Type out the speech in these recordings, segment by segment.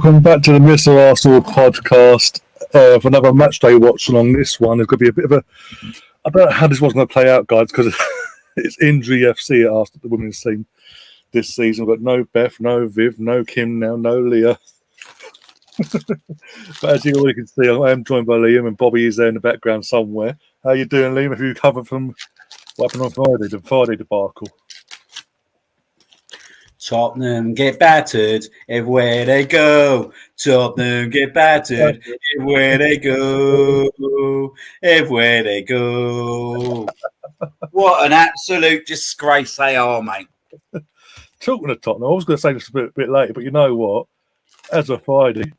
welcome back to the Mr. Arsenal podcast for another match day watch along. This one is going to be a bit of a... I don't know how this one's going to play out, guys, because it's injury FC at Arsenal, the women's team this season. But no Beth, no Viv, no Kim now, no Leah. But as you already can see, I am joined by Liam, and Bobby is there in the background somewhere. How you doing, Liam? Have you recovered from what happened on Friday, the Friday debacle? Tottenham get battered everywhere they go. Tottenham get battered everywhere they go. Everywhere they go. What an absolute disgrace they are, mate. Talking of Tottenham, I was going to say this a bit later, but you know what? As a Friday,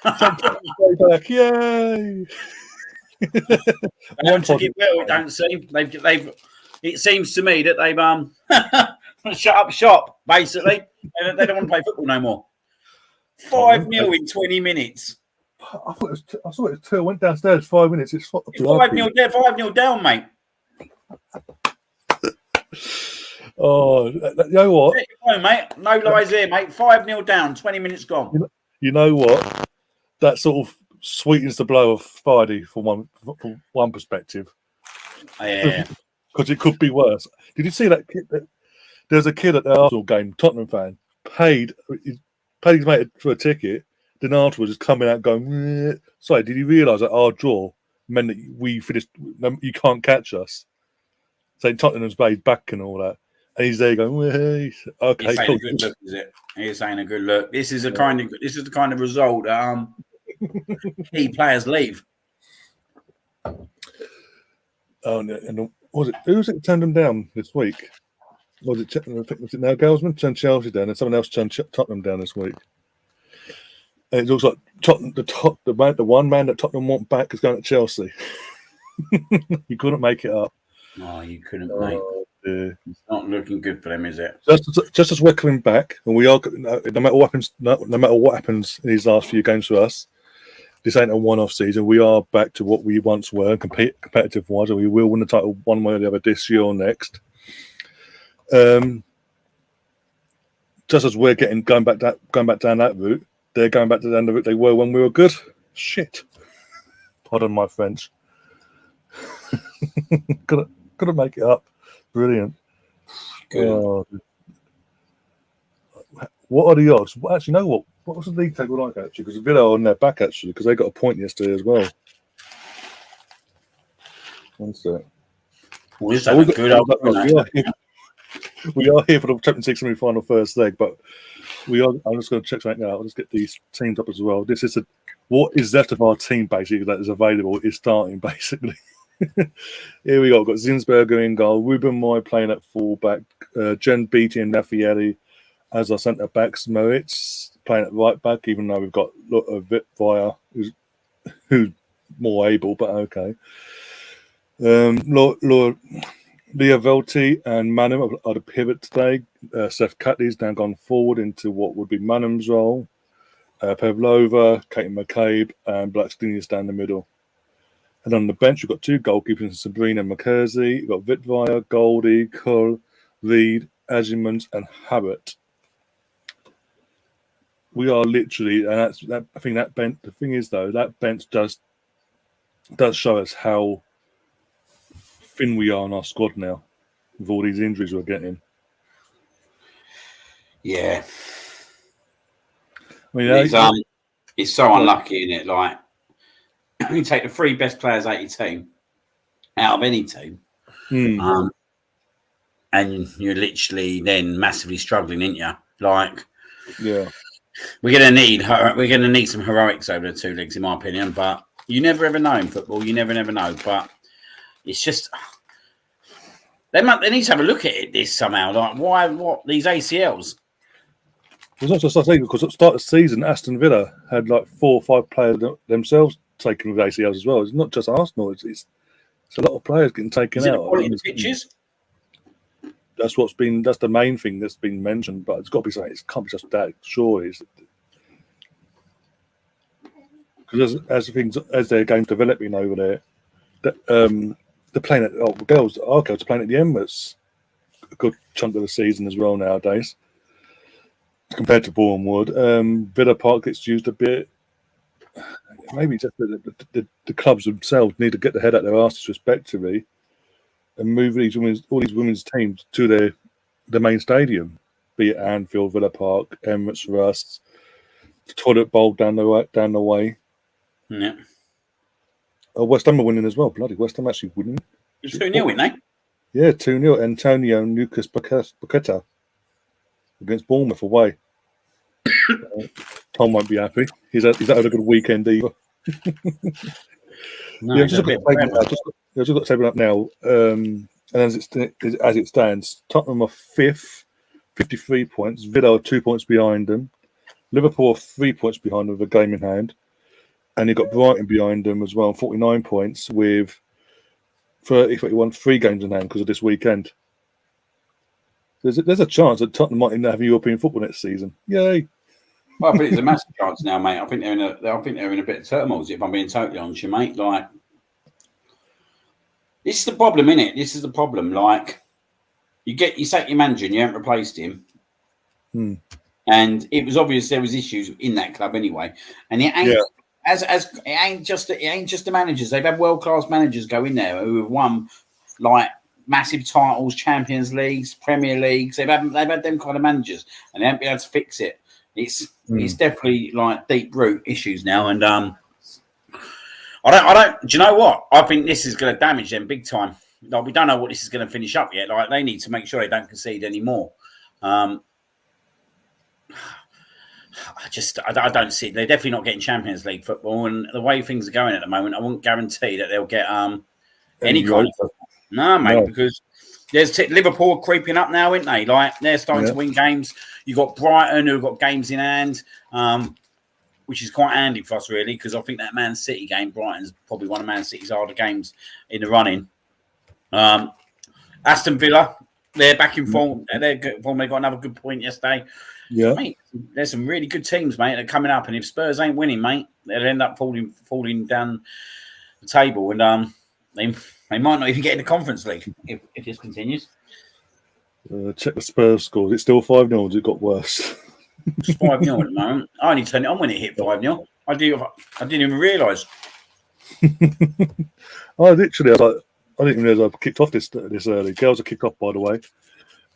back, yay! Well, it don't seem they've. It seems to me that they've shut up shop basically, and they don't want to play football no more. 5-0 in 20 minutes. I saw it was 2. I went downstairs 5 minutes. It's 5-0 down, mate. Oh, you know what? No, mate. No lies here, mate. 5-0 down, 20 minutes gone. You know what? That sort of sweetens the blow of Friday from one perspective. Yeah. Because it could be worse. Did you see that kid? There's a kid at the Arsenal game, Tottenham fan, paid his mate for a ticket, then afterwards is coming out going, meh. Sorry, did you realise that our draw meant that we finished, you can't catch us? Saying Tottenham's paid back and all that. And he's there going, hey. Okay, he's saying a good look, is it? He's saying a good look. This is the kind of result that key players leave. Oh, and was it who was it turned them down this week? Was it now Gelsman turned Chelsea down, and someone else turned Tottenham down this week? And it looks like Tottenham, the one man that Tottenham want back is going to Chelsea. You couldn't make it up. No, you couldn't, mate. Dear. It's not looking good for them, is it? Just as we're coming back, and we are, no matter what happens in these last few games for us, this ain't a one-off season. We are back to what we once were, competitive-wise, and we will win the title one way or the other this year or next. Just as we're going back down that route, they're going back down the route they were when we were good. Shit. Pardon my French. Couldn't make it up. Brilliant. Good. What are the odds? Well, actually, you know what? What was the league table like, actually? Because Villa are on their back, actually, because they got a point yesterday as well. One sec. We are here for the Champions League semi-final first leg, but I'm just going to check right now. I'll just get these teams up as well. This is what is left of our team, basically, that is available is starting, basically. Here we go. We've got Zinsberger in goal, Ruben Moy playing at fullback, Jen Beattie and Raffaelli as our centre backs, Moritz playing at right back, even though we've got Vitvaya, who's more able, but okay. Leah Velti and Manum are the pivot today. Seth Catley's now gone forward into what would be Manum's role. Pavlova, Katie McCabe, and Blackstenius down the middle. And on the bench, we've got 2 goalkeepers, Sabrina McKersey. You've got Vitvaya, Goldie, Kull, Reed, Agimans, and Habit. We are literally, and I think that bench. The thing is, though, that bench does show us how thin we are on our squad now with all these injuries we're getting. Yeah, I mean, it's so unlucky, isn't it? Like, you take the 3 best players out of your team, out of any team, and you're literally then massively struggling, ain't you? Like, yeah, we're gonna need some heroics over the 2 legs, in my opinion. But you never ever know in football. You never know. But it's just they need to have a look at it. This somehow, like what these ACLs. It's not just us either, because at the start of the season, Aston Villa had like 4 or 5 players themselves taken with ACLs as well. It's not just Arsenal. It's a lot of players getting taken out. Is it the quality of the pitches? That's the main thing that's been mentioned, but it's got to be something. It can't be just that. Surely, because as their game's developing over there, they're playing at our girls are playing at the Emirates a good chunk of the season as well nowadays. compared to Bournemouth. Villa Park gets used a bit. Maybe just the clubs themselves need to get their head out their asses respectively and move all these women's teams to the main stadium, be it Anfield, Villa Park, Emirates for us, Toilet Bowl down the way. Yeah. West Ham are winning as well. Bloody West Ham actually winning. It's 2-0, isn't they? Yeah, 2-0. Antonio and Lucas Paqueta against Bournemouth away. Tom won't be happy. He's had a good weekend either. No, Yeah, I've just got the table up now. And as it stands, Tottenham are 5th, 53 points. Villa are 2 points behind them. Liverpool are 3 points behind them with a game in hand. And you've got Brighton behind them as well, 49 points with 31, 3 games in hand because of this weekend. There's a chance that Tottenham might have European football next season. Yay! Well, I think it's a massive chance now, mate. I think they're in a bit of turmoil. If I'm being totally honest, with you, mate. Like, this is the problem, innit? This is the problem. Like, you sack your manager and you haven't replaced him, and it was obvious there was issues in that club anyway. And it ain't it ain't just the managers. They've had world class managers go in there who have won like massive titles, Champions Leagues, Premier Leagues. They've had them kind of managers, and they haven't been able to fix it. It's definitely like deep root issues now, and I don't. Do you know what? I think this is going to damage them big time. Like, we don't know what this is going to finish up yet. Like, they need to make sure they don't concede anymore. I don't see. They're definitely not getting Champions League football, and the way things are going at the moment, I wouldn't guarantee that they'll get any kind of football. No, mate, because there's Liverpool creeping up now, aren't they? Like, they're starting to win games. You've got Brighton who've got games in hand, which is quite handy for us, really, because I think that Man City game, Brighton's probably one of Man City's harder games in the running. Aston Villa, they're back in form. They're good form. They got another good point yesterday. Yeah, mate, there's some really good teams, mate, that are coming up. And if Spurs ain't winning, mate, they'll end up falling down the table, and they might not even get in the Conference League if this continues. Check the Spurs scores. It's still 5-0. Or has it got worse? It's 5-0 at the moment. I only turned it on when it hit 5-0. I didn't even realise. I didn't even realise I kicked off this early. Girls are kicked off, by the way.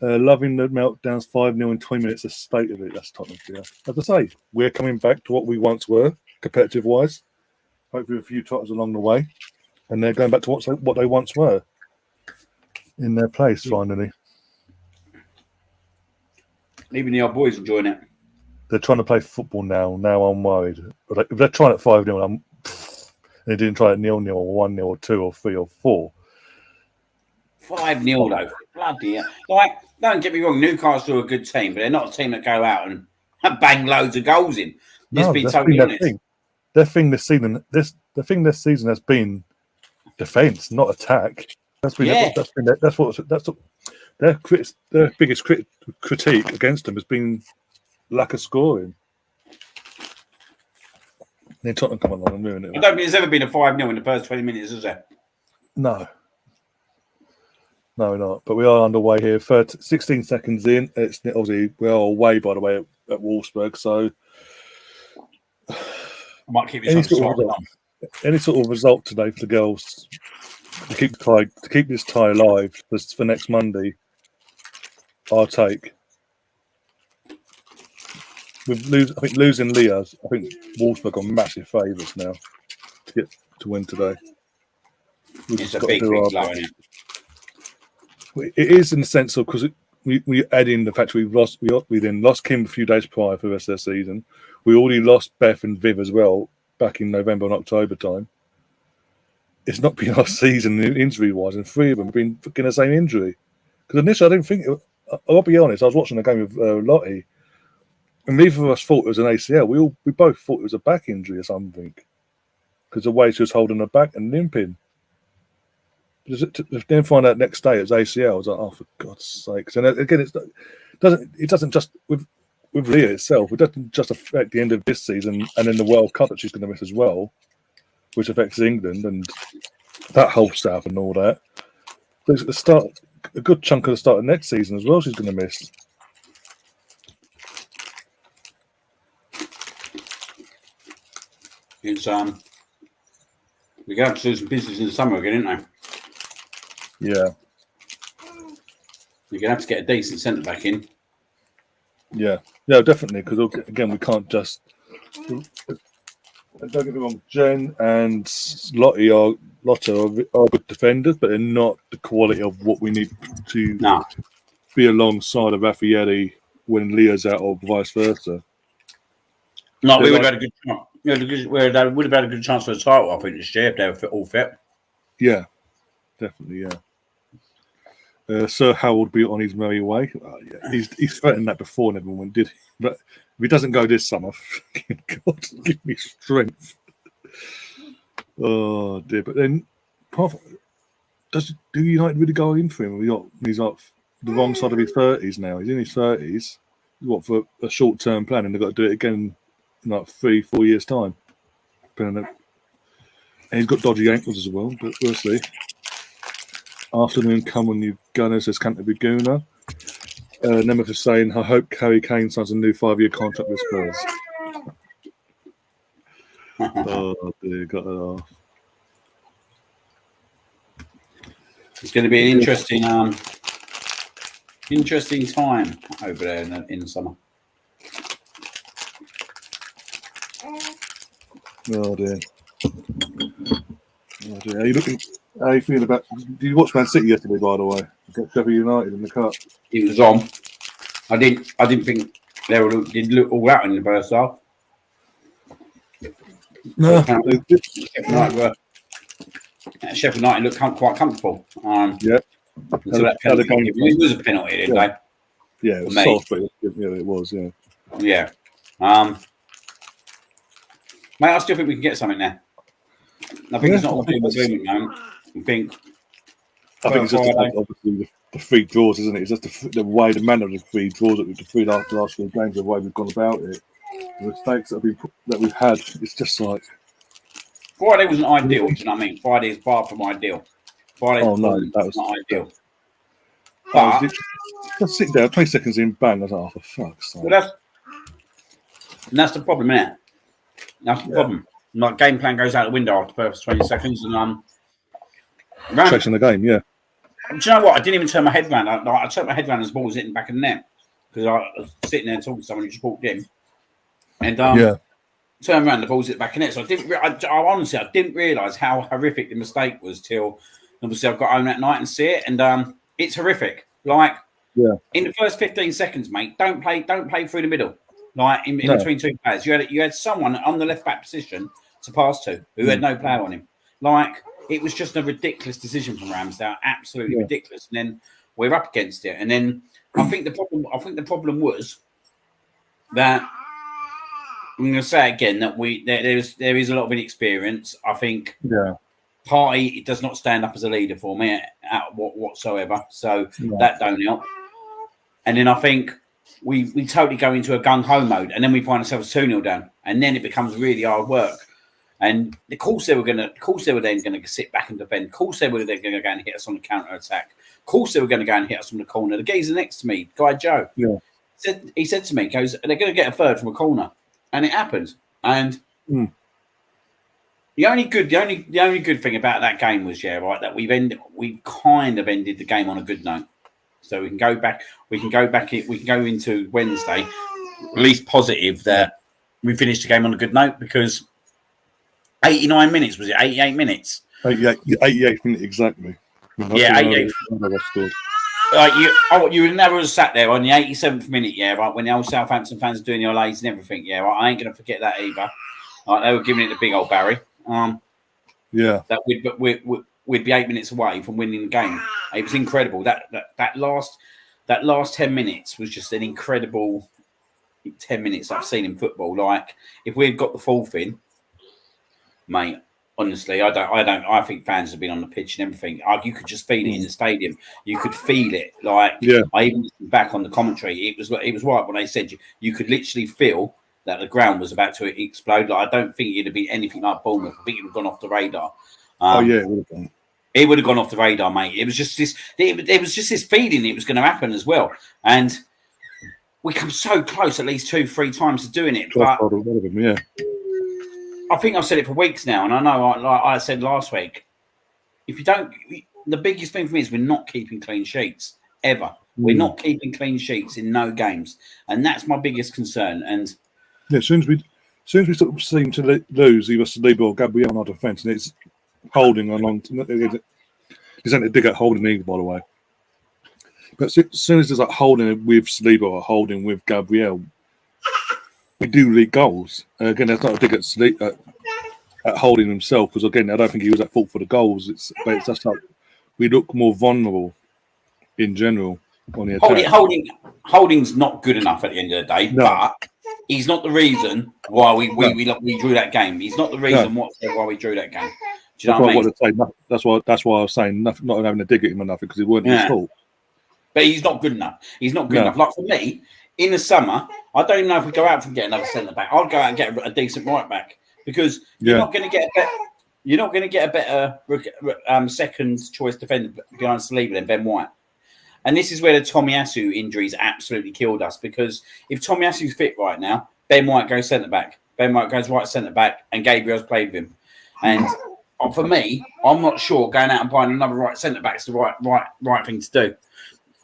Loving the meltdowns, 5-0 in 20 minutes. The state of it. That's Tottenham. Yeah. As I say, we're coming back to what we once were, competitive-wise. Hopefully, a few titles along the way, and they're going back to what they once were in their place. Finally, even the old boys enjoying it. They're trying to play football now. Now I'm worried. But if they're trying at 5-0, and they didn't try at 0-0 or 1-0 or 2 or 3 or 4. 5-0 though. Bloody hell. Like, don't get me wrong, Newcastle are a good team, but they're not a team that go out and bang loads of goals in. Let's be totally honest. Their thing this season, has been defence, not attack. That's their biggest critique against them has been lack of scoring. Then Tottenham come along and ruin it. I don't think there's ever been a 5-0 in the first 20 minutes, is there? No, not. But we are underway here. 16 seconds in. It's obviously we are away, by the way, at Wolfsburg. So I might keep this any sort of result today for the girls to keep this tie alive for next Monday. I'll take. I think losing Leah, I think Wolfsburg are massive favourites now to win today. It's a big blow, isn't it? It is in the sense of because we add in the fact we then lost Kim a few days prior for the rest of the season. We already lost Beth and Viv as well back in November and October time. It's not been our season injury wise, and 3 of them have been fucking the same injury. Because initially I didn't think. I'll be honest. I was watching the game with Lottie, and neither of us thought it was an ACL. We both thought it was a back injury or something, because the way she was holding her back and limping. Then find out next day it was ACL. I was like, oh, for God's sakes! And again, it doesn't just with Leah itself. It doesn't just affect the end of this season and then the World Cup that she's going to miss as well, which affects England and that whole staff and all that. There's a good chunk of the start of next season as well. She's going to miss. because we're going to have to do some business in the summer again, aren't Yeah. We're going to have to get a decent centre back in. Yeah, definitely. Because again, we can't just. Don't get me wrong, Jen and Lotte are good defenders, but they're not the quality of what we need to be alongside of Raffaele when Leo's out, or vice versa. No, we would have had a good chance. We would have had a good chance for the title, I think, this year if they were all fit. Yeah, definitely. Yeah. Sir Harold be on his merry way. Yeah, he's threatened that before, and everyone did. But if he doesn't go this summer, God, give me strength. Oh dear! But then, do United really go in for him? He's like the wrong side of his 30s now. He's in his 30s. What, for a short-term plan, and they've got to do it again in like 3-4 years' time. And he's got dodgy ankles as well, but we'll see. Afternoon come on you Gunners, says Canterbury Gooner. Nemeth is saying, I hope Harry Kane signs a new 5-year contract with Spurs. Oh dear, got that off. It's going to be an interesting time over there in the summer. Oh dear. How you looking? How you feeling about? Did you watch Man City yesterday, by the way? Against Sheffield United in the cup. It was on. I didn't think they did look all out in the first half. No, Sheffield United looked quite comfortable. Yeah. Until that penalty. It was a penalty, didn't they? Yeah, it was soft, but it was. Yeah. Yeah. Mate, I still think we can get something there. I think it's not all doom and gloom, man. I think it's just obviously the 3 draws, isn't it? It's just the way, the manner of the 3 draws that the last 3 games, the way we've gone about it, the mistakes that we've had. It's just like Friday wasn't ideal. Do you know what I mean? Friday is far from ideal. Friday was not ideal. But just sit down, 20 seconds in, bang. I was like, oh, for fuck's sake. Well, that's the problem, isn't it? That's the problem. Like, game plan goes out the window after the first 20 seconds, and checking the game, yeah. Do you know what? I didn't even turn my head round. I turned my head round as the ball was hitting back of the net because I was sitting there talking to someone who just walked in, and turned around, the ball's hit back in the net. So I honestly didn't realise how horrific the mistake was till obviously I've got home that night and see it, and it's horrific. Like, in the first 15 seconds, mate, don't play through the middle. Like in between 2 players, you had someone on the left back position to pass to who had no player on him. Like, it was just a ridiculous decision from Ramsdale, absolutely ridiculous. And then we're up against it. And then I think the problem was that I'm going to say again that there is a lot of inexperience. I think Partey does not stand up as a leader for me whatsoever. So that don't help. And then I think we totally go into a gung-ho mode, and then we find ourselves 2-0 down, and then it becomes really hard work. And of course they were then going to sit back and defend. Of course they were then going to go and hit us on the counter attack. Of course they were going to go and hit us from the corner. The geezer next to me, Guy Joe, he said to me, he goes, they're going to get a third from a corner, and it happened. And the only good thing about that game was that we kind of ended the game on a good note. So we can go back. We can go into Wednesday at least positive that we finished the game on a good note, because 89 minutes, was it 88 minutes? 88 minutes exactly. 88. Like you would never have sat there on the 87th minute, when the old Southampton fans are doing the Olays and everything, I ain't gonna forget that either. They were giving it the big old Barry. That we'd be 8 minutes away from winning the game. It was incredible. That last 10 minutes was just an incredible 10 minutes I've seen in football. Like, if we had got the fourth in, mate, honestly, I think fans have been on the pitch and everything. You could just feel it in the stadium. You could feel it. Like, I even listened back on the commentary. It was right when they said you could literally feel that the ground was about to explode. Like, I don't think it'd be anything like Bournemouth. I think it would have gone off the radar. It would have gone. It would have gone off the radar, mate. It was just this. It was just this feeling it was going to happen as well, and we come so close at least 2-3 times to doing it. But I think I've said it for weeks now, and I know, like I said last week, if you don't, the biggest thing for me is we're not keeping clean sheets ever. We're not keeping clean sheets in no games, and that's my biggest concern. And yeah, as soon as we sort of seem to lose either Saliba or Gabriel on our defence, and it's holding along. He's only dig at holding either, by the way. But as soon as there's like holding with Saliba or holding with Gabriel, we do leak goals. Again, that's not a dig at holding himself, because again, I don't think he was at fault for the goals. But it's just like we look more vulnerable in general on the attack. Holding's not good enough at the end of the day, but he's not the reason why we drew that game. He's not the reason why we drew that game. Do you know what I mean? That's why I was saying nothing, not having a dig at him or nothing, because it wasn't his fault. But he's not good enough. He's not good enough. Like for me, in the summer, I don't even know if we go out and get another centre back. I'd go out and get a decent right back, because you're not going to get a better second choice defender behind Saliba than Ben White. And this is where the Tomiyasu injuries absolutely killed us, because if Tomiyasu's fit right now, Ben White goes centre back. Ben White goes right centre back, and Gabriel's played with him. And for me, I'm not sure going out and buying another right centre back is the right thing to do.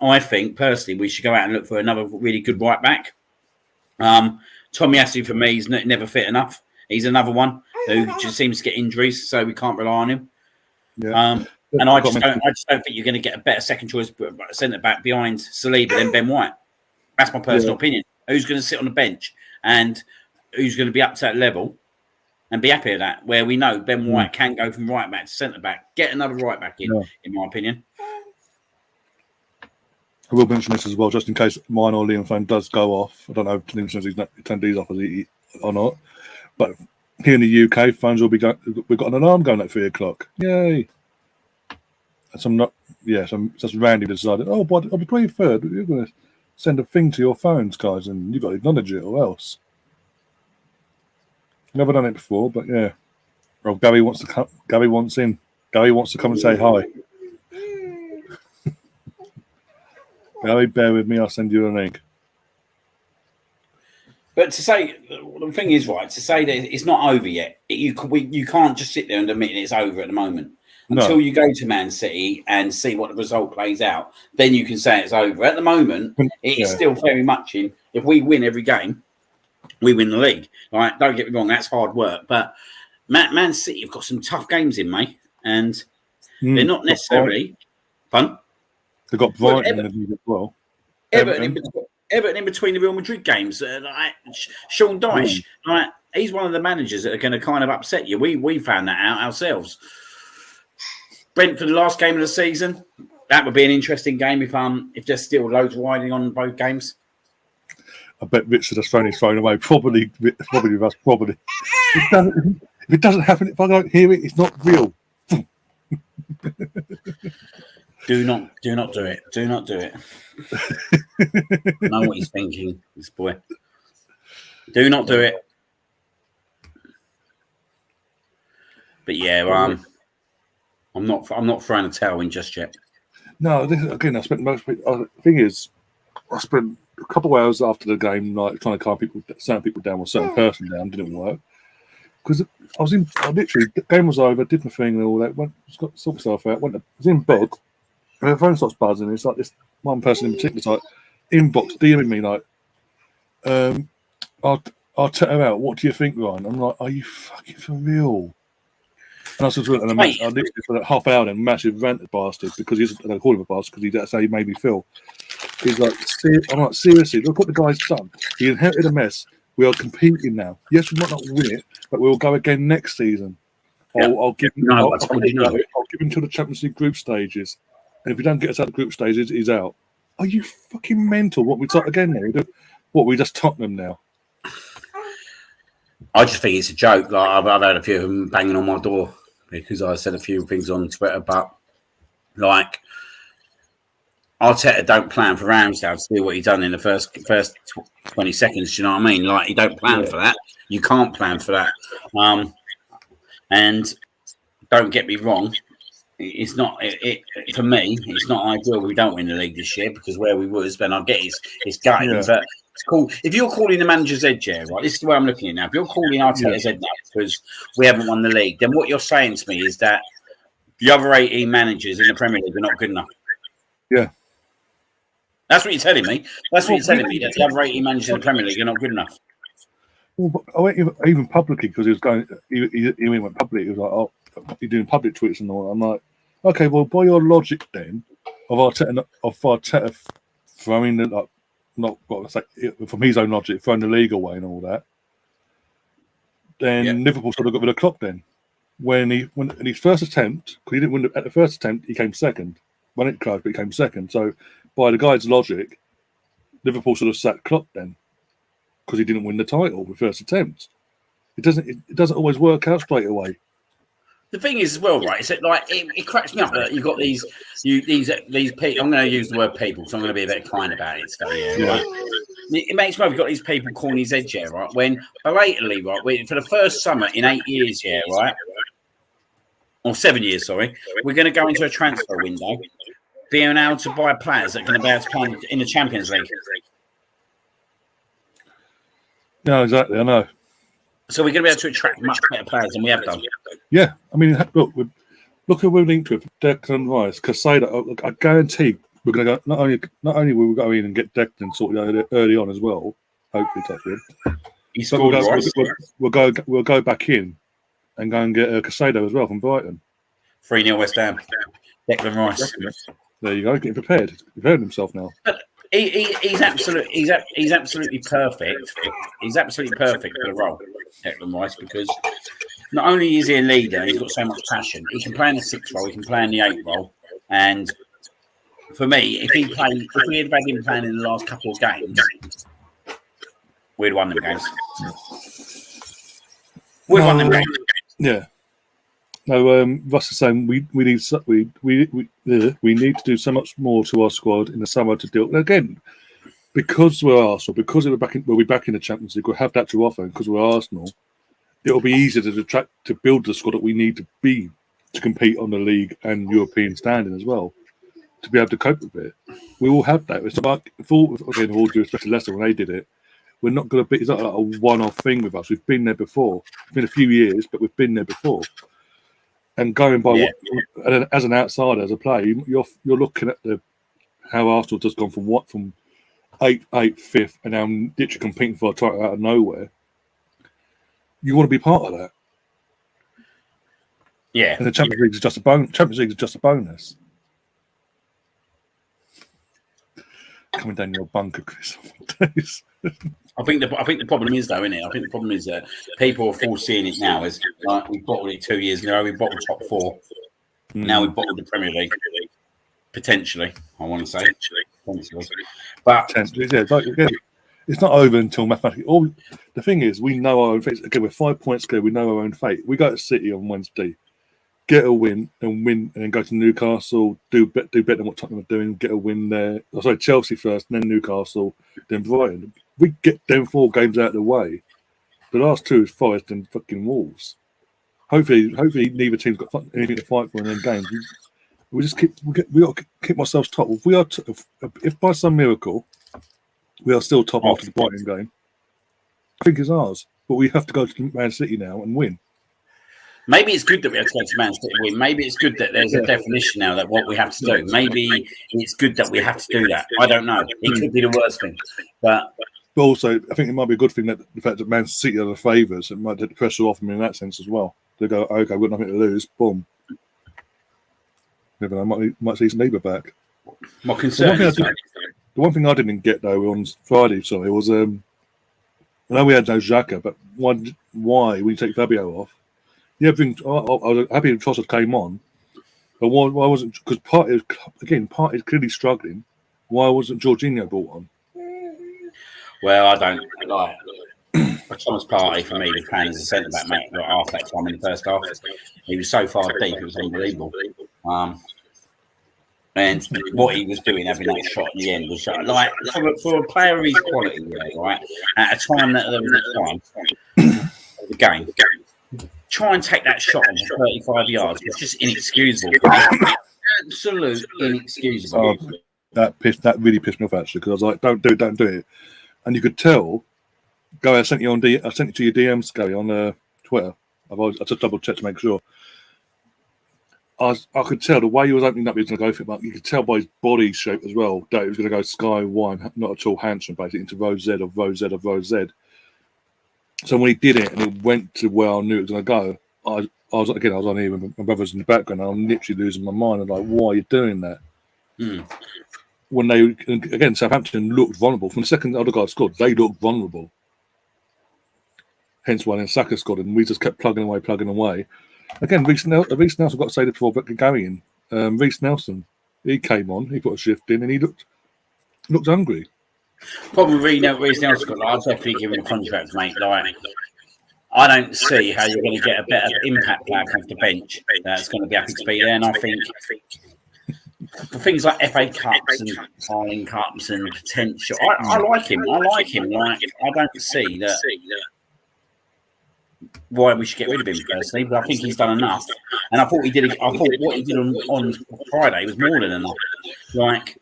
I think personally we should go out and look for another really good right back. Tomiyasu for me is never fit enough. He's another one who just seems to get injuries, so we can't rely on him. Yeah. And I just don't think you're going to get a better second choice centre back behind Saliba than Ben White. That's my personal opinion. Who's going to sit on the bench and who's going to be up to that level and be happy with that? Where we know Ben White can go from right back to centre back. Get another right back in my opinion. I will mention this as well, just in case mine or Liam phone does go off. I don't know if Liam says he's turned these off or not. But here in the UK, phones will be going. We've got an alarm going at 3:00. Yay! And just randomly decided, I'll be 23rd. You're going to send a thing to your phones, guys, and you've got to acknowledge it, or else. Never done it before, but yeah. Well, Gary wants to come. Gary wants in. Gary wants to come and say hi. Gary, bear with me. I'll send you a link. But to say, the thing is, right, to say that it's not over yet, you can't just sit there and admit it's over at the moment. Until you go to Man City and see what the result plays out, then you can say it's over. At the moment, it is still very much in. If we win every game, we win the league. All right, don't get me wrong, that's hard work. But Man City have got some tough games in, mate. And they're not necessarily fun. They've got Brighton in the league as well. Everton in between the Real Madrid games. Sean Dyche, he's one of the managers that are going to kind of upset you. We found that out ourselves. Brentford, the last game of the season, that would be an interesting game if there's still loads riding on both games. I bet Richard has thrown his phone away. Probably with us. Probably. If it doesn't happen, if I don't hear it, it's not real. Do not do it. Do not do it. I know what he's thinking, this boy. Do not do it. But yeah, I'm not throwing a towel in just yet. No, I spent the thing is, I spent a couple of hours after the game, like trying to calm certain people down or certain person down. Didn't work because I literally the game was over, did my thing and all that. Sort myself out. I was in bed, and the phone starts buzzing. It's like this one person in particular, like inbox DMing me like, I'll tell her out. What do you think, Ryan? I'm like, are you fucking for real? And I was just literally for that half hour then massive ranted bastard because he's I call him a bastard because that's how he made me feel. He's like, I'm like, seriously, look what the guy's done. He inherited a mess. We are competing now. Yes, we might not win it, but we'll go again next season. Yeah. I'll give him to the Champions League group stages. And if we don't get us out of the group stages, he's out. Are you fucking mental? What we talk again now? We just Tottenham now? I just think it's a joke. Like I've had a few of them banging on my door because I said a few things on Twitter, but like Arteta don't plan for Ramsdale to do what he done in the first 20 seconds. Do you know what I mean? Like you don't plan for that. You can't plan for that. And don't get me wrong, it's not. For me, it's not ideal. We don't win the league this year because where we was, Ben, I get it's gutting, but It's called. If you're calling the manager's head, yeah, right. This is the way I'm looking at it now. If you're calling Arteta's head now because we haven't won the league, then what you're saying to me is that the other 18 managers in the Premier League are not good enough. Yeah. That's what you're telling me. That's what you're telling me, that the other 18 managers in the Premier League are not good enough. Well, I went even publicly because he was going. He went public. He was like, "Oh, you're doing public tweets and all." I'm like, "Okay, well, by your logic, then, of Arteta throwing the not what I say from his own logic, throwing the league away and all that, then Liverpool should have got rid of Klopp. Then, when in his first attempt, because he didn't win at the first attempt, he came second. When it closed, but he came second. So, by the guy's logic, Liverpool should have sacked Klopp then, because he didn't win the title the first attempt. It doesn't always work out straight away. The thing is, as well, right? Is that like it cracks me up that you've got these people. I'm going to use the word people, so I'm going to be a bit kind about it. So right? It makes me laugh. You've got these people calling his head, yeah, right? When belatedly, right, for the first summer in 8 years, yeah, right, or 7 years, sorry, we're going to go into a transfer window, being able to buy players that are going to be able to play in the Champions League. No, exactly. I know. So we're going to be able to attract much better players than we have done. Yeah, I mean, look who we're linked with: Declan Rice, Casado. Look, I guarantee we're going to go. Not only will we go in and get Declan sorted out early on as well. Hopefully, touch wood. We'll go back in and go and get Casado as well from Brighton. 3-0 West Ham. Declan Rice. There you go. Getting prepared. He's prepared himself now. He's absolutely perfect. He's absolutely perfect for the role, Declan Rice, because not only is he a leader, he's got so much passion. He can play in the 6th role, he can play in the 8th role, and for me, if we had had him playing in the last couple of games, we'd won them games. Yeah. No, Russ is saying we need to do so much more to our squad in the summer to deal. And again, because we're Arsenal, because we'll be back in the Champions League, we'll have that to offer. And because we're Arsenal, it'll be easier to build the squad that we need to be to compete on the league and European standing as well, to be able to cope with it. We will have that. It's about again, all due respect to Leicester when they did it. We're not going to be. It's not like a one-off thing with us. We've been there before. It's been a few years, but we've been there before. And going by as an outsider, as a player, you're looking at how Arsenal just gone from 8th, 5th, and now literally competing for a title out of nowhere. You want to be part of that. Yeah. And the Champions League is just a bonus. Champions League is just a bonus. Coming down your bunker, Chris. I think the problem is, though, isn't it? I think the problem is that people are foreseeing it now as like we bottled it 2 years ago, we bottled top 4. Now we bottled the Premier League. Potentially, I want to say. But it's not over until mathematically. The thing is, we know our own fate. Again, we're 5 points clear. We know our own fate. We go to City on Wednesday, get a win, and then go to Newcastle, do better than what Tottenham are doing, get a win there. Chelsea first, then Newcastle, then Brighton. We get them 4 games out of the way. The last 2 is Forest and fucking Wolves. Hopefully neither team's got anything to fight for in them games. We just we got to keep ourselves top. If by some miracle we are still top after the Brighton game, I think it's ours. But we have to go to Man City now and win. Maybe it's good that we have to go to Man City and win. Maybe it's good that there's a definition now that what we have to do. Maybe it's good that we have to do that. I don't know. It could be the worst thing. But also, I think it might be a good thing that the fact that Man City are the favourites, it might take the pressure off them in that sense as well. They go, okay, we've got nothing to lose. Boom. Never know, might see Sneaper back. My concern the one thing I didn't get, though, on Friday, was I know we had no Xhaka, but why when you take Fabio off? Yeah, I was happy when Trossard came on, but why wasn't, because Partey is clearly struggling. Why wasn't Jorginho brought on? Well, I don't like Thomas Partey. For me, was playing as a centre back, mate. Half that time in the first half, he was so far deep; it was unbelievable. And what he was doing, having that shot in the end, was like for a player of his quality, right? At a time that there was a time of the game, try and take that shot on 35 yards. It's just inexcusable. Absolute inexcusable. That really pissed me off actually, because I was like, don't do it. and you could tell. Gary, I sent it to your DMs, Gary, on Twitter. I just double checked to make sure. I could tell the way he was opening up, he was going to go for it, but you could tell by his body shape as well that he was going to go Sky 1, not at all handsome, basically, into row Z of row Z of row Z. So when he did it and it went to where I knew it was going to go, I was on here with my brothers in the background, and I'm literally losing my mind. I'm like, why are you doing that? When they, again, Southampton looked vulnerable. From the second the other guy scored, they looked vulnerable. Hence why then Saka scored, and we just kept plugging away. Again, Reece Nelson, I've got to say this before going in. Reece Nelson, he came on, he put a shift in, and he looked hungry. Problem with Reece Nelson, I'll definitely give him a contract, mate. Like, I don't see how you're going to get a better impact player off the bench that's going to be happy to be there. And I think for things like FA Cups and Ireland Cups and potential, I like him. Like, I don't see that. Why we should get rid of him personally, but I think he's done enough. And I thought what he did on Friday was more than enough. Like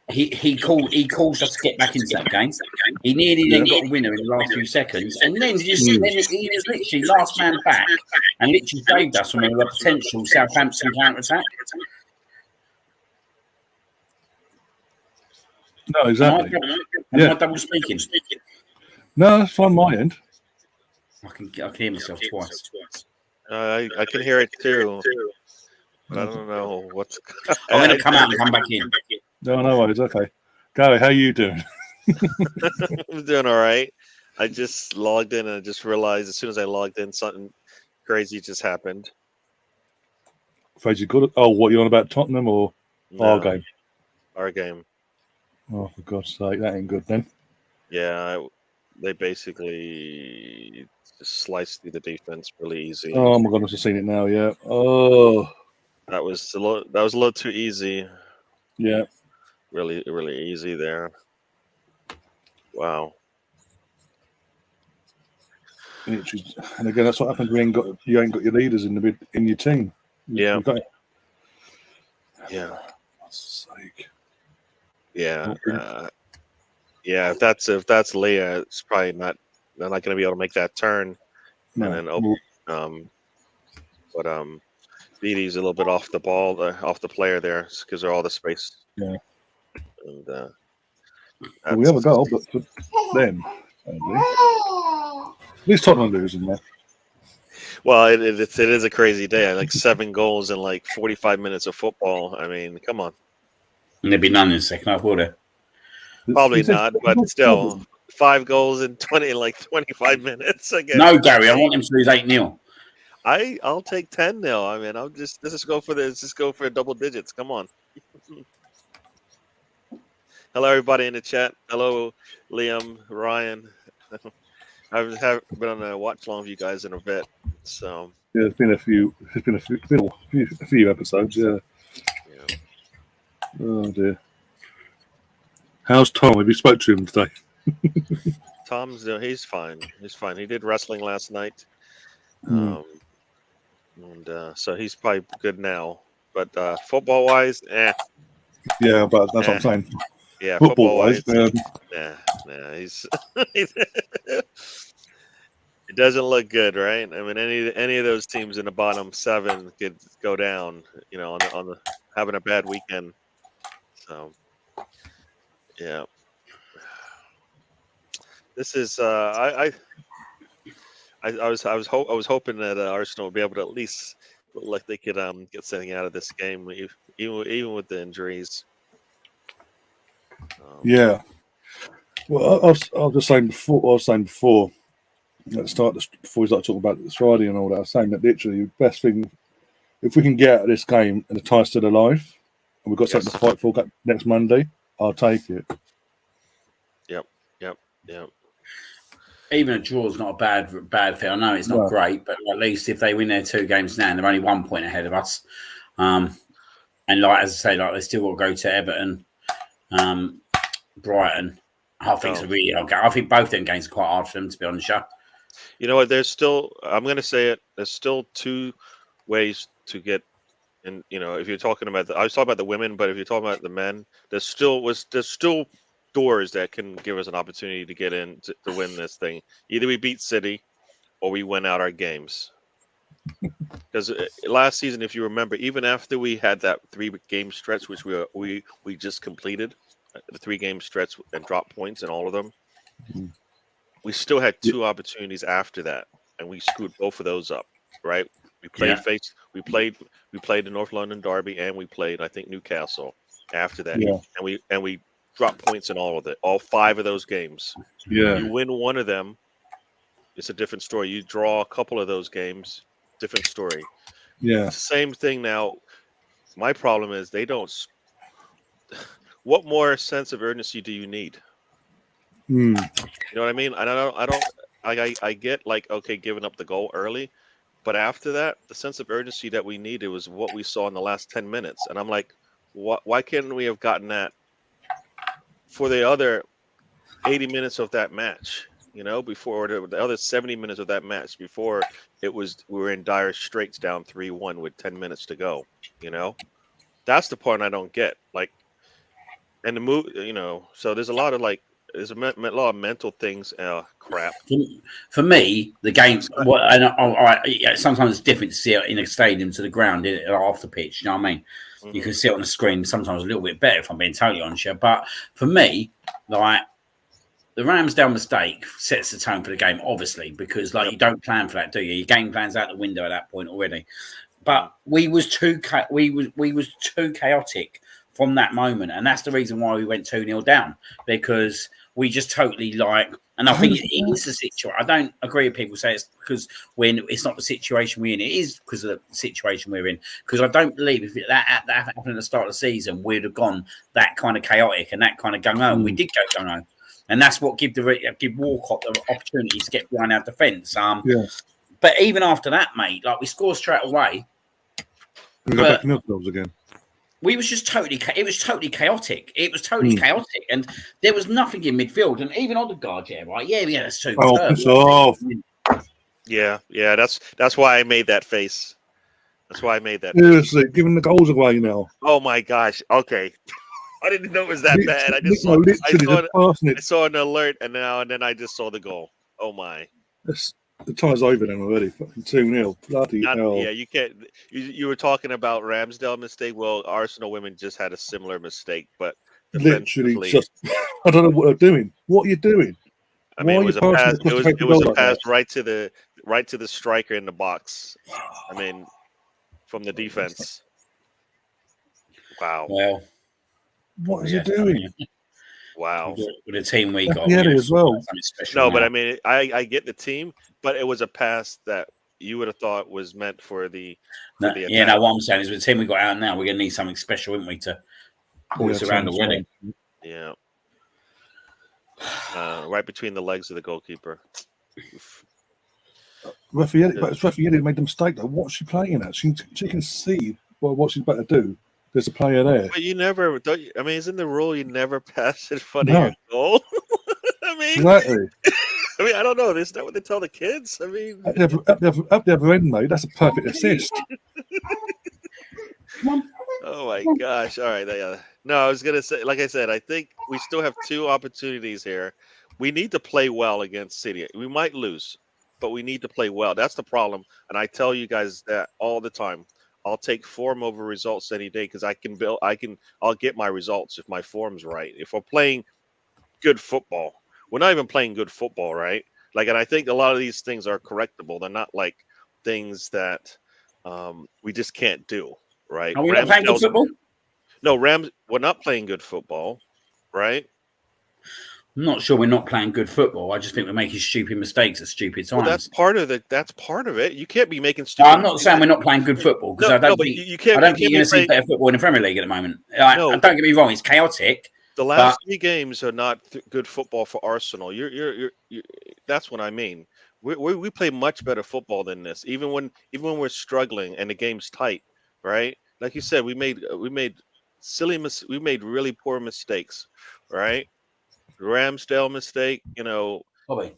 he caused us to get back into that game. He nearly then got a winner in the last few seconds, and then he was literally last man back and literally saved us from a potential Southampton counter attack. No, exactly. Am I double speaking? No, that's fine. My end. I can hear myself twice. I can hear it too. But I don't know what's. I'm going to come out and come back in. No worries. Okay, Gary, how you doing? I'm doing all right. I just logged in and I just realized as soon as I logged in, something crazy just happened. Crazy good. Oh, what you on about Tottenham or our game? Our game. Oh, for God's sake, that ain't good then. Yeah, they basically just sliced through the defense really easy. Oh my God, I've just seen it now. Yeah. Oh, that was a little too easy. Yeah. Really, really easy there. Wow. And again, that's what happens when you ain't got your leaders in your team. Yeah. Yeah. For God's sake. Yeah. Yeah. If that's Leah, it's probably not. They're not going to be able to make that turn. No. And then but Beatty's a little bit off the ball, off the player there, because they're all the space. Yeah. And well, we have a goal, but for them, at least Tottenham losing there. Well, it is a crazy day. Like 7 goals in like 45 minutes of football. I mean, come on. And there'd be none in the second half, would there? Probably not, but still, 5 goals in 25 minutes. Again. No, Gary, I want him to lose 8-0. I'll take 10-0. I mean, let's just go for double digits. Come on. Hello, everybody in the chat. Hello, Liam, Ryan. I haven't been on a watch along with you guys in a bit, so yeah, it's been a few episodes. Yeah. Oh dear. How's Tom? Have you spoke to him today? He's fine. He's fine. He did wrestling last night, so he's probably good now. But football wise, Yeah, but that's what I'm saying. Yeah, football wise, he's it doesn't look good, right? I mean, any of those teams in the bottom 7 could go down, on the having a bad weekend. So, yeah, this is I was hoping that Arsenal would be able to at least look like they could get something out of this game, even with the injuries. Yeah. Well, I was just saying before. At the start, before we start talking about this Friday and all that, I was saying that literally the best thing, if we can get out of this game and the tie's still alive, and we've got something to fight for next Monday, I'll take it. Yep. Even a draw is not a bad thing. I know it's not great, but at least if they win their 2 games now, and they're only 1 point ahead of us. And like as I say, like they still got to go to Everton, Brighton. I think it's a really hard game. I think both them games are quite hard for them, to be honest. You know what? There's still. I'm going to say it. There's still 2 ways to get. And if you're talking about I was talking about the women, but if you're talking about the men, there's still doors that can give us an opportunity to get in to win this thing. Either we beat City or we win out our games. Because last season, if you remember, even after we had that 3-game stretch, which we just completed, the 3-game stretch and dropped points in all of them, we still had 2 opportunities after that, and we screwed both of those up. Right? We played the North London Derby, and we played, I think, Newcastle after that, and we dropped points in all of it, all 5 of those games. Yeah. You win one of them, it's a different story. You draw a couple of those games, different story. Yeah. Same thing now. My problem is they don't. What more sense of urgency do you need? Mm. You know what I mean? I get like, okay, giving up the goal early, but after that, the sense of urgency that we needed was what we saw in the last 10 minutes, and I'm like, why can't we have gotten that for the other 80 minutes of that match? You know, before the other 70 minutes of that match, before we were in dire straits, down 3-1 with 10 minutes to go. You know, that's the part I don't get. Like, and the move, you know, so there's a lot of there's a lot of mental things. Crap. For me, the game. Sometimes it's different to see it in a stadium to the ground off the pitch. You know what I mean? Mm-hmm. You can see it on the screen. Sometimes a little bit better, if I'm being totally honest. But for me, like, the Ramsdale mistake sets the tone for the game, obviously, because you don't plan for that, do you? Your game plan's out the window at that point already. But we was too chaotic from that moment, and that's the reason why we went 2-0 down, because we just totally and I think it is the situation. I don't agree with people say it's because it's not the situation we're in. It is because of the situation we're in. Because I don't believe if that happened at the start of the season, we'd have gone that kind of chaotic and that kind of gung-ho. We did go gung-ho. And that's what give Walcott the opportunity to get behind our defence. But even after that, mate, we scored straight away. We go back in ourselves again. We was just totally. It was totally chaotic. It was totally chaotic, and there was nothing in midfield. And even Odegaard, that's superb. Yeah. That's why I made that face. That's why I made that. Seriously, giving the goals away now. Oh my gosh. Okay. I didn't know it was that bad. I saw an alert, and then I just saw the goal. Oh my! The tie's over then already. Fucking 2-0. Bloody hell! Yeah, you can't. You were talking about Ramsdale mistake. Well, Arsenal women just had a similar mistake, but literally just. I don't know what they're doing. What are you doing? I mean, it was a pass. It was a pass right to the striker in the box. I mean, from the defense. Wow. Well. What is he doing? Wow. With the team we got. Yeah, as well. No, but I mean, I get the team, but it was a pass that you would have thought was meant for the what I'm saying is with the team we got out now, we're going to need something special, isn't we, to pull us around already. Yeah. Right between the legs of the goalkeeper. Raffaelli made the mistake, though. What's she playing at? She can see what she's better do. There's a player there. But you never. I mean, isn't the rule you never pass in front of your goal? I mean, exactly. I mean, I don't know. Is that what they tell the kids? I mean, up the other end, mate. That's a perfect assist. Oh my gosh! All right. No, I was gonna say, like I said, I think we still have 2 opportunities here. We need to play well against City. We might lose, but we need to play well. That's the problem, and I tell you guys that all the time. I'll take form over results any day because I'll get my results if my form's right. If we're playing good football, we're not even playing good football, right? And I think a lot of these things are correctable. They're not like things that we just can't do, right? Are we not playing good football? No, we're not playing good football, right? I'm not sure we're not playing good football. I just think we're making stupid mistakes at stupid times. Well, that's part of it. That's part of it. You can't be making stupid. I'm not saying we're not playing good football because I don't think you're going to see better football in the Premier League at the moment. Don't get me wrong; it's chaotic. The last 3 games are not good football for Arsenal. You're that's what I mean. We play much better football than this. Even when we're struggling and the game's tight, right? Like you said, we made really poor mistakes, right? Ramsdale mistake,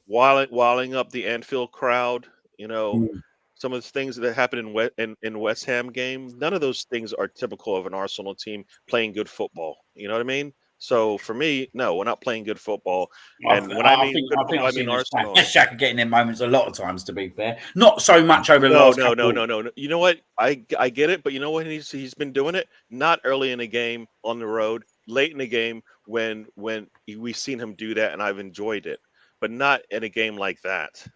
walling up the Anfield crowd, some of the things that happened in West Ham game. None of those things are typical of an Arsenal team playing good football. You know what I mean? So for me, no, we're not playing good football. I And when I mean think good I've football, I seen mean Arsenal. Shaq getting in moments a lot of times. To be fair, not so much over the No, last no, no, couple. no, no, no. You know what? I get it, but you know what he's been doing it? Not early in the game on the road, late in the game when we've seen him do that and I've enjoyed it. But not in a game like that.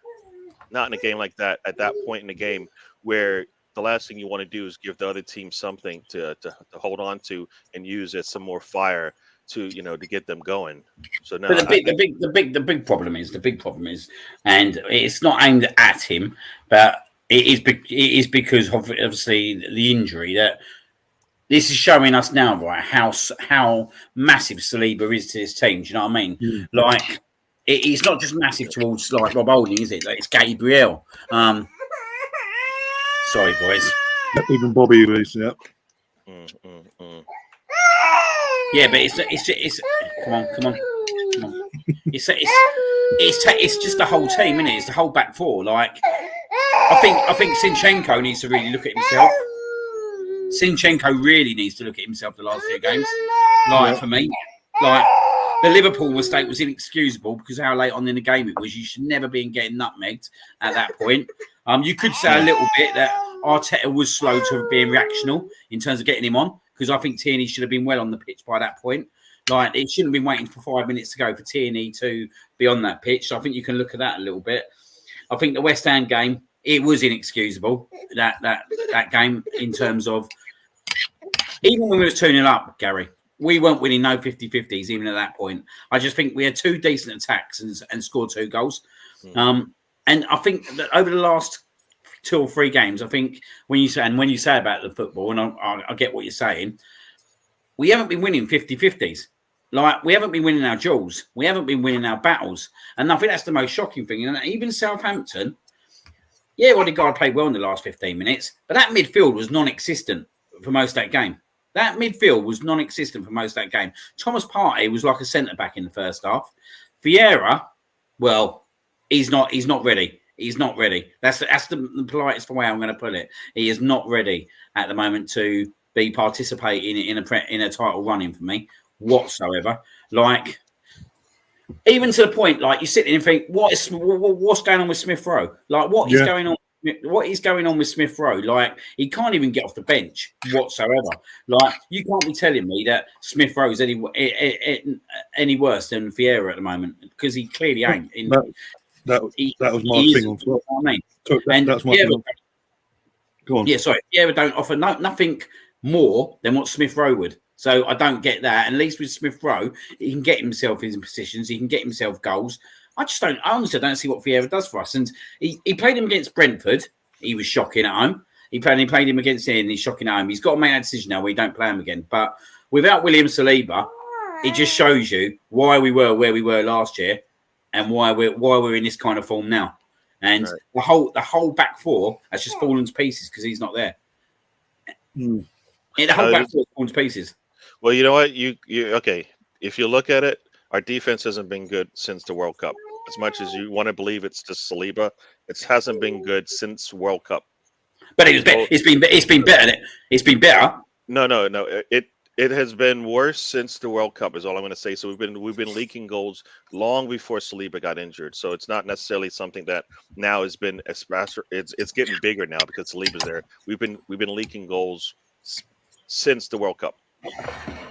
Not in a game like that at that point in the game where the last thing you want to do is give the other team something to hold on to and use as some more fire to get them going. So no, But the big problem is, and it's not aimed at him, but it is because of obviously the injury that this is showing us now, right? How massive Saliba is to this team. Do you know what I mean? Mm. Like it's not just massive towards like Rob Holding, is it? Like, it's Gabriel. Sorry, boys. Even Bobby is, yeah. Yeah, but it's come on. It's just the whole team, isn't it? It's the whole back four. Like I think Sinchenko needs to really look at himself. Sinchenko really needs to look at himself the last few games. For me, like the Liverpool mistake was inexcusable because of how late on in the game it was. You should never be getting nutmegged at that point. You could say a little bit that Arteta was slow to being reactional in terms of getting him on, because I think Tierney should have been well on the pitch by that point. Like, it shouldn't have been waiting for 5 minutes to go for Tierney to be on that pitch. So I think you can look at that a little bit. I think the West Ham game, it was inexcusable, that game, in terms of, even when we were 2-0 up, Gary, we weren't winning no 50-50s even at that point. I just think we had two decent attacks and scored 2 goals. And I think that over the last 2 or 3 games, I think when you say about the football, and I get what you're saying, we haven't been winning 50-50s. Like, we haven't been winning our duels. We haven't been winning our battles. And I think that's the most shocking thing. And even Southampton, Odegaard played well in the last 15 minutes, but that midfield was non-existent for most of that game. That midfield was non-existent for most of that game. Thomas Partey was like a centre-back in the first half. Vieira, well, he's not ready. He's not ready. That's the politest way I'm going to put it. He is not ready at the moment to be participating in a title running for me whatsoever. Like, even to the point, like, you sit there and think, what's going on with Smith Rowe? Like, what is going on? What is going on with Smith Rowe? Like, he can't even get off the bench whatsoever. Like, you can't be telling me that Smith Rowe is any worse than Vieira at the moment, because he clearly ain't. That was my thing on Friday. I mean, that's my thing. Go on. Yeah, sorry. Vieira don't offer nothing more than what Smith Rowe would. So I don't get that. And at least with Smith Rowe, he can get himself in positions. He can get himself goals. I honestly don't see what Vieira does for us. And he played him against Brentford. He was shocking at home. He played him against Ian. He's shocking at home. He's got to make that decision now where he don't play him again. But without William Saliba, it just shows you why we were where we were last year and why we're in this kind of form now. And the whole back four has just fallen to pieces because he's not there. The whole back four has fallen to pieces. Well, you know what? You okay. If you look at it, our defense hasn't been good since the World Cup. As much as you want to believe it's just Saliba, it hasn't been good since World Cup. But it's been better. It's been better. No. It has been worse since the World Cup, is all I'm going to say. So we've been leaking goals long before Saliba got injured. So it's not necessarily something that now has been it's getting bigger now because Saliba's there. We've been leaking goals since the World Cup.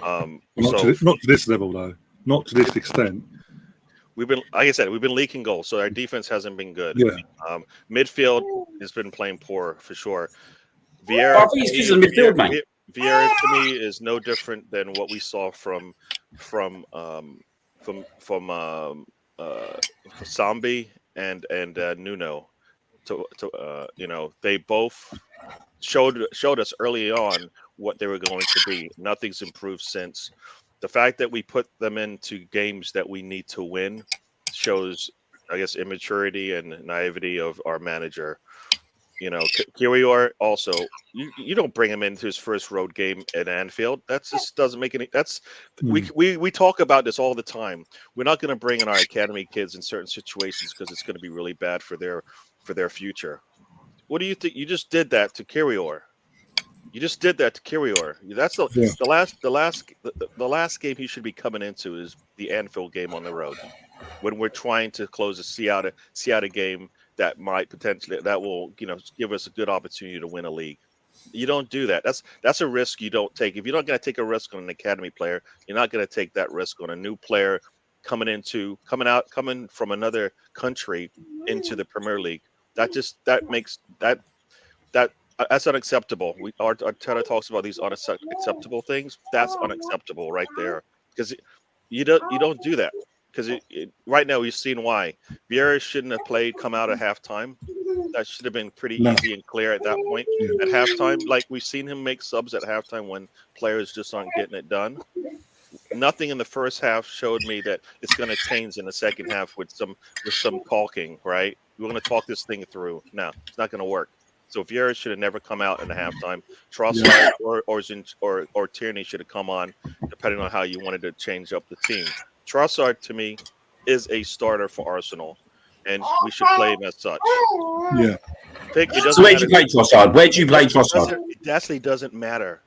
Not to this level though. Not to this extent. We've been, like I said, we've been leaking goals, so our defense hasn't been good. Yeah. Midfield has been playing poor for sure. Vieira, Vieira to me is no different than what we saw from Sambi and Nuno. They both showed us early on what they were going to be. Nothing's improved since. The fact that we put them into games that we need to win shows, I guess, immaturity and naivety of our manager. Kiwior also, you don't bring him into his first road game at Anfield. That just doesn't make any. We talk about this all the time. We're not going to bring in our academy kids in certain situations because it's going to be really bad for their future. What do you think? You just did that to Kiwior. You just did that to Kirior. That's the last game he should be coming into is the Anfield game on the road, when we're trying to close a Seattle game that might potentially that will give us a good opportunity to win a league. You don't do that. That's a risk you don't take. If you're not going to take a risk on an academy player, you're not going to take that risk on a new player coming from another country into the Premier League. That's unacceptable. Arteta talks about these unacceptable things. That's unacceptable right there, because you don't do that. Because right now we've seen why Vieira shouldn't have come out at halftime. That should have been pretty easy and clear at that point. At halftime, like we've seen him make subs at halftime when players just aren't getting it done. Nothing in the first half showed me that it's going to change in the second half with some caulking. Right, we're going to talk this thing through. No, it's not going to work. So Vieira should have never come out in the halftime. Trossard or Tierney should have come on, depending on how you wanted to change up the team. Trossard, to me, is a starter for Arsenal, and we should play him as such. Yeah. So where do you play Trossard? Where do you play Trossard? It actually doesn't matter.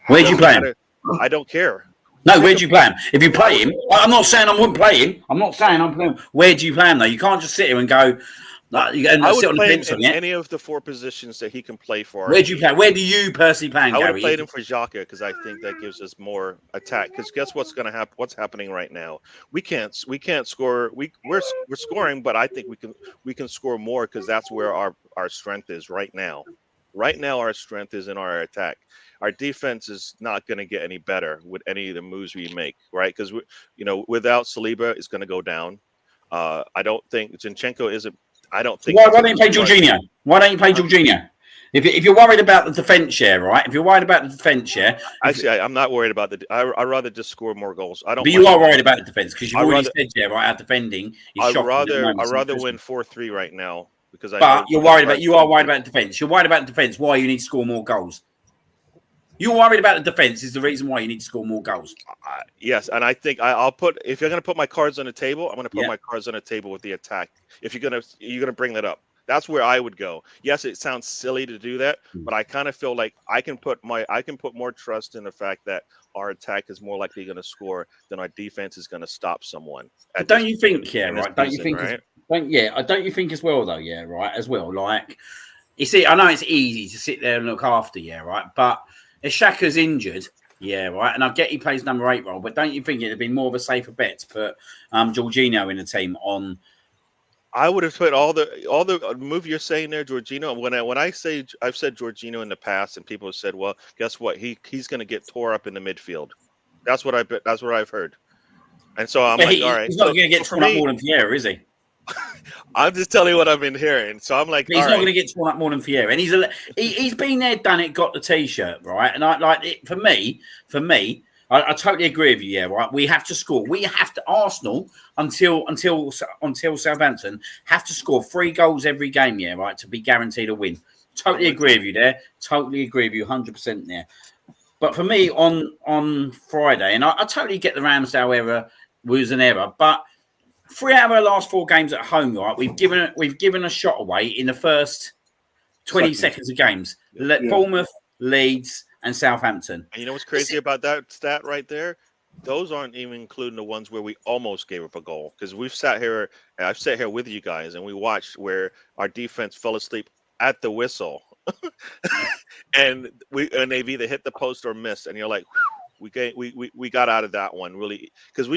Where do you play him? I don't care. No, where do you play him? If you play him, I'm not saying I wouldn't play him. I'm not saying I'm playing him. Where do you play him, though? You can't just sit here and go... I would play him in any of the 4 positions that he can play for. Where do you play? Where do you personally play him, I would Gary? have played him for Xhaka because I think that gives us more attack. Because guess what's going to happen? What's happening right now? We can't score. We're scoring, but I think we can score more because that's where our strength is right now. Right now, our strength is in our attack. Our defense is not going to get any better with any of the moves we make, right? Because without Saliba, it's going to go down. I don't think Zinchenko isn't. I don't think. Why don't you play Jorginho? Why don't you play Jorginho? If you're worried about the defence share, right? If you're worried about the defence share, actually, I'm not worried about I'd rather just score more goals. I don't. But you are worried about the defence because you've already said, yeah, right? Our defending is shocking. I'd rather win 4-3 right now because you are worried about the defence. You're worried about the defence. Why you need to score more goals? You're worried about the defence is the reason why you need to score more goals. Yes, and I think I'll put. If you're going to put my cards on the table, I'm going to put my cards on the table with the attack. If you're going to bring that up, that's where I would go. Yes, it sounds silly to do that, but I kind of feel like I can put more trust in the fact that our attack is more likely going to score than our defense is going to stop someone. Don't you think? Don't you think as well, though? Yeah, right. As well, like you see, I know it's easy to sit there and look after, right, but. If Xhaka's injured, right, and I get he plays number 8 role, but don't you think it'd be more of a safer bet to put Jorginho in the team on? I would have put all the move you're saying there, Jorginho. When I say I've said Jorginho in the past, and people have said, well, guess what? He's going to get tore up in the midfield. That's what I've heard, and so I'm all right. He's not going to get torn up more than Vieira, is he? I'm just telling you what I've been hearing. So I'm like, he's not going to get torn up more than Vieira, and he's been there, done it, got the t-shirt, right? And I like it for me. I totally agree with you. Right? We have to score. We have to Arsenal until Southampton have to score 3 goals every game, right, to be guaranteed a win. Totally agree with you there. Totally agree with you, 100% there. But for me on Friday, and I totally get the Ramsdale error was an error, but 3 out of our last 4 games at home, right? We've given a shot away in the first 20 seconds of games. Bournemouth, Leeds, and Southampton. And you know what's crazy about that stat right there? Those aren't even including the ones where we almost gave up a goal. Because I've sat here with you guys, and we watched where our defense fell asleep at the whistle, and they've either hit the post or missed. And you're like, we got out of that one really because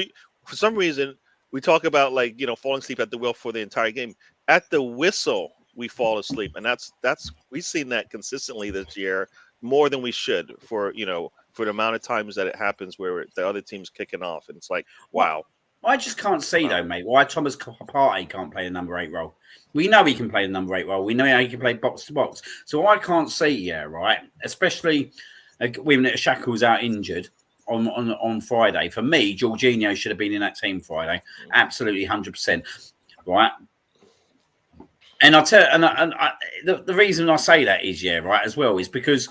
for some reason. We talk about falling asleep at the wheel for the entire game. At the whistle, we fall asleep, and that's we've seen that consistently this year more than we should for the amount of times that it happens where the other team's kicking off, and it's like wow. I just can't see though, mate, why Thomas Partey can't play the number 8 role. We know he can play the number 8 role. We know he can play box to box. So I can't see, right, especially when Xhaka was out injured. On Friday. For me, Jorginho should have been in that team Friday. Absolutely 100%. Right. And the reason I say that is, right, as well, is because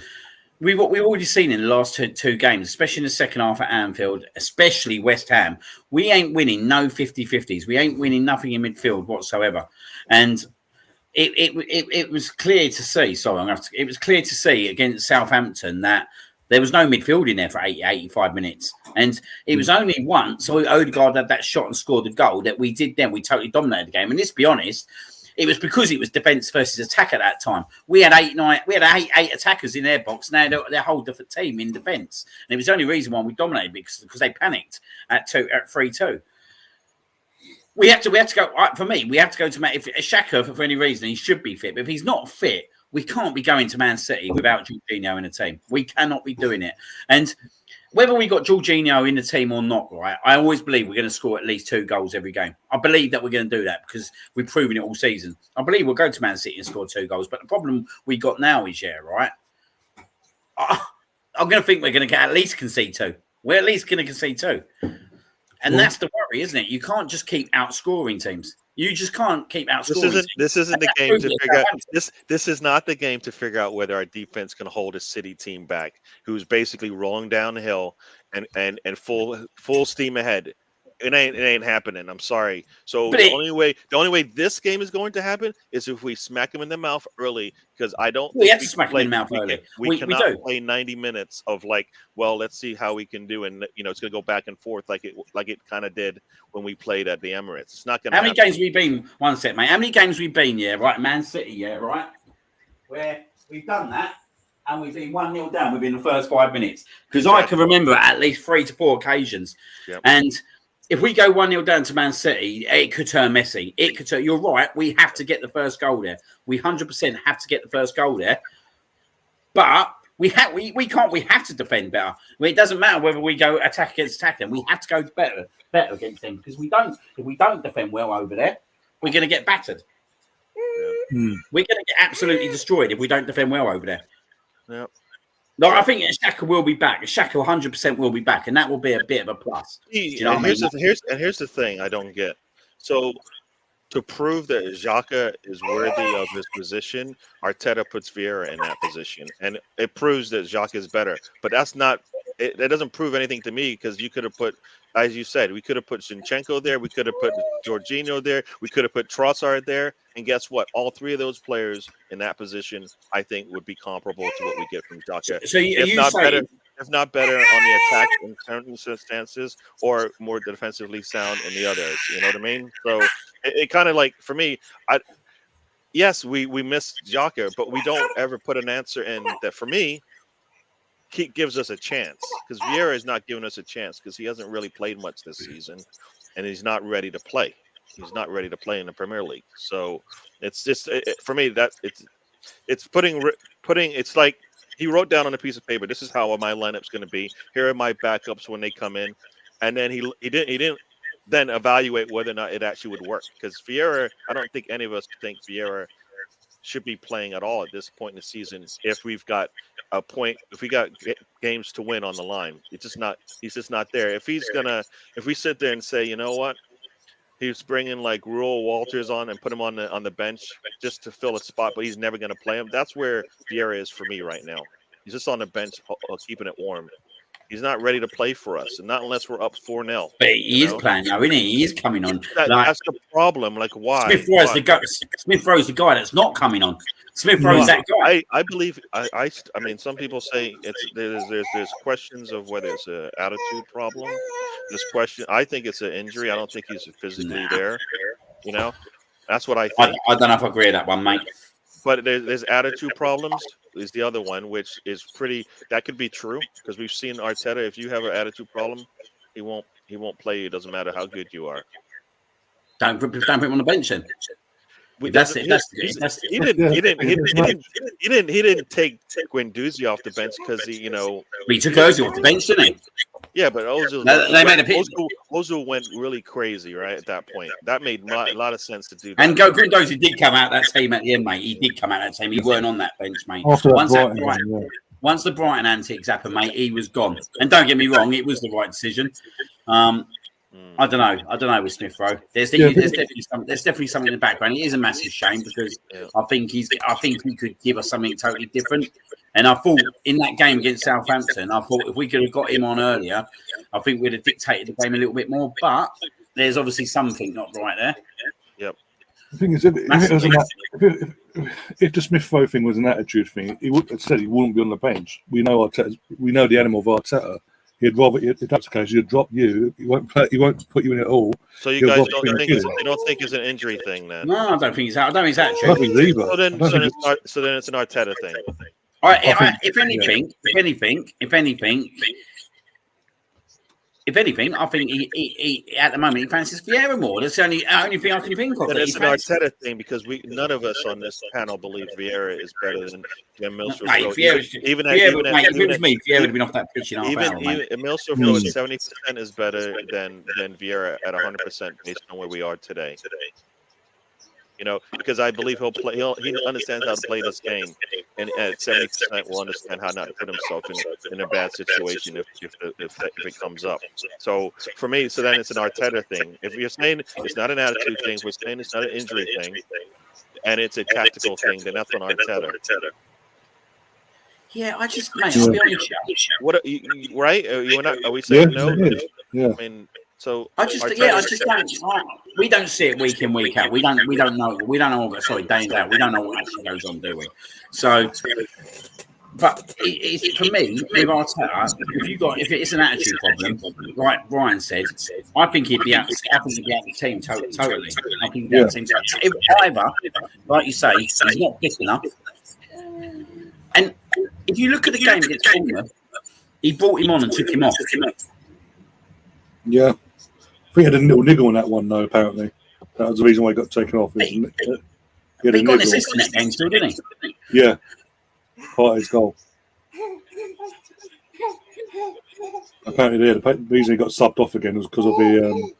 we've already seen in the last two games, especially in the second half at Anfield, especially West Ham, we ain't winning no 50-50s. We ain't winning nothing in midfield whatsoever. And it was clear to see. Sorry, it was clear to see against Southampton that there was no midfield in there for 85 minutes. And it was only once Odegaard had that shot and scored the goal that we totally dominated the game. And let's be honest, it was because it was defence versus attack at that time. We had eight attackers in their box, and they had their whole different team in defence. And it was the only reason why we dominated because they panicked at 3-2. We have to go. For me, we have to go to if Xhaka for any reason he should be fit, but if he's not fit, we can't be going to Man City without Jorginho in the team. We cannot be doing it. And whether we got Jorginho in the team or not, right? I always believe we're going to score at least 2 goals every game. I believe that we're going to do that because we've proven it all season. I believe we'll go to Man City and score 2 goals. But the problem we got now is, right? I'm going to think we're going to at least concede 2. We're at least going to concede 2. And that's the worry, isn't it? You can't just keep outscoring teams. You just can't keep outscoring. This isn't the game to figure out. This is not the game to figure out whether our defense can hold a City team back, who's basically rolling down the hill and full steam ahead. It ain't happening. I'm sorry. So the only way this game is going to happen is if we smack him in the mouth early. Because I don't. We have to smack him in the mouth early. We cannot play 90 minutes of let's see how we can do, and it's going to go back and forth like it kind of did when we played at the Emirates. It's not going to. How many games have we been? One sec, mate. How many games have we been? Yeah, right. Man City, right. Where we've done that. And we've been 1-0 down within the first 5 minutes. Because I can remember at least 3 to 4 occasions. Yep. And if we go 1-0 down to Man City, it could turn messy. It could turn. You're right. We have to get the first goal there. We 100% have to get the first goal there. But we can't. We have to defend better. It doesn't matter whether we go attack against attack. Them. We have to go better against them because if we don't defend well over there, we're going to get battered. Yeah. We're going to get absolutely destroyed if we don't defend well over there. Yep. No, I think Xhaka will be back. Xhaka 100% will be back, and that will be a bit of a plus. Here's the thing I don't get. So, to prove that Xhaka is worthy of his position, Arteta puts Vieira in that position, and it proves that Xhaka is better. But that's not. That doesn't prove anything to me because you could have put, as you said, we could have put Zinchenko there, we could have put Jorginho there, we could have put Trossard there, and guess what? All 3 of those players in that position, I think, would be comparable to what we get from Xhaka. So if not better on the attack in certain circumstances, or more defensively sound in the others. You know what I mean? So it kind of for me, yes, we miss Xhaka, but we don't ever put an answer in that for me. Gives us a chance because Vieira is not giving us a chance because he hasn't really played much this season, and he's not ready to play. He's not ready to play in the Premier League. So it's just for me that it's putting. It's like he wrote down on a piece of paper. This is how my lineup's going to be. Here are my backups when they come in, and then he didn't then evaluate whether or not it actually would work because Vieira. I don't think any of us think Vieira should be playing at all at this point in the season if we've got games to win on the line. He's just not there. If we sit there and say, you know what, he's bringing Ruel Walters on and put him on the bench just to fill a spot, but he's never going to play him. That's where Vieira is for me right now. He's just on the bench keeping it warm. He's not ready to play for us, and not unless we're up 4-0. But he is playing now, isn't he? He is coming on. That's the problem. Why? Smith Rowe's the guy that's not coming on. Smith Rowe's that guy. I believe. I mean, some people say there's questions of whether it's an attitude problem. I think it's an injury. I don't think he's physically there. That's what I think. I don't know if I agree with that one, mate. But there's attitude problems is the other one, which is that could be true because we've seen Arteta. If you have an attitude problem, he won't play you. It doesn't matter how good you are. Don't put him on the bench then. He didn't take Guendouzi off the bench because he took Ozil off the bench, didn't he? Yeah, but Ozil went really crazy right at that point. That made a lot of sense to do that. And Guendouzi did come out that team at the end, mate. He did come out that team. He weren't on that bench, mate. Once the Brighton antics happened, mate, he was gone. And don't get me wrong, it was the right decision. I don't know with Smith Rowe. There's definitely something in the background. It is a massive shame because I think he could give us something totally different. And I thought in that game against Southampton, if we could have got him on earlier, I think we'd have dictated the game a little bit more. But there's obviously something not right there. Yep. The thing is, if the Smith Rowe thing was an attitude thing, he would have said he wouldn't be on the bench. We know the animal of Arteta. He'd rather, if that's the case, he'd drop you. He won't put you in at all. So you guys don't think it's an injury thing then? No, I don't think it's. I don't think it's attitude. I don't think either. So then it's an Arteta thing. If anything, I think he at the moment he fancies Vieira more. That's the only thing I can think of. Then it's an Arteta thing because none of us on this panel believe Vieira is better than Milsrud. Vieira would have been off that pitch in half hour. Even Milsrud at 70% is better than Vieira at 100% based on where we are today. You know, because I believe he'll play. He understands how to play this game, and at 70% will understand how not to put himself in a bad situation if it comes up. So for me, then it's an Arteta thing. If you're saying it's not an attitude thing, we're saying it's not an injury thing, and it's a tactical thing, then that's on Arteta. Yeah, I'll be honest. What right? Are we saying no? Yeah. I mean. So we don't see it week in, week out. We don't know. We don't know. Sorry, day in, day out. We don't know what actually goes on, do we? So, but for me, with Arteta, if it's an attitude problem, like Brian said, I think he'd be out. I think he'd be out the team totally. I think he'd be out the team. If either, like you say, he's not fit enough. And if you look at the game against Bournemouth, he brought him on and took him off. Yeah. I think he had a little niggle on that one, though, apparently. That was the reason why he got taken off. He got an assist in that game still, didn't he? Yeah. Part of his goal. Apparently, the reason he got subbed off again was because of the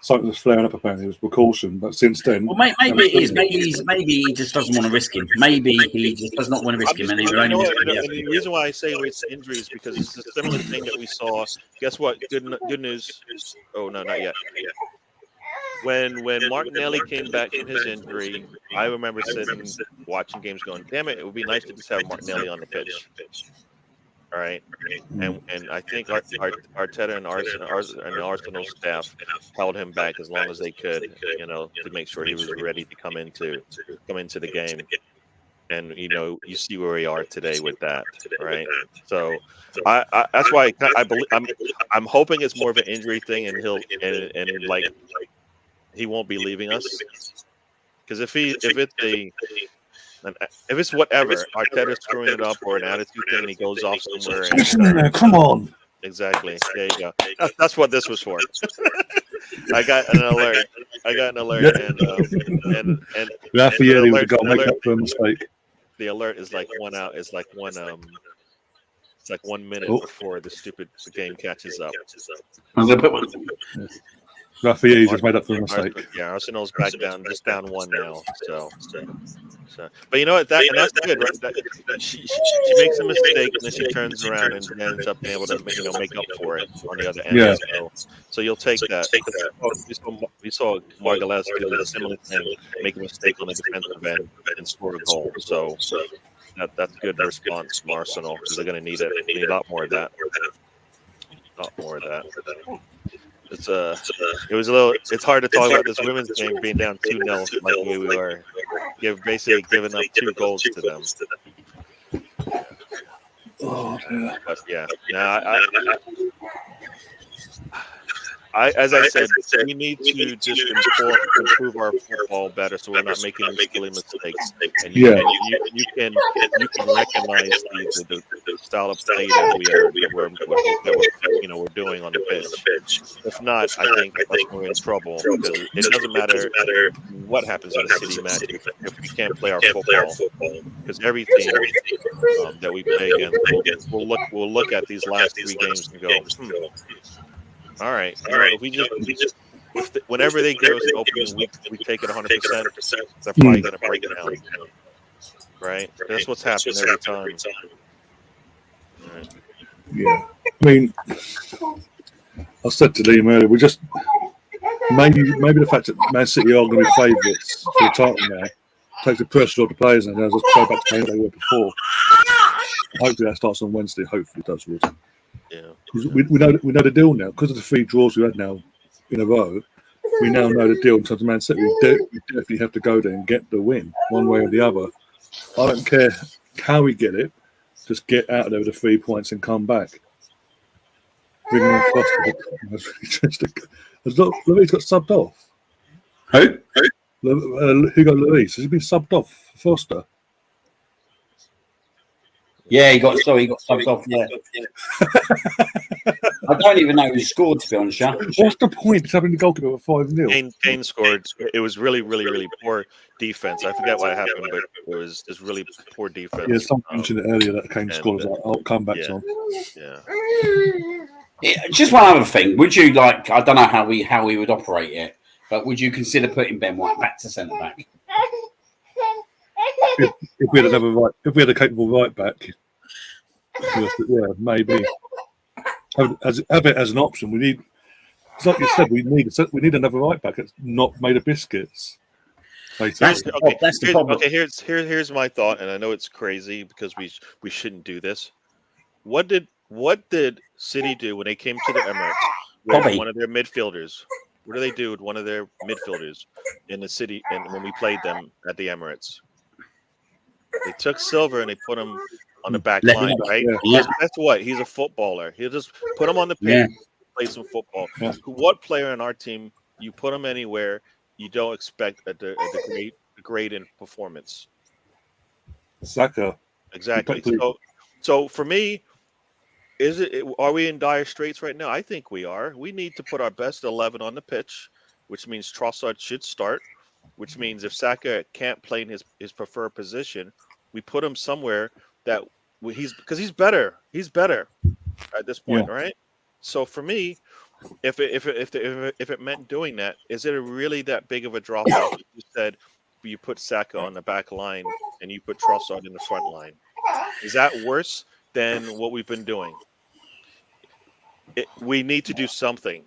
something was flaring up. Apparently, it was precaution. But since then, well, maybe it is. Maybe he just doesn't want to risk him. Maybe he just does not want to risk him, and he will only risk him. The reason why I say it's injury is because it's a similar thing that we saw. Guess what? Good news. Oh no, not yet. When Martinelli came back from his injury, I remember sitting watching games, going, "Damn it! It would be nice to just have Martinelli on the pitch." All right, and I think Arteta and Arsenal staff held him back as long as they could, to make sure he was ready to come into the game. And you see where we are today with that, right? So that's why I believe I'm hoping it's more of an injury thing, and he won't be leaving us, because if it's whatever, Arteta's screwing it up or an attitude thing, and he goes off somewhere. Come on. Exactly. There you go. That's what this was for. I got an alert, and Raffaele would go make up for a mistake. The alert is like 1 hour. It's like 1 minute before the game catches up. I'm gonna put one. Raffaele just made up for a mistake. Yeah, Arsenal's back down 1 now. So, but you know what? That's good, right? She makes a mistake and then she turns around and ends up being able to make up for it on the other end. Yeah. So you'll take that. We saw Margulies do a similar thing, make a mistake on the defensive end and score a goal. So that's a good response from Arsenal, because they're going to need it. They need a lot more of that. It's hard to talk about this women's game being down 2-0 like we were. Basically giving up 2 goals to them. Oh, yeah. But yeah, as I said, we need to just improve our football better, so we're not making these silly mistakes. And you can recognize the style of play that we're doing on the pitch. If not, I think we're in trouble, because it doesn't matter what happens in a city match if we can't play our football. Because every team that we play against, we'll look at these last 3 games and go, all right, if we just whenever they give us an opening, we take it 100%. They're probably going to break it down, right? That's what's happened every time. Right. Yeah, I mean, I said to Liam earlier, we just maybe the fact that Man City are going to be favourites for the title now takes the pressure off the players, and they'll just go back to the way they were before. Hopefully that starts on Wednesday. Hopefully it does, Wood. Yeah. We know the deal now, because of the 3 draws we had now in a row. we now know the deal in terms of Man City. We definitely have to go there and get the win, one way or the other. I don't care how we get it. Just get out of there with the 3 points and come back. Bringing on Foster. That's really interesting. Louise got subbed off. Who? Hugo Lloris. Has he been subbed off for Foster? Yeah, he got subbed off. Yeah. I don't even know who scored, to be honest. Yeah. What's the point of having the goalkeeper at 5-0? Kane scored. It was really, really, really poor defense. I forget what happened, but it was just really poor defense. Yeah, someone mentioned it earlier that Kane scored. I'll come back on. Yeah. Just one other thing. Would you like? I don't know how we would operate it, but would you consider putting Ben White back to centre back? If we had a capable right back, yeah, maybe. Have it as an option. We need, it's like you said, we need another right back that's not made of biscuits. That's the problem. Okay, here's my thought, and I know it's crazy because we shouldn't do this. What did City do when they came to the Emirates with one of their midfielders? What do they do with one of their midfielders in the city? And when we played them at the Emirates, they took Silver and they put him on the back line, right? Yeah. That's what he's a footballer. He'll just put him on the pitch, play some football. Yeah. What player in our team you put him anywhere you don't expect a great in performance? Saka. Exactly. So for me, are we in dire straits right now? I think we are. We need to put our best 11 on the pitch, which means Trossard should start, which means if Saka can't play in his preferred position, we put him somewhere that he's better. He's better at this point, right? So for me, if it meant doing that, is it really that big of a drop off? You said you put Saka on the back line and you put Trossard in the front line. Is that worse than what we've been doing? We need to do something.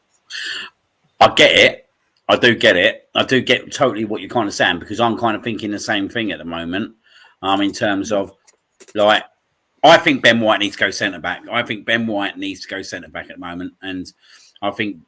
I get it. I do get it. I do get totally what you're kind of saying, because I'm kind of thinking the same thing at the moment. In terms of, like, I think Ben White needs to go centre back. I think Ben White needs to go centre back at the moment, and I think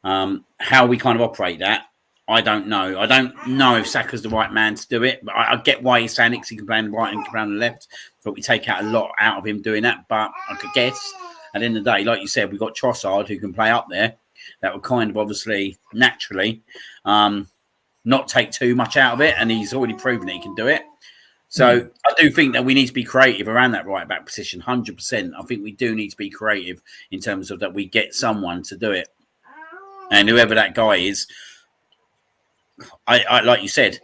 how we kind of operate that, I don't know. I don't know if Saka's the right man to do it, but I get why he's saying it, because he can play on the right and he can play on the left. But we take out a lot out of him doing that. But I could guess at the end of the day, like you said, we've got Trossard who can play up there. That would kind of obviously naturally not take too much out of it, and he's already proven that he can do it. So I do think that we need to be creative around that right back position, 100%. I think we do need to be creative in terms of that we get someone to do it, and whoever that guy is. I like you said,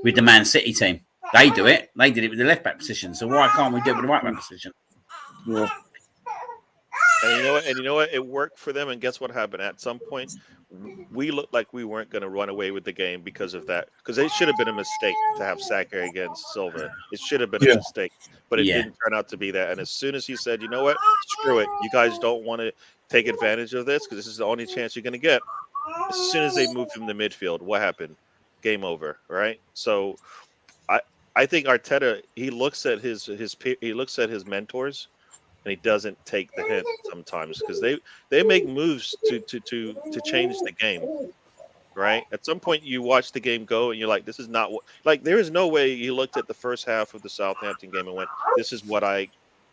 with the Man City team, they do it. They did it with the left back position. So why can't we do it with the right back position? Yeah. And you know what? It worked for them. And guess what happened? At some point, we looked like we weren't going to run away with the game because of that. Because it should have been a mistake to have Saka against Silva. It should have been a mistake, but it didn't turn out to be that. And as soon as he said, you know what, screw it, you guys don't want to take advantage of this because this is the only chance you're going to get. As soon as they moved him to midfield, what happened? Game over, right? So, I think Arteta, he looks at his mentors, and he doesn't take the hint sometimes because they make moves to change the game, right? At some point, you watch the game go, and you're like, this is not what. Like, there is no way he looked at the first half of the Southampton game and went, this is what I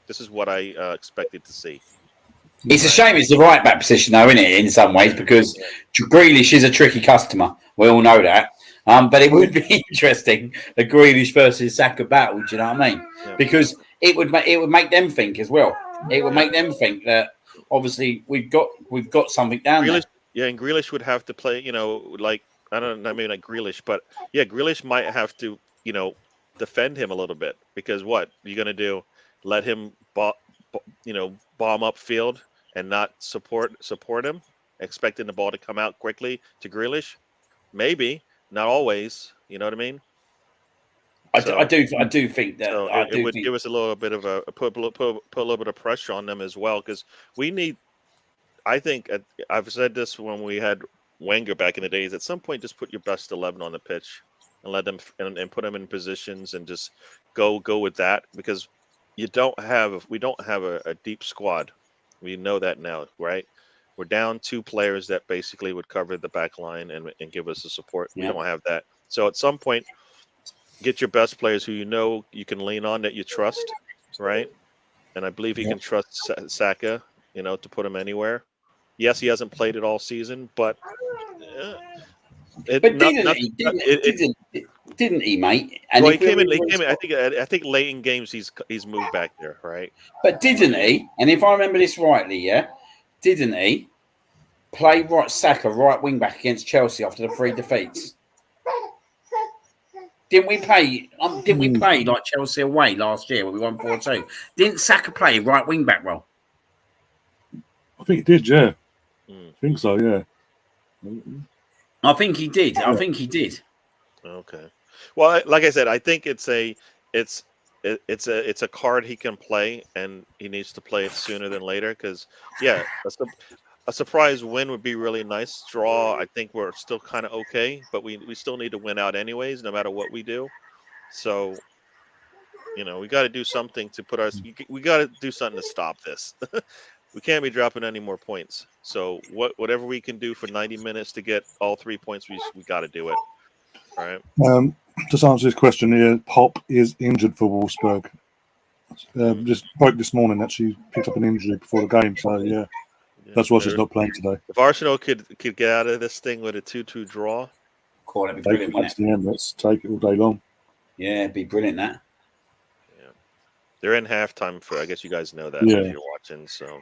expected to see. It's a shame it's the right back position, though, isn't it, in some ways, because Grealish is a tricky customer. We all know that. But it would be interesting, a Grealish versus Saka battle, do you know what I mean? Yeah. Because it would make them think as well. It would make them think that, obviously, we've got something down there. Yeah, and Grealish would have to play, like, I don't know, maybe not Grealish, but, yeah, Grealish might have to, defend him a little bit. Because what? You're going to do? Let him, bomb up field and not support him, expecting the ball to come out quickly to Grealish? Maybe, not always. You know what I mean? I do think that it would give us a little bit of put a little bit of pressure on them as well, because we need. I think I've said this when we had Wenger back in the days. At some point, just put your best 11 on the pitch and let them and put them in positions and just go with that, because we don't have a deep squad. We know that now, right? we're down 2 players that basically would cover the back line and give us the support. We don't have that. So at some point, get your best players who you can lean on, that you trust, right? And I believe he can trust Saka, to put him anywhere. Yes, he hasn't played it all season, but didn't he, mate? And well, he came in. I think late in games he's moved back there, right? But didn't he? And if I remember this rightly, didn't he play Saka right wing back against Chelsea after the 3 defeats? Didn't we play? Didn't we play like Chelsea away last year when we won 4-2? Didn't Saka play right wing back role? I think he did. Yeah, I think so. Yeah, I think he did. I think he did. Okay. Well, like I said, I think it's a card he can play, and he needs to play it sooner than later. Because a surprise win would be really nice. Draw, I think we're still kind of okay, but we still need to win out anyways, no matter what we do. So, we got to do something to put us. We got to do something to stop this. We can't be dropping any more points. So whatever we can do for 90 minutes to get all 3 points, we got to do it. All right. Just answer this question here. Pop is injured for Wolfsburg. Just broke this morning that she picked up an injury before the game. So yeah, that's why she's not playing today. If Arsenal could get out of this thing with a 2-2 draw, that'd be brilliant. Let's take it all day long. Yeah, it'd be brilliant. That. Yeah, they're in halftime for. I guess you guys know that if you're watching. So.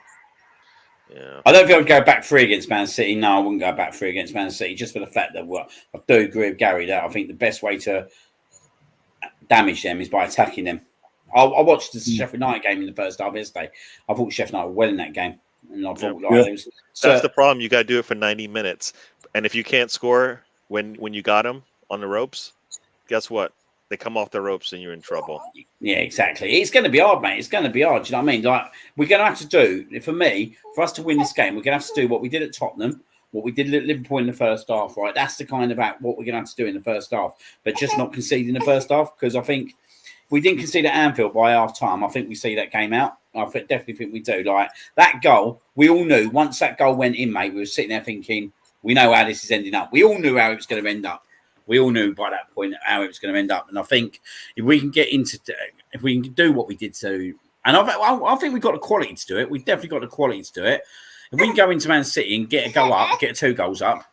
Yeah. I don't think I'd go back 3 against Man City. No, I wouldn't go back 3 against Man City, just for the fact that I do agree with Gary that I think the best way to damage them is by attacking them. I watched the Sheffield United game in the first half yesterday. I thought Sheffield United were well in that game. And I thought that's the problem. You got to do it for 90 minutes. And if you can't score when you got them on the ropes, guess what? They come off the ropes and you're in trouble. Yeah, exactly. It's going to be hard, mate. It's going to be hard. Do you know what I mean? Like, we're going to have to do, for us to win this game, we're going to have to do what we did at Tottenham, what we did at Liverpool in the first half, right? That's the kind of what we're going to have to do in the first half, but just not concede in the first half, because I think we didn't concede at Anfield by half time. I think we see that game out. I definitely think we do. Like, that goal, we all knew once that goal went in, mate, we were sitting there thinking, we know how this is ending up. We all knew how it was going to end up. We all knew by that point how it was going to end up. And I think if we can if we can do what we did to, and I think we've got the quality to do it. We've definitely got the quality to do it. If we can go into Man City and get 2 goals up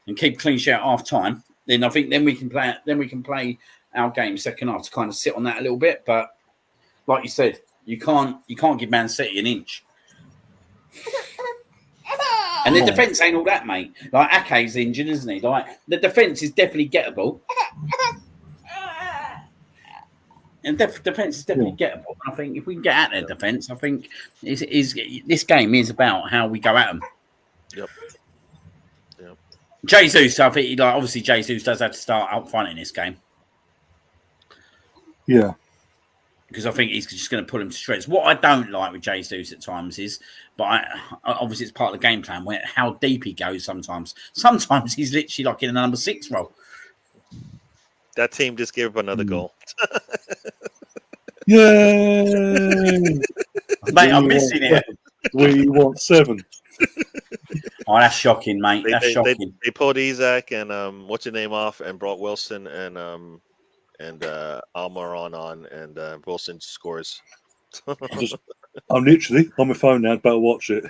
and keep clean sheet at half time, then I think we can play our game second half to kind of sit on that a little bit. But like you said, you can't give Man City an inch. And the defence ain't all that, mate. Like, Ake's injured, isn't he? Like, the defence is definitely gettable. And defence is definitely gettable. I think if we can get at their defence, I think this game is about how we go at them. Yep. Jesus, I think, obviously Jesus does have to start up front in this game. Yeah. Because I think he's just going to put him to shreds. What I don't like with Jesus at times is, but obviously it's part of the game plan, how deep he goes sometimes. Sometimes he's literally like in a number 6 role. That team just gave up another goal. Yay! Mate, I'm missing it. We want 7. Oh, that's shocking, mate. That's shocking. They pulled Isaac and what's your name off and brought Wilson and Almiron on, and Wilson scores. I'm literally on my phone now, about to watch it.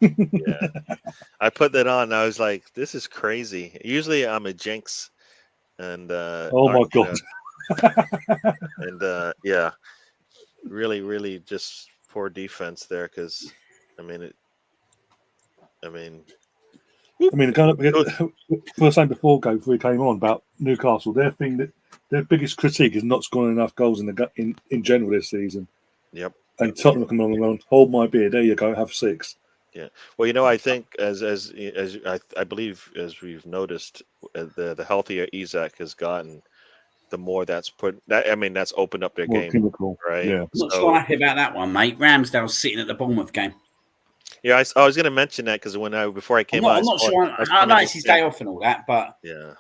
Yeah, I put that on. And I was like, "This is crazy." Usually, I'm a jinx, and oh my god, and yeah, really, just poor defense there. Because I mean, kind of. I was saying before we came on about Newcastle. Their biggest critique is not scoring enough goals in general this season. Yep. And Tottenham come along and hold my beer. There you go, have 6. Yeah. Well, I think as I believe, as we've noticed, the healthier Isaac has gotten, the more that's that's opened up their game, clinical, right? Yeah. I'm not so happy about that one, mate. Ramsdale's sitting at the Bournemouth game. Yeah, I was going to mention that because before I came on, I'm not sure. I know it's his day off and all that, but yeah,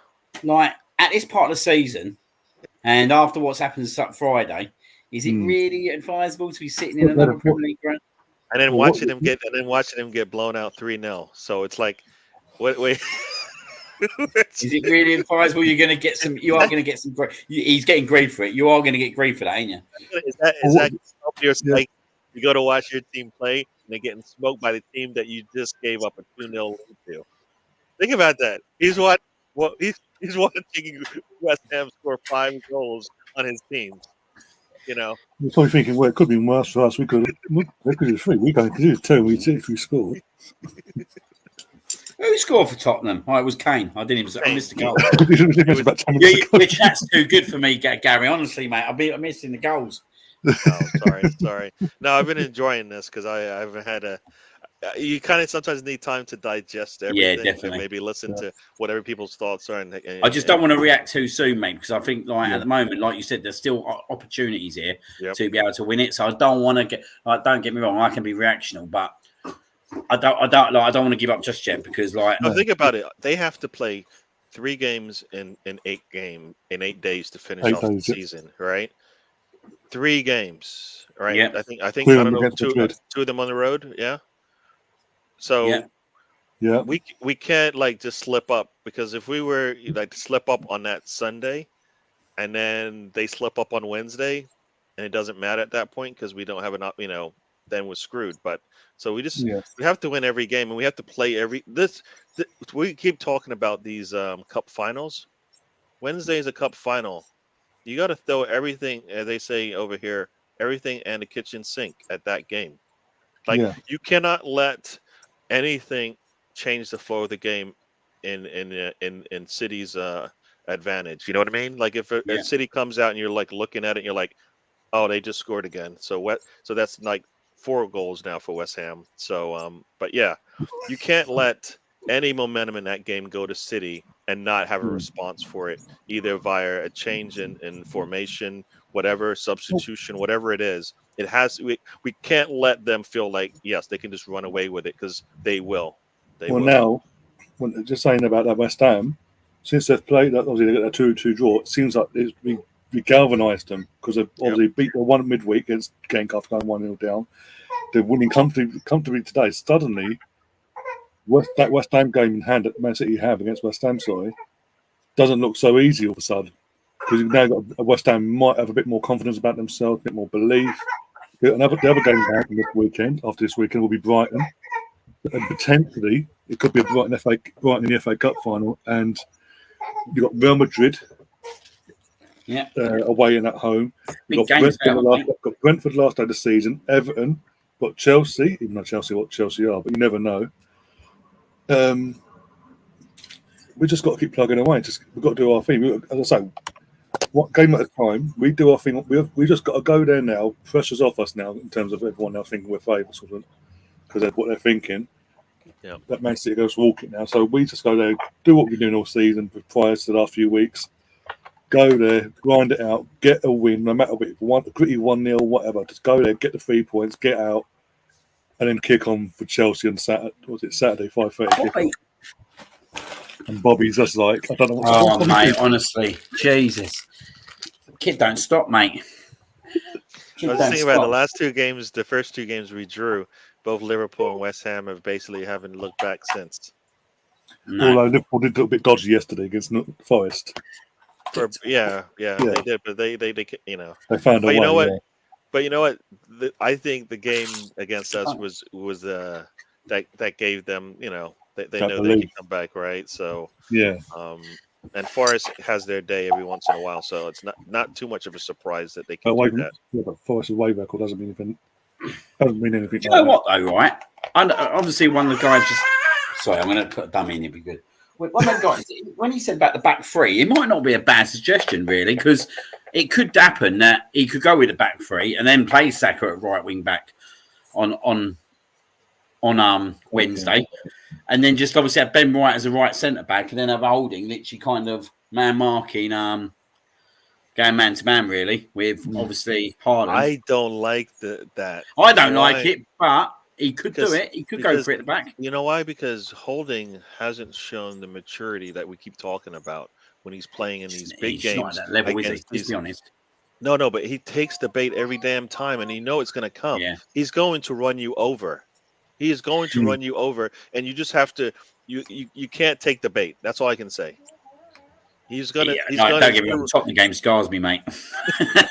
like at this part of the season, and after what's happened Friday, is it really advisable to be sitting in another Premier League ground? and then Well, watching him get blown out 3-0. So it's like, wait. Is it really advisable? You're going to get some. You are going to get some. He's getting grief for it. You are going to get grief for that, ain't you? Is that help your psyche? You go to watch your team play, and they're getting smoked by the team that you just gave up a 2-0 lead to. Think about that. He's watching West Ham score 5 goals on his team. You're probably thinking, well, it could be worse for us. We could do 3. We could do 2. If we scored. Who scored for Tottenham? Oh, it was Kane. I didn't even. I missed the goal. Your chat's too good for me, Gary. Honestly, mate, I'm missing the goals. Oh, sorry. No, I've been enjoying this because I've had a. You kind of sometimes need time to digest everything. Yeah, definitely. And maybe listen to whatever people's thoughts are. I just don't want to react too soon, mate, because I think, at the moment, like you said, there's still opportunities here to be able to win it. So I don't want to get. Don't get me wrong, I can be reactional, but I don't want to give up just yet because, think about it. They have to play 3 games in 8 days to finish off the season, right? 3 games, right? Yeah. I think I don't know, 2 of them on the road, yeah. So we can't just slip up, because if we were to slip up on that Sunday and then they slip up on Wednesday, and it doesn't matter at that point because we don't have enough, then we're screwed. But so we have to win every game, and we have to play we keep talking about these cup finals. Wednesday is a cup final. You got to throw everything, as they say over here, everything and the kitchen sink at that game. You cannot let anything change the flow of the game in City's advantage. You know what I mean? Like if a City comes out and you're looking at it, and you're like, oh, they just scored again. So that's 4 goals now for West Ham. So but yeah, you can't let any momentum in that game go to City and not have a response for it, either via a change in formation, whatever, substitution, whatever it is. It has. We can't let them feel like, yes, they can just run away with it, because they will. Now, just saying about that West Ham, since they've played, obviously they got a 2-2 draw. It seems like we galvanised them, because they obviously beat the one midweek against Genk after going 1-0 down. They're winning comfortably today. Suddenly, that West Ham game in hand that Man City have against West Ham, doesn't look so easy all of a sudden, because you've now got a West Ham might have a bit more confidence about themselves, a bit more belief. The other game this weekend, after this weekend, will be Brighton, and potentially it could be a Brighton in the FA Cup final, and you've got Real Madrid away and at home. You've got Brentford last day of the season, Everton, got Chelsea, even though Chelsea are what Chelsea are, but you never know. We just got to keep plugging away. We've got to do our thing. As I say, one game at a time. We do our thing. We just got to go there now. Pressure's off us now in terms of everyone now thinking we're favourites, because that's what they're thinking. Yeah. That Man City goes walking now. So we just go there, do what we're doing all season prior to the last few weeks. Go there, grind it out, get a win, no matter what. If you want a gritty 1-0, whatever, just go there, get the 3 points, get out, and then kick on for Chelsea on Saturday. Was it Saturday, 5:30? And Bobby's just I don't know what's going on. Mate, honestly, Jesus. Kid don't stop, mate. I was thinking about the last 2 games, the first 2 games we drew, both Liverpool and West Ham have basically haven't looked back since. No. Although Liverpool did look a bit dodgy yesterday against Forest. They did, but they they found a way. You know what? But you know what? I think the game against us was that gave them, they know they can come back, right? So and Forest has their day every once in a while, so it's not too much of a surprise that they can do that. Yeah, but Forest's away record doesn't mean anything. Do you know what though, right? And obviously, one of the guys just. Sorry, I'm going to put a dummy in. It'd be good. One of the guys, when he said about the back 3, it might not be a bad suggestion, really, because it could happen that he could go with the back 3 and then play Saka at right wing back on Wednesday, and then just obviously have Ben White as a right centre back, and then have Holding literally kind of man marking, going man to man really with obviously Haaland. I don't like that. I don't like it, but he could do it. He could go for it at the back. You know why? Because Holding hasn't shown the maturity that we keep talking about when he's playing in these big games. Not at that level, is he? Let's be honest. No, but he takes the bait every damn time, and you know it's going to come. Yeah. He's going to run you over. He is going to run you over, and you just have to. You can't take the bait. That's all I can say. He's gonna. Yeah, He's no, gonna. don't get me wrong. The Tottenham game scars me, mate.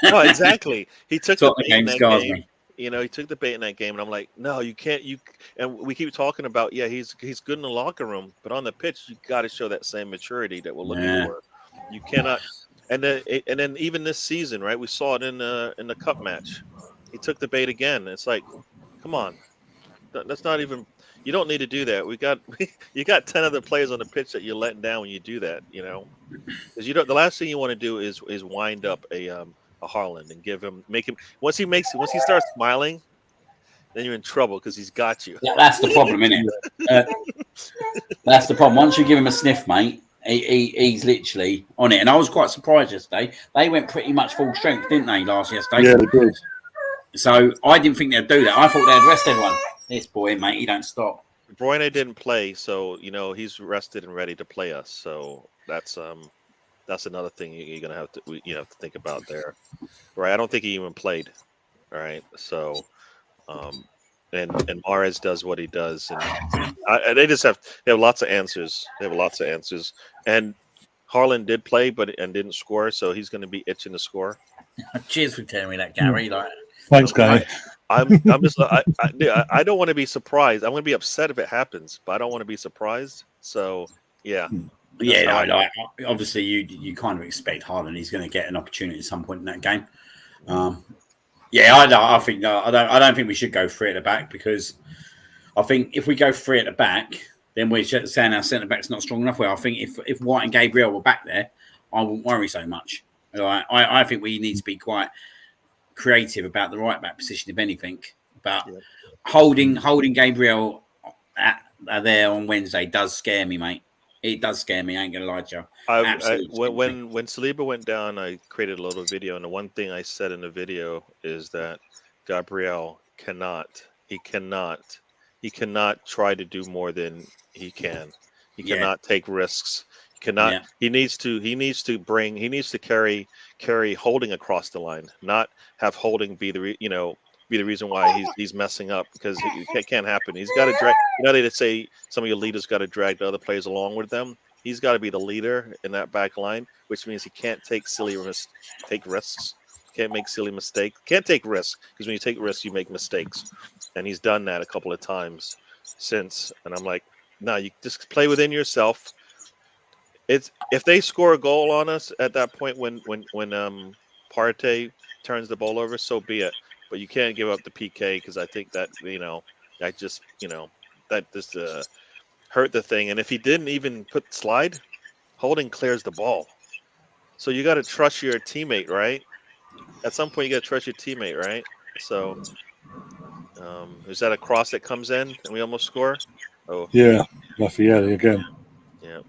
No, exactly. He took the Tottenham bait in game that scars game. me. You know, he took the bait in that game, and I'm like, no, you can't. And we keep talking about, yeah, he's good in the locker room, but on the pitch, you got to show that same maturity that we're looking Yeah. for. You cannot. And then even this season, right? We saw it in the cup match. He took the bait again. It's like, come on, that's not even. You don't need to do that. You got 10 other players on the pitch that you're letting down when you do that. You know, because you don't. The last thing you want to do is wind up a Haaland and make him once he starts smiling, then you're in trouble because he's got you. That's the problem, isn't it? That's the problem. Once you give him a sniff, mate, he's literally on it. And I was quite surprised yesterday. They went pretty much full strength, didn't they, yesterday? Yeah, they did. So I didn't think they'd do that. I thought they'd rest everyone. This boy, mate, he don't stop. Bruyne didn't play, so he's rested and ready to play us. So that's another thing you're gonna have to think about there, right? I don't think he even played. All right, so and Mahrez does what he does, and they have lots of answers. They have lots of answers, and Haaland did play, and didn't score, so he's going to be itching to score. Cheers for telling me that, Gary. Thanks, Gary. I'm just I don't want to be surprised. I'm going to be upset if it happens, but I don't want to be surprised. So yeah. Yeah, obviously you kind of expect Haaland. He's going to get an opportunity at some point in that game. I think no, I don't think we should go free at the back, because I think if we go free at the back, then we're saying our centre back's not strong enough. Well, I think if White and Gabriel were back there, I wouldn't worry so much. I think we need to be quite creative about the right back position, if anything. But holding Gabriel there on Wednesday does scare me, mate. It does scare me. I ain't gonna lie to you. When Saliba went down, I created a little video, and the one thing I said in the video is that Gabriel cannot try to do more than he can. He cannot take risks. He cannot. Yeah. He needs to carry Holding across the line, not have Holding be the reason why he's messing up, because it can't happen. He's got to drag. They say some of your leaders got to drag the other players along with them. He's got to be the leader in that back line, which means he can't take risks. Can't make silly mistakes. Can't take risks, because when you take risks, you make mistakes, and he's done that a couple of times since. And I'm like, no, you just play within yourself. It's if they score a goal on us at that point when Partey turns the ball over, so be it. But you can't give up the PK, because I think that that just hurt the thing. And if he didn't even put slide, Holding clears the ball. So you got to trust your teammate, right? At some point, you got to trust your teammate, right? So is that a cross that comes in and we almost score? Oh yeah, Lafayette again. Yeah.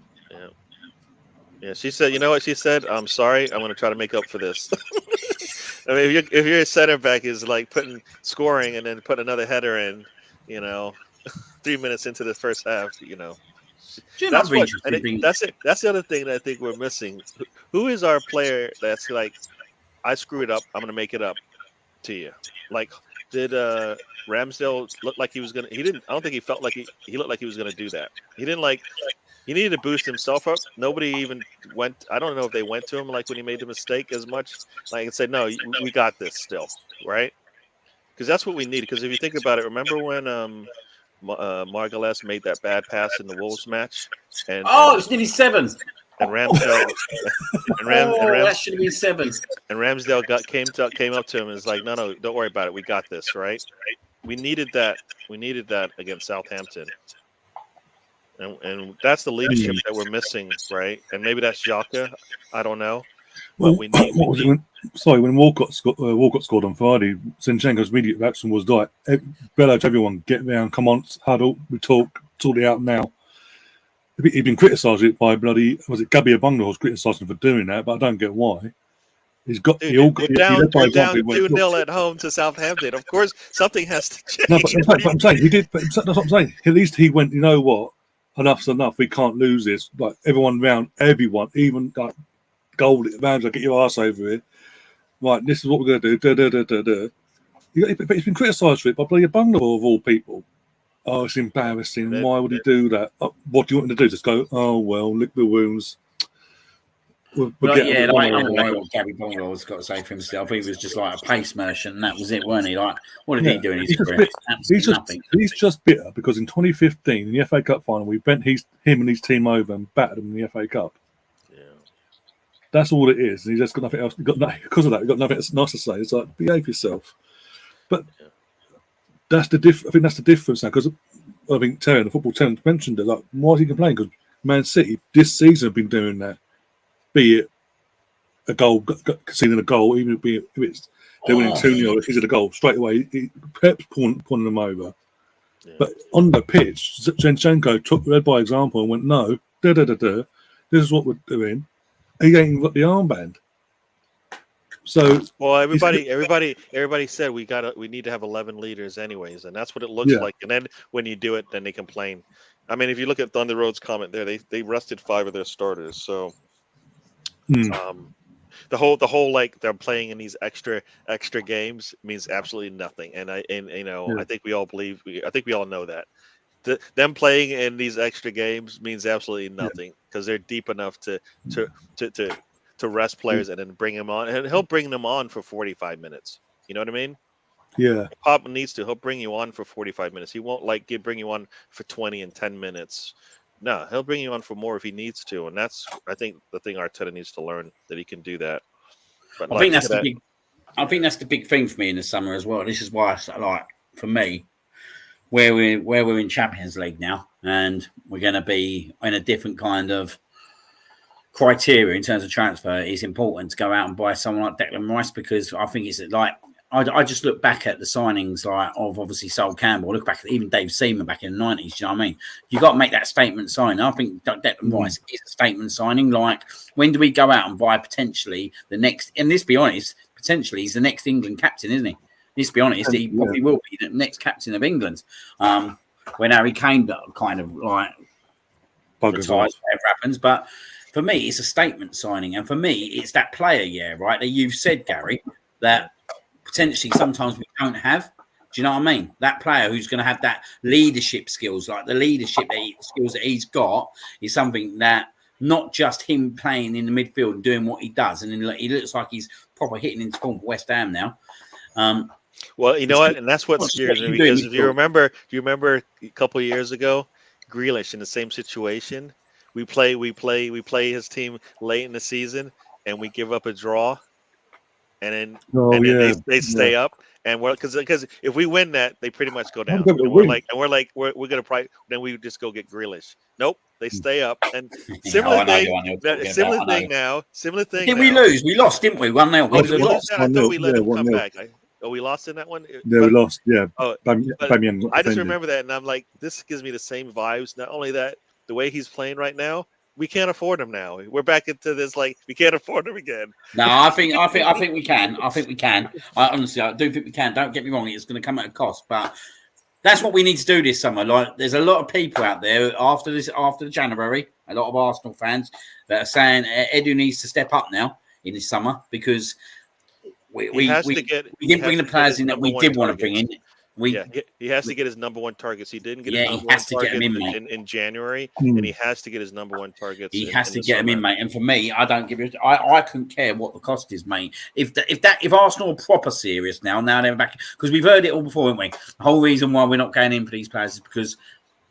She said, you know what she said? I'm sorry. I'm going to try to make up for this. I mean, if your center back is like scoring and then put another header in, 3 minutes into the first half, that's what. That's the other thing that I think we're missing. Who is our player that's like, I screw it up, I'm going to make it up to you? Like, did Ramsdale look like he was going to? He didn't. I don't think he felt like he looked like he was going to do that. He didn't like. He needed to boost himself up. Nobody even went. I don't know if they went to him like when he made the mistake as much. Like, and said, no, we got this still, right? Because that's what we need. Because if you think about it, remember when Margulies made that bad pass in the Wolves match? It's nearly 7. And Ramsdale that should have been 7. And Ramsdale came up to him and was like, no, don't worry about it. We got this, right? We needed that. We needed that against Southampton. And that's the leadership that we're missing, right? And maybe that's Xhaka. I don't know. But we need. When Walcott scored on Friday, Zinchenko's immediate reaction was like, "Bellow to everyone, get down, come on, huddle, we talk, sort it out now." He'd been criticised by Gabby Abunga was criticising him for doing that, but I don't get why. We're down 2-0 at home to Southampton. Of course, something has to change. No, but I'm saying he did. But that's what I'm saying. At least he went. You know what? Enough's enough. We can't lose this. Like everyone, even like gold, Ramsdale, get your ass over here. right, this is what we're going to do. Da, da, da, da, da. But he's been criticised for it by bloody Bungalow of all people. Oh, it's embarrassing. Why would he do that? Oh, what do you want him to do? Just go, oh, well, lick the wounds. We'll Like, get yeah, like, I don't know what Gary Bongalow's got to say for himself. He was just like a pace merchant, and that was it, weren't he? Like, what did he do in his career? Absolutely nothing. He's just bitter because in 2015, in the FA Cup final, we bent him and his team over and battered him in the FA Cup. Yeah. That's all it is. He's just got nothing else. Because of that, he's got nothing nice to say. It's like, behave yourself. But that's the I think that's the difference now, because I think Terry, the football tenant, mentioned it. Like, why is he complaining? Because Man City this season have been doing that. Be it a goal, conceding a goal, even if it's they're winning 2-0, if he's at a goal straight away, Pep's pulling them over. Yeah. But on the pitch, Zinchenko took led by example and went, "No, this is what we're doing." He ain't even got the armband. So, well, everybody said we need to have 11 leaders anyways, and that's what it looks like. And then when you do it, then they complain. I mean, if you look at Thunder Road's comment there, they rested 5 of their starters, so. The whole like they're playing in these extra games means absolutely nothing, and I think we all know that them playing in these extra games means absolutely nothing because they're deep enough to rest players and then bring them on, and he'll bring them on for 45 minutes. You know what I mean? Yeah. If Pop needs to, he'll bring you on for 45 minutes. He won't bring you on for 20 and 10 minutes. No, he'll bring you on for more if he needs to, and that's I think the thing Arteta needs to learn, that he can do that. But I think that's the big thing for me in the summer as well. This is why for me, where we're in Champions League now, and we're going to be in a different kind of criteria in terms of transfer. It's important to go out and buy someone like Declan Rice, because I think it's like. I just look back at the signings of obviously Sol Campbell. Look back at even Dave Seaman back in the 90s. You know what I mean? You got to make that statement signing. I think Declan Rice is a statement signing. Like, when do we go out and buy potentially the next? And let's be honest, potentially he's the next England captain, isn't he? Let's be honest, he probably will be the next captain of England. When Harry Kane kind of like retires, whatever happens. But for me, it's a statement signing, and for me, it's that player, right? That you've said, Gary, that. Potentially, sometimes we don't have. Do you know what I mean? That player who's going to have that leadership skills, like the leadership skills that he's got, is something that not just him playing in the midfield and doing what he does, and then he looks like he's proper hitting into form for West Ham now. Well, you know what, and that's what scares me, because if you remember a couple of years ago, Grealish in the same situation. We play his team late in the season, and we give up a draw. And then they stay up, and because if we win that, they pretty much go down. And we're gonna probably then we just go get Grealish. Nope, they stay up. And similar thing now. Did we lose? We lost, didn't we? 1-0. We lost. I thought we let them come back. We lost in that one. Yeah, we lost. Yeah. I just remember that, and I'm like, this gives me the same vibes. Not only that, the way he's playing right now. We can't afford him now. We're back into this we can't afford him again. No, I think we can. I think we can. I do think we can. Don't get me wrong. It's going to come at a cost, but that's what we need to do this summer. Like, there's a lot of people out there after January, a lot of Arsenal fans that are saying Edu needs to step up now in this summer, because we didn't bring the players in that we did want to bring in. He has to get his number one targets. He didn't get his number one target in January, and he has to get his number one targets. He has to get them in, mate. And for me, I don't give it. I couldn't care what the cost is, mate. If Arsenal are proper serious now they're back, because we've heard it all before, haven't we? The whole reason why we're not going in for these players is because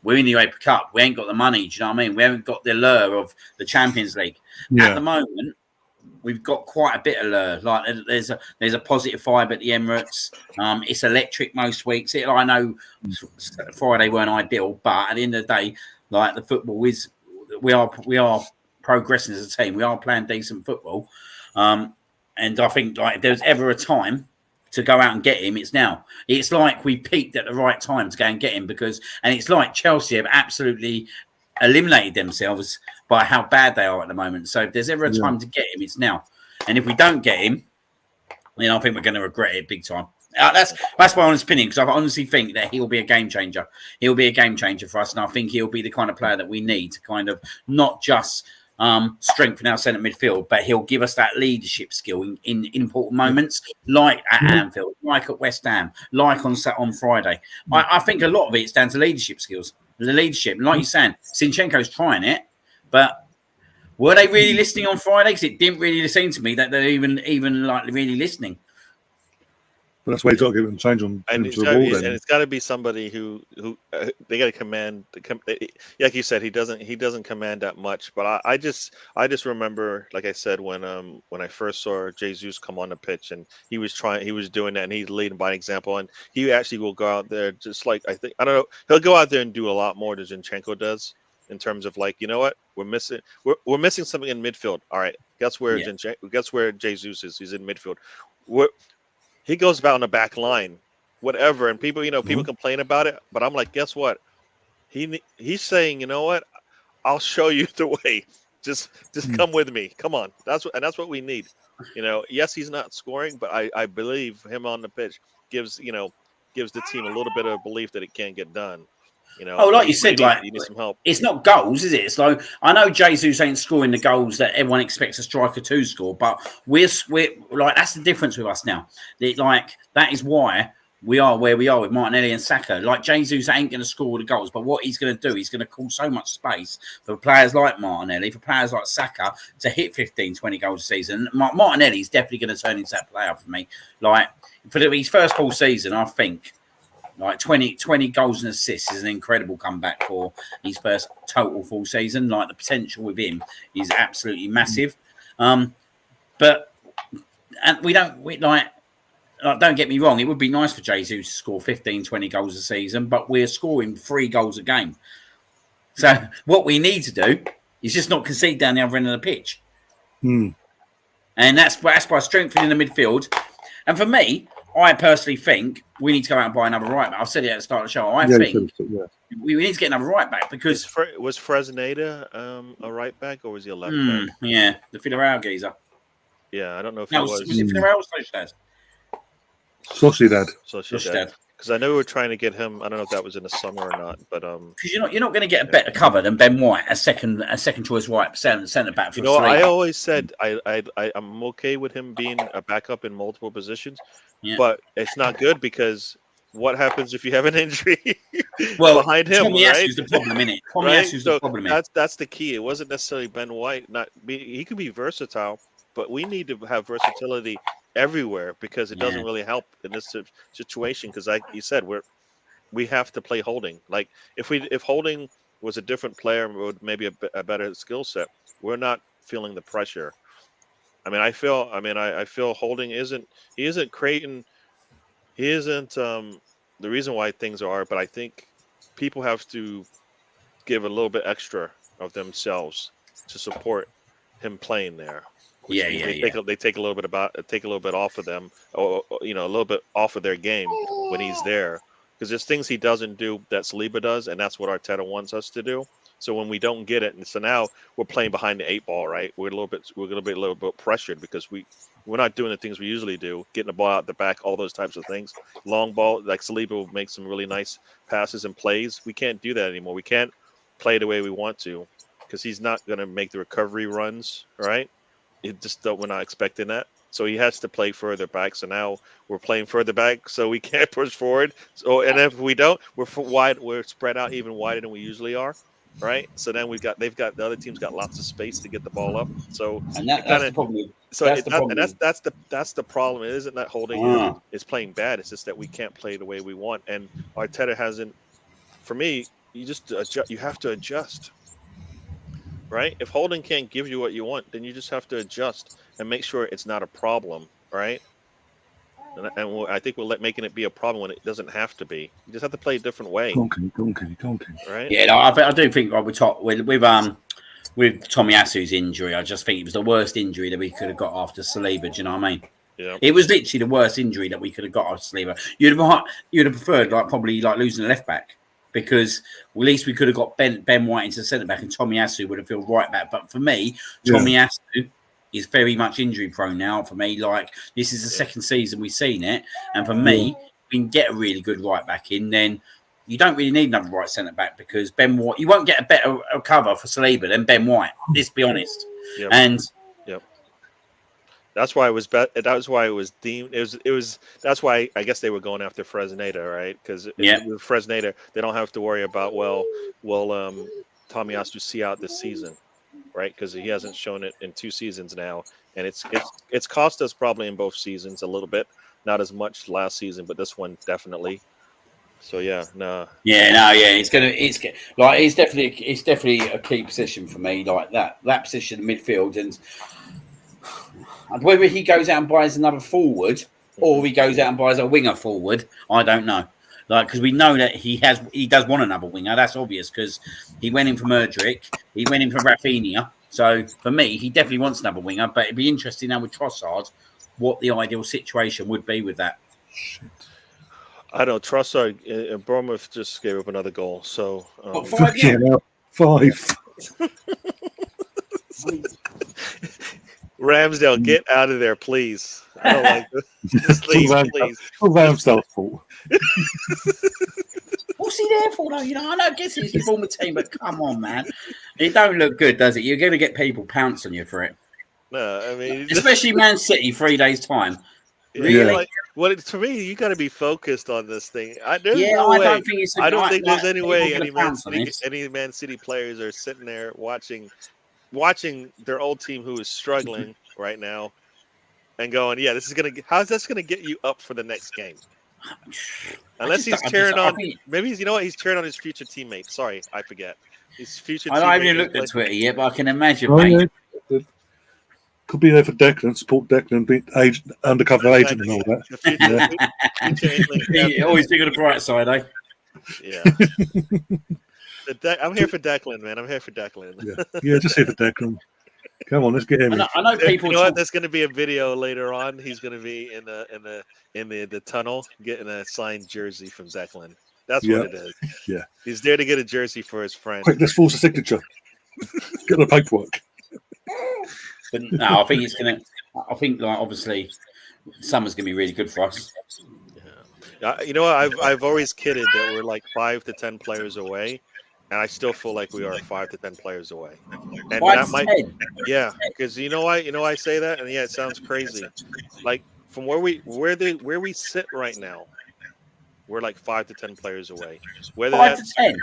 we're in the Uefa Cup. We ain't got the money. Do you know what I mean? We haven't got the allure of the Champions League at the moment. We've got quite a bit of lure. Like, there's a positive vibe at the Emirates. It's electric most weeks. I know Friday weren't ideal, but at the end of the day, like, the football is, we are progressing as a team. We are playing decent football, and I think, like, if there's ever a time to go out and get him, it's now. It's like we peaked at the right time to go and get him, and it's like Chelsea have absolutely eliminated themselves by how bad they are at the moment. So if there's ever a time to get him, it's now. And if we don't get him, then I think we're going to regret it big time. That's my honest opinion, because I honestly think that he'll be a game changer. He'll be a game changer for us, and I think he'll be the kind of player that we need to kind of not just strengthen our centre midfield, but he'll give us that leadership skill in important moments, like at Anfield, like at West Ham, like on Friday. I think a lot of it's down to leadership skills. The leadership, and like you're saying, Zinchenko's trying it, but were they really listening on Friday? Because it didn't really seem to me that they're even like really listening. But that's why you got to give him change on And to the ball. Then it's got to be somebody who they got to command. Like you said, he doesn't command that much. But I just remember, like I said, when I first saw Jesus come on the pitch, and he was doing that, and he's leading by example, and he actually will go out there just like I don't know, he'll go out there and do a lot more than Zinchenko does in terms of like, you know what, we're missing something in midfield. All right, guess where Jesus is? He's in midfield. He goes about on the back line, whatever, and people, people complain about it, but I'm like, guess what? He's saying, you know what? I'll show you the way. Just come with me. Come on. That's what we need. Yes, he's not scoring, but I believe him on the pitch gives the team a little bit of belief that it can get done. Like you said, you need some help. It's not goals, is it? It's like, I know Jesus ain't scoring the goals that everyone expects a striker to score, but we're like, that's the difference with us now. That is why we are where we are with Martinelli and Saka. Like, Jesus ain't going to score the goals, but what he's going to do, he's going to cause so much space for players like Martinelli, for players like Saka to hit 15, 20 goals a season. Martinelli's definitely going to turn into that player for me. Like, for his first full season, I think, like 20 goals and assists is an incredible comeback for his first total full season. Like, the potential with him is absolutely massive. But don't get me wrong, it would be nice for Jesus to score 15, 20 goals a season, but we're scoring 3 goals a game. So what we need to do is just not concede down the other end of the pitch. And that's by strengthening the midfield. And for me, I personally think we need to go out and buy another right back. I've said it at the start of the show. I think we need to get another right back because... Was Fresneda a right back or was he a left back? Yeah, the Villarreal geezer. Yeah, I don't know if it was. Was it Villarreal or Sociedad? Sociedad. Because I know we were trying to get him. I don't know if that was in the summer or not, but because you're not going to get a better cover than Ben White, a second choice right centre back. For I always said I'm okay with him being a backup in multiple positions, but it's not good because what happens if you have an injury behind him? Tommy right? Asu's the problem, isn't it? Tommy Asu's the problem. That's the key. It wasn't necessarily Ben White. He could be versatile, but we need to have versatility everywhere because it doesn't really help in this situation. Because, like you said, we have to play Holding. Like if Holding was a different player with maybe a better skill set, we're not feeling the pressure. I feel Holding isn't creating. He isn't the reason why things are. But I think people have to give a little bit extra of themselves to support him playing there. They take a little bit off of them, or a little bit off of their game when he's there, because there's things he doesn't do that Saliba does, and that's what Arteta wants us to do. So when we don't get it, and so now we're playing behind the 8 ball, right? We're going to be a little bit pressured because we're not doing the things we usually do, getting the ball out the back, all those types of things. Long ball, like Saliba will make some really nice passes and plays. We can't do that anymore. We can't play the way we want to because he's not going to make the recovery runs, right? We're not expecting that. So he has to play further back. So now we're playing further back, so we can't push forward. And if we don't, we're spread out even wider than we usually are, right? So then the other team's got lots of space to get the ball up. So that's the problem. That's the problem. It isn't that Holding is playing bad. It's just that we can't play the way we want. And Arteta hasn't. For me, you have to adjust. Right? If Holding can't give you what you want, then you just have to adjust and make sure it's not a problem, right? And I think we're making it be a problem when it doesn't have to be. You just have to play a different way. Donkey. Right? Yeah, I do think with Tommy Asu's injury, I just think it was the worst injury that we could have got after Saliba. Do you know what I mean? Yeah. It was literally the worst injury that we could have got after Saliba. You'd have preferred probably losing a left back. Because at least we could have got Ben White into centre back and Tommy Asu would have filled right back. But for me, Tommy Asu is very much injury prone now. For me, like this is the second season we've seen it, and for me, we can get a really good right back in. Then you don't really need another right centre back because Ben White. You won't get a better cover for Saliba than Ben White. Let's be honest. Yep. And that's why it was. That's why it was deemed. It was. That's why I guess they were going after Fresneda, right? Because with Fresneda, they don't have to worry about Tomiyasu see out this season, right? Because he hasn't shown it in 2 seasons now, and it's cost us probably in both seasons a little bit. Not as much last season, but this one definitely. So it's definitely a key position for me, like that position in midfield, and whether he goes out and buys another forward or he goes out and buys a winger forward, I don't know. Like, because we know that he does want another winger. That's obvious because he went in for Mudryk, he went in for Rafinha. So for me, he definitely wants another winger. But it'd be interesting now with Trossard, what the ideal situation would be with that. I don't know. Trossard, Bournemouth just gave up another goal. So 5. Yeah, 5. Ramsdale, get out of there, please. I don't like this. Just leave, please. Ramsdale's fault. What's he there for, though? You know, I guess he's the former team, but come on, man. It don't look good, does it? You're going to get people pounce on you for it. No, I mean... Especially Man City, 3 days' time. Really? Like, for me, you got to be focused on this thing. I don't think there's any way any Man City players are sitting there watching their old team who is struggling right now and going, yeah, how's this gonna get you up for the next game? Unless he's cheering on, maybe he's cheering on his future teammate. Sorry, I forget. His future. I haven't even looked at Twitter yet, but I can imagine. Mate. Yeah. Could be there for Declan, support Declan, be undercover agent and all that. Always think of the bright side, eh? Yeah. I'm here for Declan, man. I'm here for Declan. Yeah, just here for Declan. Come on, let's get him. I know people. You know what? There's going to be a video later on. He's going to be in the tunnle getting a signed jersey from Declan. That's what it is. Yeah, he's there to get a jersey for his friend. Quick, let's force a signature. Get the paperwork. But no, I think it's going to. I think, like, obviously, summer's going to be really good for us. You know what? I've always kidded that we're like 5 to 10 players away, and I still feel like we are 5 to 10 players away. And because you know why I say that, and it sounds crazy. Like from where we sit right now, we're like 5 to 10 players away. Whether 5 to 10.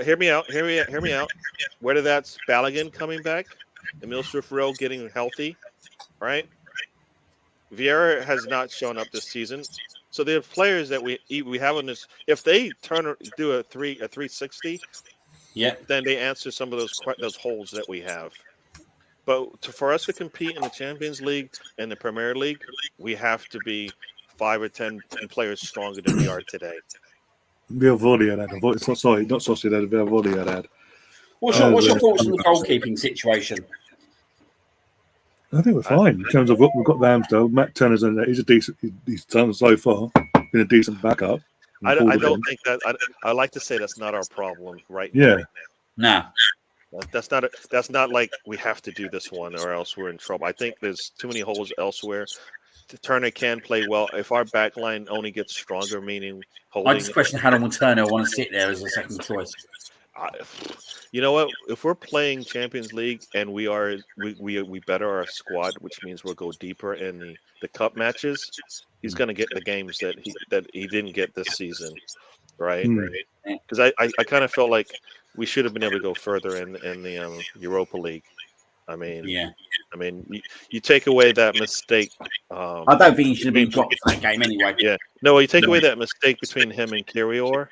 Hear me out. Whether that's Balogun coming back, Emile Smith-Rowe getting healthy, right? Vieira has not shown up this season. So the players that we have on this, if they do a 360, then they answer some of those holes that we have. But for us to compete in the Champions League and the Premier League, we have to be 5 or 10 players stronger than we are today. Not Sociedad. What's your thoughts on the goalkeeping situation? I think we're fine in terms of what we've got. Ramsdale, Matt Turner's in there. He's a decent. He's done so far. Been a decent backup. I don't think that. I like to say that's not our problem, right? Yeah. Nah. That's not like we have to do this one or else we're in trouble. I think there's too many holes elsewhere. Turner can play well. If our back line only gets stronger, meaning holding. I just question how long will Turner want to sit there as a second choice. You know what? If we're playing Champions League and we better our squad, which means we'll go deeper in the cup matches, he's going to get the games that he didn't get this season, right? Because I kind of felt like we should have been able to go further in the Europa League. I mean, you take away that mistake. I don't think he should have been dropped for that game anyway. Yeah, no, you take away that mistake between him and Kirior.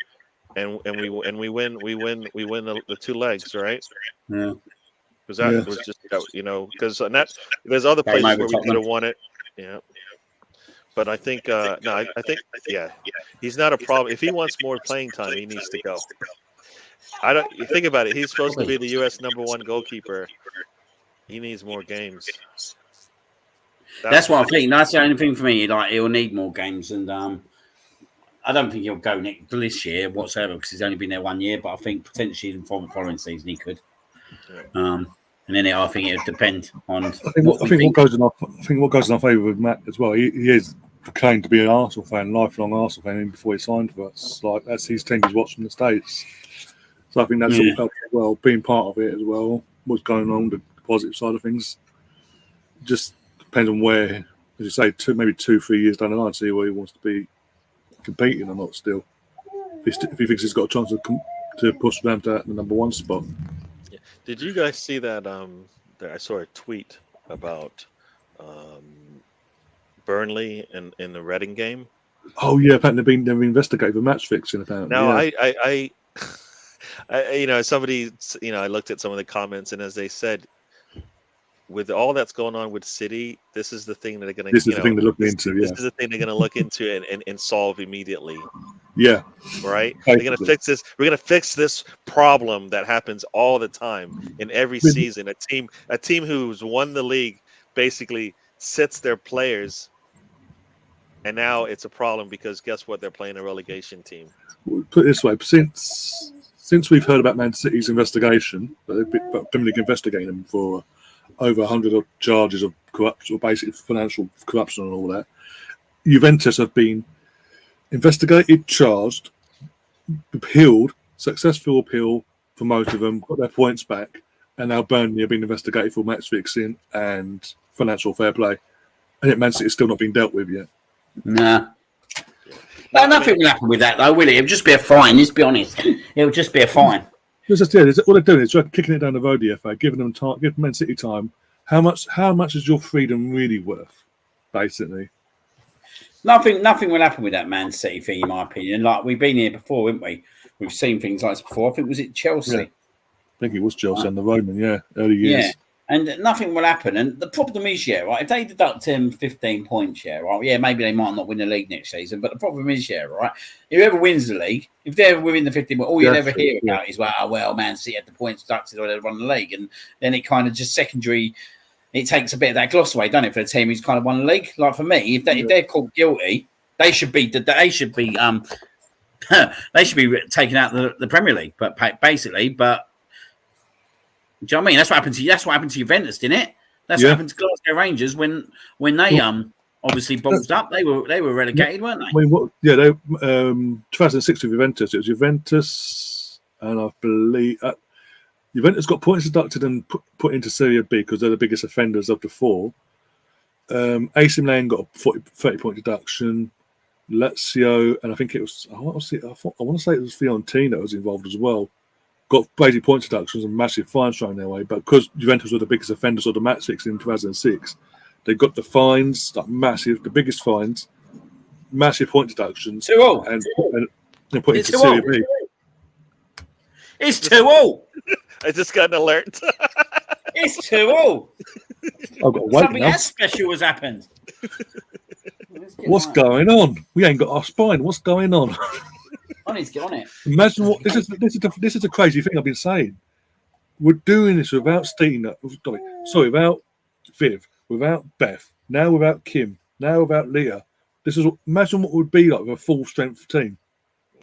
And we win the 2 legs, right? Yeah. Because that was just because there's other places where we could have won it. Yeah. But I think I think he's not a problem. If he wants more playing time, he needs to go. You think about it. He's supposed to be the U.S. #1 goalkeeper. He needs more games. That's what I think. That's the only thing for me. Like, he'll need more games, and I don't think he'll go this year whatsoever because he's only been there 1 year. But I think potentially in the following season he could. And then I think it would depend on. I think what goes in our favour with Matt as well. He is proclaimed to be an Arsenal fan, lifelong Arsenal fan, even before he signed for us. Like that's his team he's watched from the States. So I think that sort of helped as well, being part of it as well. What's going on, the positive side of things. Just depends on where, as you say, maybe 2-3 years down the line, see where he wants to be competing or not still. If he thinks he's got a chance to push them to the number 1 spot. Yeah. Did you guys see that? I saw a tweet about Burnley in the Reading game. Oh yeah, apparently they've investigated the match fixing. Apparently, now yeah. I somebody, I looked at some of the comments, and as they said, with all that's going on with City, this is the thing that they're going to. This is the thing they're looking into. This is the thing they're going to look into and solve immediately. Yeah. Right. They're going to fix this. We're going to fix this problem that happens all the time in every season. A team who's won the league basically sits their players, and now it's a problem because guess what? They're playing a relegation team. Put it this way: since we've heard about Man City's investigation, they've been investigating them for over 100 charges of corruption, or basically financial corruption and all that. Juventus have been investigated, charged, appealed, successful appeal for most of them, got their points back, and now Burnley have been investigated for match fixing and financial fair play. And yet Man City is still not being dealt with yet. Nah. No, nothing will happen with that, though, will it? It'll just be a fine, let's be honest. It'll just be a fine. All they're doing is kicking it down the road, the FA, giving them time, giving Man City time. How much is your freedom really worth, basically? Nothing will happen with that Man City thing, in my opinion. Like, we've been here before, haven't we? We've seen things like this before. I think, was it Chelsea? Yeah. I think it was Chelsea and the Roman, early years. Yeah, and nothing will happen. And the problem is, right, if they deduct him 15 points, right, maybe they might not win the league next season. But the problem is, right, whoever wins the league, if they're within the 15 points, all you'll ever hear about is, well, Man City had the points deducted or they won the league. And then it kind of just secondary, it takes a bit of that gloss away, doesn't it, for the team who's kind of won the league? Like for me, if they're caught guilty, they should be they should be taken out the Premier League. But basically, do you know what I mean? That's what happened to Juventus, didn't it? That's what happened to Glasgow Rangers when they obviously ballsed up. They were relegated, weren't they? They 2006 with Juventus. It was Juventus, and I believe Juventus got points deducted and put into Serie B because they're the biggest offenders of the 4. AC Milan got a 30-point deduction. Lazio, and I think it was I want to say it was Fiorentina was involved as well. Got basically point deductions and massive fines thrown their way, but because Juventus were the biggest offenders of the match fixing in 2006, they got the fines, like massive, the biggest fines, massive point deductions, and put into Serie B. It's 2-2. I just got an alert. It's 2-2. Something else special has happened. What's going on? We ain't got our spine. What's going on? I need to get on it. Imagine what this is a crazy thing I've been saying. We're doing this without Stina, without Viv, without Beth, now without Kim, now without Leah. Imagine what it would be like with a full strength team.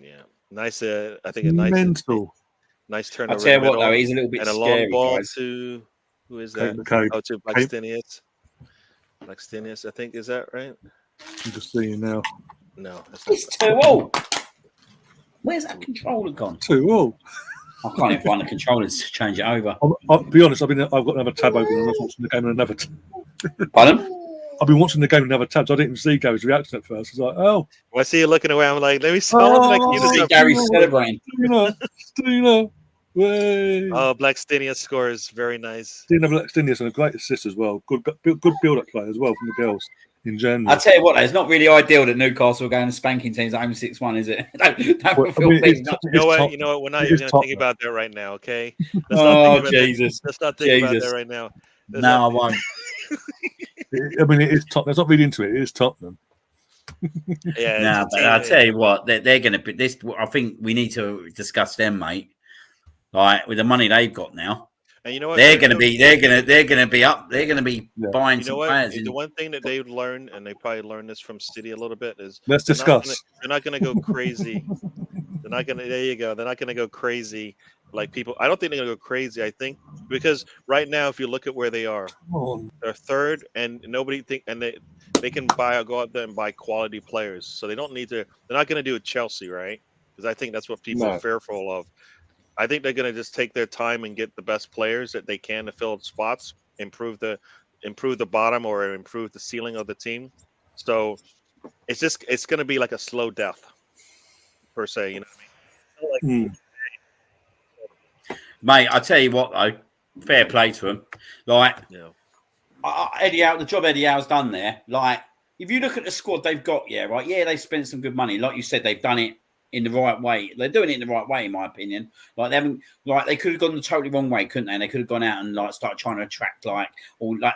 Yeah, nice. I think mental. Nice turn. I'll tell you what, though, he's a little bit and a scary, long ball guys. to who is that? To Blackstenius. Blackstenius, I think, is that right? I'm just seeing now. No, it's 2-2. Where's that controller gone? 2-2. I can't even find the controllers to change it over. I'll be honest. I've got another tab open and I was watching the game on another tab. Pardon? I've been watching the game on another tab, so I didn't even see Gary's reaction at first. I was like, oh. Well, I see you looking away. I'm like, let me see. Gary's celebrating. Stina. Way. Oh, Blackstenius scores. Very nice. Stina Blackstenius and a great assist as well. Good build-up play as well from the girls in general. I'll tell you what, it's not really ideal that Newcastle are going to spanking teams at home 6-1, is it? You know what? We're not even going to think about that right now, okay? Jesus. Let's not think about that right now. No, I won't. I mean, it is Tottenham. There's not really into it. It is Tottenham. Yeah, but I'll tell you what, they're going to be this. I think we need to discuss them, mate. Like with the money they've got now, and you know what, they're going to be up. They're going to be buying some players. The one thing that they've learned, and they probably learned this from City a little bit, is let's discuss. They're not going to go crazy. They're not going to. There you go. They're not going to go crazy Like people, I don't think they're gonna go crazy. I think because right now, if you look at where they are, they're third, and nobody think, and they can go out there and buy quality players, so they don't need to. They're not gonna do it Chelsea, right? Because I think that's what people are No. fearful of. I think they're gonna just take their time and get the best players that they can to fill spots, improve the bottom or improve the ceiling of the team. So it's gonna be like a slow death per se. You know what I mean? Mm. Mate, I tell you what though, fair play to him. Like Yeah. Eddie Howe, the job Eddie Howe's done there. Like if you look at the squad they've got, yeah, right, yeah, they spent some good money. Like you said, they've done it in the right way. They're doing it in the right way, in my opinion. Like they haven't, like they could have gone the totally wrong way, couldn't they? And they could have gone out and like start trying to attract or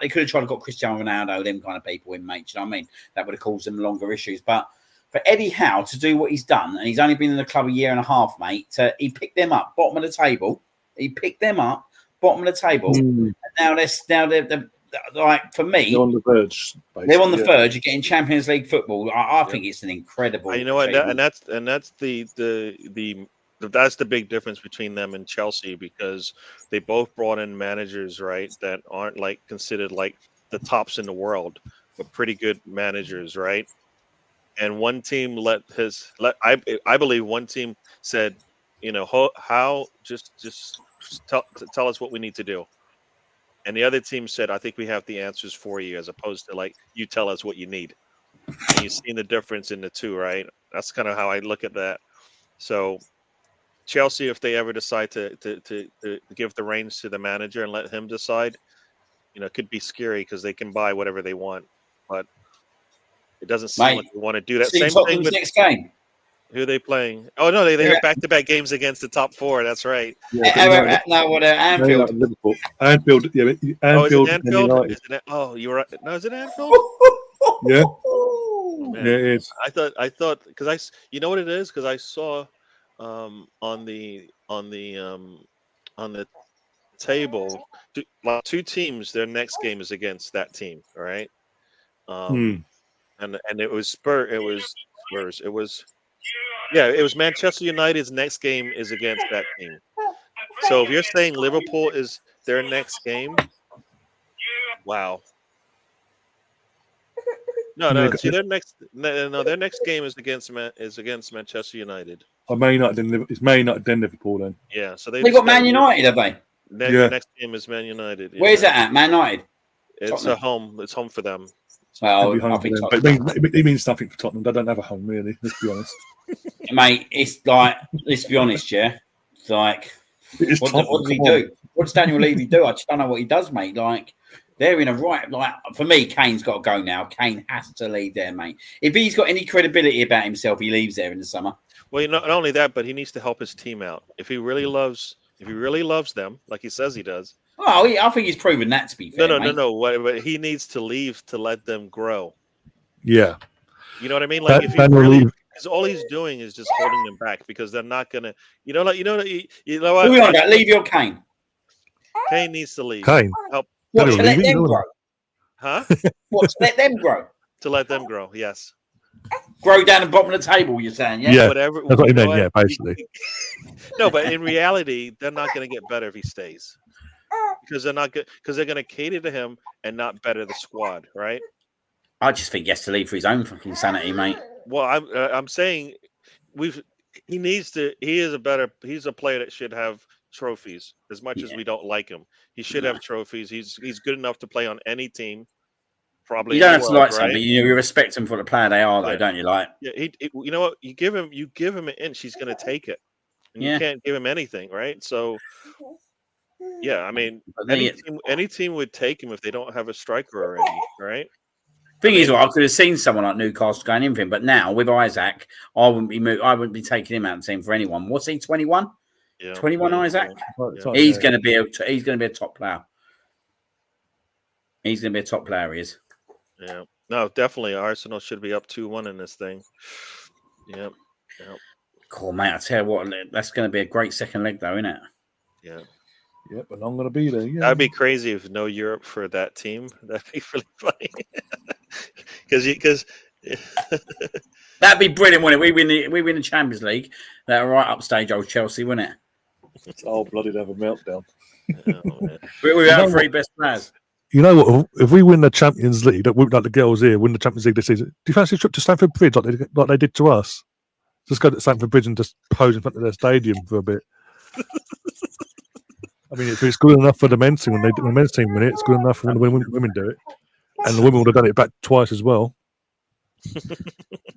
they could have tried to got Cristiano Ronaldo, them kind of people in, mate. Do you know what I mean? That would have caused them longer issues. But for Eddie Howe to do what he's done, and he's only been in the club a year and a half, mate. He picked them up bottom of the table. He picked them up bottom of the table. And now they're like for me, They're on the verge. They're on the verge of getting Champions League football. I think it's an incredible. You know what? That's the big difference between them and Chelsea, because they both brought in managers, right, that aren't like considered like the tops in the world, but pretty good managers, right? And one team I believe one team said, you know, how just tell us what we need to do. And the other team said, I think we have the answers for you, as opposed to like, you tell us what you need. And you've seen the difference in the two, right? That's kind of how I look at that. So Chelsea, if they ever decide to give the reins to the manager and let him decide, you know, it could be scary because they can buy whatever they want. But it doesn't seem like they want to do that. Same thing with next game. Who are they playing? Oh no, they have back-to-back games against the top four. That's right. Yeah, Anfield. Liverpool. Anfield. Yeah, Anfield. Is it Anfield? You were right. No, is it Anfield? Yeah. Oh, yeah, it is. I thought because you know what it is, because I saw on the table two teams. Their next game is against that team. All right. And it was Spurs. It was Spurs. It was Manchester United's next game is against that team. So if you're saying Liverpool is their next game, wow. No. See, their next game is against Manchester United. Oh, Man United. It's Man United then Liverpool then. Yeah, so they got Man United, have they? The next game is Man United. Where's that at? Man United. It's a home. It's home for them. Well, it means nothing for Tottenham. They don't have a home, really. Let's be honest. Mate, it's like, let's be honest, yeah. It's like, what does he do? What does Daniel Levy do? I just don't know what he does, mate. Like, they're in a right. Like, for me, Kane's got to go now. Kane has to leave there, mate. If he's got any credibility about himself, he leaves there in the summer. Well, not only that, but he needs to help his team out. If he really loves them, like he says he does. Oh, I think he's proven that, to be fair. No. But he needs to leave to let them grow. Yeah. You know what I mean? Like, if he really, because all he's doing is just holding them back, because they're not gonna. You know what? Who are we on about? Levy or Kane? Kane needs to leave. Kane. Help. What, to let them grow? Huh? What, to let them grow? To let them grow. Yes. Grow down the bottom of the table, you're saying, yeah? Yeah, whatever. That's what he meant, yeah, basically. No, but in reality, they're not going to get better if he stays, because they're not good. Because they're going to cater to him and not better the squad, right? I just think he has to leave for his own fucking sanity, mate. Well, I'm saying he needs to. He's a player that should have trophies. As much as we don't like him, he should have trophies. He's good enough to play on any team. Probably you don't have to like right? but you respect them for the player they are, though, don't you? Like, yeah, you know what? You give him an inch, he's going to take it, and you can't give him anything, right? So, yeah, I mean, any team would take him if they don't have a striker already, right? Thing is, I could have seen someone like Newcastle going in for him, but now with Isaac, I wouldn't be taking him out of the team for anyone. What's he? 21? Yeah, 21. Isaac. Yeah. He's going to be a top player. He's going to be a top player. He is. Yeah. No, definitely. Arsenal should be up 2-1 in this thing. Yep. Cool, mate. I tell you what, that's going to be a great second leg, though, isn't it? Yeah. Yep, and I'm going to be there. Yeah. That'd be crazy if no Europe for that team. That'd be really funny. Because that'd be brilliant, wouldn't it? We win the Champions League. That right upstage, old Chelsea, wouldn't it? Oh, bloody have a meltdown. Oh, man. We have 3 best players. You know what? If we win the Champions League, like the girls here win the Champions League this season, do you fancy a trip to Stamford Bridge like they did to us? Just go to Stamford Bridge and just pose in front of their stadium for a bit. I mean, if it's good enough for the men's team when the men's team win it, it's good enough for when the women do it, and the women would have done it back twice as well.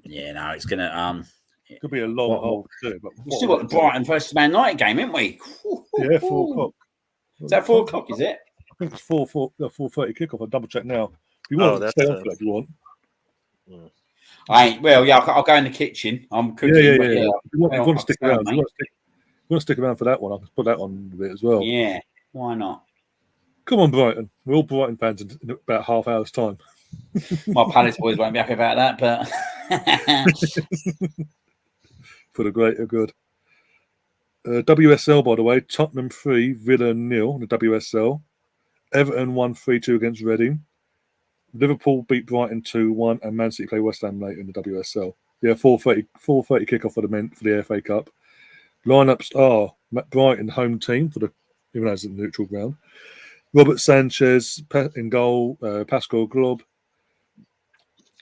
Yeah, no, it's gonna Could be a long haul to do it, but we've still got the Brighton versus Man United game, haven't we? Yeah, 4 o'clock. Is that 4 o'clock? Is it? I think it's 4:30 kickoff. I'll double check now. If you want, stay on for that. If you want. I'll go in the kitchen. I'm cooking. Yeah. If you want to stick around, you want to stick around for that one, I can put that on a bit as well. Yeah, why not? Come on, Brighton. We're all Brighton fans in about half hour's time. My Palace boys won't be happy about that, but for the greater good. WSL, by the way, Tottenham 3, Villa 0 in the WSL. Everton won 3-2 against Reading. Liverpool beat Brighton 2-1, and Man City play West Ham later in the WSL. Yeah, 4:30 kickoff for the men for the FA Cup. Lineups are Brighton home team even though it's a neutral ground. Robert Sanchez in goal, Pascal Glob,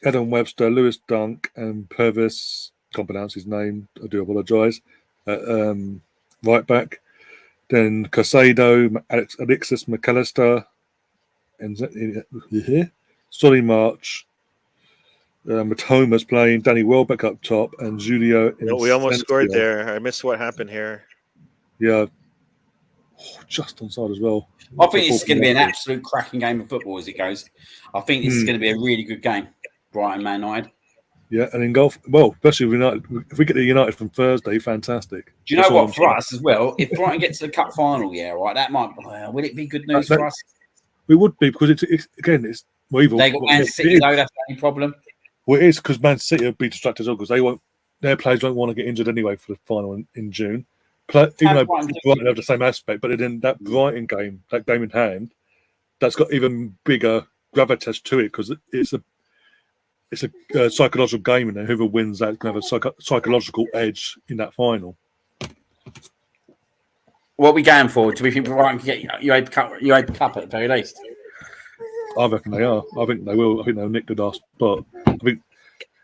Adam Webster, Lewis Dunk, and Purvis. Can't pronounce his name. I do apologise. Right back. Then Casado, Alexis McAllister, and Solly March. Matoma's playing. Danny Welbeck up top, and Julio. We almost scored there. I missed what happened here. Yeah, just onside as well. I think this is going to be an absolute cracking game of football as it goes. I think this is going to be a really good game. Brighton Man United. Yeah, and in golf, well, especially with United, if we get the United from Thursday, fantastic. Do you know what, for us as well, if Brighton gets to the cup final, that might, will it be good news for us? It would be, because it's they got Man City, though, that's the only problem. Well, it is, because Man City will be distracted as well, because their players don't want to get injured anyway for the final in June. Even though Brighton have the same aspect, but then that Brighton game, that game in hand, that's got even bigger gravitas to it, because it's a psychological game, and whoever wins that can have a psychological edge in that final. What are we going for? Do we think Brighton can get Uefa Cup at the very least? I reckon they are. I think they will. I think they'll nick the last spot. I think,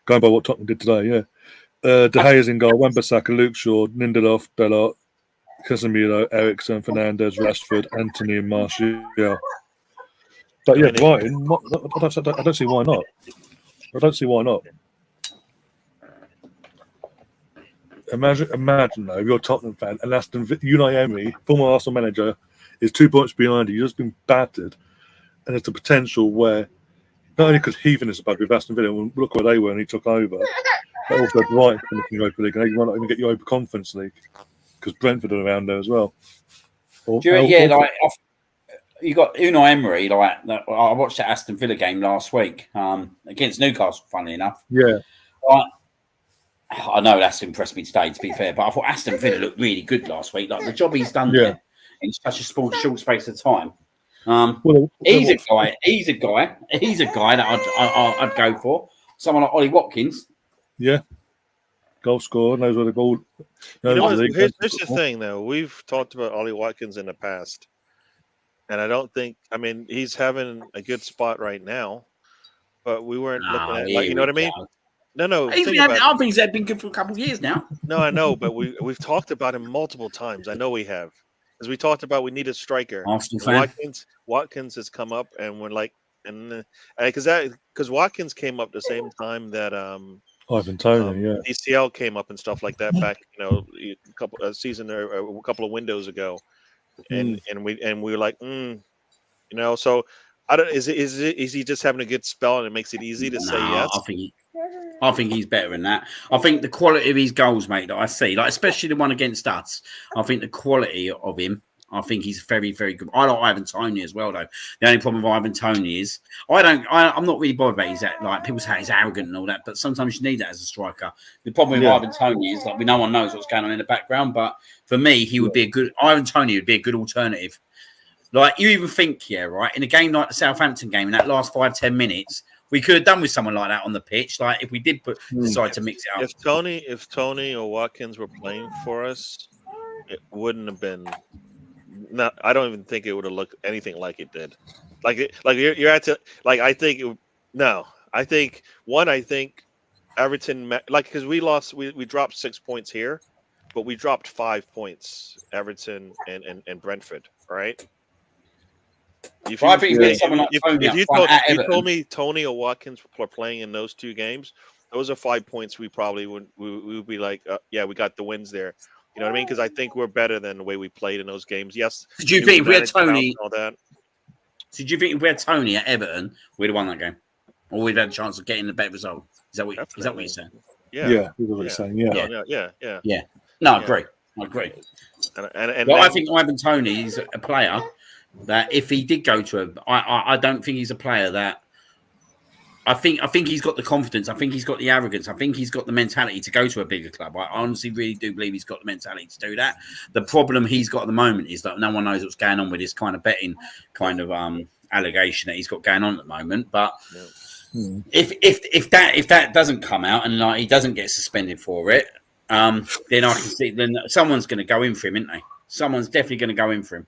going by what Tottenham did today, yeah. De Gea's in goal, Wan-Bissaka, Luke Shaw, Lindelof, Delort, Casemiro, Ericsson, Fernandes, Rashford, Anthony, and Martial. But yeah, Brighton, I don't see why not. I don't see why not. Imagine though, if you're a Tottenham fan and Unai Emery, former Arsenal manager, is 2 points behind you. You've just been battered, and there's a potential where not only because Heathen is above with Aston Villa, and look where they were and he took over, but also Brighton in the Europa League, and they might not even get Europa Conference League because Brentford are around there as well. You got Unai Emery. I watched that Aston Villa game last week against Newcastle. Funnily enough, yeah. I know that's impressed me today. To be fair, but I thought Aston Villa looked really good last week. Like the job he's done there in such a short space of time. He's a guy that I'd go for. Someone like Ollie Watkins. Yeah. Goal scorer, knows where the ball. Here's the thing, though. We've talked about Ollie Watkins in the past. And I don't think, he's having a good spot right now, but we weren't looking at, you know what I mean? No. I think he's been good for a couple of years now. No, I know, but we've talked about him multiple times. I know we have. As we talked about, we need a striker. Arsenal fan. Watkins has come up, and we're like, because Watkins came up the same time that Ivan Toney, DCL came up and stuff like that back, a season or a couple of windows ago. And we were like, so I don't. Is he just having a good spell and it makes it easy to say yes? I think he's better than that. I think the quality of his goals, mate, that I see, especially the one against us, I think the quality of him. I think he's very, very good. I like Ivan Toney as well, though. The only problem with Ivan Toney is I'm not really bothered about that. People say he's arrogant and all that, but sometimes you need that as a striker. The problem with Ivan Toney is no one knows what's going on in the background. But for me, Ivan Toney would be a good alternative. Like you even think, in a game like the Southampton game, in that last 5-10 minutes, we could have done with someone like that on the pitch. Like if we did decide to mix it up. If Tony or Watkins were playing for us, it wouldn't have been. No, I don't even think it would have looked anything like it did. You're at to like I think it, no. I think Everton because we lost we dropped 6 points here, but we dropped 5 points Everton and Brentford. All right. If Well, I think if someone like Tony if up you front at you Everton, told me Tony or Watkins were playing in those 2 games, those are 5 points. We probably would be like, yeah, we got the wins there. You know what I mean? Because I think we're better than the way we played in those games. Yes. do you think if we had managed to bounce Tony? and all that. So do you think if we had Tony at Everton, we'd have won that game, or we'd had a chance of getting a better result? Is that what you're saying? Yeah. Yeah, that's what you're saying. Yeah. Yeah. No, I agree. And Well, I think Ivan Tony is a player that if he did go to I don't think he's a player that. I think he's got the confidence. I think he's got the arrogance. I think he's got the mentality to go to a bigger club. I honestly really do believe he's got the mentality to do that. The problem he's got at the moment is that no one knows what's going on with this kind of betting kind of allegation that he's got going on at the moment. But if that doesn't come out and like he doesn't get suspended for it, then I can see then someone's going to go in for him, isn't they? Someone's definitely going to go in for him.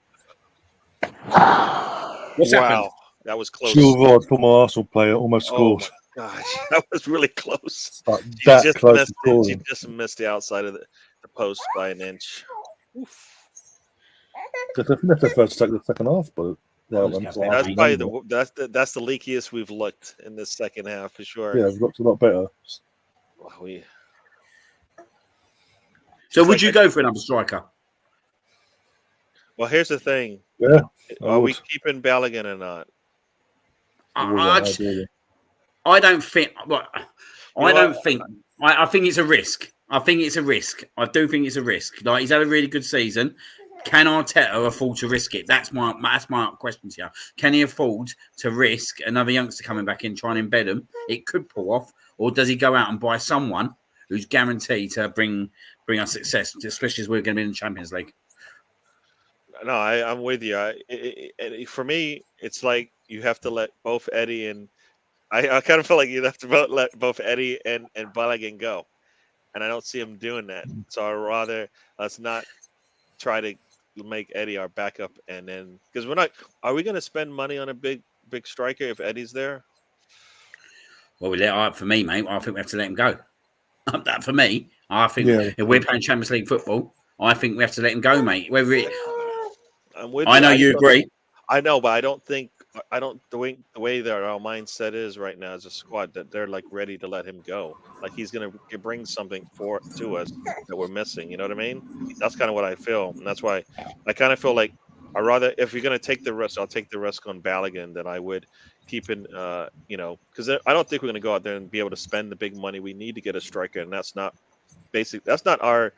What's happened? That was close. Chilwell, former Arsenal player, almost scored. Oh my gosh, that was really close. She just missed the outside of the post by an inch. Oof. That's the first attack of the second half, but that's probably that's the leakiest we've looked in this second half for sure. Yeah, we've looked a lot better. So would you go for another striker? Well, here's the thing. Yeah. Are we keeping Balogun or not? I don't think. Well, I think it's a risk. I think it's a risk. I do think it's a risk. Like he's had a really good season. Can Arteta afford to risk it? That's my question to you. Can he afford to risk another youngster coming back in, trying to embed him? It could pull off, or does he go out and buy someone who's guaranteed to bring us success, especially as we're going to be in the Champions League? No, I'm with you. For me, it's like you have to let both Eddie and I kind of feel like you'd have to let both Eddie and Balogun go, and I don't see him doing that. So I'd rather let's not try to make Eddie our backup, and then because we're not. Are we going to spend money on a big striker if Eddie's there? Well, for me, mate, I think we have to let him go. That for me, I think if we're playing Champions League football, I think we have to let him go, mate. I know you agree. I know, but I don't the way that our mindset is right now as a squad that they're like ready to let him go. Like he's gonna bring something to us that we're missing. You know what I mean? That's kind of what I feel, and that's why I kind of feel like I rather if you're gonna take the risk, I'll take the risk on Balogun than I would keeping because I don't think we're gonna go out there and be able to spend the big money we need to get a striker, and that's not our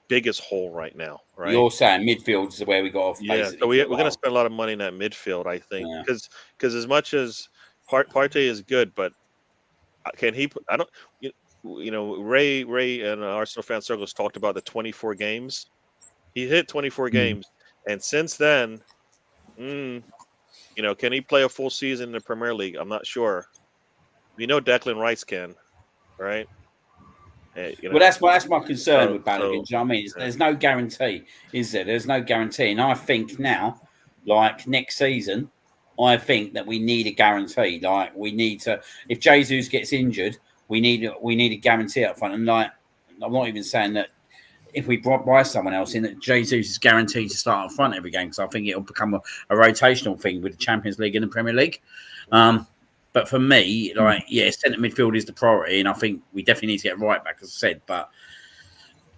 biggest hole right now, right? You're saying midfield is where we got off. Yeah, so we're going to spend a lot of money in that midfield, I think, because as much as Partey is good, but can he? I don't. Ray and Arsenal fan circles talked about the 24 games. He hit 24 games, and since then, can he play a full season in the Premier League? I'm not sure. We know Declan Rice can, right? Well, that's my concern with Balogun. Do you know what I mean? There's no guarantee, is there? There's no guarantee, and I think now, like next season, I think that we need a guarantee. Like we need to, if Jesus gets injured, we need a guarantee up front. And like, I'm not even saying that if we buy someone else in, that Jesus is guaranteed to start up front every game because I think it'll become a rotational thing with the Champions League and the Premier League. But for me, centre midfield is the priority, and I think we definitely need to get right back, as I said. But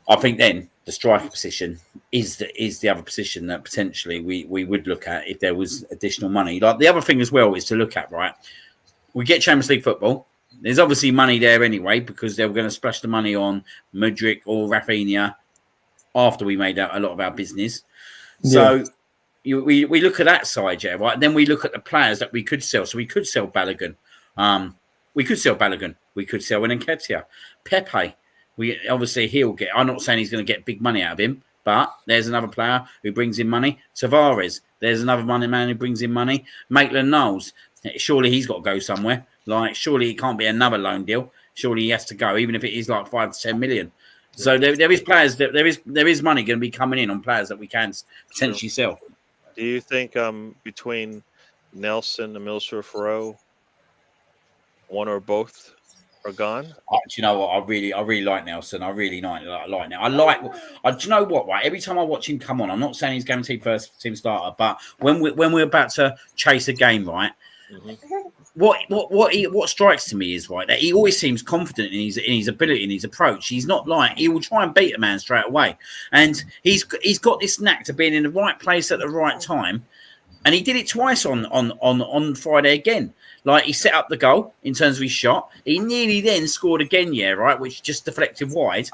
I think then the striker position is the other position that potentially we would look at if there was additional money. Like the other thing as well is to look at, right? We get Champions League football. There's obviously money there anyway because they were going to splash the money on Mudryk or Rafinha after we made out a lot of our business. So. We look at that side, right? Then we look at the players that we could sell. So we could sell Balogun. We could sell Nketiah. Pepe. He'll get. I'm not saying he's going to get big money out of him, but there's another player who brings in money. Tavares. There's another man who brings in money. Maitland-Niles. Surely he's got to go somewhere. Like surely it can't be another loan deal. Surely he has to go, even if it is like 5 to 10 million. So there is players that there is money going to be coming in on players that we can potentially sell. Do you think between Nelson and Milser-Farrow, one or both are gone? Do you know what? I really like Nelson. I really like now. Do you know what? Right, every time I watch him come on, I'm not saying he's guaranteed first team starter, but when we're about to chase a game, right? Mm-hmm. What strikes to me is right that he always seems confident in his ability and his approach. He's not like he will try and beat a man straight away, and he's got this knack to being in the right place at the right time. And he did it twice on Friday again. Like he set up the goal in terms of his shot. He nearly then scored again, right, which just deflected wide.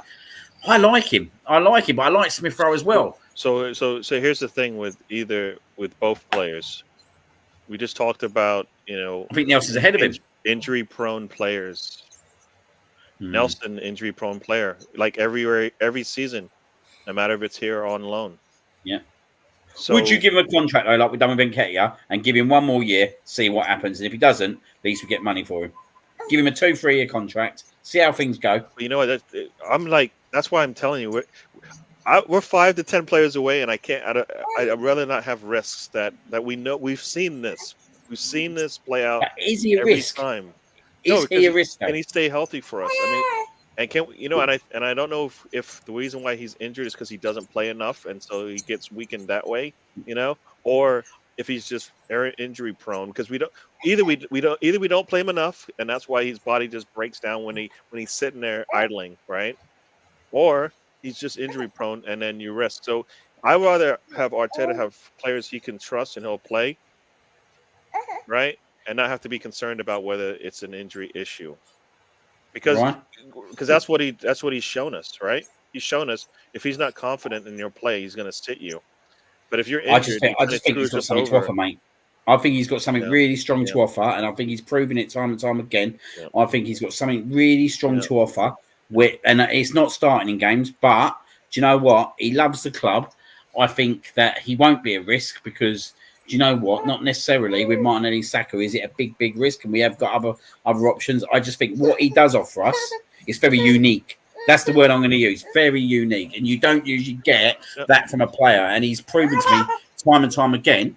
I like him, but I like Smith Rowe as well. So here's the thing with both players. We just talked about, I think Nelson's ahead of him. Injury-prone players. Nelson, injury-prone player, like every season, no matter if it's here or on loan. Yeah. So, would you give him a contract though, like we've done with Nketiah, and give him one more year, see what happens, and if he doesn't, at least we get money for him. Give him a 2-3 year contract, see how things go. You know what? That's why I'm telling you, we're 5 to 10 players away, and I'd rather not have risks that we know. We've seen this play out. Is he a every risk? Time. Is he a risk? Can he stay healthy for us? I mean, and can we, and I don't know if the reason why he's injured is because he doesn't play enough, and so he gets weakened that way, or if he's just injury prone because we don't play him enough, and that's why his body just breaks down when he's sitting there idling, right? Or he's just injury prone, and then you risk. So I would rather have Arteta have players he can trust and he'll play, right, and not have to be concerned about whether it's an injury issue. Because that's what he's shown us, right? He's shown us if he's not confident in your play, he's going to sit you. But if you're injured, I just think he's got something to offer, mate. I think he's got something really strong to offer, and I think he's proven it time and time again. Yeah. I think he's got something really strong to offer, and it's not starting in games. But do you know what? He loves the club. I think that he won't be a risk because. Do you know what? Not necessarily with Martinelli, Saka. Is it a big risk? And we have got other options. I just think what he does offer us is very unique. That's the word I'm going to use. Very unique, and you don't usually get that from a player. And he's proven to me time and time again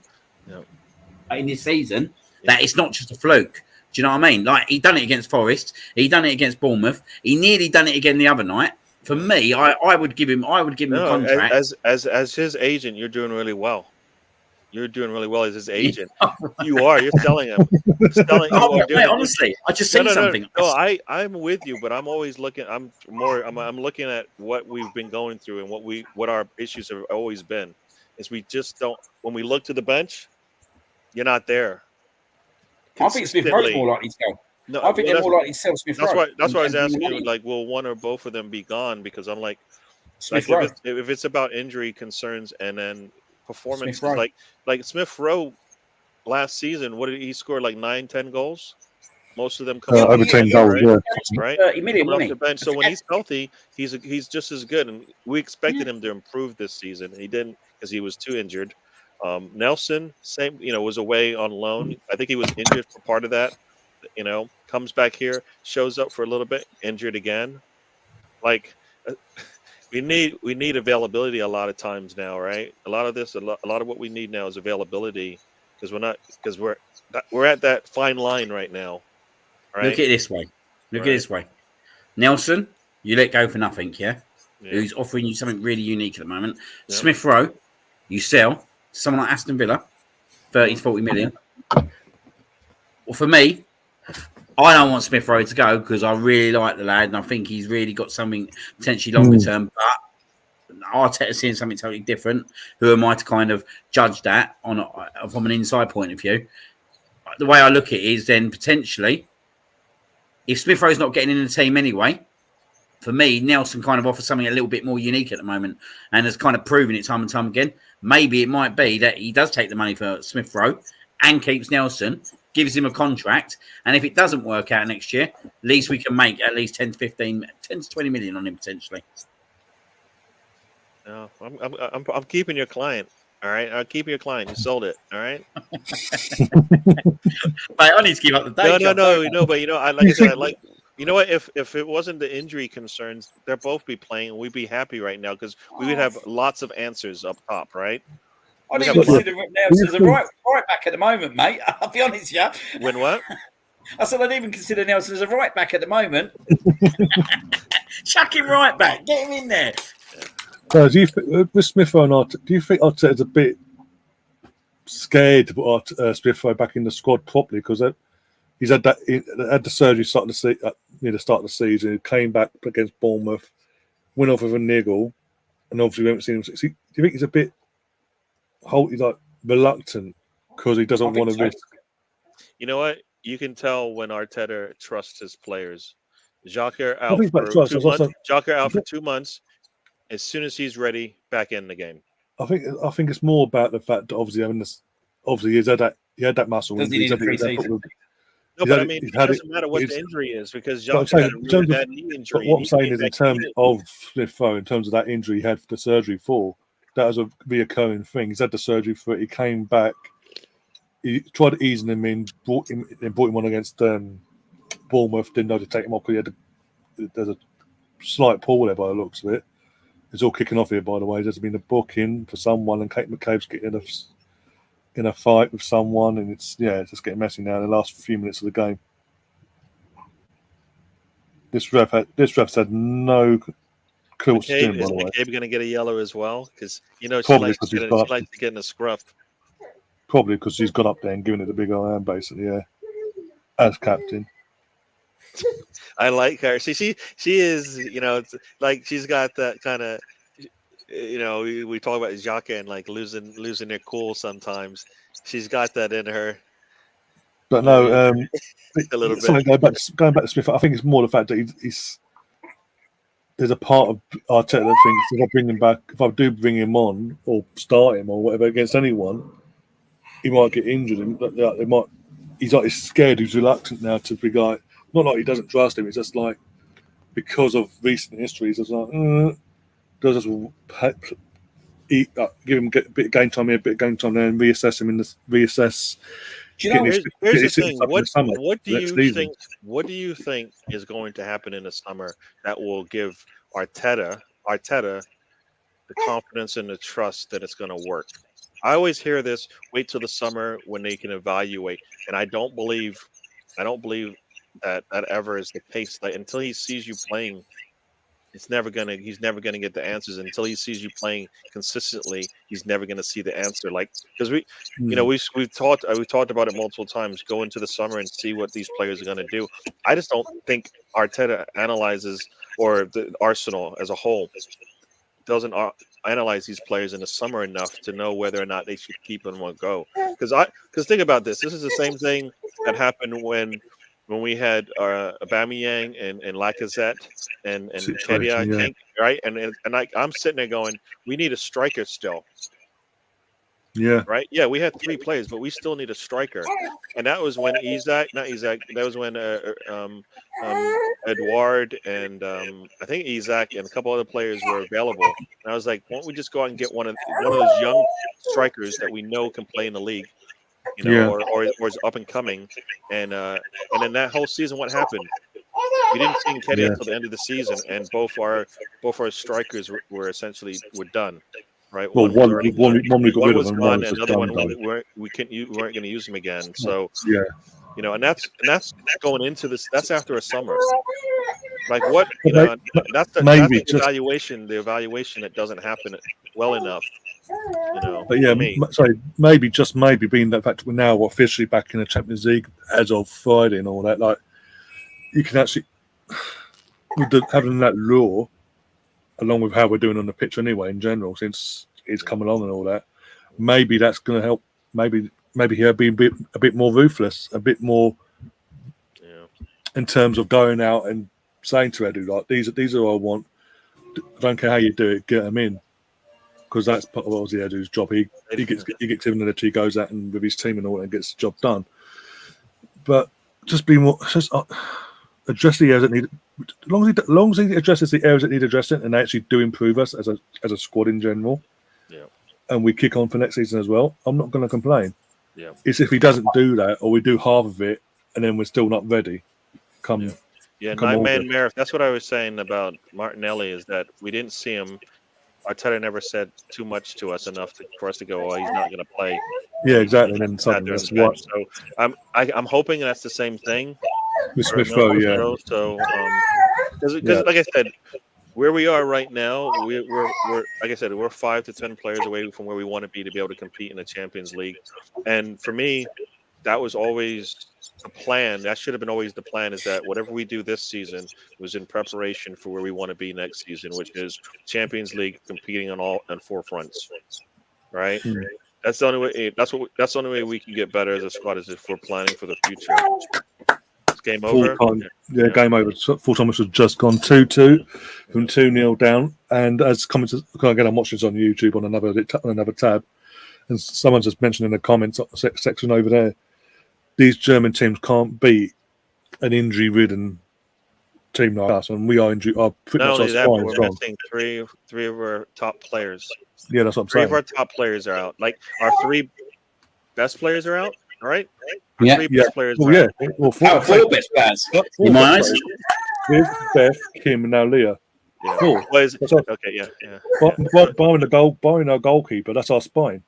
in this season that it's not just a fluke. Do you know what I mean? Like he done it against Forest. He done it against Bournemouth. He nearly done it again the other night. For me, I would give him a contract. As his agent, you're doing really well. You're doing really well as his agent. You are. You're selling him. Honestly, I just said something. No, I'm with you, but I'm always looking. I'm looking at what we've been going through and what our issues have always been. Is we just don't. When we look to the bench, you're not there. I think Smith Rowe's more likely to go. No, I think they're more likely to sell Smith Rowe. That's why I was asking you, like, will one or both of them be gone? Because I'm like if it's about injury concerns and then performance, like Smith Rowe last season, what did he score? Like 9-10 goals. Most of them come over 10 goals, right? 30 million, off the bench. So when he's healthy, he's just as good. And we expected him to improve this season. He didn't because he was too injured. Nelson, same, was away on loan. I think he was injured for part of that. Comes back here, shows up for a little bit, injured again. Like we need availability a lot of times now, right? A lot of what we need now is availability because we're at that fine line right now. Right? Look at it this way. Look at it this way. Nelson, you let go for nothing, yeah? Who's offering you something really unique at the moment. Yeah. Smith Rowe, you sell to someone like Aston Villa, 30 to 40 million. Well, for me, I don't want Smith Rowe to go because I really like the lad and I think he's really got something potentially longer term. But Arteta's seeing something totally different. Who am I to kind of judge that from an inside point of view? The way I look at it is then potentially, if Smith Rowe's not getting in the team anyway, for me, Nelson kind of offers something a little bit more unique at the moment and has kind of proven it time and time again. Maybe it might be that he does take the money for Smith Rowe and keeps Nelson, gives him a contract, and if it doesn't work out next year, at least we can make at least 10 to 20 million on him potentially. No, I'm keeping your client. All right, I'll keep your client. You sold it. All right. I need to keep up the day. No. But I like I said, You know what? If it wasn't the injury concerns, they'll both be playing, and we'd be happy right now because we would have lots of answers up top, right? I'd We'd even have consider Nelson as a right back at the moment, mate. I'll be honest, yeah. When what? I said I'd even consider Nelson as a right back at the moment. Chuck him right back. Get him in there. So do you think with Smith and Arteta, do you think Arteta's a bit scared to put Smith back in the squad properly because he's had the surgery near the start of the season. He came back against Bournemouth, went off with a niggle, and obviously we haven't seen him. Do you think he's a bit reluctant because he doesn't want to risk? You know what? You can tell when Arteta trusts his players. Xhaka out for 2 months. Xhaka out for 2 months. As soon as he's ready, back in the game. I think it's more about the fact that obviously he had that muscle. Does he need a pre-season? No, but I mean, it doesn't matter what the injury is because Xhaka had a really bad knee injury. But what I'm saying is, in terms of Smith Rowe, in terms of that injury he had the surgery for, that was a reoccurring thing. He's had the surgery for it. He came back. He tried easing him in, brought him on against Bournemouth. Didn't know to take him off because there's a slight pull there by the looks of it. It's all kicking off here, by the way. There's been a booking for someone, and Kate McCabe's getting in a fight with someone, and it's just getting messy now in the last few minutes of the game. This ref's had no clue what to do. Is McCabe going to get a yellow as well? Because she likes to get in a scruff. Probably because she's gone up there and given it a big old hand, basically. Yeah, as captain. I like her. She is, it's like she's got that kind of, we talk about Xhaka and like losing their cool sometimes. She's got that in her. But no, a little bit. Going back to Smith, I think it's more the fact that he's there's a part of Arteta that thinks if I do bring him on or start him or whatever against anyone, he might get injured. And he's scared. He's reluctant now to be like. Not like he doesn't trust him. It's just like because of recent history, he's just like does just give him a bit of game time here, a bit of game time there, and reassess him reassess. Do you know, here's the thing. What do you think is going to happen in the summer that will give Arteta the confidence and the trust that it's going to work? I always hear this. Wait till the summer when they can evaluate, and I don't believe that ever is the case. Like until he sees you playing, he's never gonna get the answers. Until he sees you playing consistently, he's never gonna see the answer. Like because we've talked about it multiple times. Go into the summer and see what these players are gonna do. I just don't think Arteta analyzes, or the Arsenal as a whole doesn't analyze these players in the summer enough to know whether or not they should keep them or go. Because think about this. This is the same thing that happened when we had Aubameyang and Lacazette and Kedia, I think, right? And I'm sitting there going, we need a striker still. Yeah. Right? Yeah, we had 3 players, but we still need a striker. And that was when that was when Edouard and I think Isaac and a couple other players were available. And I was like, why don't we just go out and get one of those young strikers that we know can play in the league? Or is up and coming, and then that whole season, what happened? We didn't see Kedia until the end of the season, and both our strikers were essentially done, right? Well, one we got rid of, and gone, and another one we weren't going to use him again. So and that's going into this. That's after a summer. Like what that's the evaluation. The evaluation that doesn't happen well enough. But maybe being that fact we're now officially back in the Champions League as of Friday and all that, like you can actually having that lure along with how we're doing on the pitch anyway in general since it's come along and all that, maybe that's going to help. Maybe he'll be a bit more ruthless, a bit more in terms of going out and saying to Edu like these are what I want. I don't care how you do it, get them in. Because that's part of what Edu's job. He gets given it. He goes out and with his team and all and gets the job done. But just be more, address the areas that need. As long as he addresses the areas that need addressing, and they actually do improve us as a squad in general. Yeah. And we kick on for next season as well. I'm not going to complain. Yeah. It's if he doesn't do that, or we do half of it, and then we're still not ready. Come Yeah, come on. Nightman Merriff. That's what I was saying about Martinelli is that we didn't see him. Arteta never said too much to us enough for us to go, oh, he's not going to play. Yeah, exactly. And then He sat suddenly there in that's the bench. what So I'm hoping that's the same thing. with for Smith Rowe, yeah. Middlesbrough. So because Yeah. like I said, where we are right now, we're like I said, we're 5 to 10 players away from where we want to be able to compete in the Champions League. And for me, that was always the plan. That should have been always the plan. Is that whatever we do this season was in preparation for where we want to be next season, which is Champions League, competing on 4 fronts. Right. Mm. That's the only way. That's the only way we can get better as a squad is if we're planning for the future. It's game over. Yeah, game over. Full time was just gone 2-2 from 2-0 down. And as comments, again, I'm watching this on YouTube on another tab, and someone just mentioned in the comments section over there, these German teams can't beat an injury-ridden team like us, and we are pretty Not much only our that, but spine we're is gone. missing three of our top players. Yeah, that's what I'm 3 saying. of our top players are out. Like our 3 best players are out. All right. Our Yeah. 3 best players Well, are yeah. out. Well, Oh, 4 best players. four In my best eyes. players. With Beth, Kim, and now Leah. Yeah. 4. Well, That's our, okay. Yeah. barring our goalkeeper, that's our spine,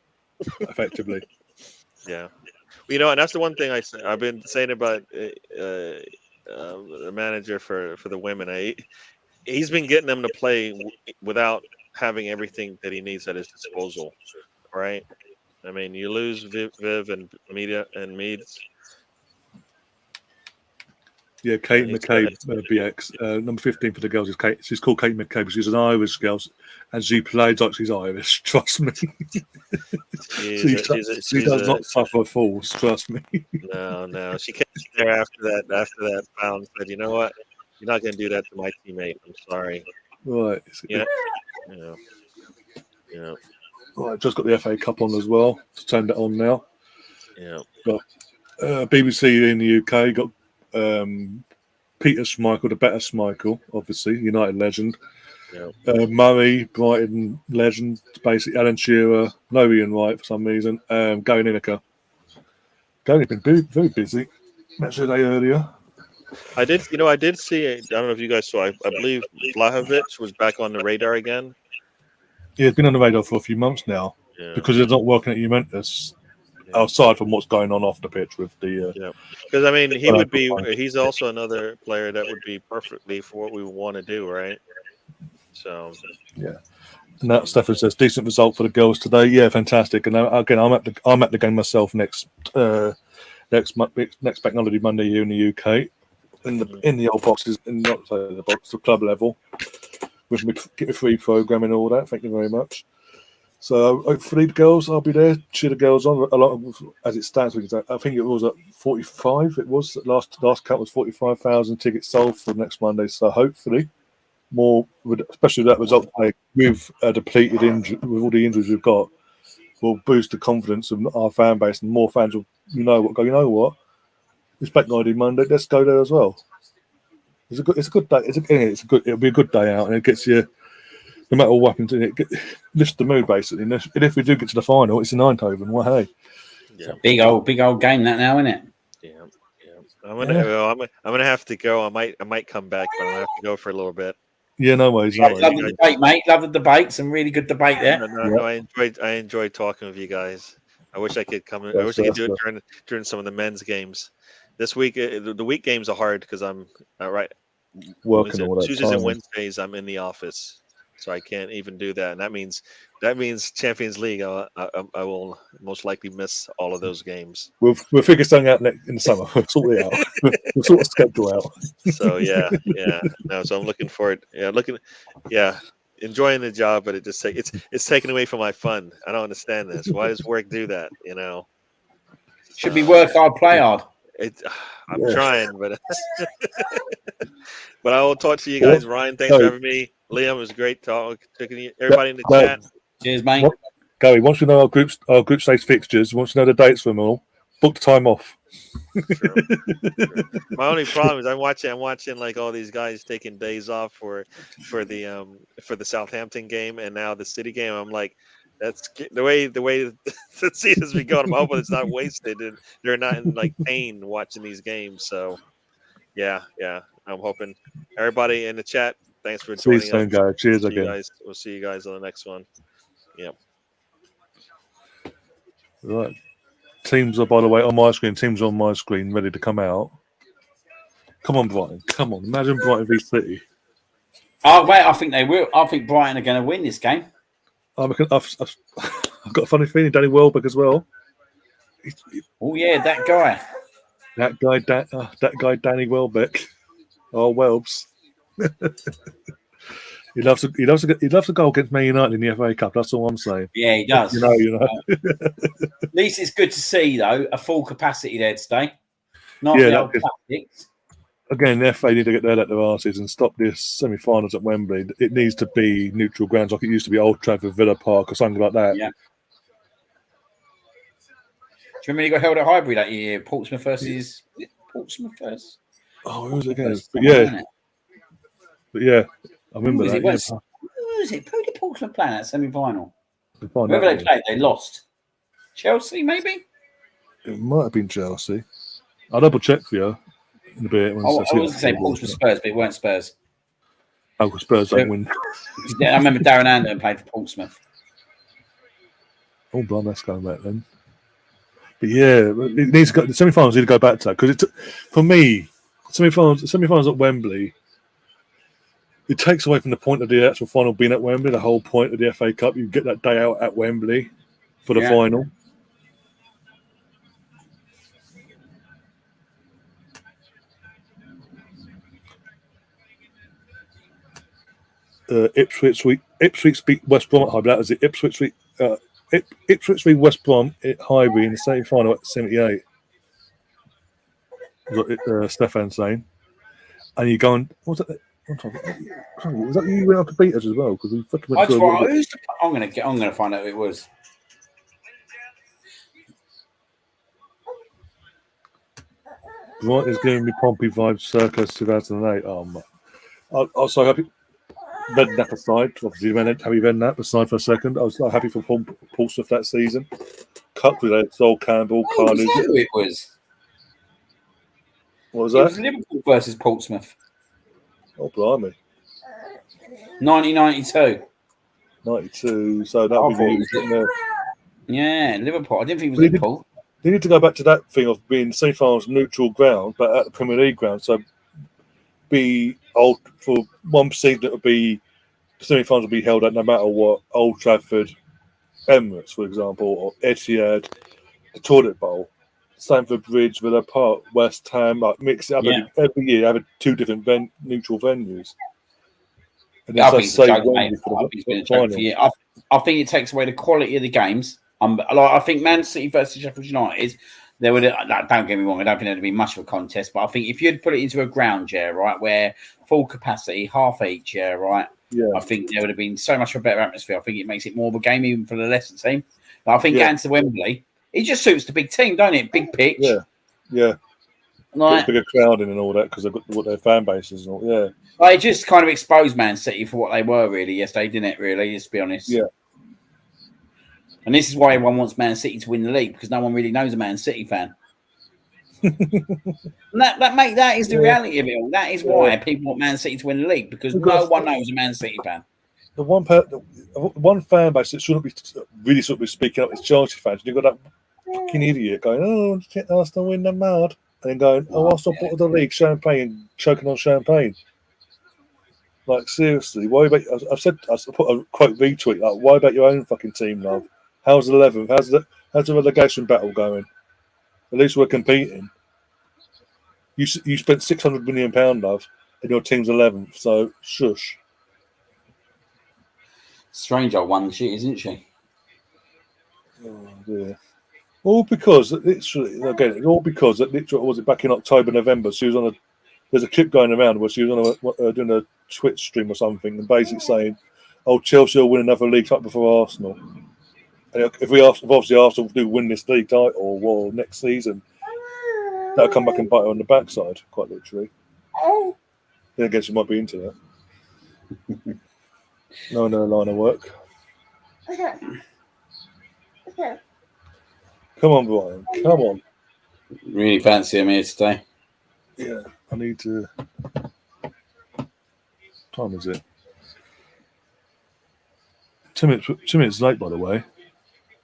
effectively. Yeah. And that's the one thing I've been saying about the manager for the women. He's been getting them to play without having everything that he needs at his disposal. Right. I mean, you lose Viv and Meads. Yeah, Kate He's McCabe, BX. Number 15 for the girls is Kate. She's called Kate McCabe. She's an Irish girl, and she plays like she's Irish. Trust me. She does not suffer fools. Trust me. No. She came there after that foul and said, "You know what? You're not going to do that to my teammate. I'm sorry." Right. Yeah. Right. Just got the FA Cup on as well. Turned it on now. Yeah. Got BBC in the UK. Got Peter Schmeichel, the better Schmeichel, obviously United legend. Yeah. Murray, Brighton legend, basically Alan Shearer, no Ian Wright for some reason. Gary Lineker. Gary's been very busy. Match of the day earlier. I did see. I don't know if you guys saw. I believe Vlahovic was back on the radar again. Yeah, he's been on the radar for a few months now because he's not working at Juventus. Yeah. Aside from what's going on off the pitch with the because I mean he's also another player that would be perfectly for what we want to do, right? So yeah. And that Stefan says decent result for the girls today. Yeah, fantastic. And again, I'm at the game myself next Bank Holiday Monday here in the UK in the old boxes, not the box, the club level with me get a free program and all that. Thank you very much. So hopefully the girls, I'll be there. Cheer the girls on. A lot of, as it stands, I think it was at 45. It was last count was 45,000 tickets sold for next Monday. So hopefully more, especially that result play with depleted injury, with all the injuries we've got, will boost the confidence of our fan base, and more fans will you know what, it's Black Friday Monday. Let's go there as well. It's a good day. It'll be a good day out, and it gets you. No matter what happens, it lifts the mood basically. And if we do get to the final, it's in Eindhoven. Well, hey, yeah, big old game that now, isn't it? Yeah. I'm gonna have to go. I might come back, but I'm gonna have to go for a little bit. Yeah, no worries. Love the debate, mate. Love the debate. Some really good debate there. No, I enjoyed talking with you guys. I wish I could come. I wish I could do it during some of the men's games. This week, the week games are hard because I'm working all that Tuesdays time. and Wednesdays. I'm in the office, so I can't even do that. And that means Champions League. I will most likely miss all of those games. We'll figure something out in the summer. We'll sort it out. We'll sort of schedule out. So yeah. No, so I'm looking forward. Enjoying the job, but it's taken away from my fun. I don't understand this. Why does work do that? Should be work hard, play hard. I'm trying, but but I will talk to you guys. Ryan, thanks for having me. Liam, it was great talking to everybody in the chat. Cheers, mate. Gary, once we know our group stage fixtures, once we know the dates for them all, book the time off. Sure. My only problem is I'm watching like all these guys taking days off for the Southampton game and now the City game. I'm like, that's the way the season's been going. I'm hoping it's not wasted and they're not in like pain watching these games. So yeah. I'm hoping everybody in the chat. Thanks for See you joining soon, us. guys. Cheers See you again. guys. We'll see you guys on the next one. Yep. Right. Teams are, by the way, on my screen. Teams on my screen, ready to come out. Come on, Brighton. Come on. Imagine Brighton v City. Oh, wait, I think they will. I think Brighton are going to win this game. I've got a funny feeling. Danny Welbeck as well. Oh, yeah, that guy. That guy, Danny Welbeck. Oh, Welbs. He loves to go against Man United in the FA Cup. That's all I'm saying. Yeah, he does. You know. At least it's good to see, though, a full capacity there today. Not Yeah, the old plastics. Again, the FA need to get their asses and stop this semi-finals at Wembley. It needs to be neutral grounds like it used to be Old Trafford, Villa Park, or something like that. Yeah. Do you remember he got held at Highbury that year? Portsmouth versus Portsmouth first. Oh, who was it again? But yeah, I remember that. Who was it? Who did Portsmouth play in that semi-final? Whoever they played, they lost. Chelsea, maybe? It might have been Chelsea. I'll double check for you in a bit. I was going to say Portsmouth Spurs, but it weren't Spurs. Oh, Spurs don't win. Yeah, I remember Darren Anderton played for Portsmouth. Oh, blimey, that's going back then. But yeah, it needs to go. The semi-finals need to go back to that because for me, semi-finals at Wembley, it takes away from the point of the actual final being at Wembley. The whole point of the FA Cup, you get that day out at Wembley for the final. Ipswich beat West Brom at Highbury. That was it. Ipswich beat West Brom at Highbury in the semi-final at 78. Stefan saying, and you going? What's that? Was that you went out to beat us as well? Because we fucking went I'm gonna find out who it was. Brighton is giving me Pompey vibes circa 2008. Oh my! I was so happy. Redknapp aside, obviously, happy Redknapp aside for a second. I was so happy for Portsmouth that season. Cup with Sol Campbell, Carnage. Was that who it was? What was that? It was Liverpool versus Portsmouth. Oh, blimey. 1992. 92. So that would be Yeah, Liverpool. I didn't think it was Liverpool. They need to go back to that thing of being semi-finals neutral ground, but at the Premier League ground. So be old for one season. It would be the semi-finals will be held at no matter what. Old Trafford, Emirates, for example, or Etihad, the Toilet Bowl, Stamford Bridge, Villa Park, West Ham. Like mix it up every year. Have two different neutral venues. And I think it's been a joke for you. I think it takes away the quality of the games. I think Man City versus Sheffield United. Don't get me wrong, I don't think there'd be much of a contest, but I think if you'd put it into a ground, right, where full capacity, half each, right, I think there would have been so much of a better atmosphere. I think it makes it more of a game even for the lesser team. But I think going to Wembley, it just suits the big team, don't it? Big pitch. Yeah. Like, bigger crowding and all that because they've got what their fan bases and all. Yeah. They just kind of exposed Man City for what they were really yesterday, didn't it? Really, let's be honest. Yeah. And this is why everyone wants Man City to win the league because no one really knows a Man City fan. that is the reality of it all. That is why people want Man City to win the league because no one knows a Man City fan. The one fan base that shouldn't be speaking up is Chelsea fans. You've got that fucking idiot going, "Oh, Arsenal win the mad," and then going, "Oh, Arsenal bought the league, champagne, choking on champagne." Like seriously, why about? I put a quote retweet. Like, why about your own fucking team, love? How's 11th? How's the relegation battle going? At least we're competing. You spent £600 million, love, and your team's 11th. So shush. Strange old one, she isn't she? Oh dear. All because literally was it back in October, November? She was on there's a clip going around where she was on doing a Twitch stream or something, and basically saying, "Oh, Chelsea will win another league title before Arsenal." And if obviously Arsenal do win this league title next season, that'll come back and bite her on the backside, quite literally. Then I guess you might be into that. No line of work. Come on, Brian. Come on. Really fancy him here today. Yeah, I need to. time is it? 2 minutes late, by the way.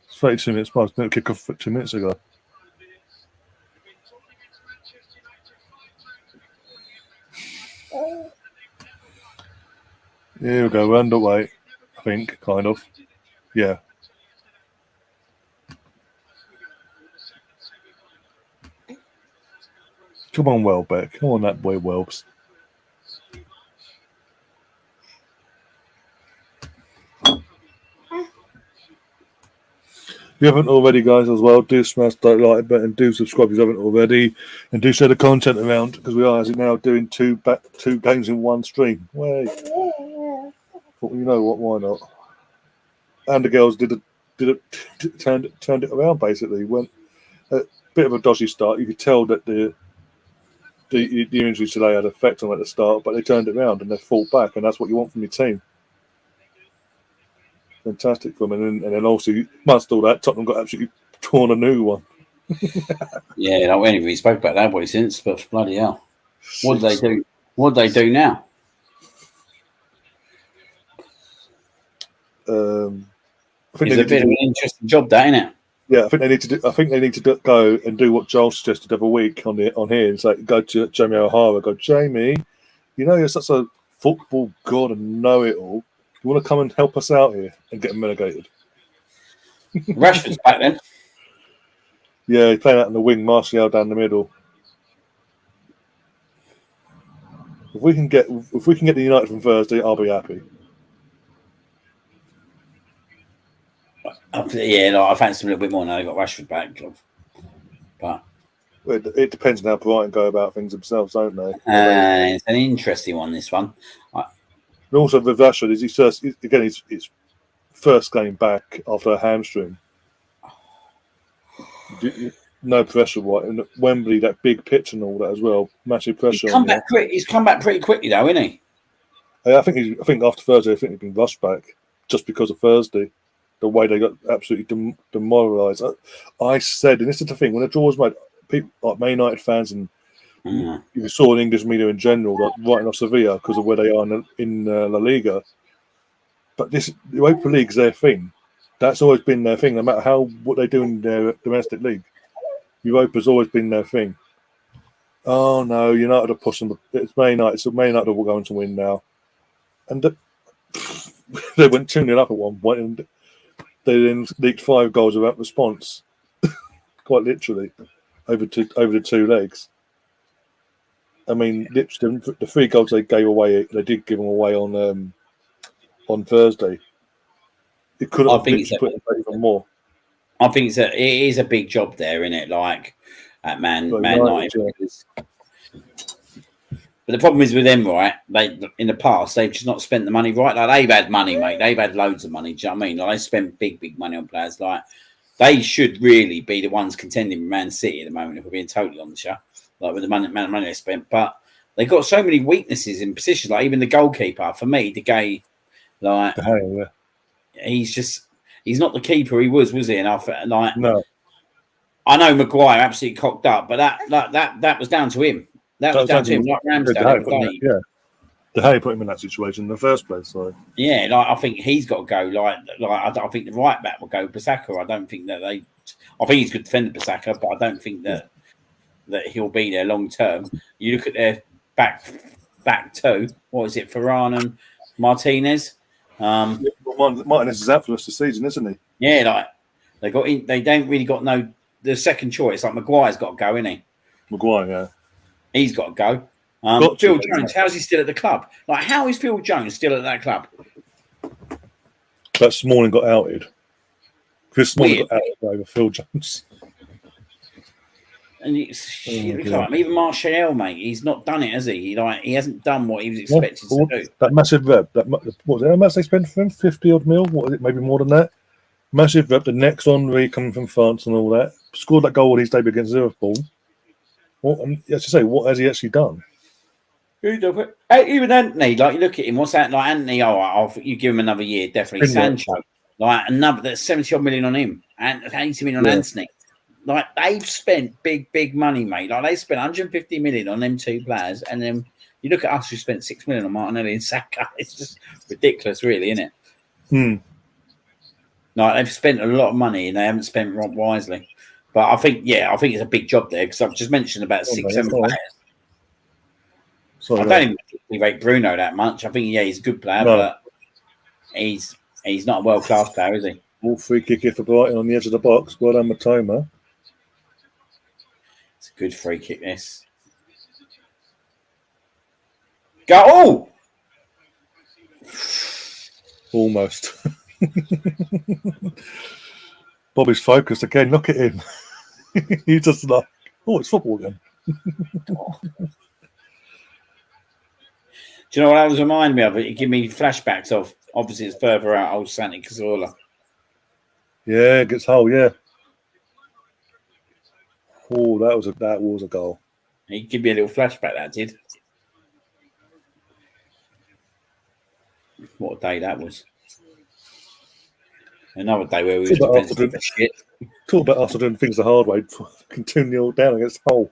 It's 32 minutes past. Didn't kick off 2 minutes ago. Here we go. We're underway, I think, kind of. Yeah. Come on, Welbeck. Come on, that boy, Welbs. If you haven't already, guys, as well, do smash that like button, do subscribe if you haven't already, and do share the content around because we are, as it now, doing two games in one stream. Wait, but you know what? Why not? And the girls turned it around basically. Went a bit of a dodgy start. You could tell that the injuries today had an effect on them at the start, but they turned it around and they fought back, and that's what you want from your team. Fantastic for them, and then also, amongst all that, Tottenham got absolutely torn a new one. Yeah, no, we ain't really spoke about that boy since, but bloody hell. What did they do? What do they do now? I think It's a bit of an interesting job, that, isn't it? Yeah, I think they need to go and do what Joel suggested the other week on here and say, go to Jamie O'Hara, go, Jamie, you know you're such a football god and know it all. You want to come and help us out here and get them relegated? Rashford's back then. Yeah, he's playing out in the wing, Martial down the middle. If we can get the United from Thursday, I'll be happy. Yeah, no, I fancy him a little bit more now. They've got Rashford back, but it depends on how Brighton go about things themselves, don't they? It's an interesting one. This one. And also with Rashford, is his first game back after a hamstring. No pressure, right? And Wembley, that big pitch and all that as well, massive pressure. He's come back pretty quickly, though, isn't he? I think after Thursday, he's been rushed back just because of Thursday. The way they got absolutely demoralised. I said, and this is the thing, when a draw was made, people like Man United fans and you saw in English media in general, like writing off Sevilla because of where they are in La Liga. But the Europa League's their thing. That's always been their thing, no matter what they do in their domestic league. Europa's always been their thing. Oh no, United are pushing. It's Man United, so Man United are going to win now. And they went 2-0 up at one point, and they then leaked 5 goals without response, quite literally, over the 2 legs. I mean, literally, the 3 goals they gave away, they did give them away on Thursday. It could have put even more. I think it is a big job there, isn't it? Like at Man United. Yeah. But the problem is with them, right? They in the past they've just not spent the money right. Like they've had money, mate. They've had loads of money. Do you know what I mean? Like they spent big money on players. Like they should really be the ones contending with Man City at the moment. If we're being totally honest, yeah. Like with the money they spent, but they got so many weaknesses in positions. Like even the goalkeeper, for me, De Gea, like he's not the keeper he was he? And no. I know Maguire absolutely cocked up, but that was down to him. That was down to him, like Ramsdale. Yeah, De Gea put him in that situation in the first place. So yeah, like I think he's got to go. Like I think the right back will go Bissaka. I don't think that I think he's a good defender, Bissaka, but I don't think that he'll be there long term. You look at their back two. What is it, Varane and Martinez? Martinez is out for us this season, isn't he? Yeah, like they don't really got the second choice. Like Maguire's got to go, isn't he? Maguire, yeah. He's got to go. Phil Jones, how's he still at the club? Like, how is Phil Jones still at that club? But Smalling got outed. Chris Smalling got outed over Phil Jones. And even Martial, mate, he's not done it, has he? He hasn't done what he was expected to do. That massive rep, what was it? How much they spent for him? 50 odd mil? What is it? Maybe more than that. Massive rep. The next Henry coming from France and all that. Scored that goal on his debut against Liverpool. As you say, what has he actually done? Even Anthony, like you look at him, what's that? Like Anthony, you give him another year, definitely. Sancho, like another, that's 70 odd million on him, and 80 million on Anthony. Like they've spent big money, mate. Like they spent 150 million on them 2 players, and then You look at us who spent $6 million on Martinelli and Saka. It's just ridiculous, really, isn't it? Like they've spent a lot of money and they haven't spent wisely. But I think it's a big job there because I've just mentioned about 6-7 players. I don't even rate Bruno that much. I think he's a good player, but he's not a world class player, is he? All free kick here for Brighton on the edge of the box. Well done, Matoma. It's a good free kick. This go. Oh, almost. Bobby's focused again. Look at him. He's just like, it's football again. Do you know what that was reminding me of? It gave me flashbacks of, obviously it's further out, old Santi Cazorla. Yeah, it gets whole, yeah. Oh, that was a goal. He gave me a little flashback, that did. What a day that was. Another day where we was defensive shit. Talk about us doing things the hard way. 2-0 down against Hull.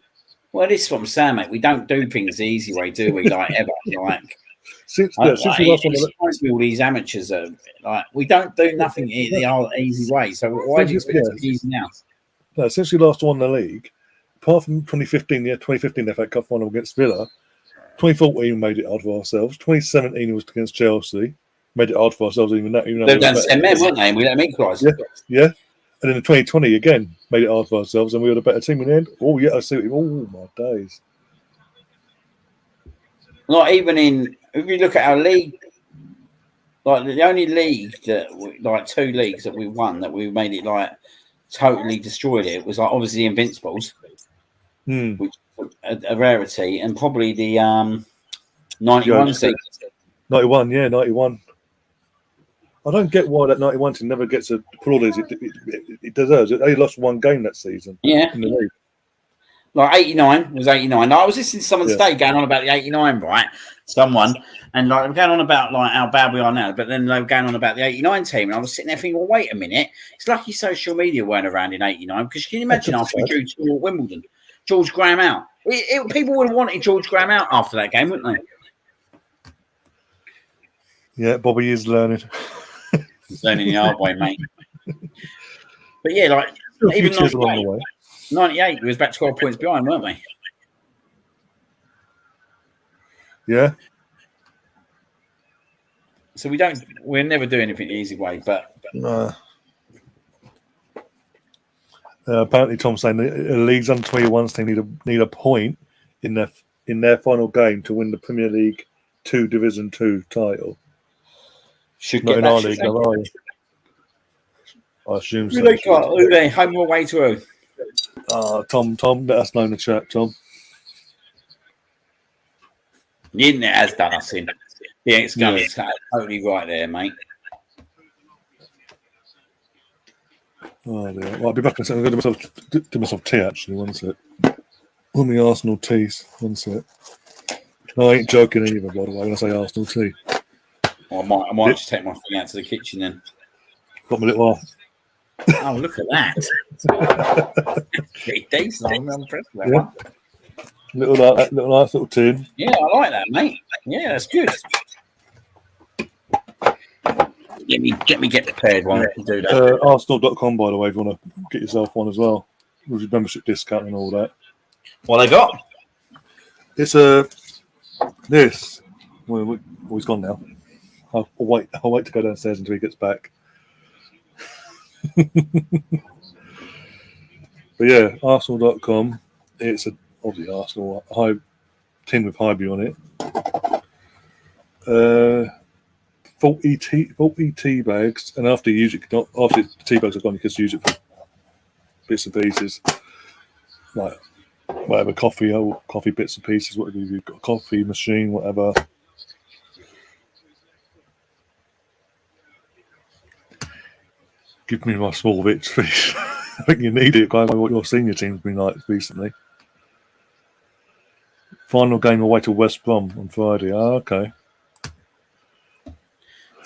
Well, this is what I'm saying, mate. We don't do things the easy way, do we? Like ever. Like since we lost all these amateurs are like we don't do nothing the easy way. So why do you expect it to be easy now? No, since we last won the league, apart from 2015 FA Cup final against Villa, 2014 we made it hard for ourselves. 2017 was against Chelsea, made it hard for ourselves. Even though they've done 10 men, weren't they? And we let them equalise. Yeah. And then in 2020 again, made it hard for ourselves, and we were the better team in the end. Oh yeah, I see. Oh my days! Not even if you look at our league, like the only league that two leagues that we won that we made it like totally destroyed it was like obviously the Invincibles, which was a rarity, and probably the 91 season. 91, yeah, 91. I don't get why that 91 team never gets a plaudits. It deserves it. They lost one game that season. Yeah. In the league. Like 89 was 89. Now, I was listening to someone today going on about the 89, right? Someone. And like they're going on about like how bad we are now, but then they were going on about the 89 team. And I was sitting there thinking, well, wait a minute. It's lucky social media weren't around in 89 because can you imagine after we drew to Wimbledon, George Graham out? People would have wanted George Graham out after that game, wouldn't they? Yeah, Bobby is learning. He's learning the hard way, mate. But yeah, like even 98, we was about 12 points behind, weren't we? Yeah. So we'll never do anything the easy way, but apparently Tom's saying the league's under 21s team need a point in their final game to win the Premier League 2 Division 2 title. Should not get in that our league, are you? I assume so. Who they home or away to who? Tom, let us know in the chat, Tom. The internet has done us in. Yeah, it's going totally right there, mate. Oh dear. Well, I'll be back in a second. I'm going to do myself tea actually. One sec. On the Arsenal teas. One sec. No, I ain't joking either, by the way, when I say Arsenal tea. Well, I might just take my thing out to the kitchen then. Got my little. Oh, look at that! Pretty decent. I'm impressed with that one. Little nice little tin. Yeah, I like that, mate. Yeah, that's good. Get the paired one. Do that. Arsenal.com, by the way, if you want to get yourself one as well, with your membership discount and all that. What they got? It's this. Well, he's gone now. I'll wait to go downstairs until he gets back. But yeah, Arsenal.com. It's obviously Arsenal tin with Highbury on it. 40 tea bags, and after you use it, after the tea bags are gone, you can use it for bits and pieces, like whatever coffee bits and pieces. Whatever you've got, a coffee machine, whatever. Give me my small bits, please. I think you need it, going by what your senior team's been like recently. Final game away to West Brom on Friday. Okay.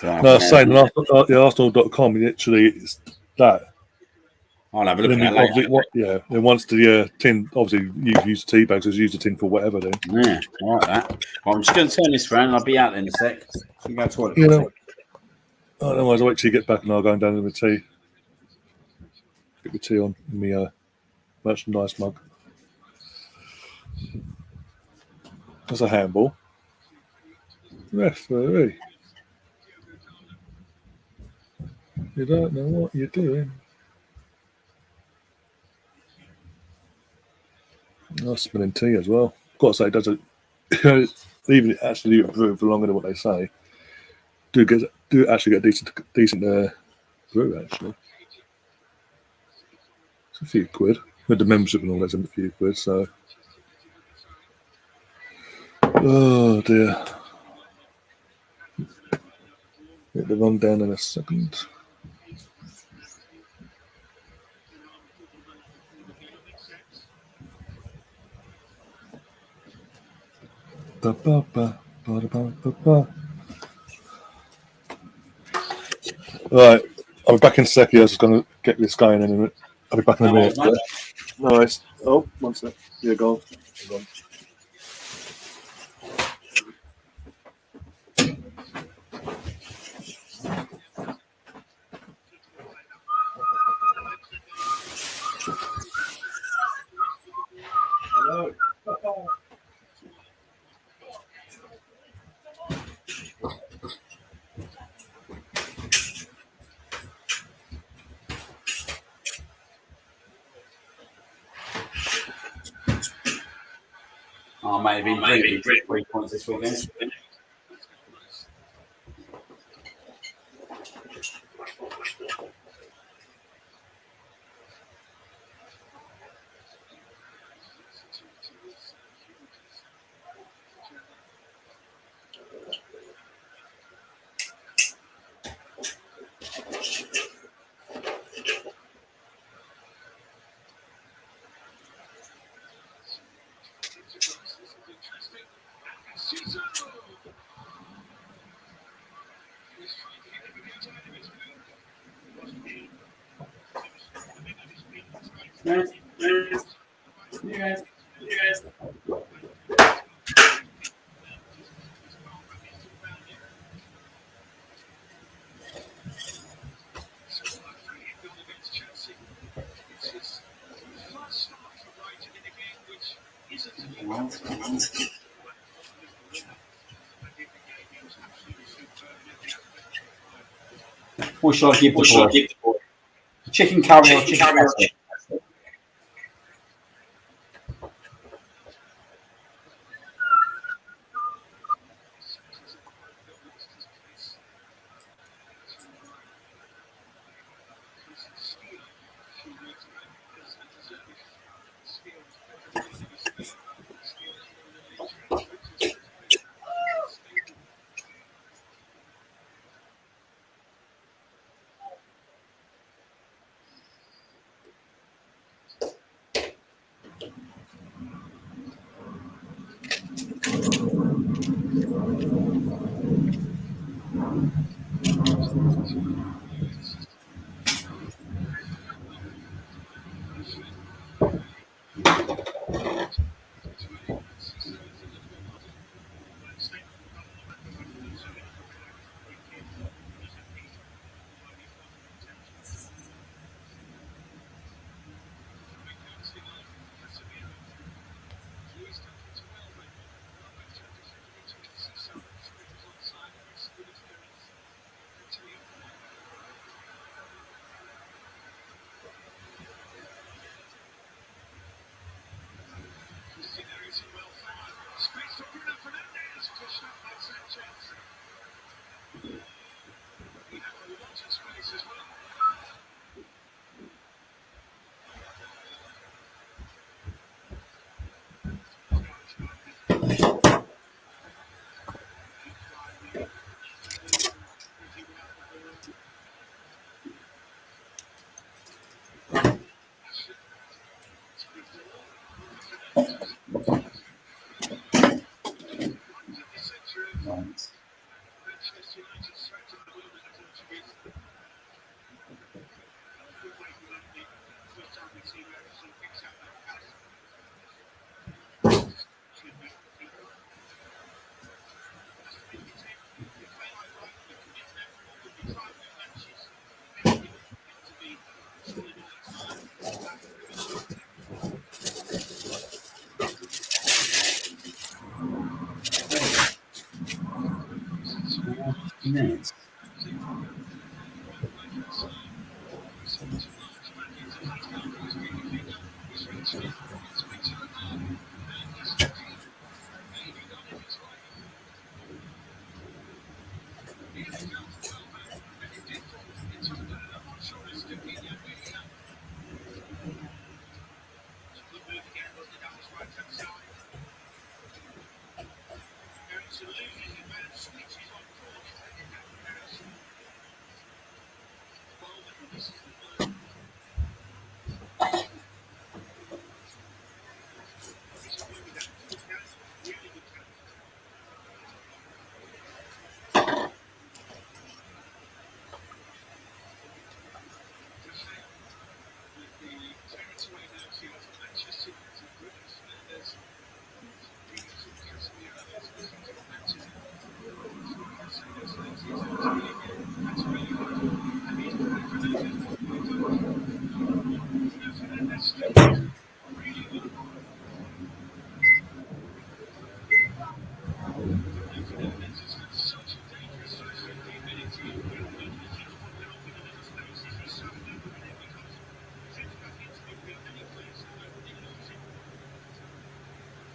No, I was saying the Arsenal.com, literally, it's that. I'll have a look And at then that obviously, later. then once the tin, obviously you use tea bags, use the tin for whatever. Then Yeah, I like that. Well, I'm just going to turn this around. I'll be out in a sec. You go to the toilet. you know. Otherwise, I'll wait till you get back and I'll go down with tea. Get the tea on in my merchandise mug. That's a handball. Referee. You don't know what you're doing. Nice smelling tea as well. Got to say, it does it. Even actually brew for longer than what they say. Do actually get decent brew actually. It's a few quid with the membership and all that's a few quid. So, oh dear. Get the run down in a second. Ba, ba, ba, ba, ba, ba, ba. Right, I'll be back in a second. I was just going to get this going in a minute. I'll be back in a minute. Mate. Nice. Oh, one sec. Yeah, go on. Go on. Hello. I may have been drinking 3 points this weekend. What shall I give the boy? Chicken curry or chicken casserole? minutes.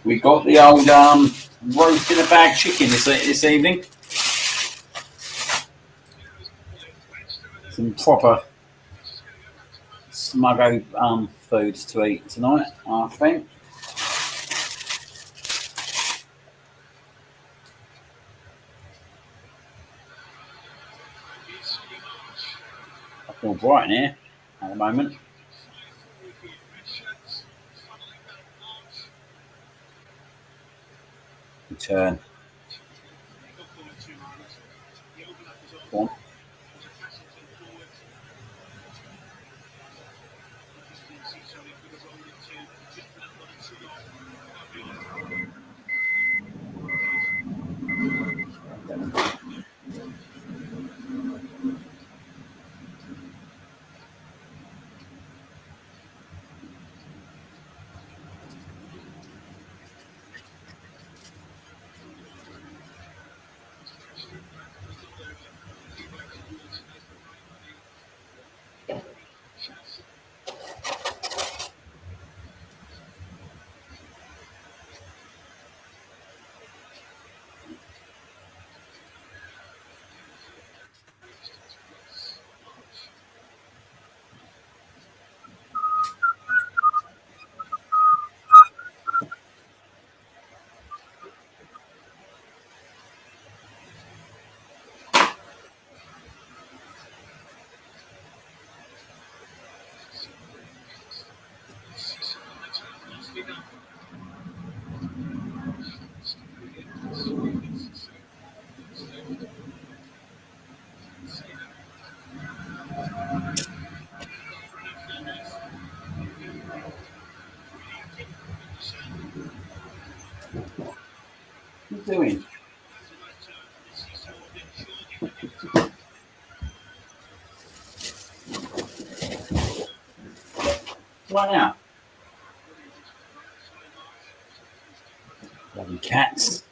We got the old roast in a bag chicken this evening. Some proper smuggo foods to eat tonight, I think. I feel bright in here at the moment. Return. Go on. What are you doing? What now? Bloody cats.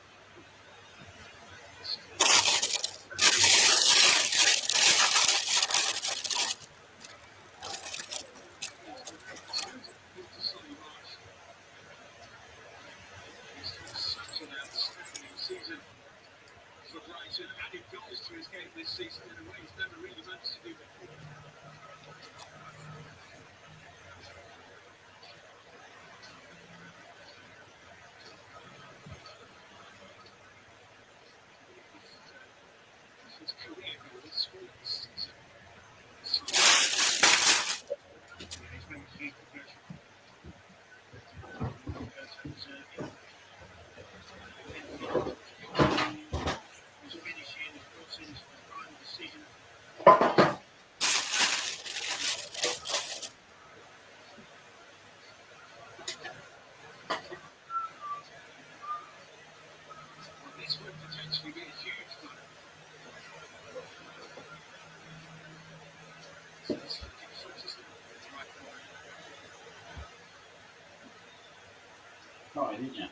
Sorry, didn't you?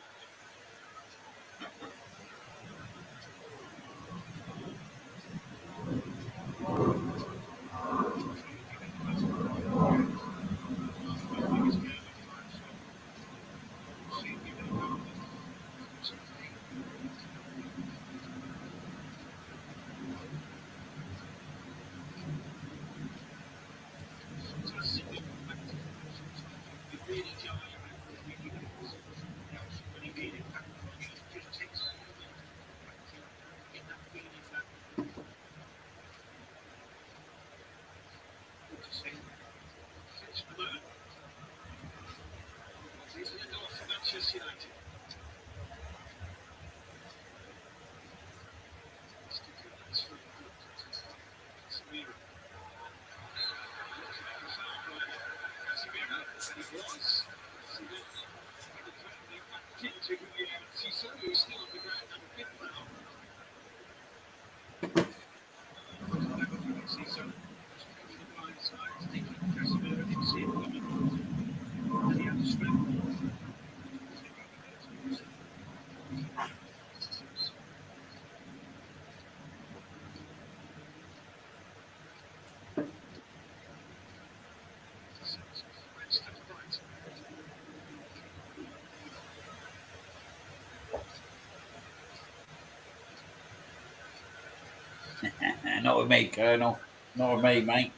Not with me, Colonel. Not with me, mate.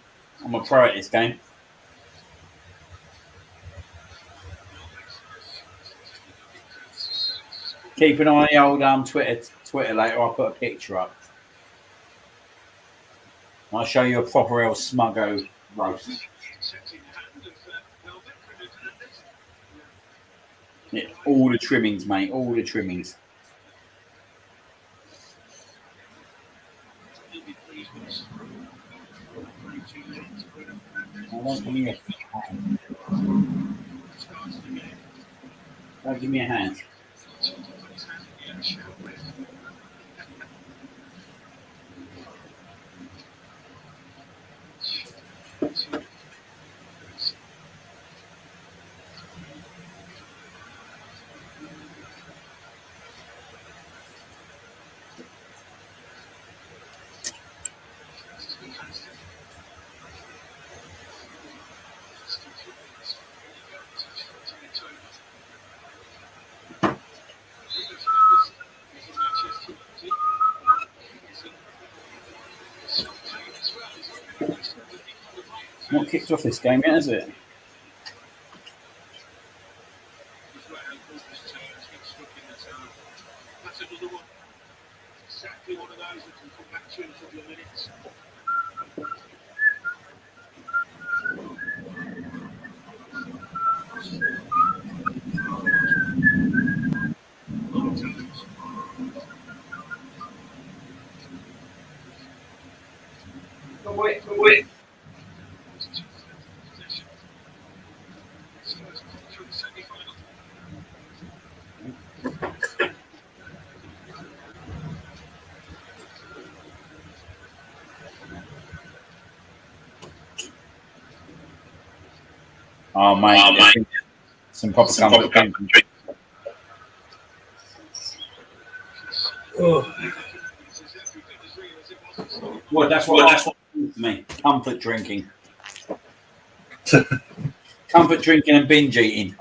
I'm a pro at this game. Keep an eye on the old Twitter later. I'll put a picture up. I'll show you a proper El Smuggo roast. Yeah, all the trimmings, mate. All the trimmings. Don't give me a hand. Not kicked off this game yet, is it? Wait. Oh, mate. Some proper comfort drinking. Well, that's what me. Comfort drinking. Comfort drinking and binge eating.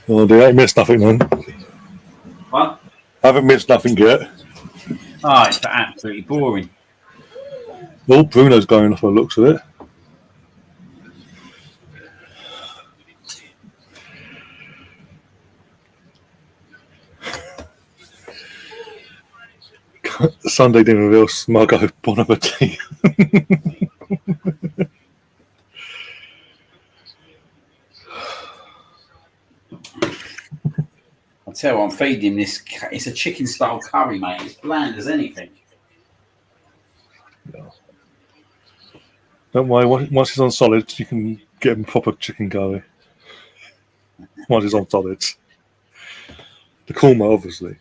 Oh, they ain't missed nothing, man. What? Haven't missed nothing yet. Oh, it's absolutely boring. Well, Bruno's going off the looks of it. Sunday dinner with El Smuggo Bon Appetit. I'll tell you, I'm feeding this. It's a chicken style curry, mate. It's bland as anything. No. Don't worry, once it's on solids, you can get him proper chicken curry. Once it's on solids. The korma, obviously.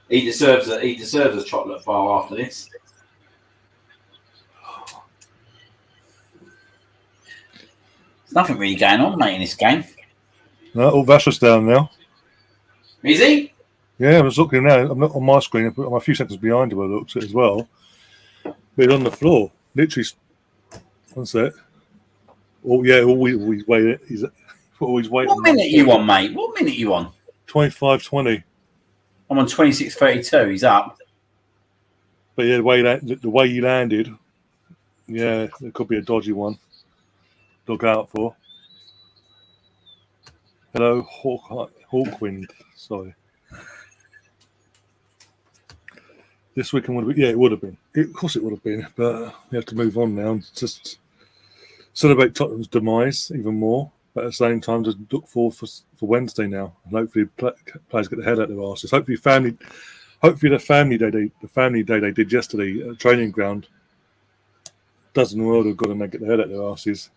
He deserves a chocolate bar after this. There's nothing really going on, mate, in this game. No, all Vasser's down now. Is he? Yeah, I was looking now. I'm not on my screen. I'm a few seconds behind him. I looked at it as well. But he's on the floor. Literally. One sec. Oh, yeah, always waiting. He's always waiting. What minute you on, mate? What minute you on? 25-20. I'm on 26.32. He's up. But yeah, the way you landed, yeah, it could be a dodgy one. Look out for. Hello, Hawkwind. Sorry. This weekend would have been, yeah, it would have been. Of course it would have been, but we have to move on now and just celebrate Tottenham's demise even more. But at the same time, just look forward for Wednesday now. And hopefully players get the head out of their asses. Hopefully the family day they did yesterday at the training ground does in the world of good and they get the head out of their asses.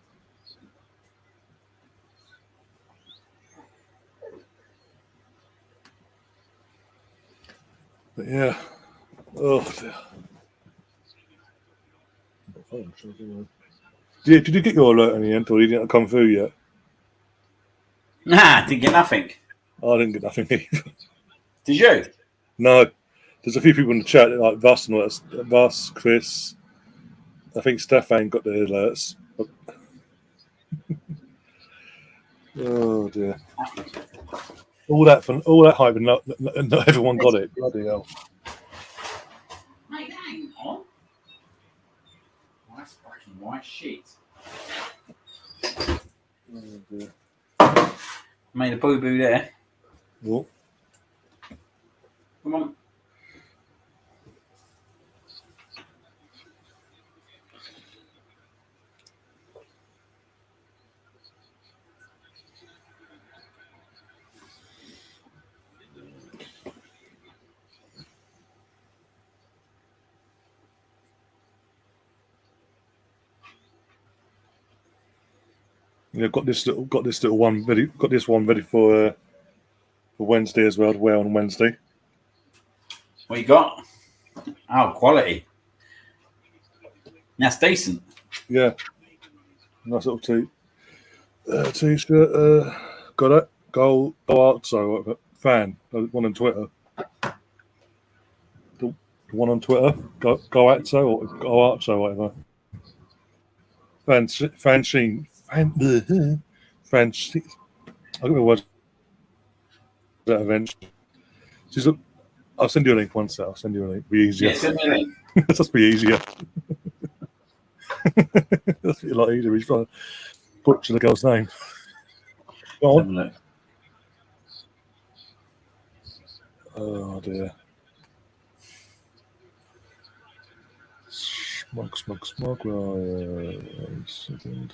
But yeah. Oh dear. Yeah, did you get your alert in the end, or you didn't come through yet? Nah, didn't get nothing. I didn't get nothing either. Did you? No. There's a few people in the chat like Russ and all that. Russ, Chris. I think Stefan got the alerts. Oh dear. All that hype and not everyone got it. Bloody hell. Mate, hang on. That's fucking white shit. Oh dear. Made a boo-boo there. What? Come on. Yeah, got this little one ready. Got this one ready for Wednesday as well. To wear on Wednesday. What you got? Oh, quality. That's decent. Yeah, nice little t-shirt. Got it. Go out. So fan. The one on Twitter. The one on Twitter. Go out. So or go out. So whatever. Fan Sheen. Fan Sheen. I don't know what that eventually. I'll send you a link once. I'll send you a link. Be easier. Yeah, send me a link. Just be easier. That's a lot easier. He's trying to butcher the girl's name. Go on. Oh dear. Smug. Second.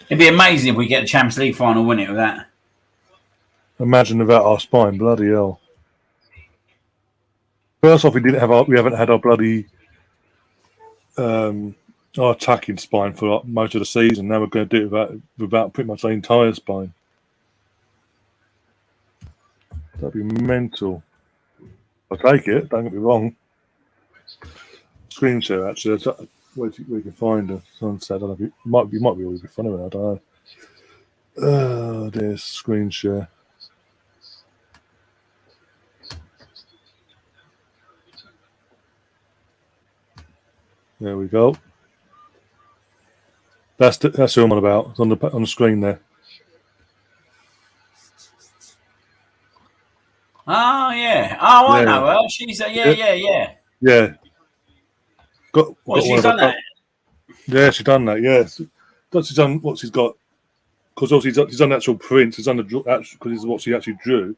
It'd be amazing if we get the Champions League final, wouldn't it, with that? Imagine without our spine, bloody hell. First off, we haven't had our bloody our attacking spine for most of the season. Now we're going to do it without pretty much the entire spine. That'd be mental. I'll take it. Don't get me wrong. Screen share actually. Where you can find a sunset. I don't know. It might be really funny. I don't know. Oh, there's screen share. There we go. That's who I'm on about. It's on the screen there. Oh yeah. Oh, I know her. She's yeah. Yeah. She's done that. Yeah, she's done that. Yes. She's done what she's got. Because obviously she's done the actual prints. She's done because it's what she actually drew.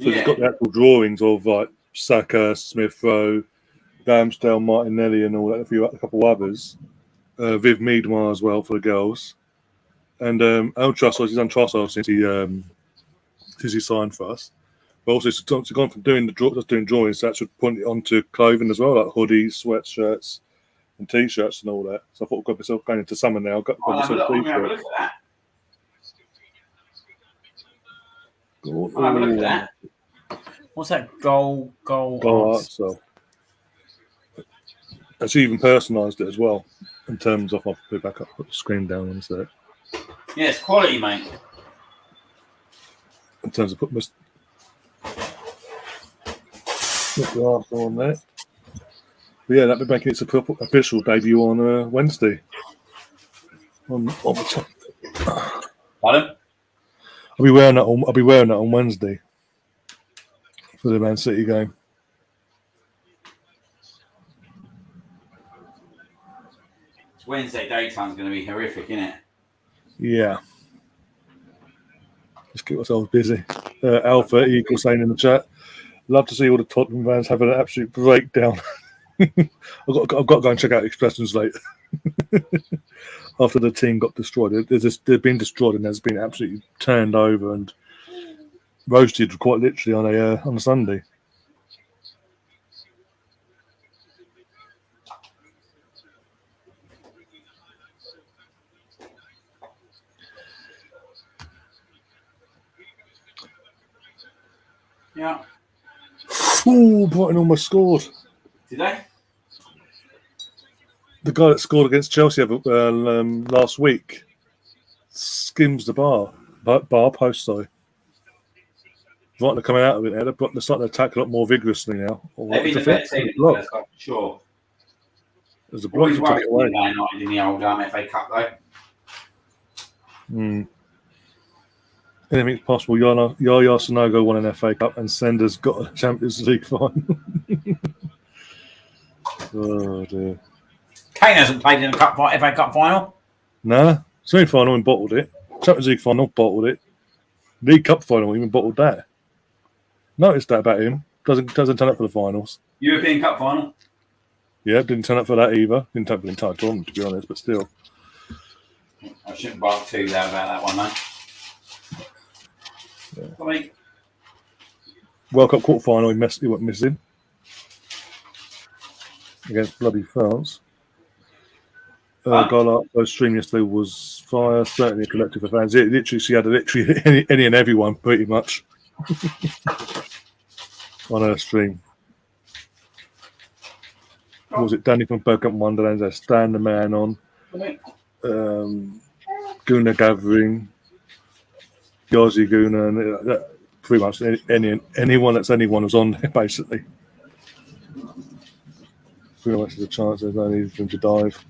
So she's got the actual drawings of like Saka, Smith Rowe, Ramsdale, Martinelli, and all that. A couple others. Viv Meadmar as well for the girls. And Trossard, she's done Trossard since he signed for us. But also she's gone from doing drawings to actually putting it onto clothing as well, like hoodies, sweatshirts, and t-shirts and all that. So I thought I've got myself going into summer now. I've got myself a t-shirt. Look at that. Have a look at that. What's that? Goal art. So and she even personalised it as well in terms of. I'll put it back up, put the screen down one sec. Yeah, it's quality, mate. In terms of putting the Arsenal on there. But yeah, that'll be making its official debut on Wednesday. On the top. Pardon? I'll be wearing that on Wednesday for the Man City game. Wednesday daytime's going to be horrific, isn't it? Yeah. Just keep ourselves busy. Alpha Eagle saying in the chat, love to see all the Tottenham fans having an absolute breakdown. I've got to go and check out expressions later. After the team got destroyed, they've been destroyed and has been absolutely turned over and roasted quite literally on a Sunday. Yeah. Ooh, Brighton almost scored. Did they? The guy that scored against Chelsea last week skims the bar post. Sorry, Brighton are coming out of it now. They're starting to attack a lot more vigorously now. They've been the better team in the first half, for sure. There's a block to take it away. In the old FA Cup, though. Anything's possible. Yaya Sanogo won an FA Cup and Sender's got a Champions League final. Oh dear. Kane hasn't played in a FA Cup final. Nah, semi-final and bottled it. Champions League final, bottled it. League Cup final, even bottled that. Noticed that about him. Doesn't turn up for the finals. European Cup final. Yeah, didn't turn up for that either. Didn't turn up for the entire tournament, to be honest, but still. I shouldn't bark too loud about that one, though. Yeah. World Cup quarter final, he went missing against bloody France. Guy like those stream yesterday was fire. Certainly a collective of fans. She had any and everyone pretty much on her stream. What was it? Danny from Bergkamp Wonderland? They stand the man on. Guna Gathering. Yossi Guna, and pretty much anyone was on there, basically. Bruno has a chance, there's no need for him to dive.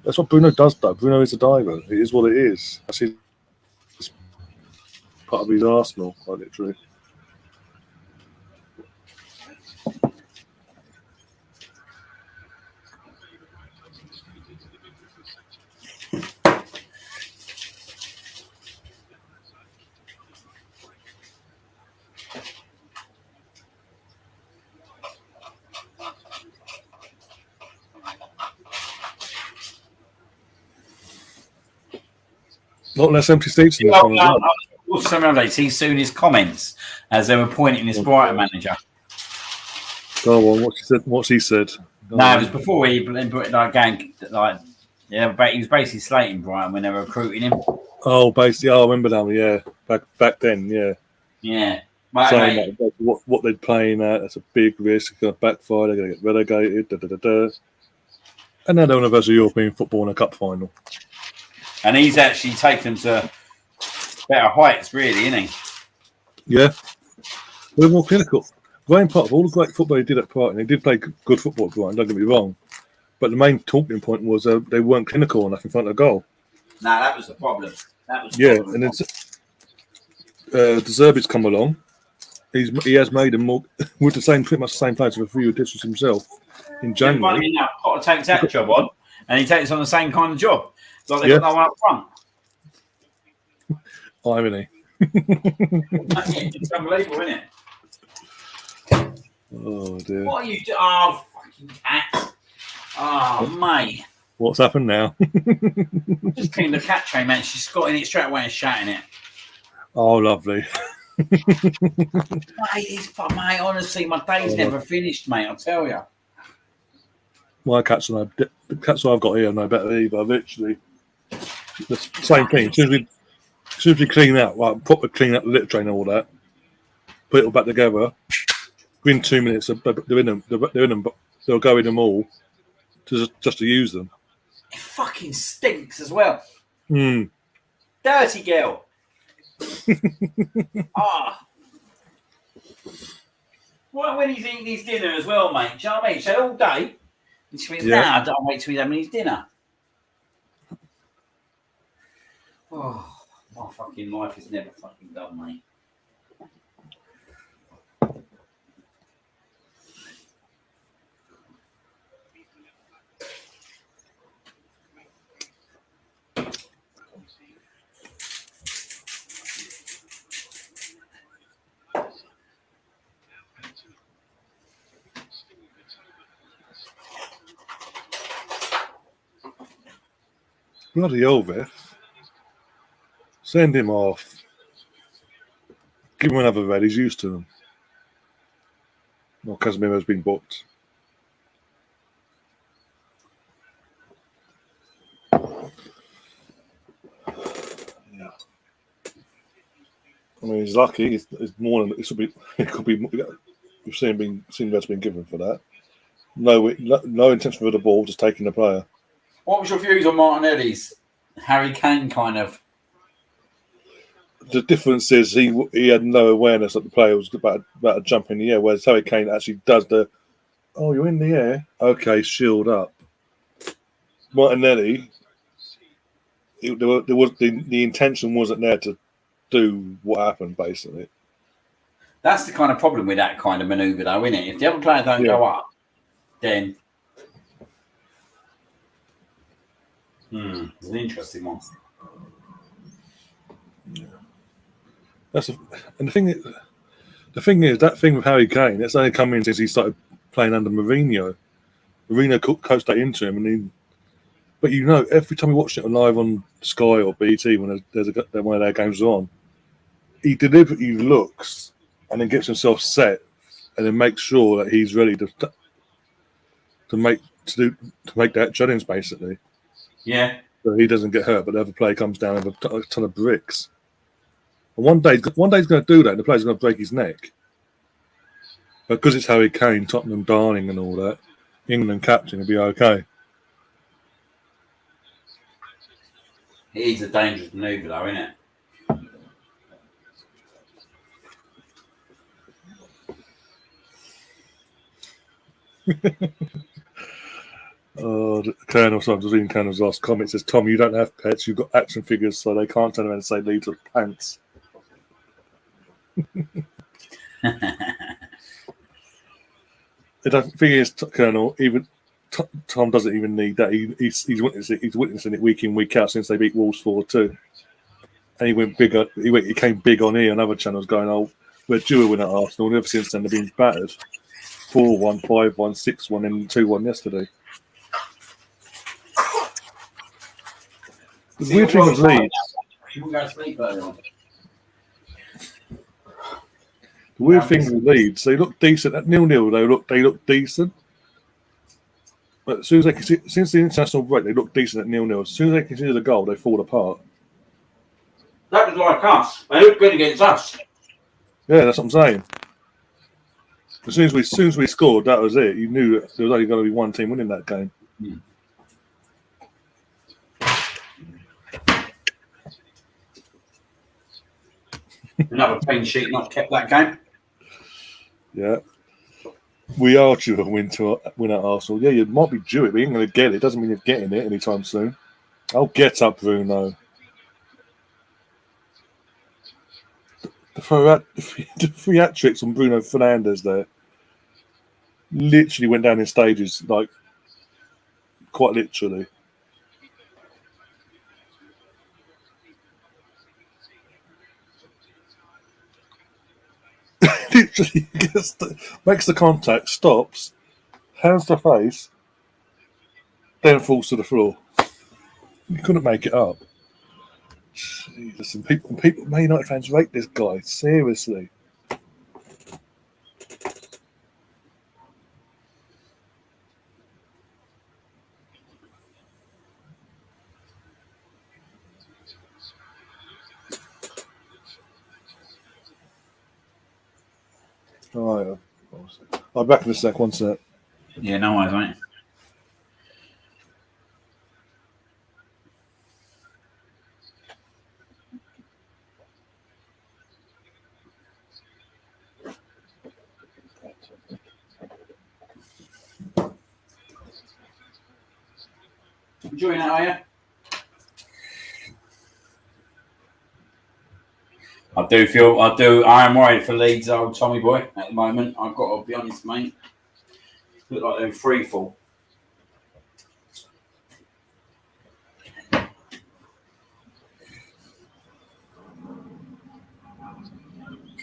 That's what Bruno does, though. Bruno is a diver. It is what it is. That's part of his arsenal, quite literally. Not less empty seats in this one as well. Also, some updates. See soon his comments as they were pointing his Brighton manager. Go on, what's he said? No, it was before he going he was basically slating Brighton when they were recruiting him. Oh, basically, I remember that. Yeah, back then, yeah. Yeah. Saying that what they're playing at, that's a big risk. It's going to backfire. They're going to get relegated. And now they're on a versus European football in a cup final. And he's actually taken them to better heights, really, isn't he? Yeah. They're more clinical. Graham Potter, all the great football he did at Brighton, he did play good football at Brighton, don't get me wrong. But the main talking point was they weren't clinical enough in front of the goal. No, that was the problem. And then De Zerbi's come along. He has made them more with pretty much the same players with a few additions himself in January. Funny enough, Potter takes that job on, and he takes on the same kind of job. Like they got no one up front. Irony. It's unbelievable, isn't it? Oh dear. What are you doing? Oh, fucking cat. Oh, mate. What's happened now? Just cleaned the cat tray, man. She's got in it straight away and shouting it. Oh, lovely. Mate, honestly, my day's never finished, mate. I'll tell you. My cats the cats I've got here are no better either. Literally, the same thing. As soon as we clean out, proper clean out the litter tray and all that, put it all back together. Within 2 minutes, they're in them. But they'll go in them all just to use them. It fucking stinks as well. Dirty girl. Well, when he's eating his dinner as well, mate. Do you know what I mean? So all day, he thinks, I don't wait till he's having his dinner. Oh, My fucking life is never fucking done, mate. Bloody hell, Viv. Send him off. Give him another red. He's used to them. Well, Casemiro's been booked. Yeah. I mean, he's lucky. It's more than it could be. We've seen that's been given for that. No intention for the ball, just taking the player. What was your views on Martinelli's Harry Kane kind of? The difference is he had no awareness that the player was about to jump in the air, whereas Harry Kane actually does oh, you're in the air? Okay, shield up. Martinelli, there was the intention wasn't there to do what happened, basically. That's the kind of problem with that kind of manoeuvre, though, isn't it? If the other player don't go up, then it's an interesting one. Yeah. And the thing is that thing with Harry Kane, it's only come in since he started playing under Mourinho. Mourinho coached that into him, but every time we watch it live on Sky or BT when there's one of their games on, he deliberately looks and then gets himself set and then makes sure that he's ready to make that challenge, basically. Yeah. So he doesn't get hurt, but the other player comes down with a ton of bricks. And one day he's going to do that, and the player's going to break his neck. Because it's Harry Kane, Tottenham darling and all that, England captain, will be okay. It is a dangerous manoeuvre, though, isn't it? The Colonel, so I'm just reading Colonel's last comment. Says, Tom, you don't have pets, you've got action figures, so they can't turn around and say leave the pants. The thing is, Colonel, even Tom doesn't even need that. He's witnessing it week in, week out since they beat Wolves 4-2. And he went bigger. He came big on here on other channels, going, "Oh, we're due a win at Arsenal." And ever since then, they've been battered. 4-1, 5-1, 6-1, and 2-1 yesterday. The weird thing with Leeds. The weird thing with Leeds, they look decent at 0-0. They look decent. But as soon as since the international break, they look decent at 0-0. As soon as they consider the goal, they fall apart. That was like us. They look good against us. Yeah, that's what I'm saying. As soon as we scored, that was it. You knew there was only going to be one team winning that game. Another clean sheet not kept that game. Yeah. We are due a win at Arsenal. Yeah, you might be due it, but you ain't going to get it. Doesn't mean you're getting it anytime soon. I'll get up, Bruno. The three hat tricks on Bruno Fernandes there literally went down in stages, like quite literally. Literally makes the contact, stops, hands to face, then falls to the floor. You couldn't make it up. Jesus, and people, Man United fans rate this guy seriously. Oh, yeah. I'll be back in a sec. One sec. Yeah, no worries, mate. Enjoying that, are you? I am worried for Leeds, old Tommy boy, at the moment. I've got to be honest, mate. Look like they're free fall.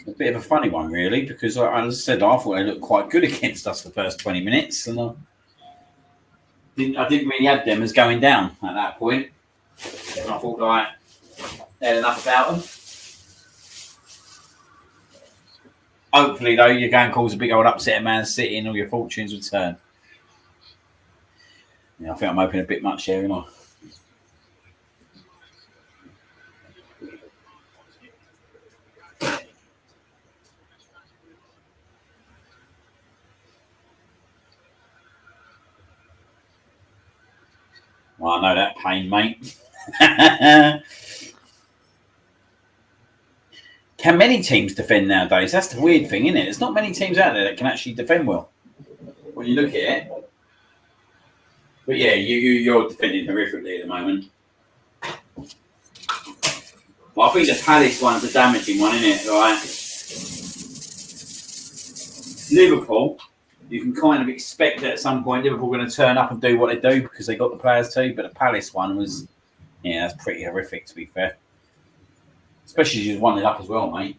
A bit of a funny one, really, because as I said, I thought they looked quite good against us the first 20 minutes, and I didn't really have them as going down at that point. And I thought, like, they had enough about them. Hopefully, though, you go and cause a big old upset at Man City and all your fortunes return. Yeah, I think I'm hoping a bit much here, aren't I? Well, I know that pain, mate. Can many teams defend nowadays? That's the weird thing, isn't it? There's not many teams out there that can actually defend well when you look at it. But yeah, you're defending horrifically at the moment. Well, I think the Palace one's a damaging one, isn't it? Right? Liverpool, you can kind of expect that at some point Liverpool are going to turn up and do what they do because they got the players to. But the Palace one was, yeah, that's pretty horrific, to be fair. Especially as you won it up as well, mate.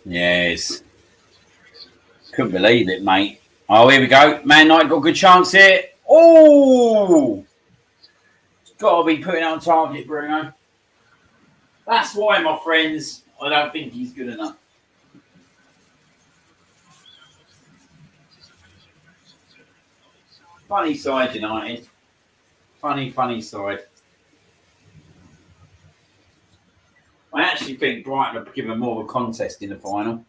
Yes. Couldn't believe it, mate. Oh, here we go. Man United got a good chance here. Oh! Got to be putting it on target, Bruno. That's why, my friends, I don't think he's good enough. Funny side, United. Funny side. I actually think Brighton have given more of a contest in the final.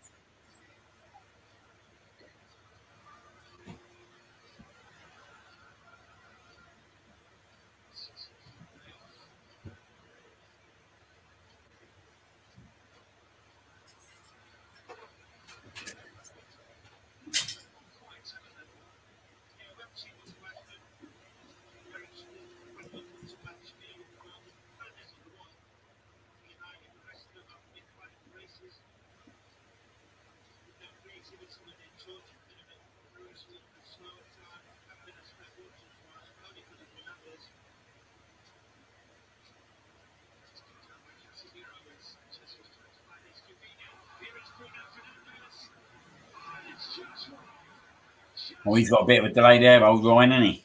Oh, he's got a bit of a delay there, old Ryan, hasn't he?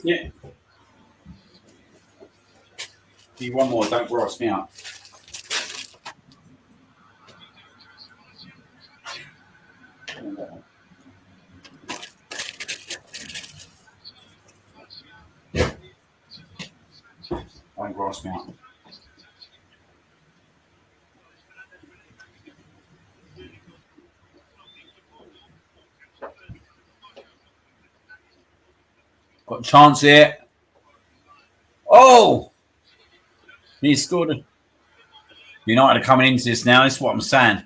Yeah. Do you one more? Don't gross me up. Don't gross Cross mark. Got a chance here. Oh! He scored. United are coming into this now. This is what I'm saying.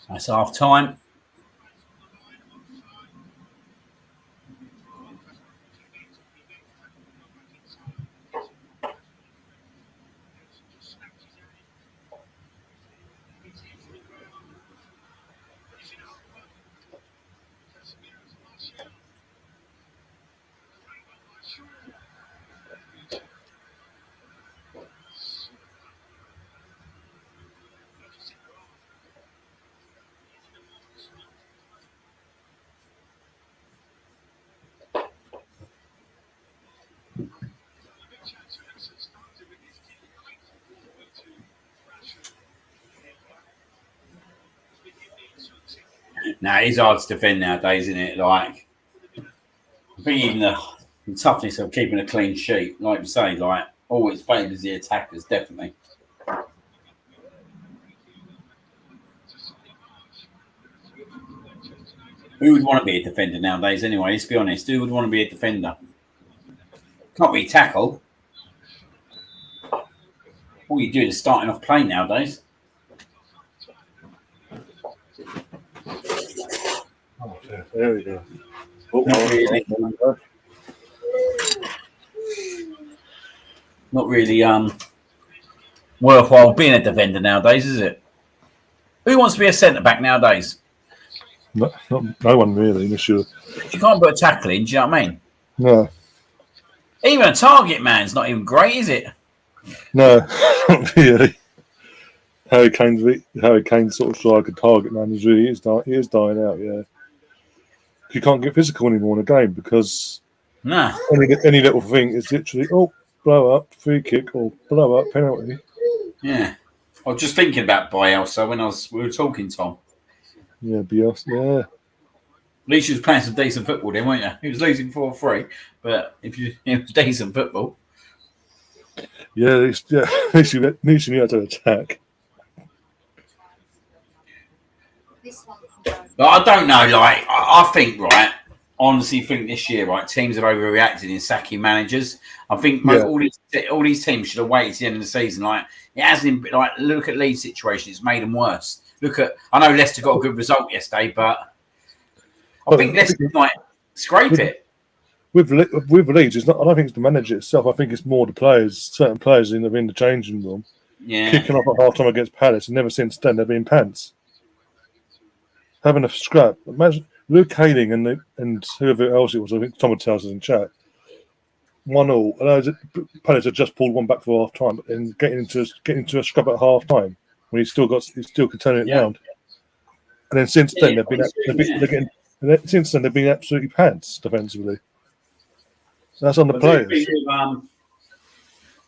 That's half time. Now, it's hard to defend nowadays, isn't it? Like, I think even the toughness of keeping a clean sheet, like you say, like, always favours the attackers, definitely. Who would want to be a defender nowadays, anyway? Let's be honest. Who would want to be a defender? Can't be tackle. All you do is starting off play nowadays. Oh, there we go. Not really worthwhile being a defender nowadays, is it? Who wants to be a centre back nowadays? No one really. You can't put a tackle in. Do you know what I mean? No. Even a target man's not even great, is it? No, not really. Harry Kane sort of like a target man is really dying out. Yeah. You can't get physical anymore in a game because any little thing is literally blow up free kick or blow up penalty. Yeah. I was just thinking about Bielsa when we were talking, Tom. Yeah, Bielsa. Yeah. At least you was playing some decent football then, weren't you? He was losing 4-3, but it was decent football. Yeah, at least you had to attack. But I don't know, like, I think, right, honestly think this year, right, teams have overreacted in sacking managers. I think all these teams should have waited to the end of the season. Like, it hasn't, like, look at Leeds' situation, it's made them worse. I know Leicester got a good result yesterday, but I think Leicester might scrape it. With Leeds, I don't think it's the manager itself. I think it's more the players, certain players in the changing room, kicking off at half time against Palace, and never since then they've been pants. Having a scrap. Imagine Luke Hayling and whoever else it was. I think Tom tells us in chat. 1-1. Palace had just pulled one back for half time, but then getting into a scrap at half time when he still can turn it round. And then since then they've been absolutely pants defensively. That's on the players.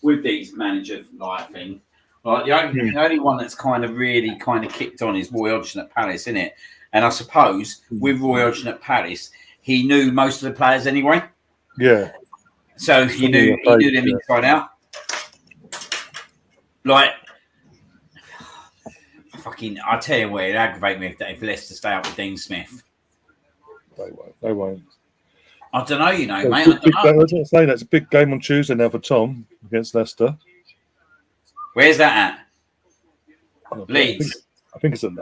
With these manager thing, like the only one that's really kicked on is Roy Hodgson at Palace, isn't it? And I suppose with Roy Hodgson at Palace, he knew most of the players anyway. Yeah. So you knew them inside out. Like, fucking, I tell you what, it'd aggravate me if Leicester stay up with Dean Smith. They won't. I don't know, you know, So mate. I was going to say that's a big game on Tuesday now for Tom against Leicester. Where's that at? Leeds. I think it's at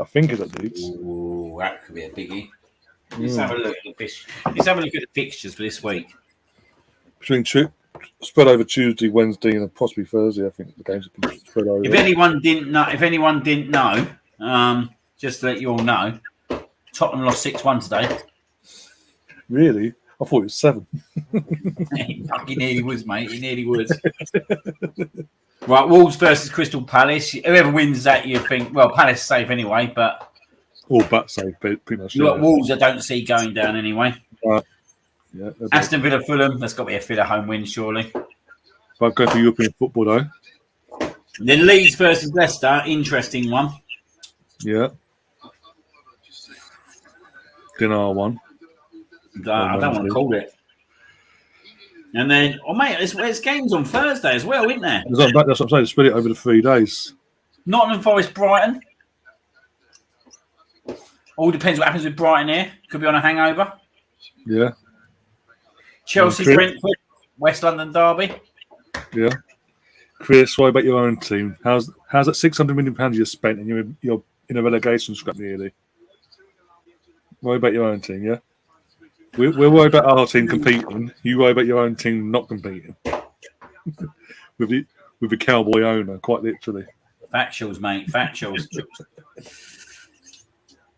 Leeds. Ooh, that could be a biggie. Let's have a look at the fixtures for this week. Between spread over Tuesday, Wednesday, and possibly Thursday. I think the games have been spread over. If anyone didn't know, just to let you all know, Tottenham lost 6-1 today. Really? I thought it was 7. He fucking nearly was, mate. He nearly was. Right, Wolves versus Crystal Palace. Whoever wins that, you think, well, Palace safe anyway, but all but safe, pretty much. You got Wolves I don't see going down anyway. Yeah, Aston Villa, Fulham. That's got to be a Villa home win, surely. But I'd go for European football though. Then Leeds versus Leicester, interesting one. Yeah. Dinar one. I don't want to call it. And then, mate, there's games on Thursday as well, isn't there? That's what I'm saying. Spread it over the 3 days. Nottingham Forest, Brighton. All depends what happens with Brighton here. Could be on a hangover. Yeah. Chelsea, Brentford, West London derby. Yeah. Chris, what about your own team? How's that £600 million you spent and you're in a relegation scrap nearly? Worry about your own team, yeah? We'll worry about our team competing. You worry about your own team not competing. with the cowboy owner, quite literally. Factuals, mate. Factuals.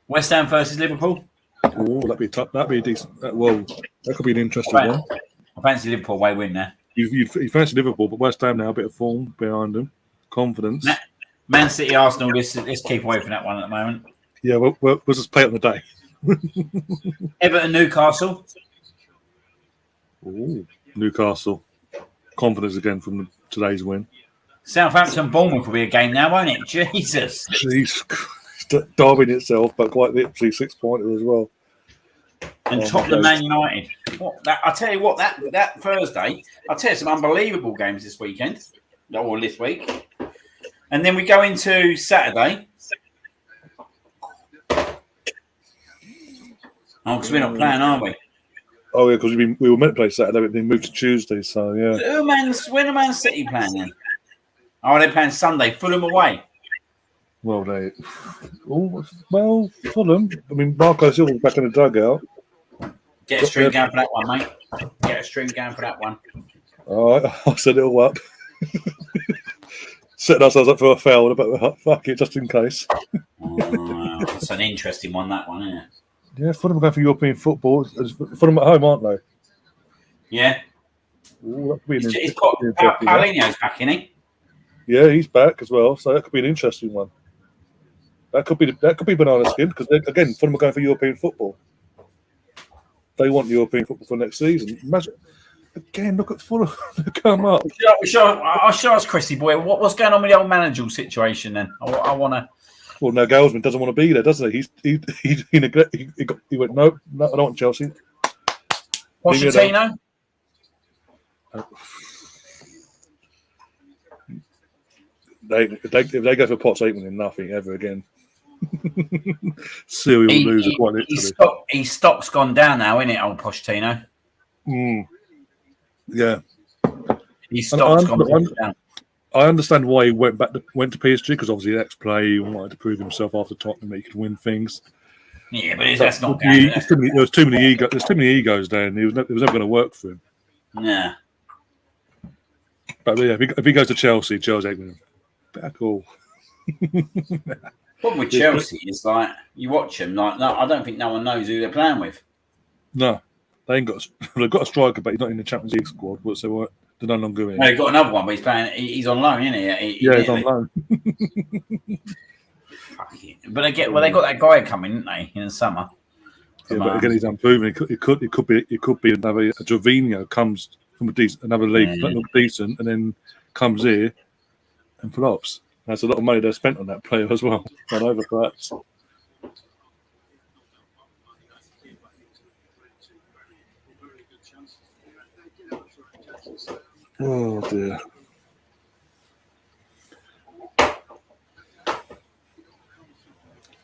West Ham versus Liverpool. Oh, that'd be tough. That'd be a decent. That could be an interesting one. I fancy Liverpool away win there. You fancy Liverpool, but West Ham now a bit of form behind them, confidence. Man City, Arsenal. Let's keep away from that one at the moment. Yeah, we'll just play it on the day. Everton, Newcastle. Ooh, Newcastle. Confidence again from today's win. Southampton, Bournemouth will be a game now, won't it? Jesus. Derby in itself, but quite literally 6-pointer as well. And Tottenham, Man United. I tell you what, that Thursday, I'll tell you some unbelievable games this weekend, or this week. And then we go into Saturday. Oh, because we're not playing, are we? Oh, yeah, because we were meant to play Saturday, but been moved to Tuesday, so yeah. When are Man City playing then? Oh, they're playing Sunday. Fulham away. Well, Fulham. I mean, Marco Silva's back in the dugout. Get a stream going for that one, mate. Get a stream going for that one. All right, I'll set it all up. Setting ourselves up for a foul, but fuck it, just in case. It's an interesting one, that one, isn't it? Yeah, Fulham are going for European football. Fulham at home, aren't they? Yeah. Ooh, He's got Paulinho's back, isn't he? Yeah, he's back as well, so that could be an interesting one. That could be banana skin because again, Fulham are going for European football. They want European football for next season. Imagine again. Look at Fulham. Come up. I should ask Chrissy boy what's going on with the old managerial situation. Then I want to. Well, no, Galsman doesn't want to be there, doesn't he? He went no, I don't want Chelsea. Pochettino. If they go for Potts, they ain't winning nothing ever again. Serial loser, quite literally. His stock's gone down now, isn't it, old Pochettino? Yeah. His stock's gone down. I understand why he went to PSG because obviously ex-play, he wanted to prove himself after Tottenham that he could win things. Yeah, but that's not going. There's too many egos there, and it was never going to work for him. Yeah. But yeah, if he goes to Chelsea ain't winning. Back all. Problem with Chelsea is like you watch them, like no, I don't think no one knows who they're playing with. No, they ain't got. They've got a striker, but he's not in the Champions League squad. So they're no longer in. No, they've got another one, but he's playing. He's on loan, isn't he? He's on loan. But they got that guy coming, didn't they, in the summer? Yeah, but again, he's unproven. It could be another. Jorginho comes from another league, look decent, and then comes here and flops. That's a lot of money they've spent on that player as well. On over perhaps. Oh dear.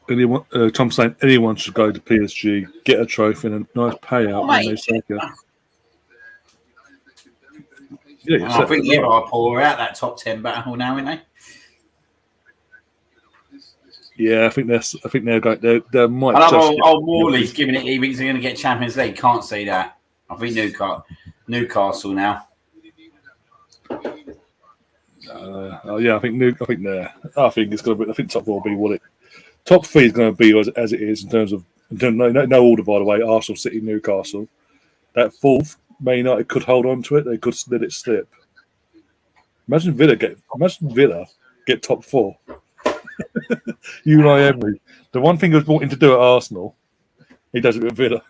Anyone? Tom's saying anyone should go to PSG, get a trophy and a nice payout when they sack her. Yeah, I think Liverpool are out that top 10 battle now, aren't they? Yeah, I think they're going. They might. I know old Morley's giving it. He thinks they're going to get Champions League. Can't see that. I think Newcastle now. Yeah, I think it's going to be. I think top four will be what it. Top three is going to be as it is in terms of no order, by the way. Arsenal, City, Newcastle. That fourth, Man United could hold on to it. They could let it slip. Imagine Villa get top four. Unai Emery. The one thing he was wanting to do at Arsenal, he does it with Villa.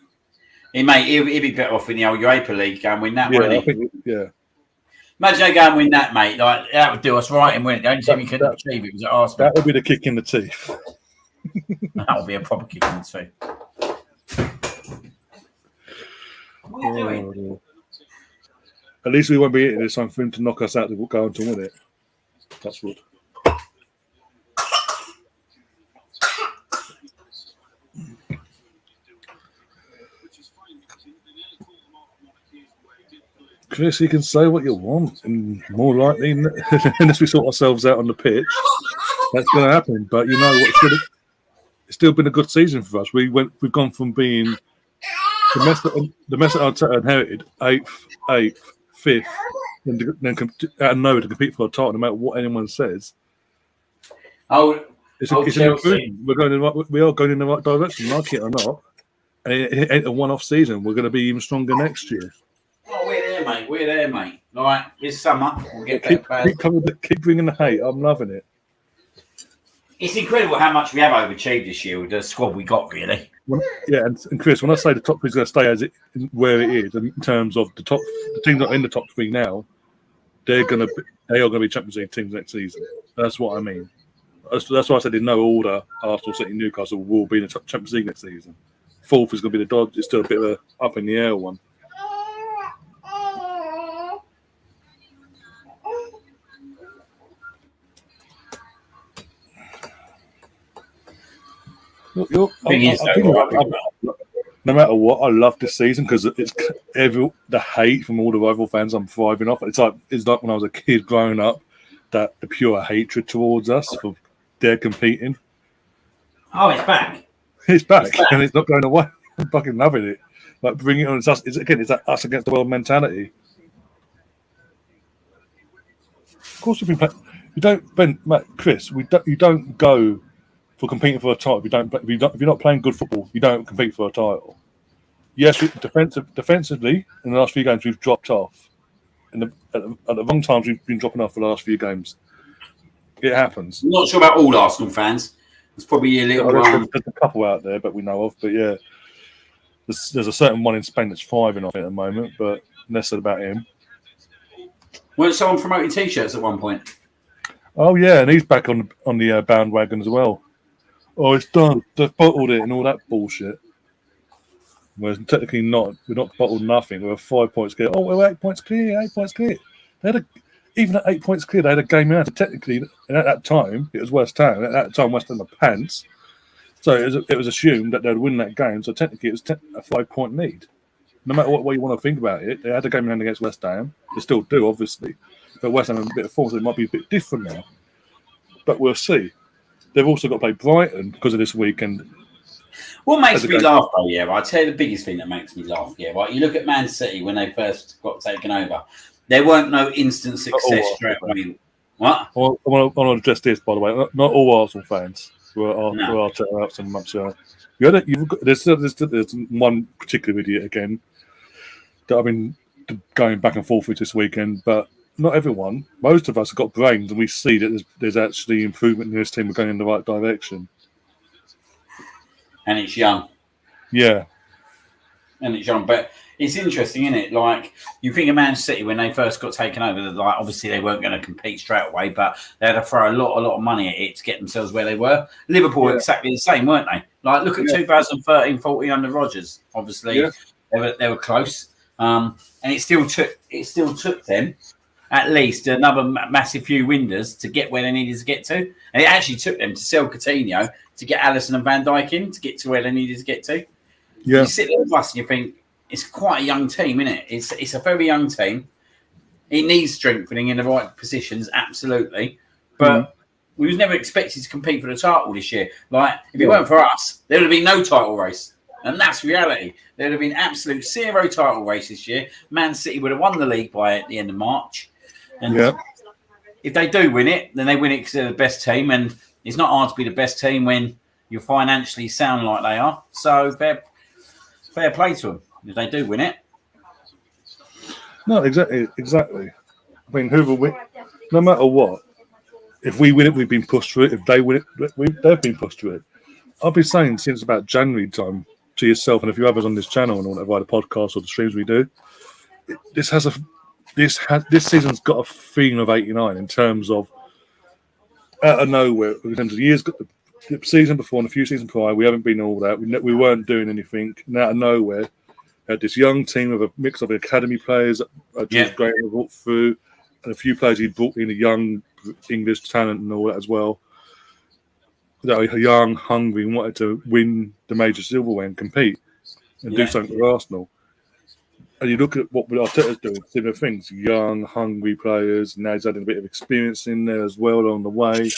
He'd be better off in the old Europa League go and win that, wouldn't he? Yeah. Imagine they go and win that, mate. Like, that would do us right and win it. The only thing we couldn't achieve it was at Arsenal. That would be the kick in the teeth. That would be a proper kick in the teeth. What are you doing? At least we won't be hitting this time for him to knock us out to go on to win it. That's good. Chris, you can say what you want, and more likely, unless we sort ourselves out on the pitch, that's going to happen. But you know what? It's still been a good season for us. We've gone from being the mess that Arteta inherited, 8th, 5th, and then out of nowhere to compete for a title, no matter what anyone says. It's an improvement. We are going in the right direction, like it or not. And it ain't a one-off season. We're going to be even stronger next year. Oh, we're there, mate. Like this summer, we'll get better. Keep bringing the hate. I'm loving it. It's incredible how much we have overachieved this year with the squad we got, really. And Chris, when I say the top three is going to stay where it is, in terms of the teams that are in the top three now, they are going to be Champions League teams next season. That's what I mean. That's why I said in no order, Arsenal, City, Newcastle will be in the Champions League next season. Fourth is going to be the Dodgers. It's still a bit of a up in the air one. No matter what, I love this season because it's the hate from all the rival fans I'm thriving off. It's like when I was a kid growing up, that the pure hatred towards us for they're competing. Oh, it's back. It's back, and it's not going away. I'm fucking loving it. Like bring it on. It's that us against the world mentality. Of course, if you don't, Ben, Matt, Chris, you don't go for competing for a title. If you're not playing good football, you don't compete for a title. Yes, defensively, in the last few games, we've dropped off. At the wrong times, we've been dropping off for the last few games. It happens. I'm not sure about all Arsenal fans. There's probably a little there's a couple out there, but we know of. But yeah, there's a certain one in Spain that's thriving off it at the moment, but less said about him. Weren't someone promoting T-shirts at one point? Oh yeah, and he's back on the bandwagon as well. Oh, it's done. They've bottled it and all that bullshit. Whereas technically not. We're not bottled nothing. We're 5 points clear. Oh, we're 8 points clear. 8 points clear. Even at 8 points clear, they had a game out. So technically, and at that time, it was West Ham. At that time, West Ham were pants. So it was assumed that they'd win that game. So technically, it was a 5 point lead. No matter what way you want to think about it, they had a game in hand against West Ham. They still do, obviously. But West Ham have a bit of form, so it might be a bit different now. But we'll see. They've also got to play Brighton because of this weekend. What makes me laugh, though, yeah, right? I'll tell you the biggest thing that makes me laugh, yeah, right? You look at Man City when they first got taken over. There weren't no instant success straight away. What? I want to address this, by the way. Not all Arsenal fans were out some months ago. There's one particular idiot again that I've been going back and forth with this weekend, but not everyone. Most of us have got brains, and we see that there's actually improvement in this team. We're going in the right direction. And it's young. Yeah. And it's young. But it's interesting, isn't it? Like, you think of Man City when they first got taken over, like, obviously they weren't going to compete straight away, but they had to throw a lot of money at it to get themselves where they were. Liverpool were exactly the same, weren't they? Like, look at 2013-14 under Rodgers. Obviously, they were close. And it still took them at least another massive few windows to get where they needed to get to. And it actually took them to sell Coutinho to get Alisson and Van Dijk in to get to where they needed to get to. Yeah. You sit there with us and you think, it's quite a young team, isn't it? It's a very young team. It needs strengthening in the right positions, absolutely. But we was never expected to compete for the title this year. Like, if it weren't for us, there would have been no title race. And that's reality. There would have been absolute zero title race this year. Man City would have won the league by the end of March. And if they do win it, then they win it because they're the best team. And it's not hard to be the best team when you're financially sound like they are. So fair play to them if they do win it. No, exactly. I mean, whoever win, no matter what, if we win it, we've been pushed through it. If they win it, they've been pushed through it. I've been saying since about January time to yourself and a few others on this channel and whatever, the podcast or the streams we do, this season's got a feeling of 89 in terms of out of nowhere. In terms of the years, got the season before and a few seasons prior, we haven't been all that. We weren't doing anything. And out of nowhere, had this young team of a mix of academy players, George Graham brought through, and a few players he brought in, a young English talent and all that as well. That were young, hungry, and wanted to win the major silverware and compete and do something for Arsenal. And you look at what Arteta's doing, similar things. Young, hungry players. Now he's adding a bit of experience in there as well along the way.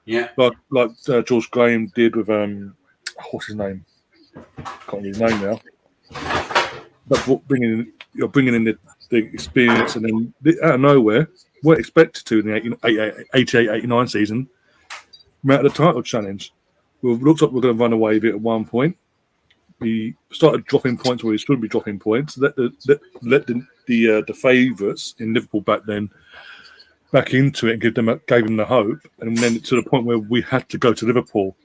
Yeah. Like George Graham did with, what's his name? Can't remember his name now. But bringing in the experience, and then out of nowhere, weren't expected to in the 88-89 season, mount the title challenge. We looked like we were going to run away with it at one point. We started dropping points where we should be dropping points. Let the favourites in Liverpool back into it and gave them the hope, and then to the point where we had to go to Liverpool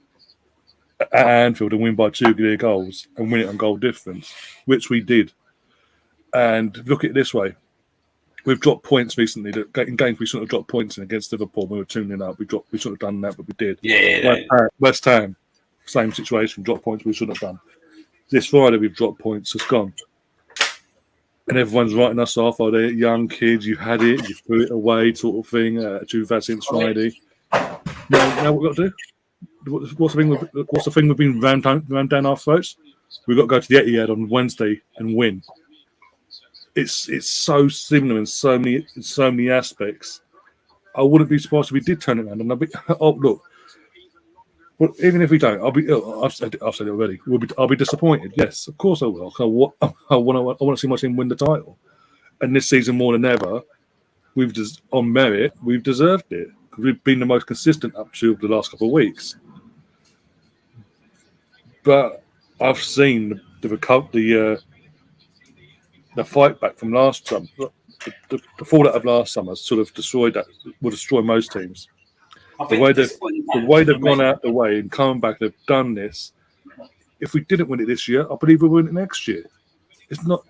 at Anfield and win by 2 clear goals and win it on goal difference, which we did. And look at it this way: we've dropped points recently. In games we shouldn't have dropped points in against Liverpool. We were 2-0 up. We shouldn't have done that, but we did. West Ham, same situation. Dropped points we shouldn't have done. This Friday we've dropped points. It's gone, and everyone's writing us off. Oh, they're young kids. You had it. You threw it away, sort of thing. You've had since Friday. Now what we've got to do? What's the thing we've been rammed down our throats? We've got to go to the Etihad on Wednesday and win. It's so similar in so many aspects. I wouldn't be surprised if we did turn it around. And look. Well, even if we don't, I've said it already. I'll be disappointed. Yes, of course I will. I want to see my team win the title. And this season, more than ever, on merit, we've deserved it. We've been the most consistent up to the last couple of weeks. But I've seen the fight back from last summer, the fallout of last summer, sort of will destroy most teams. The way they've gone out the way and come back, they've done this. If we didn't win it this year, I believe we'll win it next year. It's not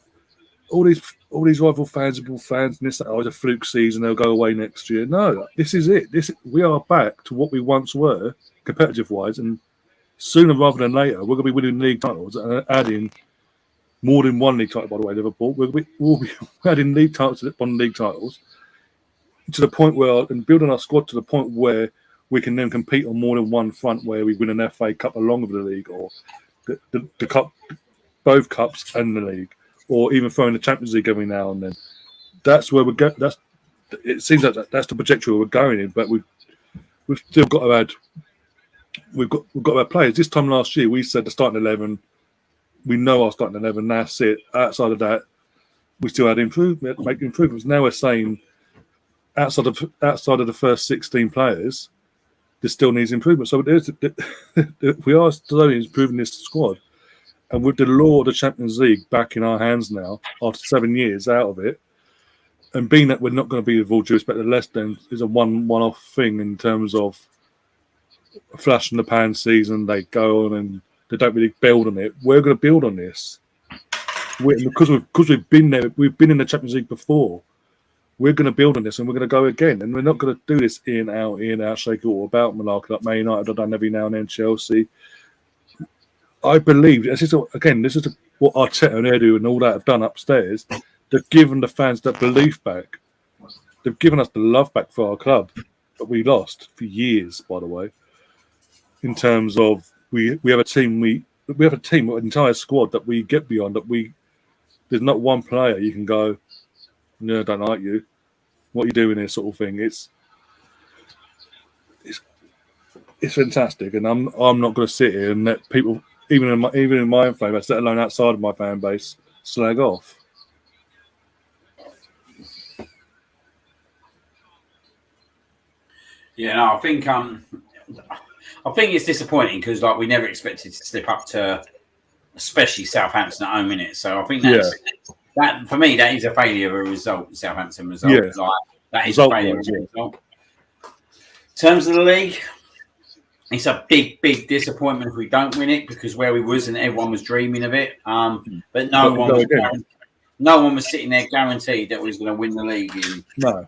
all these rival fans and this. Oh, it's a fluke season. They'll go away next year. No, this is it. We are back to what we once were, competitive wise, and sooner rather than later, we're going to be winning league titles and adding more than one league title. By the way, Liverpool, we'll be adding league titles upon league titles. To the point where, and building our squad to the point where we can then compete on more than one front, where we win an FA Cup along with the league, or the cup, both cups and the league, or even throwing the Champions League every now and then. That's where we're going. It seems like that's the trajectory we're going in. But we've still got to add. We've got to add players. This time last year, we said the starting 11. We know our starting 11. That's it. Outside of that, we still had make improvements. Now we're saying, outside of the first 16 players, there still needs improvement. So we are slowly improving this squad, and with the law of the Champions League back in our hands now, after 7 years out of it, and being that we're not going to be, with all due respect, the less than is a one-off thing in terms of a flash in the pan season. They go on and they don't really build on it. We're going to build on this because we've been there. We've been in the Champions League before. We're going to build on this, and we're going to go again. And we're not going to do this in, out, shake it all about, malarkey like Man United have done every now and then, Chelsea. I believe, this is what Arteta and Edu and all that have done upstairs. They've given the fans that belief back. they've given us the love back for our club that we lost for years, by the way. In terms of we have a team, we have a team, an entire squad that we get beyond. There's not one player you can go, no, I don't like you. What are you doing here, sort of thing. It's fantastic, and I'm not going to sit here and let people, even in my own fan base, let alone outside of my fan base, slag off. Yeah, no, I think it's disappointing because like we never expected to slip up to, especially Southampton at home, innit? So I think that for me that is a failure of a result. The Southampton result, like that is a failure of a result. In terms of the league, it's a big disappointment if we don't win it because where we was and everyone was dreaming of it. But no one was sitting there guaranteed that we was going to win the league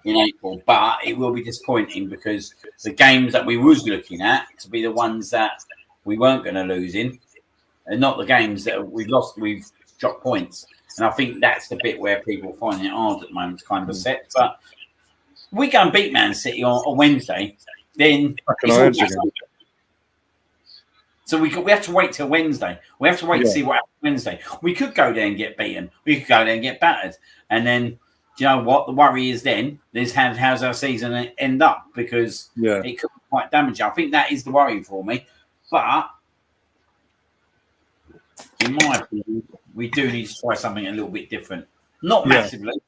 in April. But it will be disappointing because the games that we was looking at to be the ones that we weren't going to lose in, and not the games that we've lost. We've dropped points, and I think that's the bit where people find it hard at the moment to kind of accept. But we go and beat Man City on Wednesday, then it's all so we have to wait till Wednesday. We have to wait to see what happens Wednesday. We could go there and get beaten. We could go there and get battered. And then, do you know what? The worry is then, how's our season end up? Because it could be quite damaging. I think that is the worry for me. But, in my opinion, we do need to try something a little bit different. Not massively,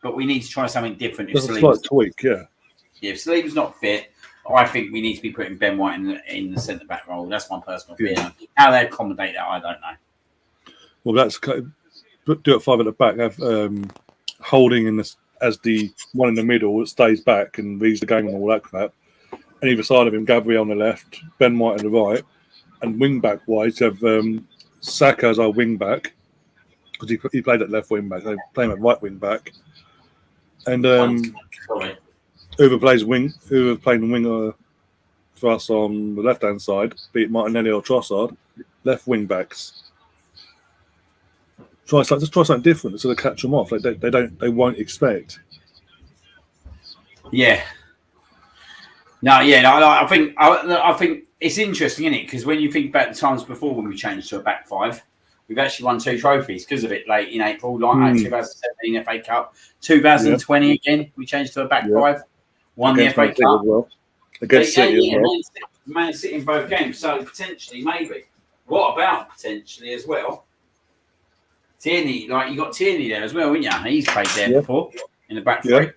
but we need to try something different. There's a slight tweak, If Saliba's not fit, I think we need to be putting Ben White in the centre back role. That's my personal opinion. How they accommodate that, I don't know. Well, that's do it 5 at the back. Have Holding as the one in the middle that stays back and reads the game and all that crap. And either side of him, Gabriel on the left, Ben White on the right, and wing back wise, you have Saka as our wing back because he played at left wing back. They play him at right wing back, and whoever playing winger for us on the left hand side, be it Martinelli or Trossard, left wing backs. Just try something different so they catch them off. They won't expect. Yeah. No, I think it's interesting, isn't it? Because when you think about the times before when we changed to a back five, we've actually won 2 trophies because of it late in April, like 2017 FA Cup, 2020 again, we changed to a back five, won the FA Cup. Well. Against City as well. Man City in both games, so potentially, maybe. What about potentially as well? Tierney, you got Tierney there as well, haven't you? He's played there before in the back three.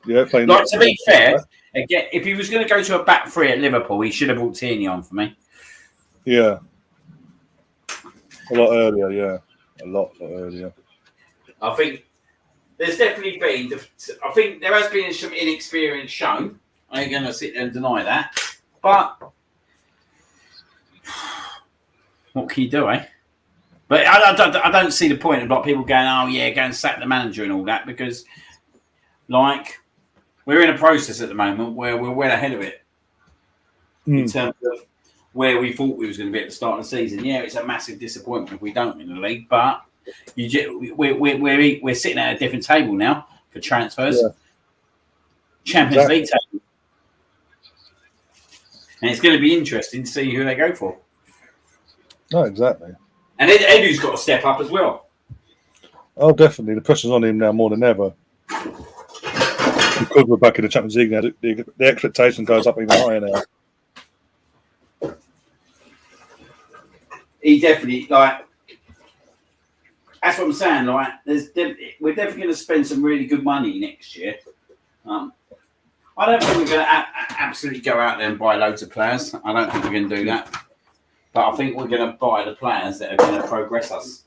Yeah, playing. To be fair, again, if he was going to go to a back three at Liverpool, he should have brought Tierney on for me. Yeah. A lot earlier, A lot earlier. I think there's definitely been. I think there has been some inexperience shown. I ain't going to sit there and deny that. But what can you do, eh? But I don't see the point of people going, go and sack the manager and all that because, we're in a process at the moment where we're well ahead of it in terms of where we thought we was going to be at the start of the season. Yeah, it's a massive disappointment if we don't win the league, but we're sitting at a different table now for transfers. Champions League table. And it's going to be interesting to see who they go for. No, exactly. And Edu's got to step up as well. Oh, definitely. The pressure's on him now more than ever. Because we're back in the Champions League now, the expectation goes up even higher now. He definitely, that's what I'm saying, we're definitely going to spend some really good money next year. I don't think we're going to absolutely go out there and buy loads of players. I don't think we're going to do that. But I think we're going to buy the players that are going to progress us.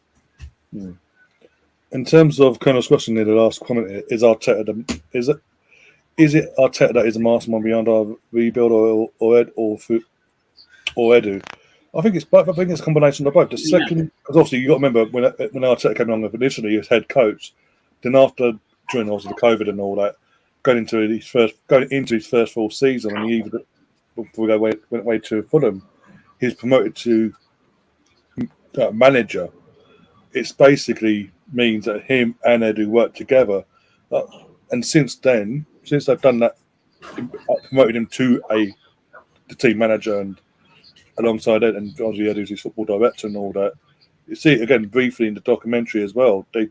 In terms of Colonel's question in the last comment, is it Arteta that is the mastermind behind our rebuild or Edu? I think it's both. I think it's a combination of both. The second, because obviously you got to remember when Arteta came along initially as head coach, then during obviously the COVID and all that, going into his first full season, and before we went away to Fulham, he's promoted to manager. It's basically means that him and Edu work together, And since then, since they've done that, promoted him to the team manager, and alongside it, and obviously Eddie's his football director and all that. You see it again briefly in the documentary as well. They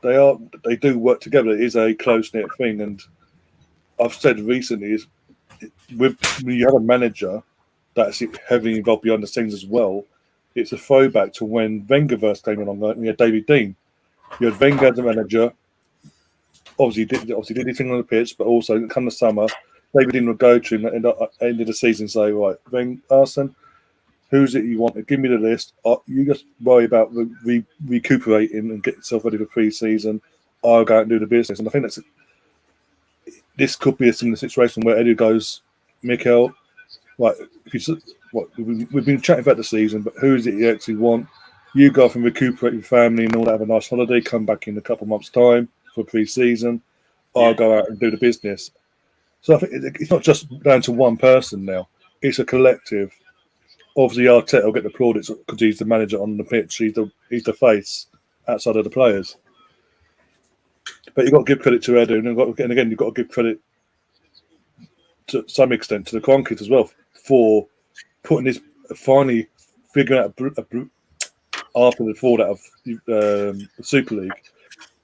do work together. It is a close knit thing, and I've said recently is when you have a manager that's heavily involved behind the scenes as well. It's a throwback to when Wenger first came along. Like, you had David Dean. You had Wenger as a manager. Obviously did his thing on the pitch, but also come the summer, David Dean would go to him at the end of the season and say, right, Arsene, who's it you want to give me the list? You just worry about recuperating and get yourself ready for pre-season. I'll go out and do the business. And I think this could be a similar situation where Eddie goes, Mikel, like, we've been chatting about the season, but who is it you actually want? You go off and recuperate your family and all that, have a nice holiday, come back in a couple of months' time for pre-season. I'll go out and do the business. So I think it's not just down to one person now. It's a collective. Obviously, Arteta will get the plaudits because he's the manager on the pitch. He's the face outside of the players. But you've got to give credit to Edu, and again, you've got to give credit to some extent to the Kroenkes as well for putting this, finally figuring out after the fallout of the Super League,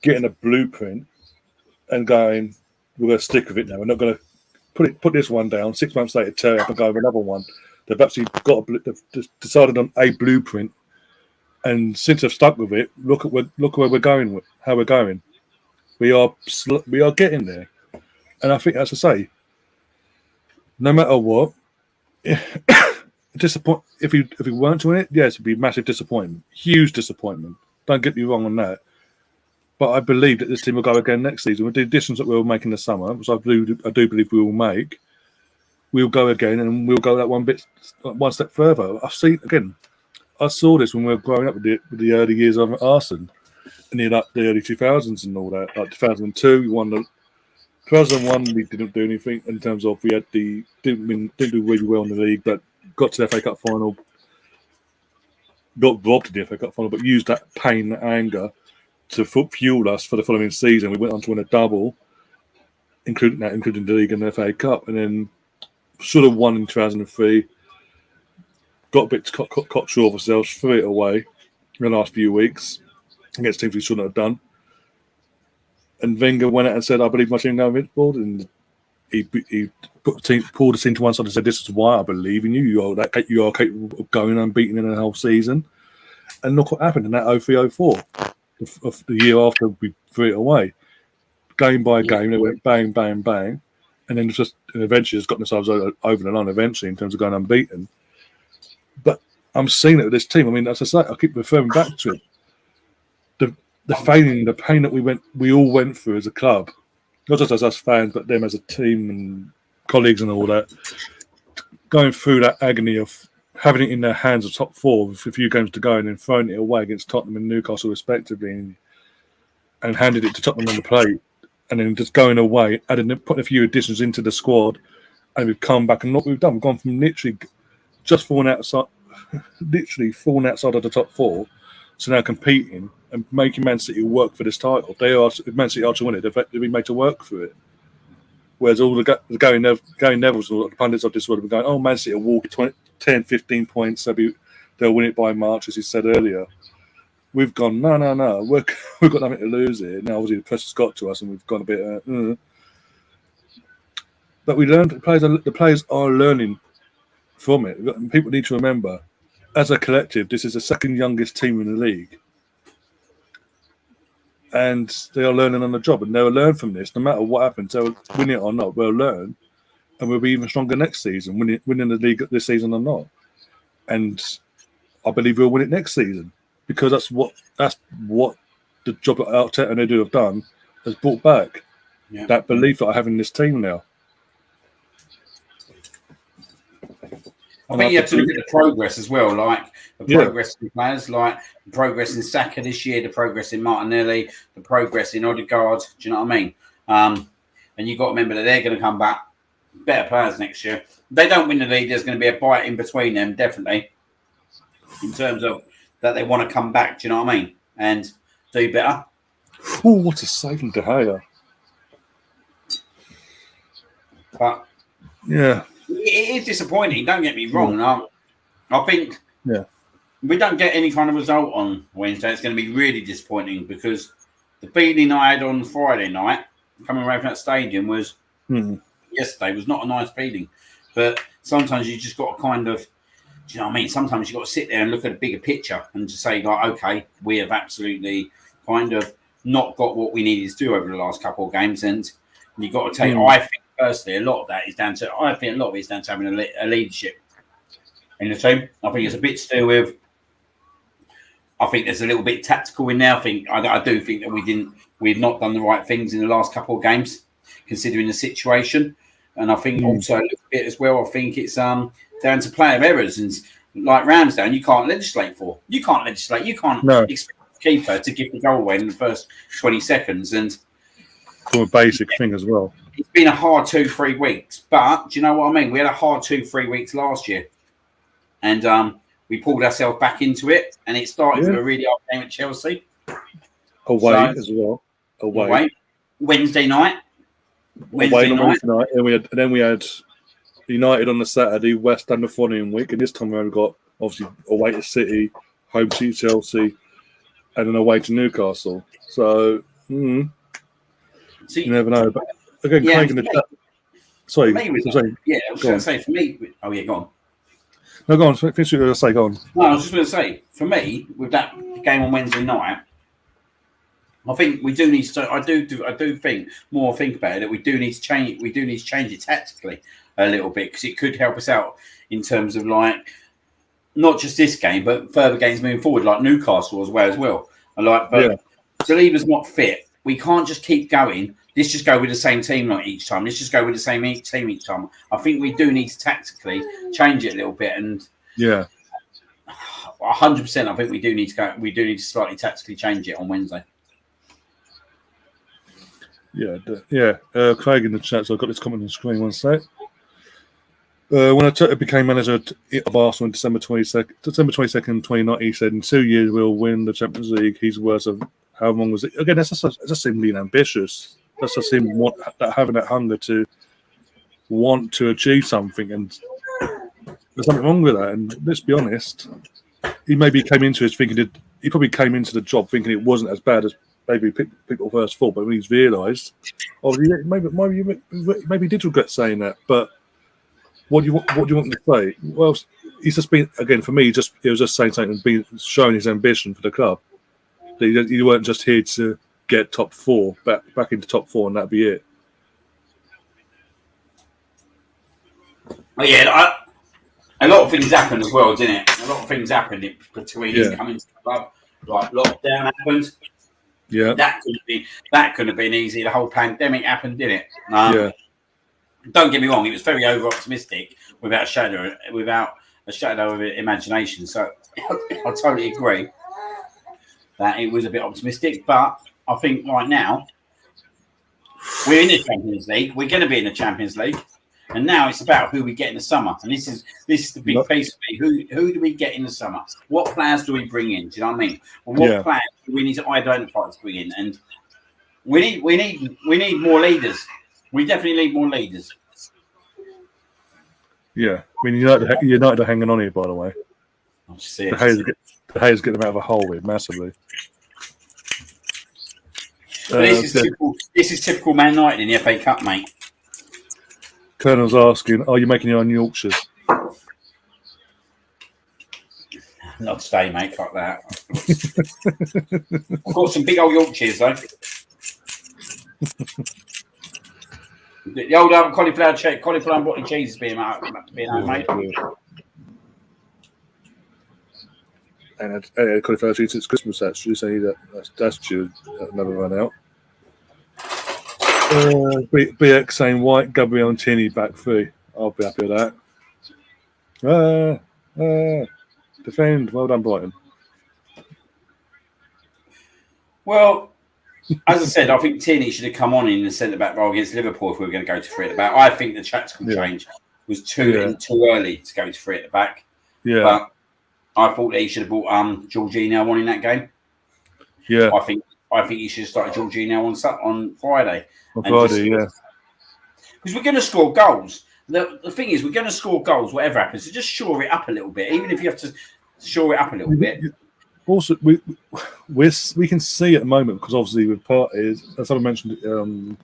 getting a blueprint and going, we're going to stick with it now. We're not going to put this one down. 6 months later, tear it up and go with another one. They've actually they've decided on a blueprint, and since they've stuck with it, look at where we're going, how we're going. We are getting there, and I think, as I say, no matter what, if we weren't doing it, yes, it'd be massive disappointment, huge disappointment. Don't get me wrong on that. But I believe that this team will go again next season with the additions that we'll make in the summer, which I do believe we will make. We'll go again, and we'll go that one step further. I saw this when we were growing up with the early years of Arsene, in the early 2000s and all that. Like 2002, we won 2001. We didn't do anything in terms of didn't do really well in the league, but got to the FA Cup final. Got robbed in the FA Cup final, but used that pain, that anger, to fuel us for the following season. We went on to win a double, including the league and the FA Cup, and then should have won in 2003. Got a bit cocksure of ourselves, threw it away in the last few weeks against teams we shouldn't have done. And Wenger went out and said, I believe my team going invincible, and he pulled the team to one side and said, this is why I believe in you. You are capable of going unbeaten in the whole season. And look what happened in that 03-04. Of the year after we threw it away, game by game, they went bang, bang, bang, and then eventually just got themselves over the line eventually in terms of going unbeaten. But I'm seeing it with this team. I mean, as I say, I keep referring back to it. The pain that we all went through as a club, not just as us fans, but them as a team and colleagues and all that, going through that agony of having it in their hands of top four with a few games to go and then throwing it away against Tottenham and Newcastle respectively, and handed it to Tottenham on the plate, and then just going away, putting a few additions into the squad, and we've come back and look what we've done. We've gone from literally just falling outside of the top four to now competing and making Man City work for this title. If Man City are to win it, they've been made to work for it. Whereas all the Gary Neville's and all the pundits of this world have been going, oh, Man City will walk 10, 15 points. They'll win it by March, as you said earlier. We've gone, no. We've got nothing to lose here. Now, obviously, the pressure's got to us, and we've gone a bit. But we learned. The players are learning from it. People need to remember, as a collective, this is the second youngest team in the league, and they are learning on the job, and they'll learn from this. No matter what happens, they'll win it or not. We'll learn, and we'll be even stronger next season, winning the league this season or not. And I believe we'll win it next season, because that's what the job that Arteta and Edu have done has brought back that belief that I have in this team now. I think you have to look at the progress as well, like the progress in players, like the progress in Saka this year, the progress in Martinelli, the progress in Odegaard. Do you know what I mean? And you've got to remember that they're going to come back better players next year. If they don't win the league, there's going to be a bite in between them, definitely, in terms of that they want to come back. Do you know what I mean? And do better. Oh, what a save from De Gea. But Yeah. it is disappointing. Don't get me wrong. I think we don't get any kind of result on Wednesday. It's going to be really disappointing because the feeling I had on Friday night coming away from that stadium was yesterday was not a nice feeling. But sometimes you just got to kind of, do you know what I mean? Sometimes you've got to sit there and look at a bigger picture and just say, like, okay, we have absolutely kind of not got what we needed to do over the last couple of games. And you've got to take, I think personally, a lot of that is down to, having a leadership in the team. I think it's a bit to do with, I think there's a little bit tactical in there. I do think that we've not done the right things in the last couple of games, considering the situation. And I think also a little bit as well, I think it's down to player errors and like Ramsdale, you can't legislate for. You can't legislate. You can't expect the keeper to give the goal away in the first 20 seconds. And for a basic thing as well. It's been a hard 2-3 weeks. But do you know what I mean? We had a hard 2-3 weeks last year. And we pulled ourselves back into it, and it started with a really hard game at Chelsea. Away as well. Away. Wednesday night. And then we had United on the Saturday, West Ham the following week, and this time around we got obviously away to City, home to Chelsea, and then away to Newcastle. So you never know. But again, Craig in the chat. Sorry. I was going to say for me. Oh yeah, go on. No, go on. Finish what you were going to say. Go on. No, I was just going to say, for me, with that game on Wednesday night, I think we do need to. I do think more. Think about it. That we do need to change. We do need to change it tactically a little bit because it could help us out in terms of like not just this game, but further games moving forward, like Newcastle as well. Saliba's not fit. We can't just keep going. Let's just go with the same team like each time. Let's just go with the same team each time. I think we do need to tactically change it a little bit. And 100%, I think we do need to go. We do need to slightly tactically change it on Wednesday. Craig in the chat. So I've got this comment on the screen. One sec. When Arteta became manager of Arsenal in December 22nd, 2019, he said, in 2 years we'll win the Champions League. His words of how long was it? Again, that's just him being ambitious. That's just him having that hunger to want to achieve something. And there's nothing wrong with that. And let's be honest, he maybe came into it thinking he probably came into the job thinking it wasn't as bad as maybe people first thought. But when he's realised, maybe he did regret saying that. But what do you want to say? Well, he's just been, again, for me, he was just saying something and showing his ambition for the club. You weren't just here to get top four, back into top four, and that'd be it. Well, yeah, a lot of things happened as well, didn't it? A lot of things happened between his coming to the club. Like lockdown happened. Yeah, that could have been easy. The whole pandemic happened, didn't it? Don't get me wrong; it was very over optimistic, without a shadow of imagination. So I totally agree that it was a bit optimistic, but I think right now we're in the Champions League. We're going to be in the Champions League, and now it's about who we get in the summer. And this is the big piece for me. Who do we get in the summer? What players do we bring in? Do you know what I mean? Well, what players do we need to identify to bring in? And we need more leaders. We definitely need more leaders. Yeah, I mean United are hanging on here, by the way. The Hayes get them out of a hole with massively. This is typical Man United in the FA Cup, mate. Colonel's asking, are you making your own Yorkshires? Not today, mate. Fuck that. I've got some big old Yorkshires, though. The old cauliflower and broccoli cheese is being out, mate. And cauliflower cheese, it's Christmas actually, so that's due. Another run out. BX saying White, Gabriel and Tierney back three. I'll be happy with that. Defend. Well done, Brighton. Well, as I said, I think Tierney should have come on in the centre-back role against Liverpool if we were going to go to three at the back. I think the tactical change was too early to go to three at the back. Yeah. But I thought that he should have brought Jorginho on in that game. Yeah. I think he should have started Jorginho on Friday. On Friday, because we're going to score goals. The thing is, we're going to score goals, whatever happens. So just shore it up a little bit, even if you have to shore it up a little bit. Also, we can see at the moment, because obviously with Partey, as I mentioned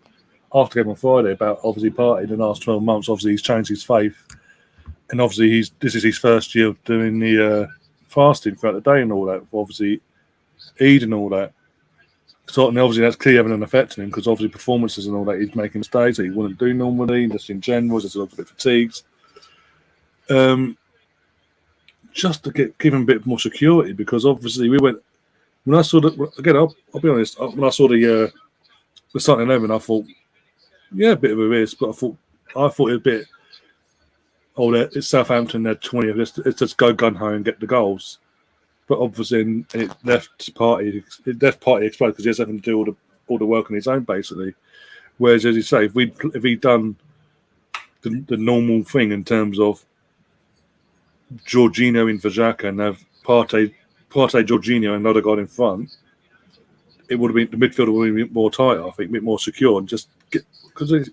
after game on Friday, about obviously Partey in the last 12 months, obviously he's changed his faith, and obviously this is his first year of doing the fasting throughout the day and all that. Obviously, Eid and all that. So and obviously that's clearly having an effect on him, because obviously performances and all that, he's making mistakes that he wouldn't do normally, just in general, just a little bit fatigued. Just to give him a bit more security, because obviously when I saw again, I'll be honest, when I saw the starting 11, I thought, yeah, a bit of a risk, but I thought it was a bit, it's Southampton, they're 20, let's just go gun ho and get the goals. But obviously, it left Partey explode, because he has nothing to do all the work on his own, basically. Whereas, as you say, if he'd done the normal thing in terms of Jorginho in for Xhaka and have Partey, Jorginho and Odegaard in front, it would have been, the midfield would have been more tight, I think, a bit more secure, and just because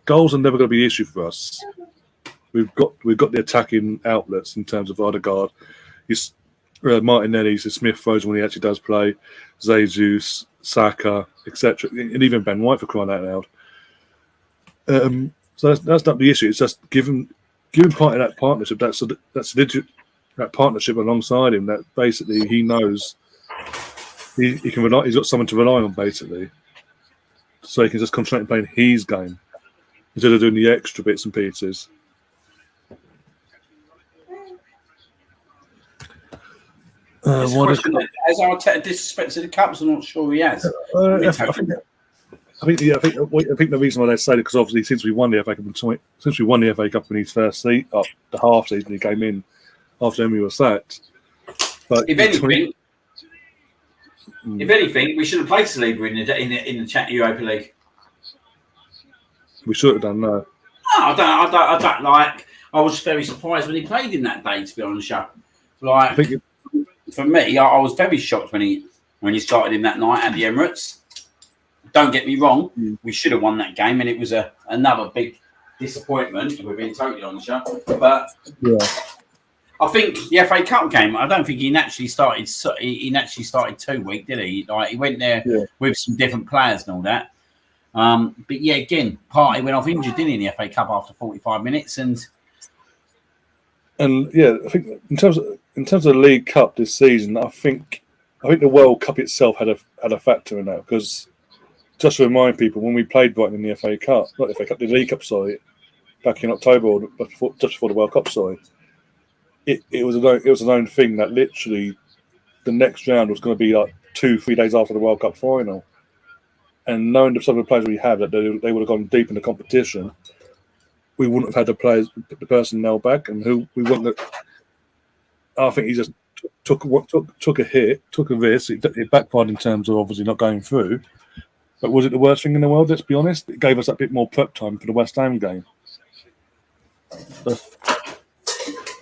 goals are never going to be the issue for us. We've got the attacking outlets in terms of Odegaard. Martinelli, Smith throws when he actually does play, Jesus, Saka, etc., and even Ben White, for crying out loud. So that's not the issue. It's just giving Partey that partnership. That's legit, that partnership alongside him. That basically he knows he can rely. He's got someone to rely on, basically, so he can just concentrate on playing his game instead of doing the extra bits and pieces. Has Arteta disrespected the Cups? I'm not sure he has. I think the reason why they say it, because obviously since we won the FA Cup in his first season, the half season, he came in after Emery was sacked. But if anything, we should have played Saliba in the Europa League. We should have done that. No, I don't like. I was very surprised when he played in that day. To be honest, for me, I was very shocked when he started him that night at the Emirates. Don't get me wrong, we should have won that game, and it was another big disappointment, if we're being totally honest. But yeah, I think the FA Cup game, I don't think he naturally started. He naturally started too weak, did he? Like he went there with some different players and all that. But yeah, again, Partey went off injured, didn't he, in the FA Cup after 45 minutes, and yeah, I think in terms of the League Cup this season, I think the World Cup itself had a factor in that, because just to remind people, when we played Brighton in the FA Cup, not the FA Cup, the League Cup, sorry, back in October or just before the World Cup, sorry, it was a known thing that literally the next round was going to be like 2-3 days after the World Cup final, and knowing some of the players we have, that they would have gone deep in the competition, we wouldn't have had the personnel back, and who we wouldn't have. I think he just took a hit, took a risk. It backfired in terms of obviously not going through. But was it the worst thing in the world? Let's be honest. It gave us that bit more prep time for the West Ham game.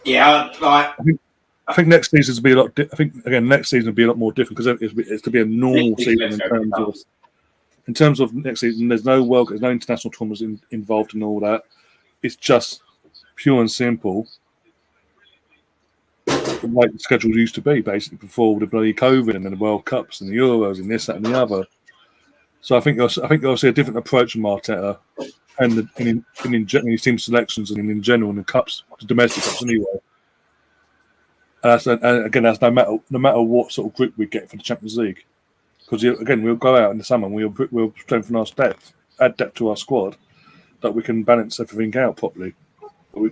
Yeah, I think next season will be a lot. Next season will be a lot more different, because it's to be a normal season in terms of next season. There's no international tournaments involved in all that. It's just pure and simple, like the schedule used to be, basically before the bloody COVID and then the World Cups and the Euros and this, that, and the other. So I think you'll see a different approach from Arteta, and in his team selections and in general in the cups, the domestic cups anyway. And again, that's no matter what sort of group we get for the Champions League, because again we'll go out in the summer and we'll strengthen our depth, add depth to our squad, that we can balance everything out properly,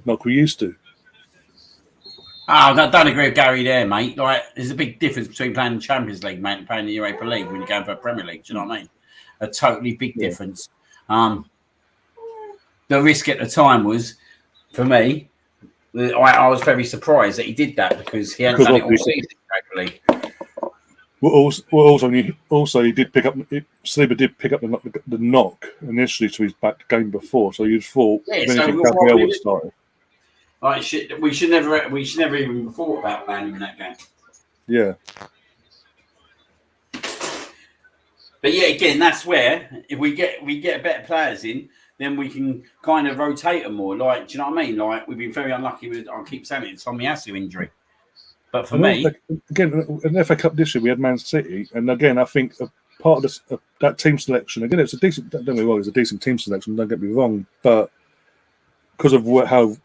like we used to. I don't agree with Gary there, mate. Like, there's a big difference between playing the Champions League, mate, and playing the Europa League when you're going for a Premier League. Do you know what I mean? A totally big difference. The risk at the time was, for me, I was very surprised that he did that, because he hadn't done it all season in the Europa League. He did pick up. Saliba did pick up the knock initially to his back game before, so you'd thought Gabriel would start. We should never even thought about playing in that game. Yeah. But yeah, again, that's where if we get better players in, then we can kind of rotate them more. Like, do you know what I mean? Like, we've been very unlucky with, I keep saying it, Tomiyasu injury. But for me... Again, in the FA Cup this year, we had Man City. And again, I think part of this, that team selection, again, it's a decent, don't get me wrong, it's a decent team selection, don't get me wrong. But because of how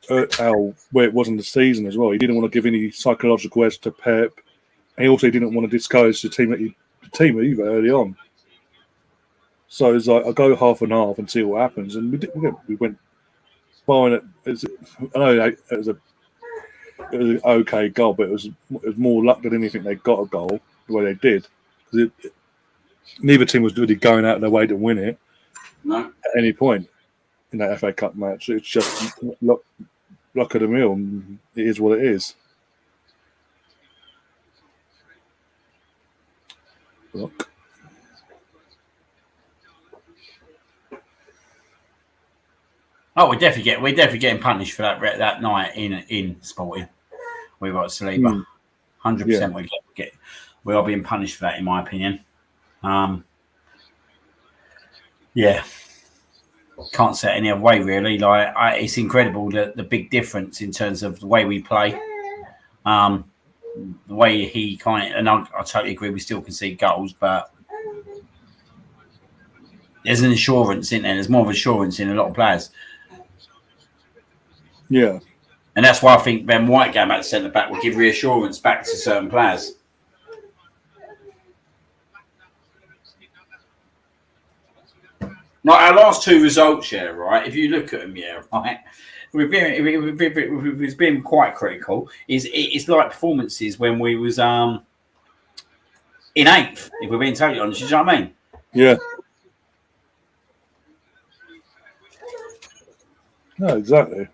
where it was in the season as well, he didn't want to give any psychological edge to Pep. And he also didn't want to discourage the team either early on. So it's like, I'll go half and half and see what happens. And we went buying it. I know it was an okay goal, but it was more luck than anything they got a goal the way they did. Because neither team was really going out of their way to win it at any point in that FA Cup match. It's just luck of the mill. And it is what it is. Look. Oh, we're definitely getting punished for that night in Sporting. We got Saliba, 100%. We are being punished for that, in my opinion. Can't say it any other way, really. Like, it's incredible the big difference in terms of the way we play, the way he and I totally agree. We still concede goals, but there's an assurance in there. There's more of assurance in a lot of players. Yeah. And that's why I think Ben White going back to centre back will give reassurance back to certain players. Like our last two results, right? If you look at them, right, we've been quite critical. It's like performances when we was in 8th. If we're being totally honest, you know what I mean? Yeah. No, exactly.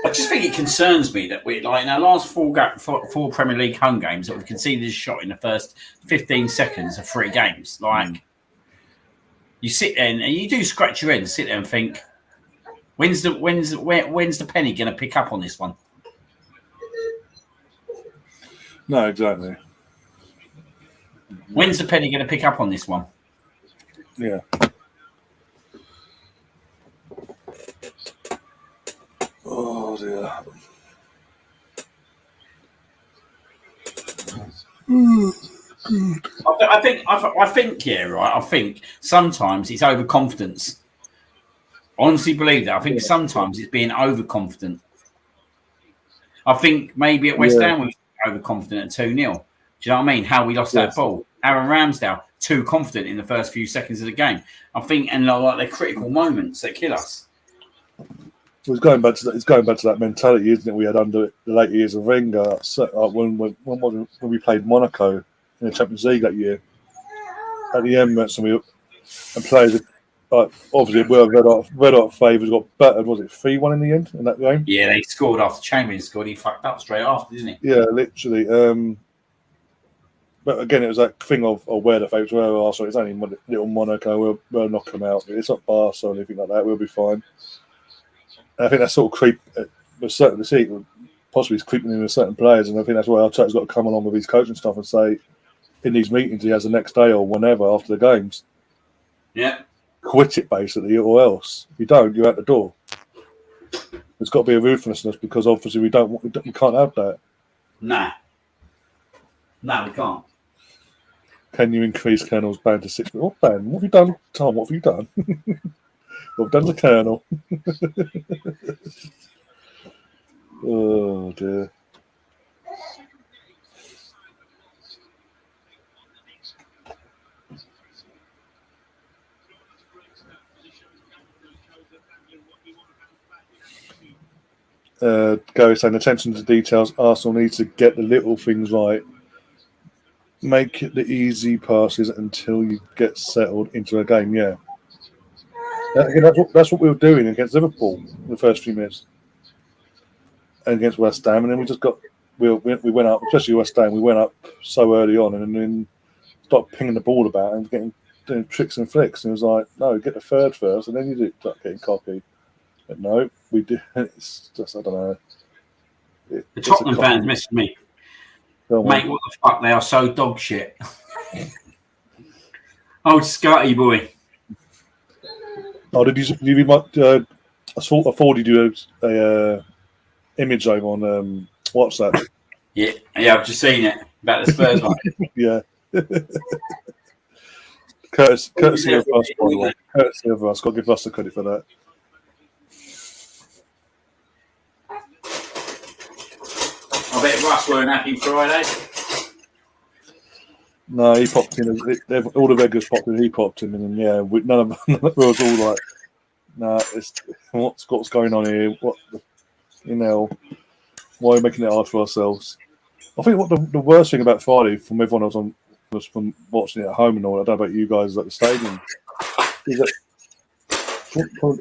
I just think it concerns me that we, like, in our last four Premier League home games, that we conceded a shot in the first 15 seconds of 3 games. Like, you sit there and you do scratch your head and sit there and think, when's the penny going to pick up on this one? No, exactly. When's the penny going to pick up on this one? Yeah. Oh dear. I think, right. I think sometimes it's overconfidence. I honestly believe that. I think sometimes it's being overconfident. I think maybe at West Ham we were overconfident at 2-0. Do you know what I mean? How we lost that ball. Aaron Ramsdale, too confident in the first few seconds of the game. I think, and like the critical moments that kill us. It's going back to that mentality, isn't it? We had under the late years of Wenger when we played Monaco in the Champions League that year. At the end, and players, obviously, Red Hot favours got battered. Was it 3-1 in the end in that game? Yeah, they scored after Chamberlain scored. He fucked up straight after, didn't he? Yeah, literally. But again, it was that thing of where the favourites were. Also, it's only little Monaco. We'll knock them out. It's not Barca or anything like that. We'll be fine. And I think that's sort of possibly creeping in with certain players, and I think that's why Arteta's got to come along with his coaching stuff and say in these meetings he has the next day or whenever after the games, quit it basically, or else if you don't, you're out the door. There's got to be a ruthlessness because obviously we can't have that. No, we can't. Can you increase Colonel's ban to 6? Oh, Ben, what have you done, Tom? What have you done? Well, done the Colonel. Oh dear. Gary saying attention to details. Arsenal needs to get the little things right. Make it the easy passes until you get settled into a game. Yeah. That's what we were doing against Liverpool in the first few minutes, and against West Ham, and then we went up, especially West Ham. We went up so early on, and then started pinging the ball about and doing tricks and flicks. And it was like, no, get the third first, and then you start getting cocky. But no, we did. It's just, I don't know. The Tottenham fans messaged me. Go on. Mate, what the fuck? They are so dog shit. Oh, Scotty boy. Oh, did you I forwarded you a image over on WhatsApp. Yeah, I've just seen it about the Spurs one. Yeah. Courtesy of us, by the way. Courtesy of us. Got to give us the credit for that. I bet Russ weren't happy Friday. No, he popped in. All the regulars popped in. He popped in, and yeah, none of us all like, "Nah, what's going on here? Why are we making it hard for ourselves?" I think what the worst thing about Friday, from everyone else was from watching it at home and all. I don't know about you guys at the stadium. Is that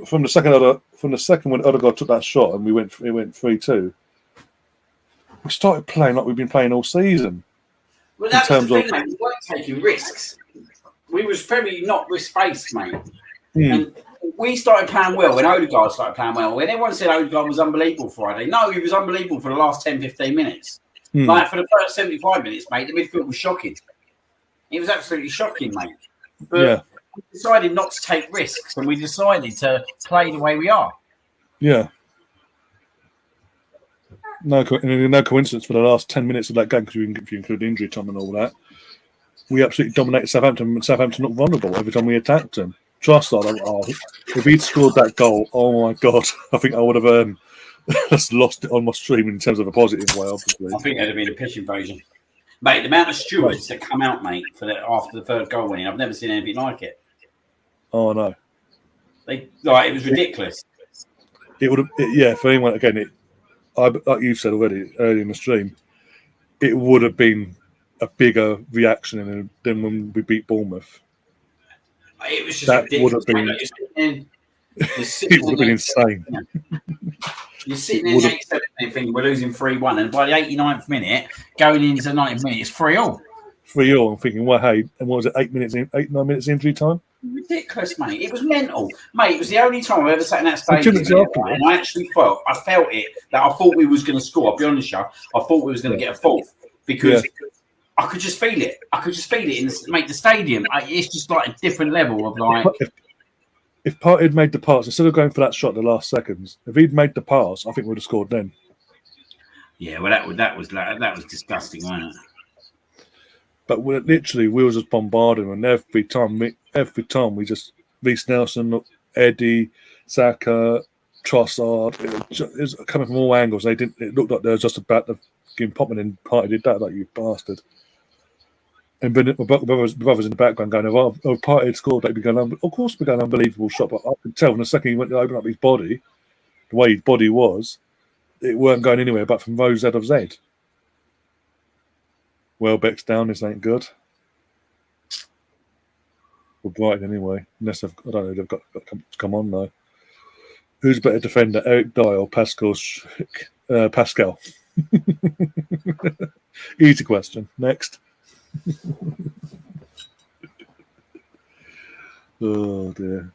from the second when Odegaard took that shot and it went 3-2, we started playing like we've been playing all season. Well, that was the thing, mate. We weren't taking risks. We was very not risk-based, mate. And we started playing well when Odegaard started playing well. When everyone said Odegaard was unbelievable Friday, no, he was unbelievable for the last 10, 15 minutes. Like, for the first 75 minutes, mate, the midfield was shocking. It was absolutely shocking, mate. But we decided not to take risks, and we decided to play the way we are. Yeah. No coincidence for the last 10 minutes of that game, because if you include injury time and all that, we absolutely dominated Southampton, and Southampton not vulnerable every time we attacked them. Trossard, if he'd scored that goal, oh my God, I think I would have just lost it on my stream in terms of a positive way, obviously. I think there'd have been a pitch invasion. Mate, the amount of stewards that come out, mate, after the third goal winning, I've never seen anything like it. Oh, no. It was ridiculous. It would have, for anyone, again, like you've said already earlier in the stream, it would have been a bigger reaction than when we beat Bournemouth. It was just that ridiculous. Would have been, it would have been insane. You're sitting in the 87th minute thinking we're losing 3-1, and by the 89th minute, going into the 90th minute, it's 3-all. 3-all. I'm thinking, well, hey, and what was it, 9 minutes injury time? Ridiculous, mate. It was mental. Mate, it was the only time I've ever sat in that stadium. And I actually felt it, that I thought we was going to score. I'll be honest, I thought we was going to get a fourth, because I could just feel it. I could just feel it in the stadium. It's just like a different level of like. If Partey had made the pass, instead of going for that shot the last seconds, if he'd made the pass, I think we'd have scored then. Yeah, well, that was disgusting, wasn't it? But we was just bombarding, and every time we just Reece Nelson, Eddie, Saka, Trossard, it was coming from all angles. It looked like they were just about to give Popman, and Partey did that, like, you bastard. And then my brothers in the background going, Partey had scored, they'd be going, of course, we're going unbelievable shot. But I could tell from the second he went to open up his body, the way his body was, it weren't going anywhere but from row Z of Z. Welbeck's down, this ain't good. Well, Brighton anyway, unless they've got to come on though. Who's better defender, Eric Dyer or Pascal? Easy question. Next. Oh dear.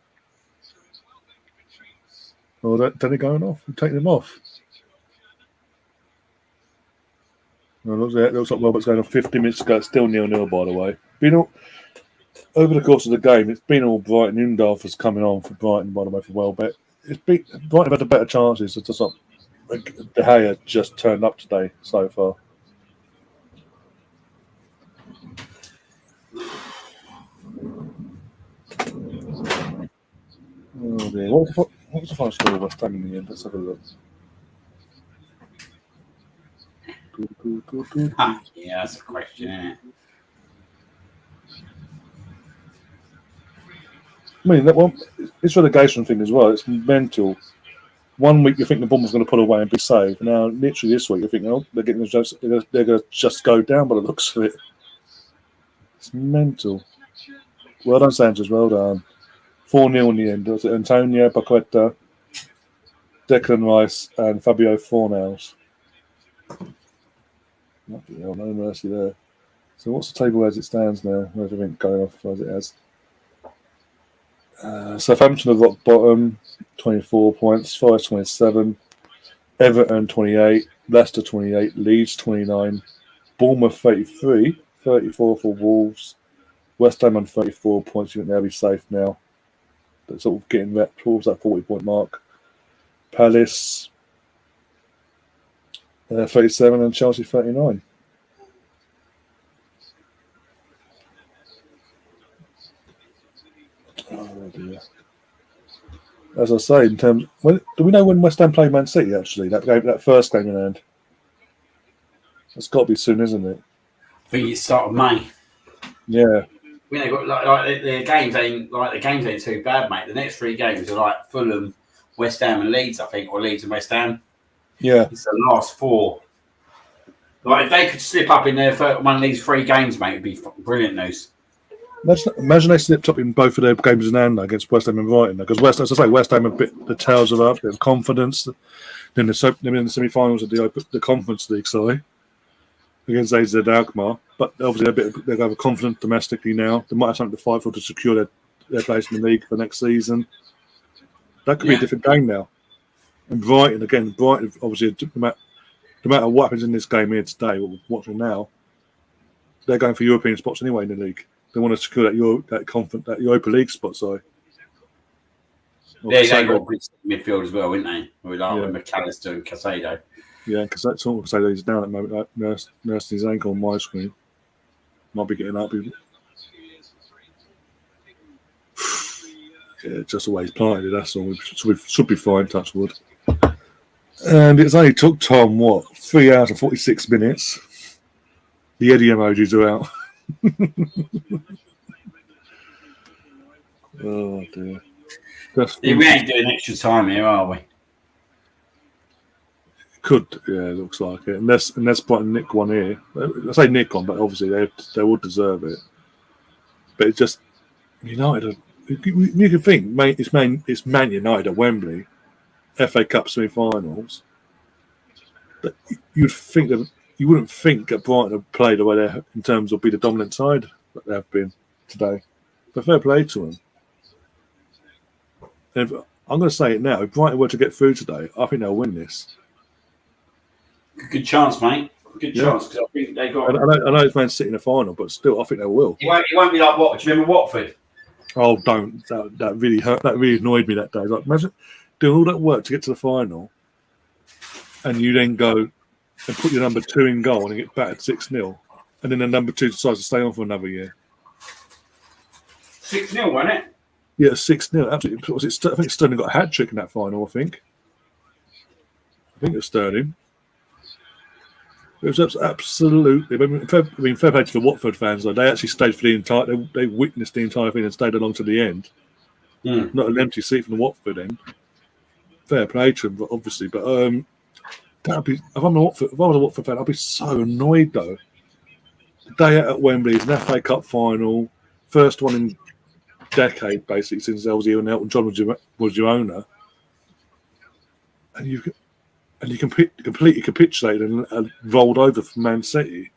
Oh, they're going off. I'm taking them off. Well, it looks like Welbeck's going on 50 minutes ago. It's still 0-0, by the way. Over the course of the game, it's been all Brighton. Undorfer's coming on for Brighton, by the way, for Welbeck. Brighton have had the better chances. It's just not. De Gea just turned up today so far. Oh dear. What was the final score of West Ham in the end? Let's have a look. Yeah, that's a question, isn't it? I mean, that one, it's relegation thing as well. It's mental. 1 week you think the Bournemouth's going to pull away and be safe. Now, literally this week you think, they're going to just go down by the looks of it. It's mental. Well done, Sanchez. Well done. 4-0 in the end. Was it Antonio, Paqueta, Declan Rice, and Fabio Fornals? No mercy there. So what's the table as it stands now? Where's everything going off as it has? Southampton have rock bottom, 24 points. Forest 27, Everton 28, Leicester 28, Leeds 29, Bournemouth 33, 34 for Wolves. West Ham on 34 points. You think they'll be safe now. They're sort of getting that towards that 40-point mark. Palace 37 and Chelsea 39. Oh dear. As I say, in terms, do we know when West Ham play Man City? Actually, that first game in hand. It's got to be soon, isn't it? I think it's start of May. Yeah. We ain't got like the games ain't too bad, mate. The next 3 games are like Fulham, West Ham, and Leeds, I think, or Leeds and West Ham. Yeah. It's the last 4. Like if they could slip up in their one of these 3 games, mate, it'd be brilliant news. Imagine they slipped up in both of their games in hand against West Ham and Brighton. Because West Ham a bit, the tails are up, there's confidence. Then they're in the semi-finals of the Conference League, against AZ Alkmaar. But obviously they have a confidence domestically now. They might have something to fight for to secure their place in the league for next season. That could be a different game now. And Brighton obviously, no matter what happens in this game here today, what we're watching now, they're going for European spots anyway in the league. They want to secure that Europa League spot. They got good midfield as well, wouldn't they? With McAllister and Casado. Yeah, because that's all Casado is down at the moment. Like, nursing his ankle on my screen. Might be getting up. Yeah, just the way he's planted it. That's all. We should be fine. Touch wood. And it's only took Tom 3 hours and 46 minutes. The Eddie emojis are out. Oh dear. We ain't doing extra time here, are we? Could, yeah, it looks like it. Unless Brighton nick one here. I say nick on, but obviously they would deserve it. But it's just United. You can think, it's Man United at Wembley, FA Cup semi-finals. You wouldn't think that Brighton have played the way they in terms of be the dominant side that they have been today. But fair play to them. And I'm going to say it now. If Brighton were to get through today, I think they'll win this. Good chance, mate. Good chance, because I think they got. I know it's Man City in the final, but still, I think they will. It won't be like what? Do you remember Watford? Oh, don't! That really hurt. That really annoyed me that day. Like, imagine doing all that work to get to the final, and you then go and put your number 2 in goal and get battered 6-0, and then the number 2 decides to stay on for another year. 6-0, wasn't it? Yeah, 6-0. Absolutely. I think Sterling got a hat trick in that final. I think it was Sterling. It was absolutely. Fair play to the Watford fans. Though they actually stayed for the entire. They witnessed the entire thing and stayed along to the end. Not an empty seat from the Watford end. Fair play to them, obviously. But that'd be. If I was a Watford fan, I'd be so annoyed though. The day at Wembley is an FA Cup final, first one in decade basically since I was here and Elton John was your owner, and you completely capitulated and rolled over from Man City.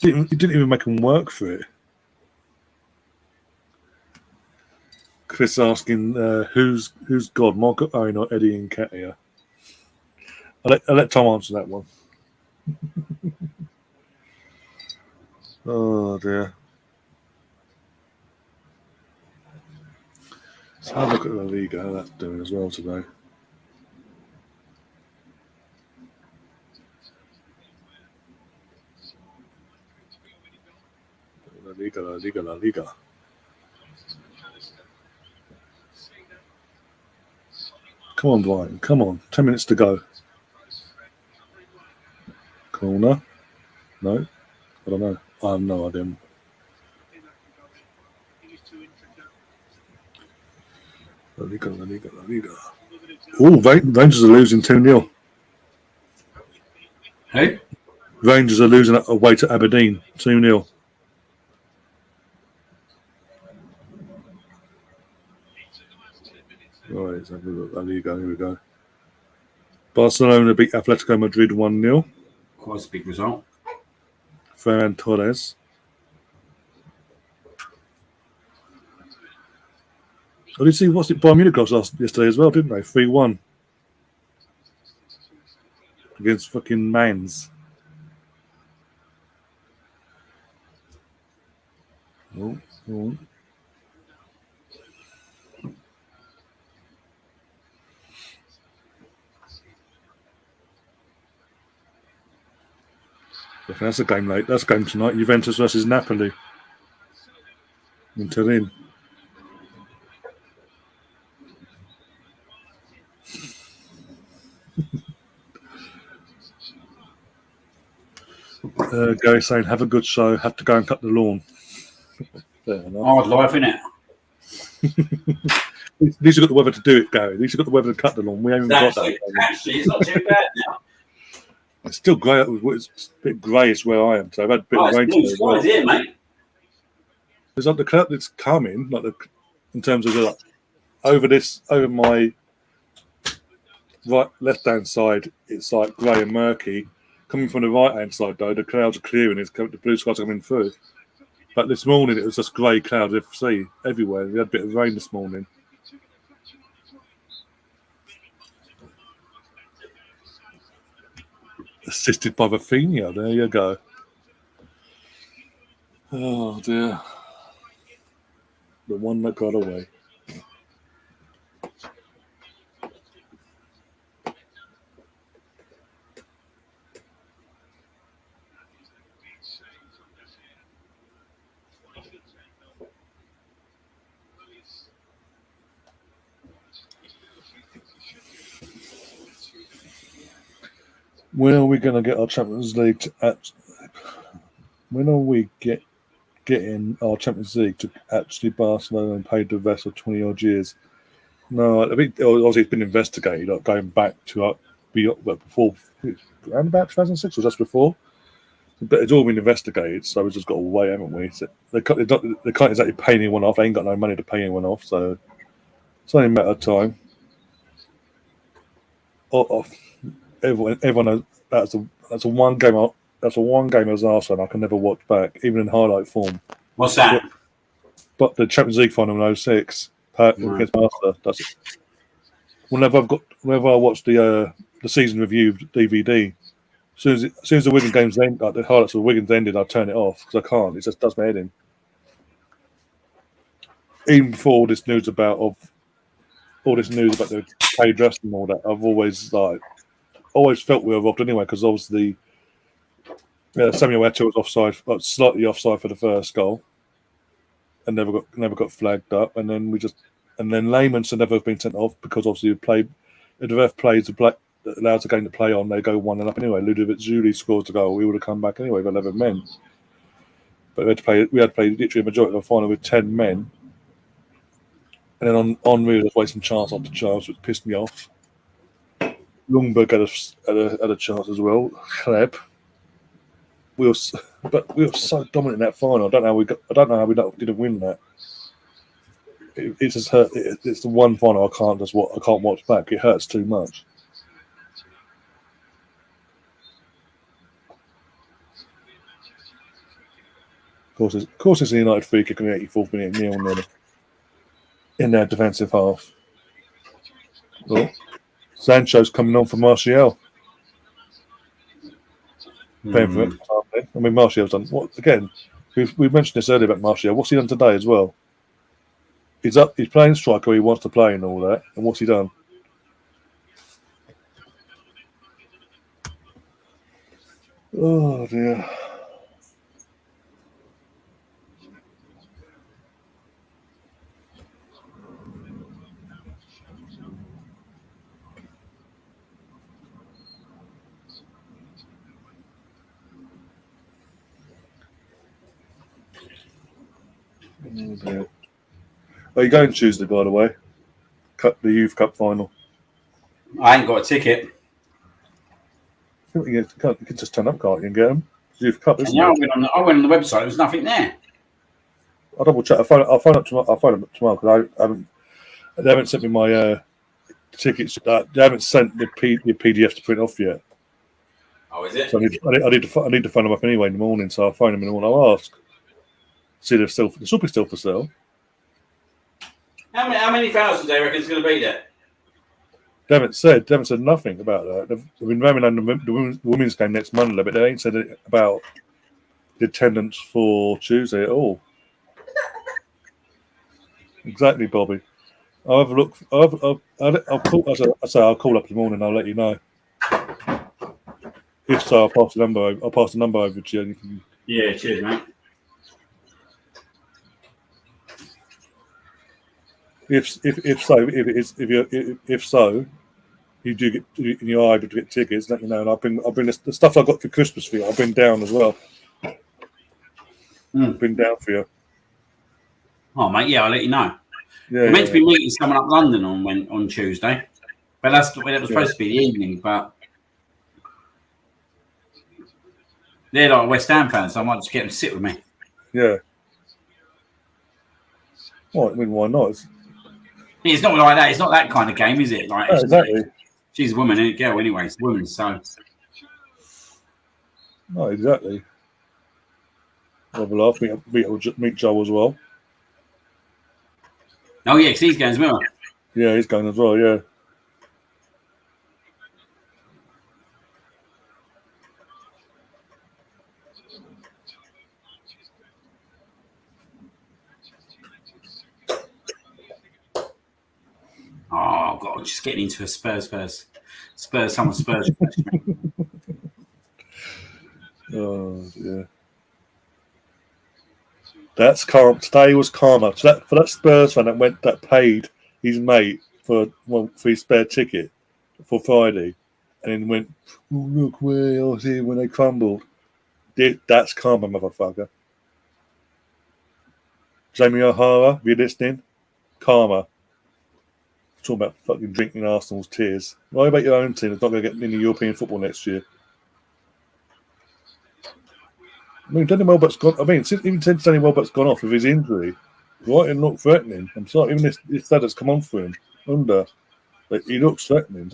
You didn't even make them work for it. Chris asking who's God, Marco Owen or Eddie Nketiah? I'll let Tom answer that one. Oh dear. Let's have a look at La Liga, how that's doing as well today. La Liga. Come on, Brighton. Come on. 10 minutes to go. Corner. No. I don't know. I have no idea. La Liga. Oh, Rangers are losing 2-0. Who? Rangers are losing away to Aberdeen 2-0. Right, let's have a look. La Liga, here we go. Barcelona beat Atletico Madrid 1-0. Quite a big result. Ferran Torres. Oh, did you see what's it Bayern Munich lost yesterday as well, didn't they? 3-1 against fucking Mainz. Oh, oh. That's a game late. That's a game tonight. Juventus versus Napoli in Turin. Gary saying, "Have a good show. Have to go and cut the lawn." Fair enough. Hard life, innit? At least you've got the weather to do it, Gary. At least you've got the weather to cut the lawn. We haven't got that. Actually, it's not too bad now. It's still grey. It's a bit greyish where I am. So I've had a bit of rain Blue today as well. skies here, mate. There's like the cloud that's coming, in terms of over my left hand side, it's like grey and murky. Coming from the right hand side though, the clouds are clearing. The blue skies are coming through. But this morning it was just grey clouds everywhere. We had a bit of rain this morning. Assisted by Rafinha. There you go. Oh dear. The one that got away. When are we going to get our Champions League when are we getting our Champions League to actually Barcelona and pay the rest of 20 odd years? No, I think obviously it's been investigated, going back to before, around about 2006 or just before. But it's all been investigated, so we've just got to wait, haven't we? So they can't exactly pay anyone off. They ain't got no money to pay anyone off, so it's only a matter of time. Everyone knows that's a one game. That's a one game as Arsenal I can never watch back, even in highlight form. What's that? But the Champions League final in 06 against Barca. That's it. Whenever I watch the season review DVD, as soon as the Wigan games end, like the highlights of the Wigan's ended, I turn it off because I can't. It just does my head in. Even before all this news about the paid dress and all that, I've always felt we were robbed anyway, because obviously Samuel Eto'o was offside, slightly offside for the first goal, and never got flagged up, and then Layman's had never been sent off because obviously if the ref allows the game to play on, they go 1-0 anyway. Ludovic Zuli scores the goal, we would have come back anyway with 11 men. But we had to play literally a majority of the final with 10 men. And then Henry was wasting chance after chance, which pissed me off. Lundberg had a chance as well. Kleb. We were so dominant in that final. I don't know how we didn't win that. It's just hurt. It's the one final I can't watch back. It hurts too much. Of course, it's a United free kick in the 84th minute, 0-0 in their defensive half. Well, Sancho's coming on for Martial. I mean, Martial's done what again? We mentioned this earlier about Martial. What's he done today as well? He's playing striker. He wants to play and all that. And what's he done? Oh dear. Are you going Tuesday, by the way? The Youth Cup final. I ain't got a ticket. You can just turn up, can't you, and get them? Youth Cup, isn't Yeah, it? I went on the website. There was nothing there. I'll double check. I'll phone up tomorrow because they haven't sent me my tickets. They haven't sent the PDF to print off yet. Oh, is it? So I need to phone them up anyway in the morning. So I'll phone them in the morning. I'll ask. See, they're still for sale. How many thousands do you reckon is going to be there? They haven't said nothing about that. They've been ramming on the women's game next Monday, but they ain't said it about the attendance for Tuesday at all. Exactly, Bobby. I'll have a look. I'll call. I'll call up in the morning. I'll let you know. If so, I'll pass the number. I'll pass the number over to you. And you can, Yeah, cheers, mate. if so, you do get and you're able to get tickets. Let me know, and I'll bring the stuff I got for Christmas for you. I'll bring down as well. Bring down for you. Oh, mate, yeah, I'll let you know. Yeah, We're meant to be meeting someone up London on Tuesday, but it was supposed to be the evening. But they're like West Ham fans, so I might just get them to sit with me. Yeah. Well, I mean, why not? It's not like that. It's not that kind of game, is it? Like, exactly. She's a woman, isn't it? Girl, anyway. It's a woman, so. No, exactly. Have a laugh. Meet Joe as well. Oh, yeah, because he's going as well. Yeah, he's going as well, yeah. Oh, God, just getting into a Spurs first. Someone Spurs first. Oh, yeah. That's karma. Today was karma. So for that Spurs fan that paid his mate for his spare ticket for Friday, and then went, oh, look where I was here when they crumbled. That's karma, motherfucker. Jamie O'Hara, if you're listening, karma. Talking about fucking drinking Arsenal's tears. Worry about your own team. It's not going to get into European football next year. I mean, Danny Welbeck's gone. I mean, even since Danny Welbeck's gone off with his injury, right and look threatening. I'm sorry, even this lad has come on for him like, he looks threatening.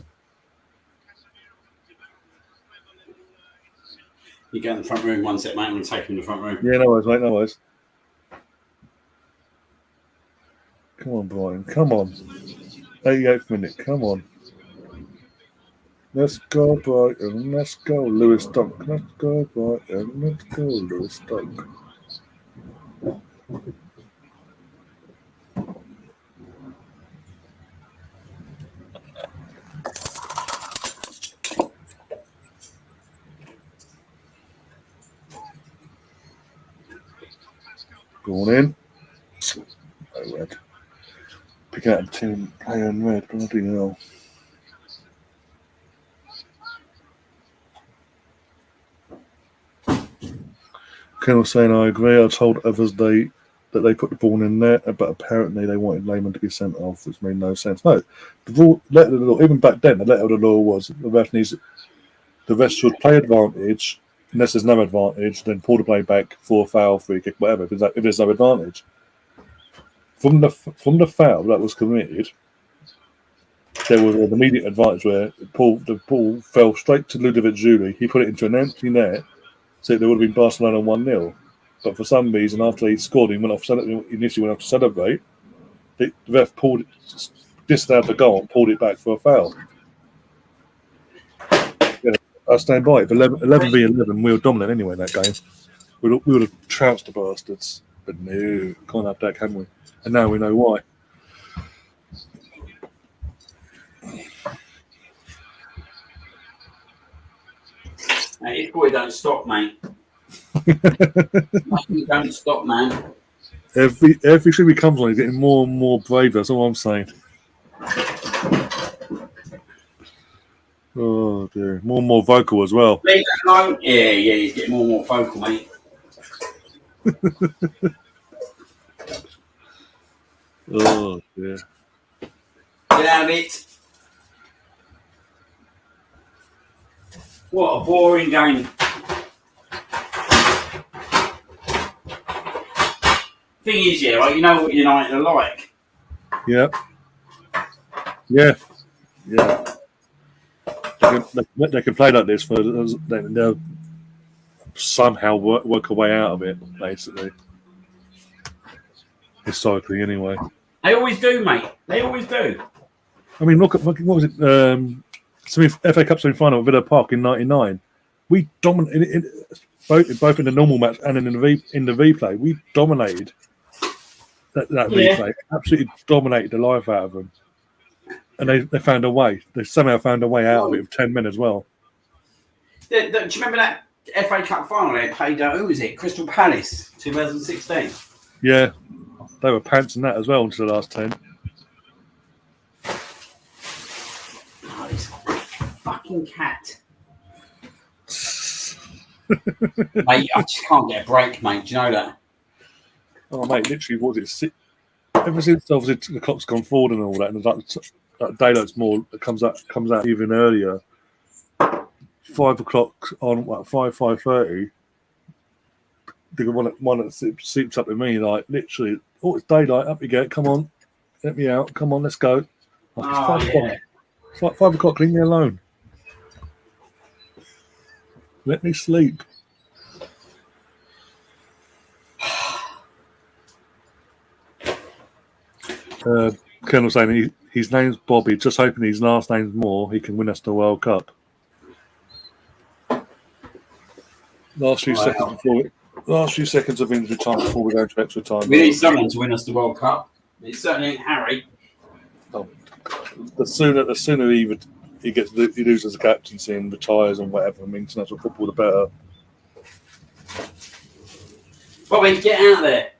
You go in the front room one sec, mate. I'm going to take him in the front room. Yeah, no worries, mate. No worries. Come on, Brian. Come on. 88th minute. Come on. Let's go, Brighton. Let's go, Lewis Dunk. Let's go, Brighton. Let's go, Lewis Dunk. Going in. No red. Picking out a team player in red. Bloody hell. Colonel saying, I agree. I told others that they put the ball in there, but apparently they wanted Lehman to be sent off, which made no sense. No, the rule, letter of the law, even back then, the letter of the law was the ref should play advantage, unless there's no advantage, then pull the play back for a foul, free kick, whatever, if there's no advantage. From the foul that was committed, there was an immediate advantage where the ball fell straight to Ludovic Giuly. He put it into an empty net, so there would have been Barcelona 1-0. But for some reason, after he scored, he initially went off to celebrate. The ref disallowed the goal and pulled it back for a foul. Yeah, I stand by it. 11 v 11, we were dominant anyway in that game. We would have trounced the bastards. But no, can't have that, can we? And now we know why. Hey, this boy don't stop, mate. You don't stop, man. Every show he comes on, he's getting more and more brave. That's all I'm saying. Oh dear, more and more vocal as well. Leave that alone. Yeah, he's getting more and more vocal, mate. Oh dear. Get out of it. What a boring game. Thing is, yeah, like, you know what United are like. Yeah. They can play like this they'll somehow work a way out of it, basically. Historically, anyway. They always do, mate. They always do. I mean, look at what was it? FA Cup semi-final at Villa Park in '99. We dominated both in the normal match and in the replay. We dominated that replay. Absolutely dominated the life out of them. And they found a way. They somehow found a way out of it with 10 men as well. Do you remember that FA Cup final they played? Who was it? Crystal Palace, 2016. Yeah, they were pantsing that as well until the last 10. Oh, this fucking cat. Mate, I just can't get a break, mate. Do you know that? Oh, mate, literally, what was it? Ever since obviously the clock's gone forward and all that, and that daylight's more, it comes out even earlier. 5 o'clock on 5:30. The one that seeps up with me, like literally, oh, it's daylight, up you go, come on, let me out, come on, let's go. Like, it's 5 o'clock. It's like 5 o'clock, leave me alone. Let me sleep. Colonel saying his name's Bobby, just hoping his last name's Moore, he can win us the World Cup. Last few seconds of injury time before we go into extra time. We need someone to win us the World Cup. It certainly ain't Harry. Oh, the sooner he loses the captaincy and retires and whatever, I mean, international football, the better. Bobby, get out there.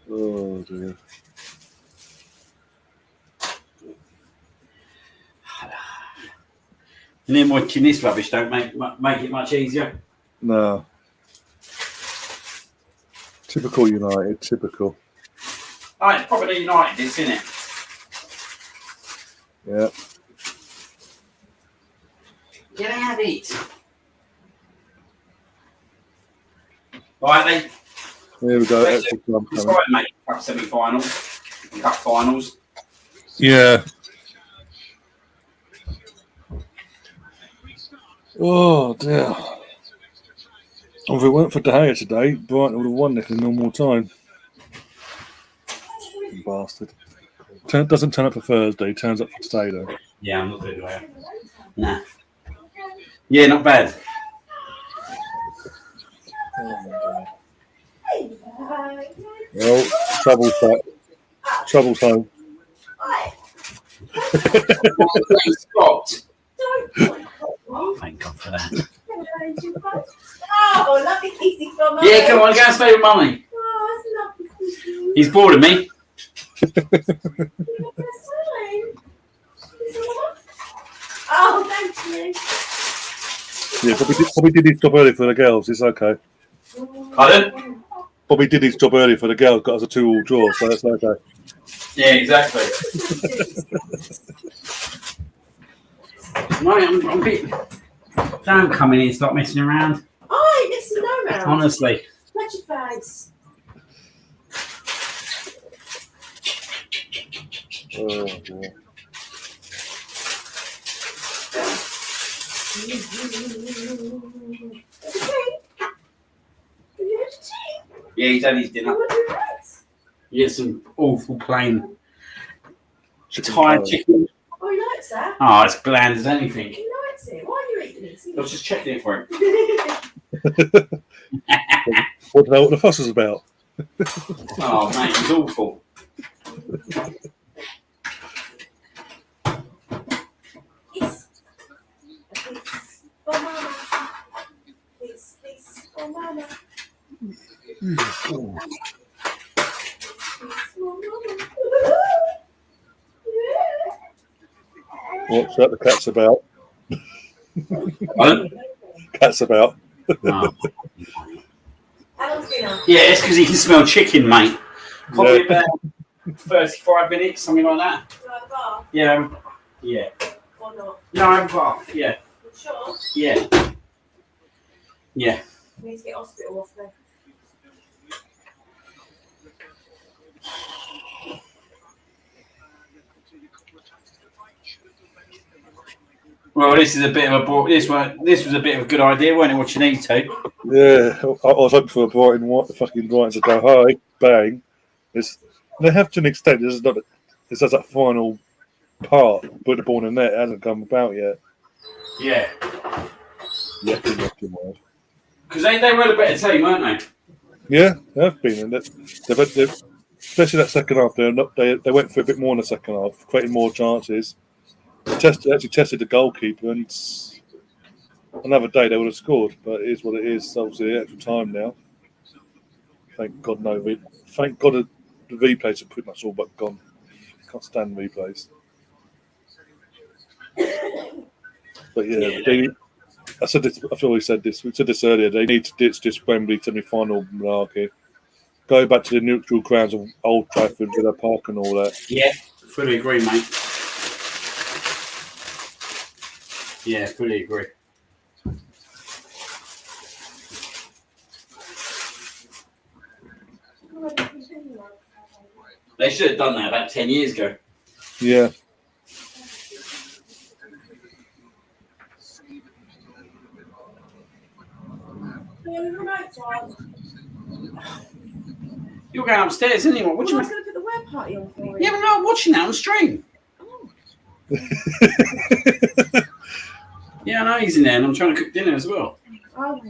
Oh dear. And then watching this rubbish don't make it much easier. No. Typical United, typical. Oh, it's probably United, isn't it? Yeah. Get out of it. Right, Here we go. Extra time it's coming. right, mate. Cup semi-finals, cup finals. Yeah. Oh dear. If it weren't for De Gea today, Brighton would have won this in normal time. Bastard. Doesn't turn up for Thursday, turns up for today though. Yeah, I'm not doing that. Nah. Yeah, not bad. Well, trouble's home. Stopped. Oh, thank God for that. Oh, lovely kisses from Mummy. Yeah, come on, go and stay with Mummy. Oh, that's lovely kisses. He's bored of me. Oh, thank you. Yeah, Bobby did his job early for the girls. It's okay. Pardon? Bobby did his job early for the girls. Got us a 2-2 draw, so that's okay. Yeah, exactly. Mate, I'm a bit. Don't come in here and stop messing around. Oh, I missed no round. Honestly. Touch your face. Oh, dear. Yeah, he's had his dinner. What do you like? He had some awful plain Thai chicken. Oh, he likes that. Oh, it's bland as anything. He likes it. Why are you eating it? I was just checking it for him. Want to know what the fuss is about? Oh, mate, it's awful. It's for Mama. It's for Mama. It's for Mama. What's that the cat's about? Pardon? Cat's about. Oh. How long's dinner? Yeah, it's because he can smell chicken, mate. Probably Yeah. about 35 minutes, something like that. Do you have a bath Yeah. Yeah. or not? No, I have a bath. Yeah. You sure? Yeah. Yeah. We need to get hospital off there. Well, this is a bit of a this was a bit of a good idea, wasn't it? What you need to. Yeah, I was hoping for a Brighton to go high, bang. They have to an extent. This is that final part, but the ball in the net hasn't come about yet. Yeah. Because Because they were the better team, weren't they? Yeah, they've been. And they've especially that second half. They went for a bit more in the second half, creating more chances. Actually tested the goalkeeper, and another day they would have scored. But it is what it is. Obviously, the extra time now. Thank God, thank God the replays are pretty much all but gone. Can't stand replays. But yeah, I said this. I've always said this. We said this earlier. They need to ditch this Wembley semi-final malarkey. Go back to the neutral grounds of Old Trafford, Villa Park, and all that. Yeah, fully agree, mate. Yeah, fully agree. They should have done that about 10 years ago. Yeah. You're going upstairs, isn't you? What Well, you I was going to put the web party on for you. Yeah, but I'm watching that on stream. Yeah, I know he's in there, and I'm trying to cook dinner as well. Oh,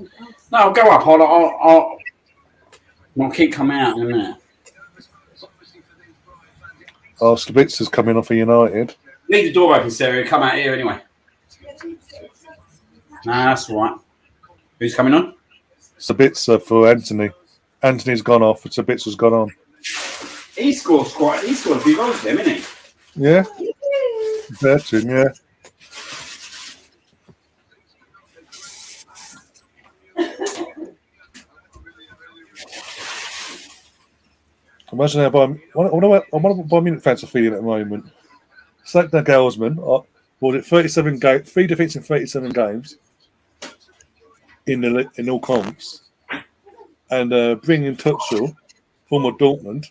No, I'll go up. I'll keep coming out in a minute. Oh, Slabitza's coming off of United. Leave the door open, Sarah. Come out here anyway. Nah, that's all right. Who's coming on? Slabitza for Anthony. Anthony's gone off. Slabitza's gone on. He scored a few goals for them, isn't he? Yeah. Veteran, yeah. Imagine how I wonder what Bayern Munich fans are feeling at the moment. Sack their Gelsman. Was it 37 games? 3 defeats in 37 games in all comps, and bring in Tuchel, former Dortmund,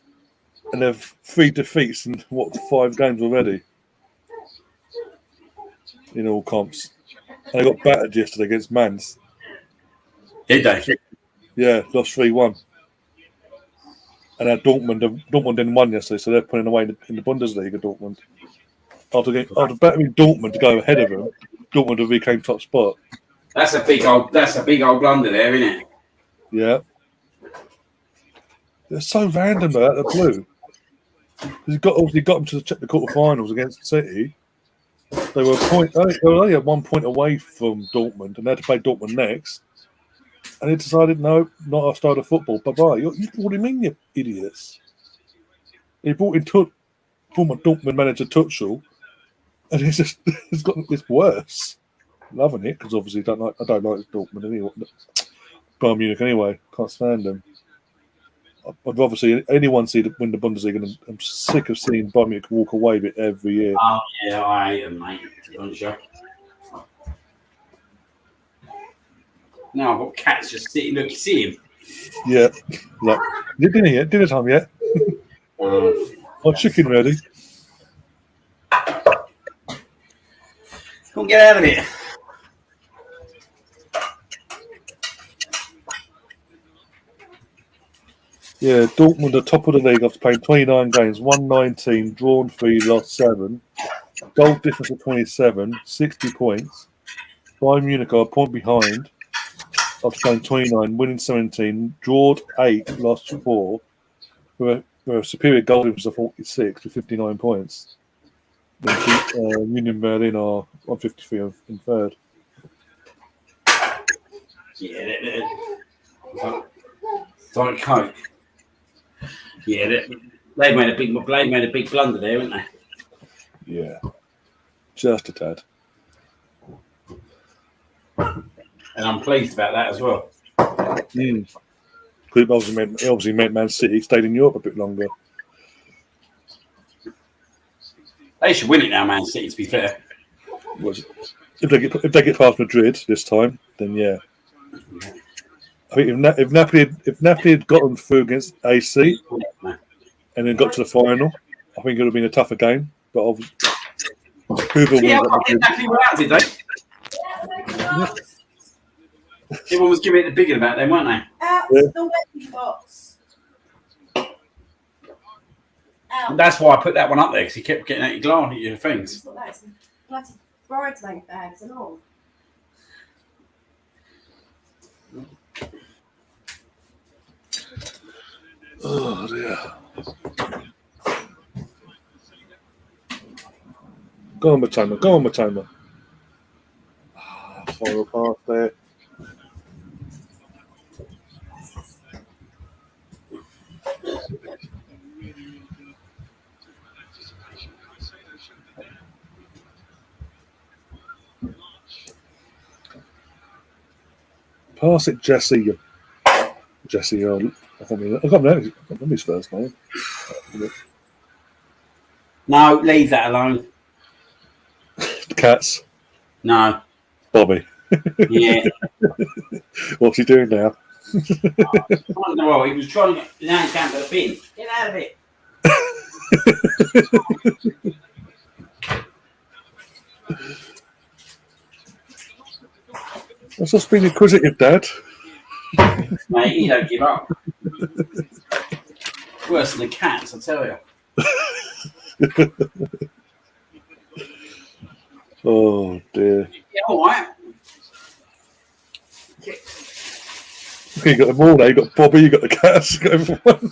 and they've 3 defeats in 5 games already in all comps. And they got battered yesterday against Mainz. Did they? Yeah, lost 3-1. And Dortmund didn't win yesterday, so they're putting away in the Bundesliga. Dortmund, after battering Dortmund to go ahead of them, Dortmund have reclaimed top spot. That's a big old blunder there, isn't it? Yeah, they're so random out of the blue. He got them to the quarterfinals against City. They were only at 1 point away from Dortmund, and they had to play Dortmund next. And he decided, no, not our style of football. Bye-bye. What do you mean, you idiots? He brought in former Dortmund manager Tuchel, and it's worse. Loving it, because obviously I don't like Dortmund anyway. Bayern Munich anyway. Can't stand them. I'd rather see anyone win the Bundesliga, and I'm sick of seeing Bayern Munich walk away with it every year. Oh, yeah, I hate them, mate. Now I've got cats just sitting. Look, you see him? Yeah. Like, dinner time yet? Oh, chicken ready. Come get out of here. Yeah, Dortmund are top of the league after playing 29 games, won 19, drawn 3, lost 7. Goal difference of 27, 60 points. Bayern Munich are a point behind after playing 29, winning 17, drawed 8, lost 4, with a superior goal difference of 46 to 59 points. Union Berlin are 153 in third. Yeah, Diet Coke. Yeah, they made a big blunder there, haven't they? Yeah, just a tad. And I'm pleased about that as well. It obviously meant Man City stayed in Europe a bit longer. They should win it now, Man City, to be fair. If they get past Madrid this time, then yeah. I think if Napoli had gotten through against AC and then got to the final, I think it would have been a tougher game. But obviously, Napoli went out, did they? Yeah. Everyone was giving it the bigger about them, weren't they? Out the wet box. Out. That's why I put that one up there, because he kept getting at your things. It's not that. It's bloody bridesmaid bags and all. Oh dear. Go on, Matoma. Go on, Matoma. Final pass there. Pass it, Jesse. Jesse, I can't remember his first name. No, leave that alone. The Cats. No. Bobby. Yeah. What's he doing now? Well, he was trying to get down to the bin. Get out of it. That's just being inquisitive, Dad. Mate, he don't give up. Worse than the Cats, I tell you. Oh dear. Yeah, all right. You got them all now. You got Bobby. You got the Cats. You got everyone.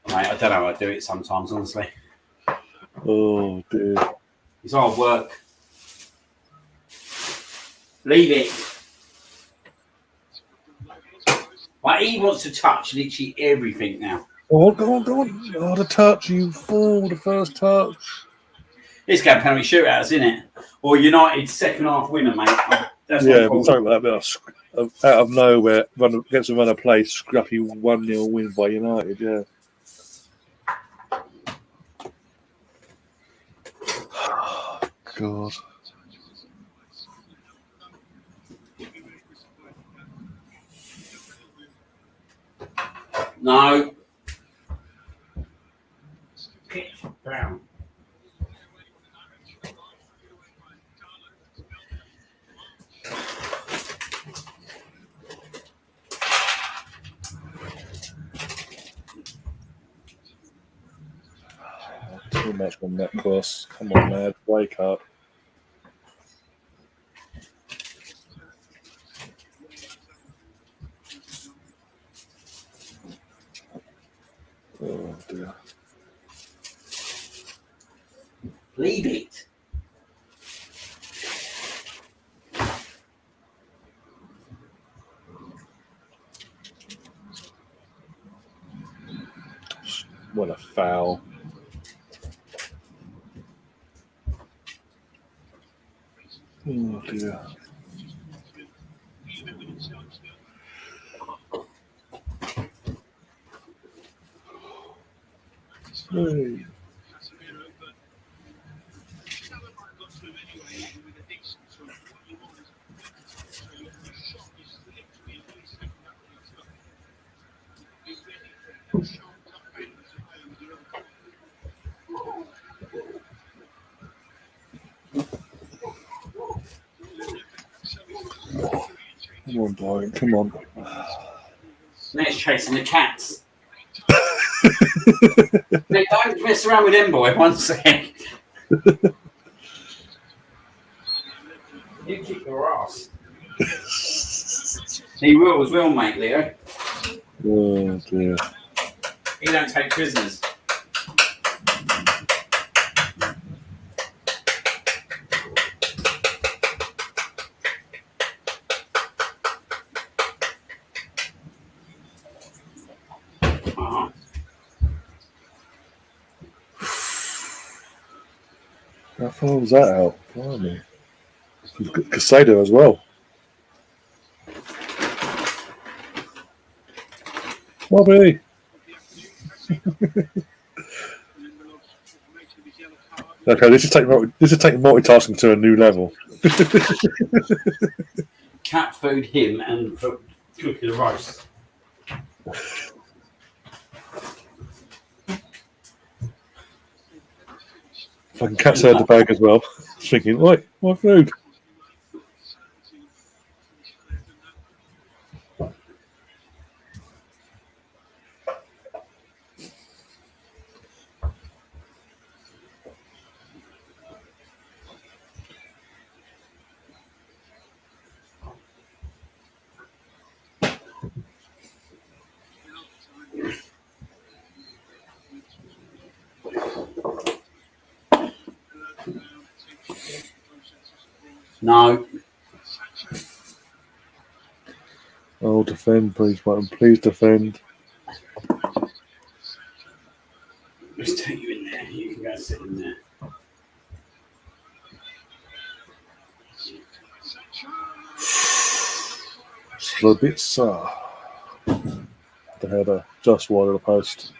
Mate, I don't know how I do it sometimes, honestly. Oh dear. It's hard work. Leave it. Like, he wants to touch literally everything now. Oh, go on, go on. Oh, the touch, you fool. The first touch. It's going penalty shootouts, isn't it? Or United's second half winner, mate. That's Yeah, what but something like that. Out of nowhere, gets a run of play, scrappy 1-0 win by United, yeah. God. No. Pitch brown. Too much on that cross. Come on, lad. Wake up. Oh, dear. Leave it. What a foul. Oh, dear. Hey. Come on, darling. Come on. Next chasing the Cats. Mate, don't mess around with them, boy. One sec. You kick your ass. He will as well, mate, Leo. Oh, dear. He don't take prisoners. How far was that out? Blimey. Casado as well. Bobby. Okay, this is taking multitasking to a new level. Cat food him and cooking the roast. Fucking Cat's heard the bag as well. Thinking, right, my food. No. Oh, defend, please, Martin. Please defend. Let's take you in there. You can go sit in there. Slabitsa. The header, just wide of the post.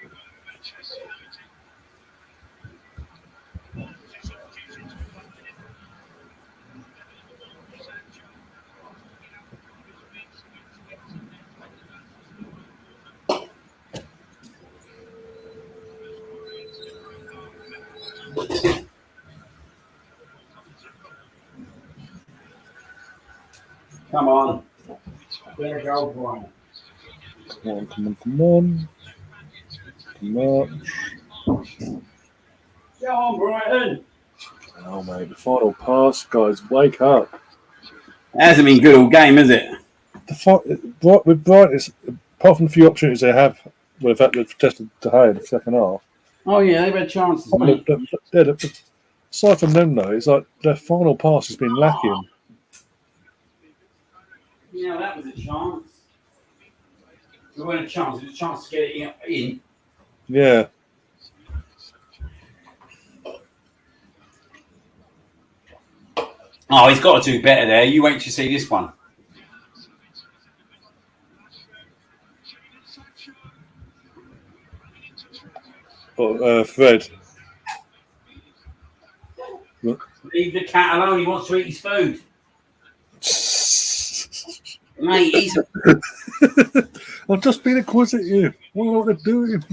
Come on. There you go, Brian. Come on, come on, come on. March. Go on, Brighton. Oh, mate, the final pass, guys, wake up. It hasn't been good all game, has it? With Brighton, apart from the few opportunities they have, well, the fact they've tested De Gea in the second half. Oh, yeah, they've had chances, mate. Aside from them, though, it's like their final pass has been lacking. Yeah, that was a chance. It wasn't a chance. It was a chance to get it in. Yeah. Oh, he's got to do better there. You wait to see this one. Fred. Leave the cat alone. He wants to eat his food. Mate, he's... I've just been inquisitive. I wonder what they're doing.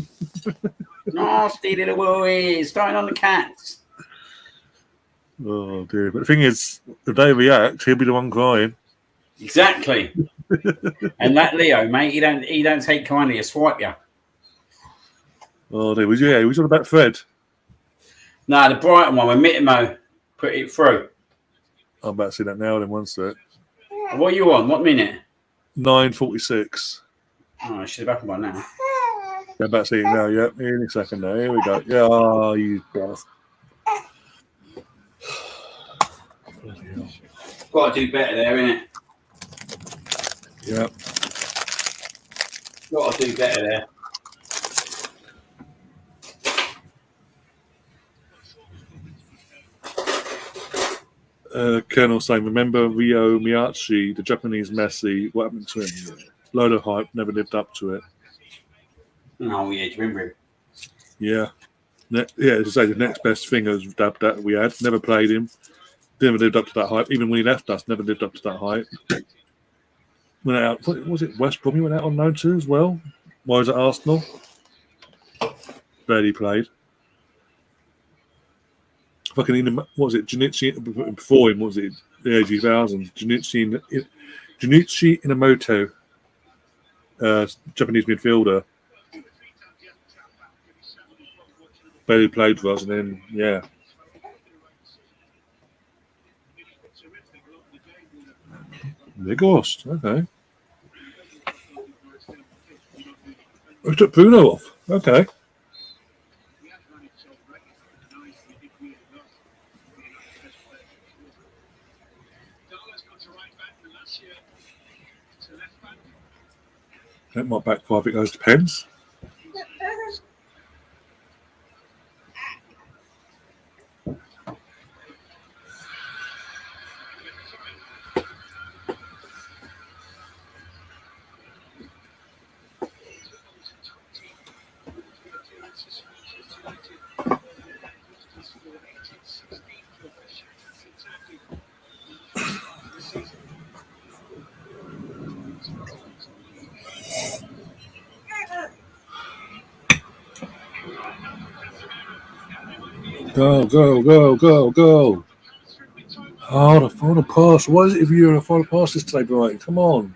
nasty little boy. He's starting on the cats. Oh, dear. But the thing is, if they react, he'll be the one crying. Exactly. And that Leo, mate, he don't take kindly. He'll swipe you. Oh, dear. Yeah, he was on about Fred. No, the Brighton one when Mitimo put it through. I'm about to see that now then, one sec. What are you on? What minute? 9:46. Oh, I should have happened by now. Yeah, about to see it now, yeah. In a second now. Here we go. Yeah, oh, you bastard. Got to do better there, innit? Yeah. Got to do better there. Colonel saying, remember Ryo Miyachi, the Japanese Messi? What happened to him? Load of hype, never lived up to it. Oh, yeah, do you remember him? Yeah. Yeah, as I say, the next best thing was that we had. Never played him. Never lived up to that hype. Even when he left us, never lived up to that hype. Went out, was it West Brom he went out on loan to as well? Why was it Arsenal? Barely played. Fucking, what was it? Junichi, before him, what was it? The early 2000s. Junichi Inamoto, Japanese midfielder. Barely played for us, and then, yeah. Ghost, okay. We took Bruno off. Okay. That might backfire if it goes to pens. Go, go, go, go, go. Oh, the final pass. What is it if you're in a final pass this today, Brighton? Come on.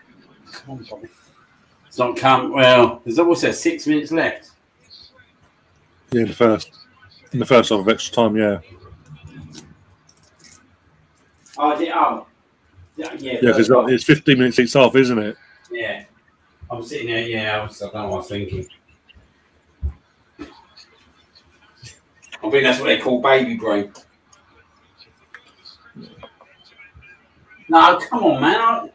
Come on, Bobby. It's not come. Well, there's almost 6 minutes left. Yeah, in the first half of extra time, yeah. Oh, is it? Oh. Yeah, Yeah, because it's 15 minutes each half, isn't it? Yeah. I'm sitting there, yeah, I don't know what I was thinking. I think that's what they call baby brain. No, come on, man.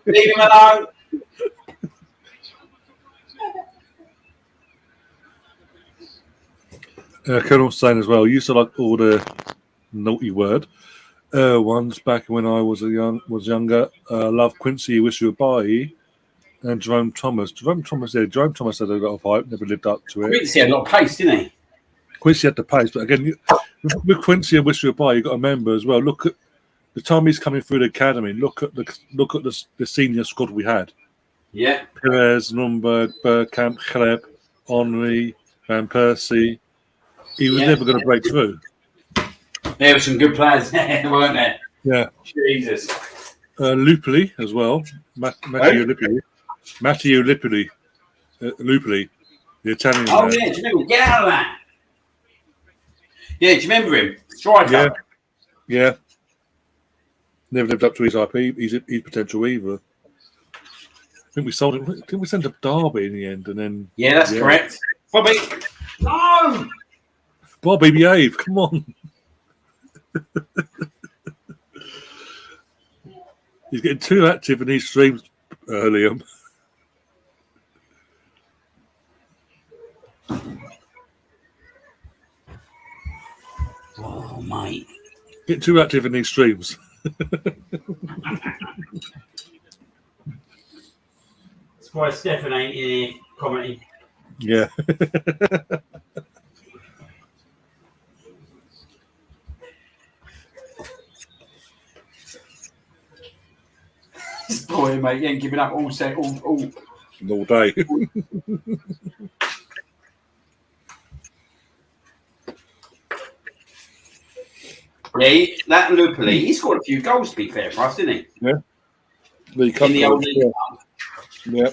Leave him alone. Colonel was saying as well, you used to like all the naughty word ones back when I was younger. Love Quincy, Wish You Were Bye, and Jerome Thomas. Jerome Thomas had a lot of hype, never lived up to it. Quincy had a lot of pace, didn't he? Quincy had the pace, but again, with Quincy and Wish You Were Bye, you've got to remember as well. Look at the time he's coming through the academy. Look at the senior squad we had. Yeah. Perez, Nürnberg, Bergkamp, Kleb, Henry, Van Persie. He was never going to break through. There were some good players there, weren't there? Yeah. Jesus. Lupoli as well. Matteo Lupoli. Matteo Lupoli. Lupoli, the Italian. Oh, yeah. Do you remember? Get out of that. Yeah, do you remember him? Striker. Yeah. Never lived up to his IP. His potential either. I think we sold him. I think we sent him to Derby in the end, and then. Yeah, that's correct. Bobby. No. Bobby, behave. Come on. He's getting too active in these streams, Liam. Oh, mate. Getting too active in these streams. That's why Stefan ain't in here commenting. Yeah. This boy, mate, he ain't giving up all day. Yeah, that Lupoli, he scored a few goals, to be fair for us, didn't he? Yeah. In the old league. Yeah.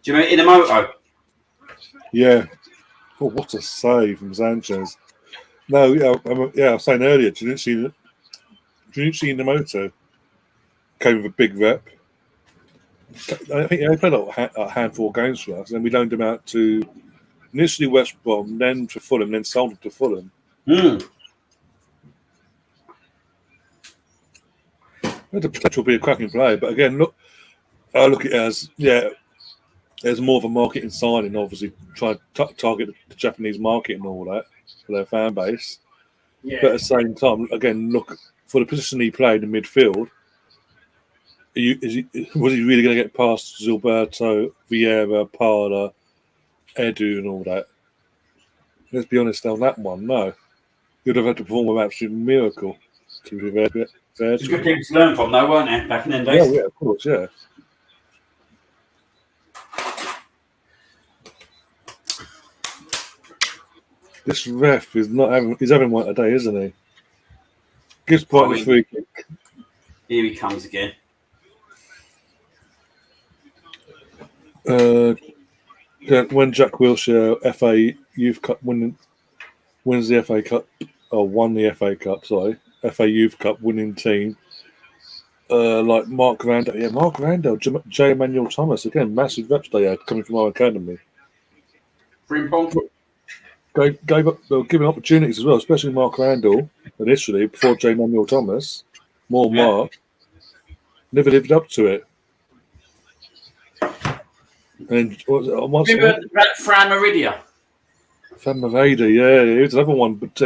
Do you remember Inamoto? Yeah. Oh, what a save from Sanchez. No, I was saying earlier, you didn't see Inamoto came with a big rep. I think he played a handful of games for us, and then we loaned him out to initially West Brom, then to Fulham, then sold him to Fulham. The potential to be a cracking player, but again, I look at it as there's more of a marketing signing. Obviously, try to target the Japanese market and all that for their fan base. Yeah. But at the same time, again, look for the position he played in midfield. Was he really going to get past Gilberto, Vieira, Parla, Edu, and all that? Let's be honest on that one. No, you'd have had to perform an absolute miracle to be fair. There's good things to learn from, though, weren't there, back in them days? Yeah, of course, yeah. This ref is not having. He's having one today, isn't he? Gives part the free kick. Here he comes again. When Jack Wilshere FA Youth Cup wins the FA Cup, or won the FA Cup, FA Youth Cup winning team, like Mark Randall, J. Emmanuel Thomas, again, massive reps they had coming from our academy. Frimpong? They were giving opportunities as well, especially Mark Randall initially, before J. Emmanuel Thomas, Mark, never lived up to it. And remember that Fran Meridia? Fran Meridia, yeah, he was another one, but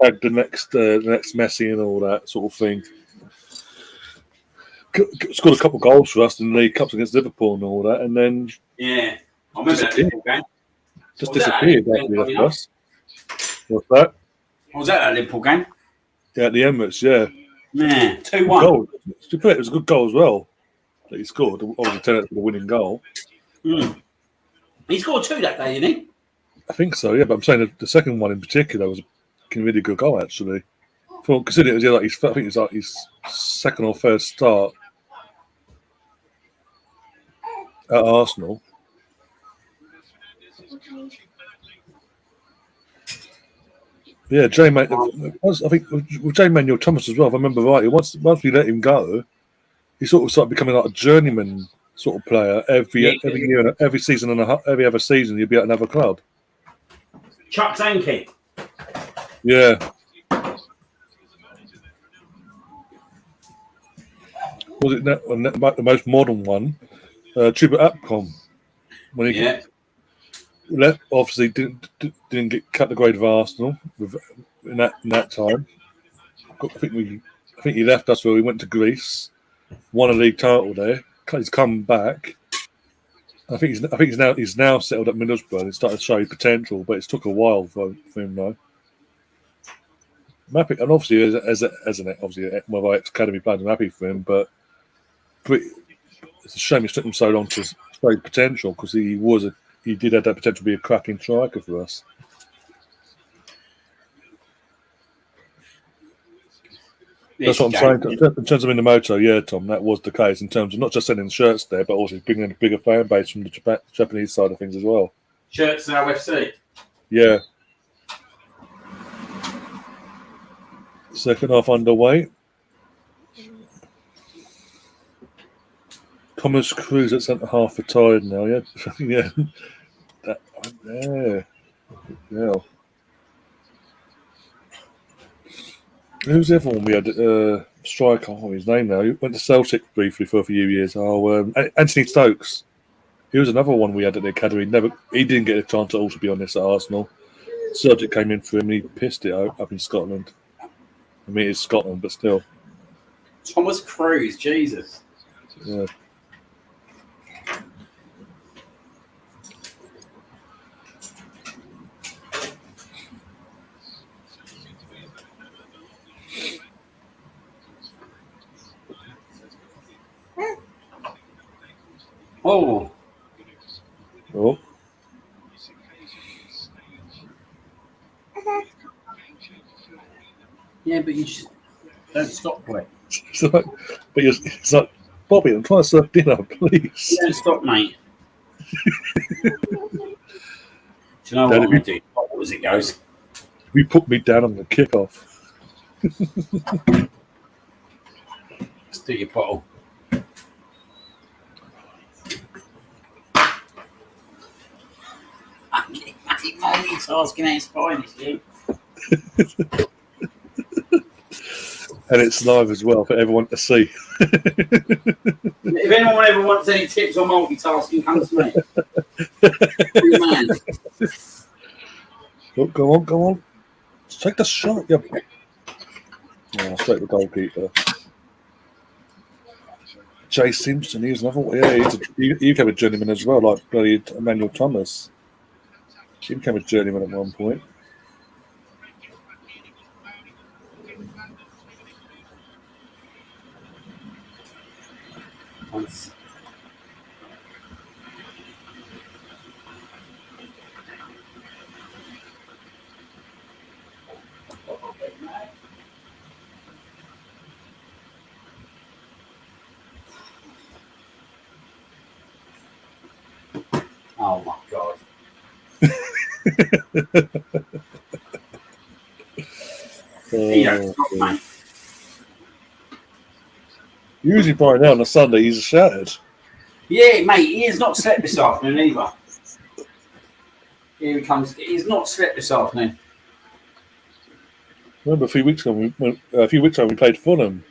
had the next Messi and all that sort of thing. Scored a couple of goals for us in the League Cups against Liverpool and all that, and then I remember that Liverpool game. Just disappeared after he left us. What's that? Was that Liverpool game? Yeah, at the Emirates, yeah. Yeah, 2-1. It was a good goal as well that he scored. Obviously, turned out to the winning goal. He scored 2 that day, didn't he? I think so, yeah. But I'm saying the second one in particular was a really good goal, actually. Considering it was I think it was his second or third start at Arsenal. Yeah, I think with J. Manuel Thomas as well, if I remember rightly, once we let him go, he sort of started becoming like a journeyman sort of player every year, every season and every other season he'd be at another club. Chuck Zanke. Yeah. Was it the most modern one? Chuba Upcom. When he Yeah. left, obviously didn't get cut the grade of Arsenal in that time. I think he left us where he went to Greece, won a league title there. He's come back. I think he's now settled at Middlesbrough and started to show potential, but it's took a while for him though. I'm happy, and obviously as one of our ex-academy players, I'm happy for him. But it's a shame it took him so long to show potential because he did have that potential to be a cracking striker for us. That's what I'm saying. In terms of Minamoto, yeah, Tom, that was the case in terms of not just sending shirts there, but also bringing a bigger fan base from the Japanese side of things as well. Shirts and OFC. Yeah. Second half underway. Thomas Cruz at centre half retired now, yeah? Yeah. Yeah. Who's the other one we had? Striker, I can't remember his name now. He went to Celtic briefly for a few years. Anthony Stokes. He was another one we had at the academy. He didn't get a chance to also be on this at Arsenal. Celtic came in for him and he pissed it out up in Scotland. I mean, it's Scotland, but still. Thomas Cruz, Jesus. Yeah. Oh. Oh. Yeah, but you just don't stop, boy. It's like, Bobby, I'm trying to serve dinner, please. You don't stop, mate. Do you know what I'm going to do? As it goes. You put me down on the kickoff. Let's do your bottle. Multitasking at his finest, you. And it's live as well for everyone to see. If anyone ever wants any tips on multitasking, come to me. Good man. Oh, go on. Just take the shot. Yeah. Oh, straight the goalkeeper. Jay Simpson, he's another one. Yeah, he became a journeyman as well, like bloody Emmanuel Thomas. He became a journeyman at one point. Once. Oh my God. Mate. Usually by now on a Sunday he's shattered. Yeah, mate, he has not slept this afternoon either. Here he comes. He's not slept this afternoon. Remember a few weeks ago we played Fulham.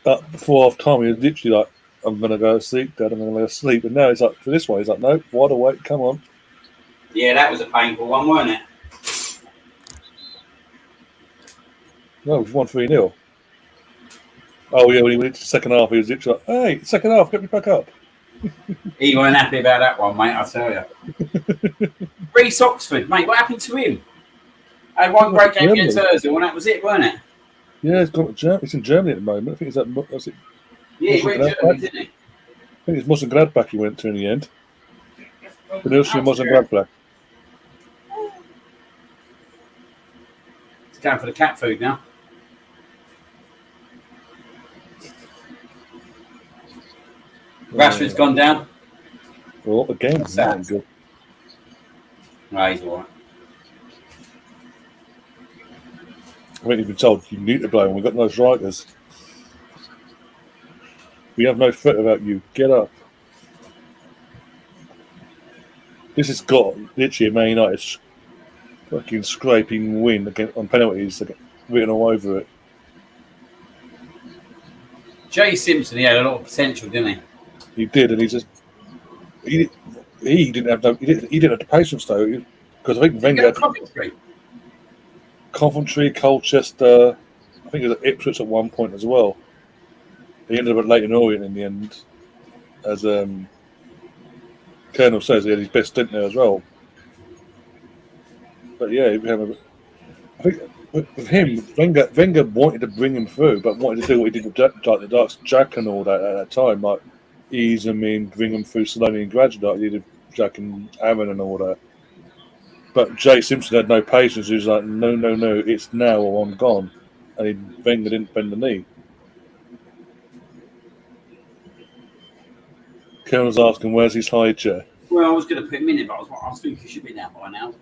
Before half time he was literally like, I'm gonna go to sleep, Dad, I'm gonna go to sleep. And now he's like, for this one, he's like, no, wide awake, come on. Yeah, that was a painful one, wasn't it? No, we've won 3-0. Oh yeah, when he went to the second half, he was literally like, hey, second half, get me back up. He weren't happy about that one, mate, I tell you. Reece Oxford, mate, what happened to him? I had one great game against Thursday, and that was it, weren't it? Yeah, he's gone to Germany. He's in Germany at the moment. I think he's at. Yeah, he went to Germany, didn't he? I think it's Mönchengladbach he went to in the end. Borussia Mönchengladbach. He's going for the cat food now. Rashford's gone down. Well, again, that's good. No, he's all right. I think he's been told you need to blow and we've got no strikers. We have no threat about you. Get up. This has got literally a Man United fucking scraping win on penalties written all over it. Jay Simpson, he had a lot of potential, didn't he? He did, and he didn't have the patience though, because I think Wenger had Coventry, Colchester, I think it was at Ipswich at one point as well. He ended up at Leyton Orient in the end, as Colonel says, he had his best stint there as well. But yeah, I think with him, Wenger wanted to bring him through, but wanted to do what he did with Jack and all that at that time, like ease him in, bring him through slowly and gradually, like he did Jack and Aaron and all that. But Jay Simpson had no patience. He was like, no, it's now or I'm gone. And Wenger didn't bend the knee. Colonel's asking, where's his high chair? Well, I was going to put him in it, but I was thinking he should be down by now.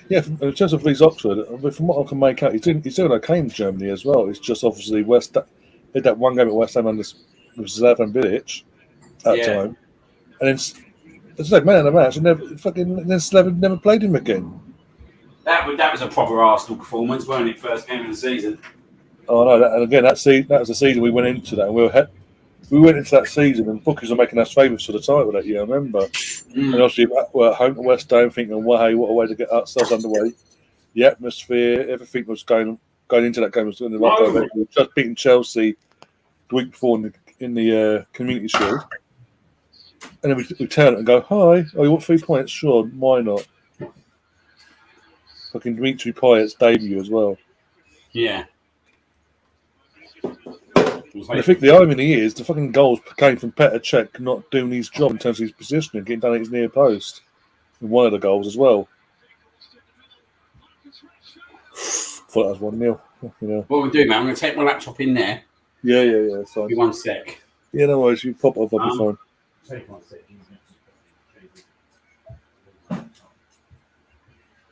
Yeah, in terms of Leeds Oxford, from what I can make out, he's doing okay in Germany as well. It's just obviously did that one game at West Ham with Slaven Bilic at the time. And then, it's like man of the match, and then Slaven never played him again. That was a proper Arsenal performance, wasn't it? First game of the season. Oh no! That was the season we went into that, and we went into that season, and bookies were making us favourites for the title that year. I remember, and obviously we're at home at West Ham, thinking, "Wow, hey, what a way to get ourselves underway!" The atmosphere, everything was going into that game was in the right direction. We just beaten Chelsea the week before in the Community Shield, and then we turn it and go, "Hi, oh, you want 3 points? Sure, why not?" Fucking Dimitri Payet's debut as well. Yeah. And I think the irony is the fucking goals came from Petr Cech not doing his job in terms of his positioning, getting done at his near post. And one of the goals as well. Thought that was 1-0. Yeah. What we do, man? I'm going to take my laptop in there. Yeah. Fine. Give me 1 sec. Yeah, no worries. You pop off, I'll be fine. Take 1 sec.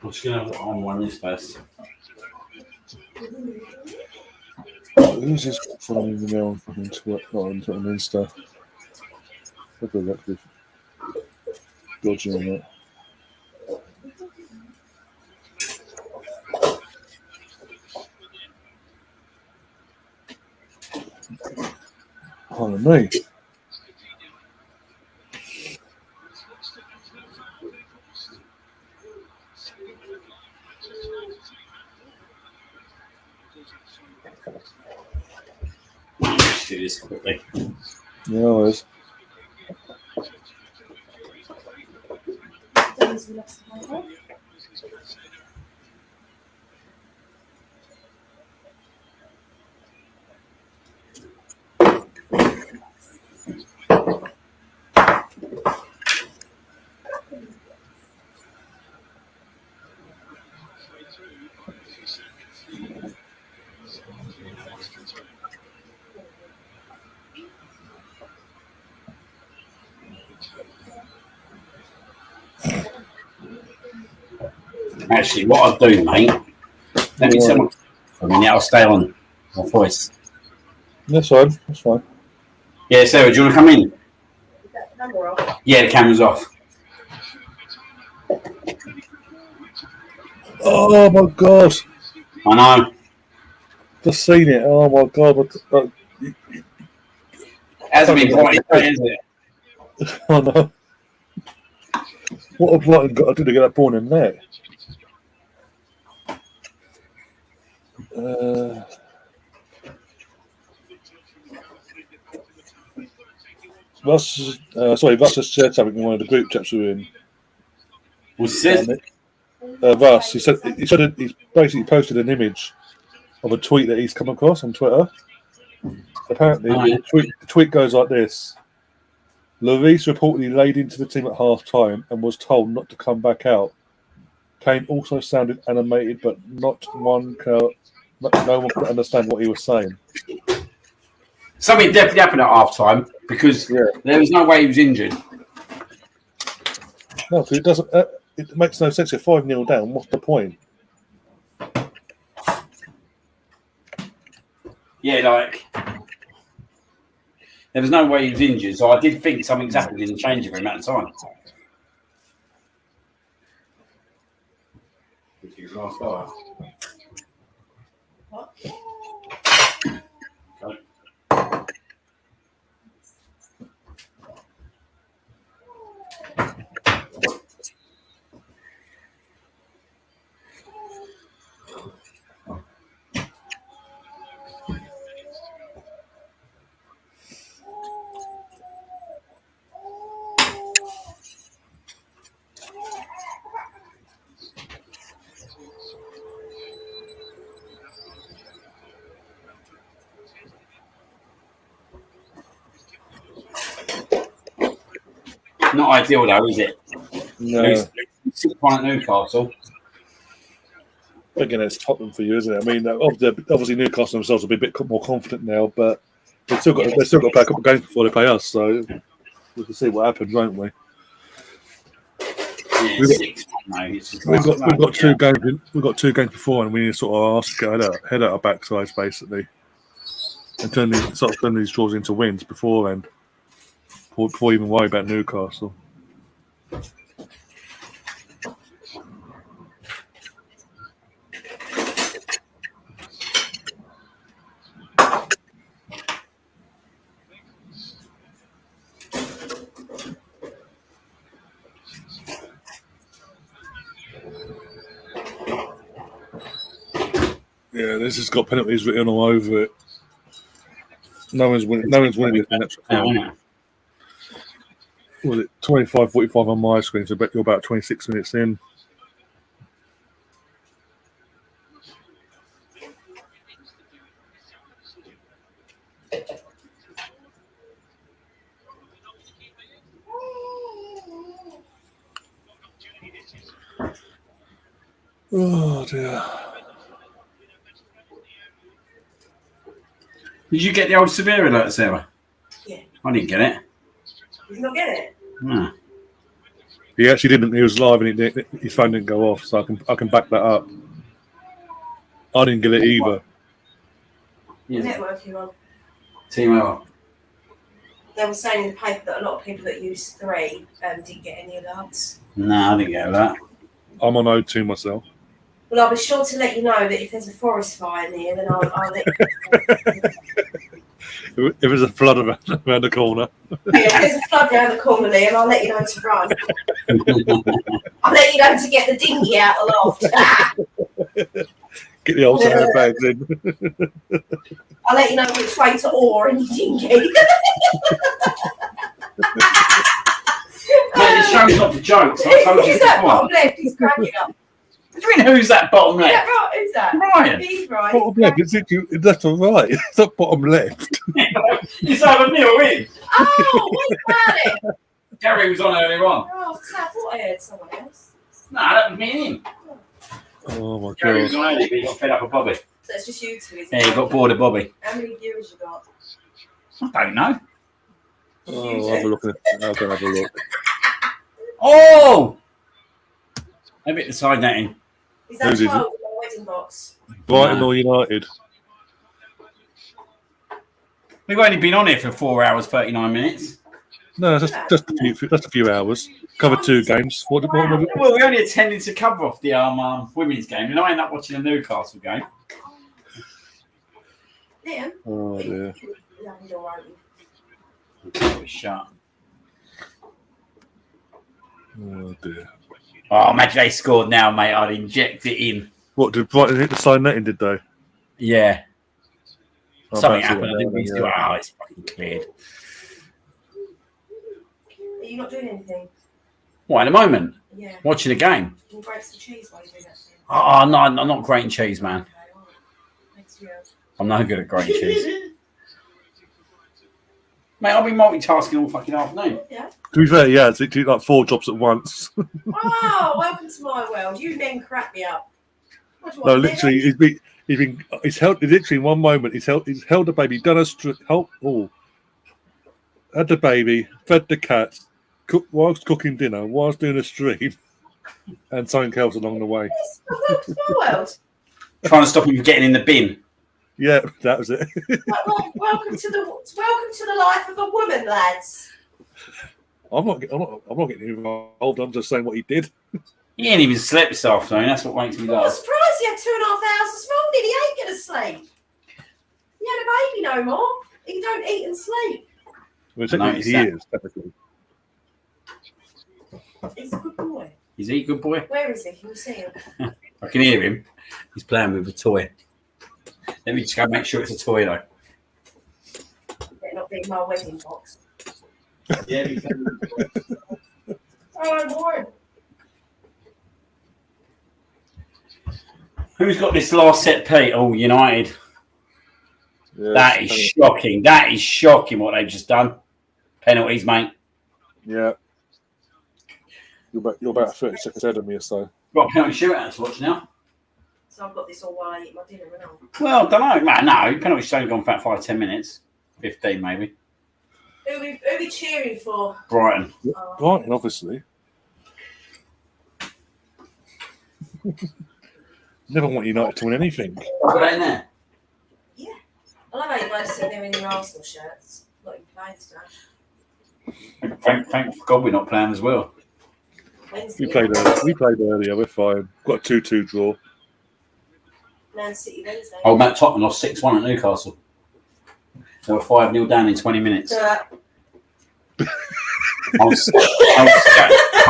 I'm just going to have on one this first. Who's this following me on fucking Twitter? Not on Twitter, on Insta. Look at that. Dodgy on that. Pardon me. Do this quickly. Yeah, no worries. Actually, what I'll do, mate, let me tell you for a minute, I'll stay on my voice. That's fine. Yeah, Sarah, do you want to come in? Is that the camera off? Yeah, the camera's off. Oh my god! I know. Just seen it. Oh my god! Hasn't been quite has it? Oh no! What have Brighton got to do to get that ball in there? Russ just said something in one of the group chats we were in. What's this? Russ, he basically posted an image of a tweet that he's come across on Twitter. Apparently, the tweet goes like this: Lloris reportedly laid into the team at half time and was told not to come back out. Kane also sounded animated, but no one could understand what he was saying. Something definitely happened at half time because there was no way he was injured. No, because it doesn't. It makes no sense. You're 5-0 down. What's the point? Yeah, like There was no way he was injured, so I did think something's happened in the changing room at the time. What? Not ideal though, is it? No. 6-1 at Newcastle. Again, it's Tottenham for you, isn't it? I mean, obviously Newcastle themselves will be a bit more confident now, but they've still got to play a couple of games before they play us, so we can see what happens, won't we? Yeah, We've got two games. We've got 2 games before, and we need to sort of ask head out our backsides basically, and turn these draws into wins beforehand, before even worry about Newcastle. Yeah, this has got penalties written all over it. No one's winning this in extra time. Was it 25-45 on my screen? So I bet you're about 26 minutes in. Oh dear. Did you get the old severe alert, Sarah? Yeah. I didn't get it. Did you not get it? No. He actually didn't. He was live, and his phone didn't go off, so I can back that up. I didn't get it either. The network you on. T-Mobile. They were saying in the paper that a lot of people that use 3 didn't get any alerts. No, I didn't get that. I'm on O2 myself. Well, I'll be sure to let you know that if there's a forest fire near, then I'll let you know. If there's a flood around the corner. Yeah, if there's a flood around the corner, Liam, I'll let you know to run. I'll let you know to get the dinghy out of the loft. Get the old airbags in. I'll let you know which way to oar in your dinghy. Mate, this show's not for jokes. I told you Who's that before. bottom left? He's cracking up. What do you mean, who's that bottom Is that left? right? Who's that? Ryan. He's right. Bottom left. It's left or right. It's not bottom left. It's either me or him. Oh, what about it? Gary was on earlier on. Oh, I thought I heard someone else. No, that was me and him. Oh my Gary was god. on earlier, but he got fed up with Bobby. So it's just you two, isn't Yeah, he it? got bored of Bobby. How many viewers you got? I don't know. Oh, I'll have a look at it. I'll go have a look. Oh! A bit the side netting. Is that Who's it? 12 in my wedding box? Brighton or United? We've only been on here for 4 hours, 39 minutes. No, just a few hours. Covered 2 games. What Well, we only attended to cover off the women's game, and I ended up watching the Newcastle game. Liam? Oh dear. Yeah, you're right. It was shut. Oh dear. Oh, imagine they scored now, mate. I'd inject it in. What did Brighton hit the side netting? Did they? Yeah. I'll Something fancy happened. that I think now, we still, yeah. it's fucking cleared. Are you not doing anything? What, in a moment? Yeah. Watching the game? Can you break some cheese while you do that thing? Oh, no, I'm not grating cheese, man. Okay, all right. Next year. I'm no good at grating cheese. Mate, I'll be multitasking all fucking afternoon. Yeah. To be fair, yeah, it's like 4 jobs at once. Oh, welcome to my world. You men crack me up. What do you No, want, literally, Liam? he's held literally in one moment. He's held the baby, done had the baby, fed the cats, whilst cooking dinner, whilst doing a stream, and something else along the way. Yes, welcome to my world. Trying to stop him from getting in the bin. Yeah, that was it. Welcome to the life of a woman, lads. I'm not getting involved. I'm just saying what he did. He ain't even slept this afternoon. That's what makes me I'm laugh. surprised he had 2.5 hours this morning. He ain't gonna sleep. He had a baby no more. He don't eat and sleep. Well, technically, he is technically. He's a good boy. Is he a good boy? Where is he? Can you see him? I can hear him. He's playing with a toy. Let me just go make sure it's a toy though. Better not be my wedding box. Yeah. Oh boy. Who's got this last set, Pete? Oh, United. Yeah, That is shocking. That is shocking what they've just done. Penalties, mate. Yeah. You're about 30 seconds ahead of me or so. Got a penalty shootout to watch now. So I've got this all while I eat my dinner, haven't I? Well, I don't know. Man, no, penalty's only gone for about 5-10 minutes. 15 maybe. Who we cheering for? Brighton. Brighton, obviously. Never want United to win anything. Got that in there? Yeah. I love how you guys see them in your Arsenal shirts. Not even playing today. Thank God we're not playing as well. Wednesday. We played earlier. We're fine. Got a 2-2 draw. Man City Wednesday. Oh, Matt Tottenham lost 6-1 at Newcastle. They were 5-0 down in 20 minutes. I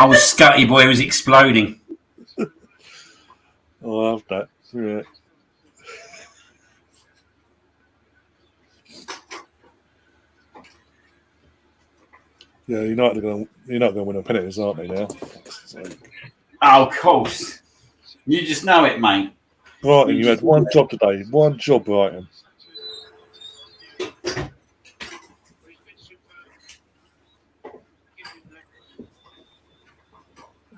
was Scotty boy was exploding. Oh, I love that. Yeah. Yeah, United are going to win a penalties, aren't they now? Oh, of course. You just know it, mate. Brighton, you had one job today. One job, Brighton.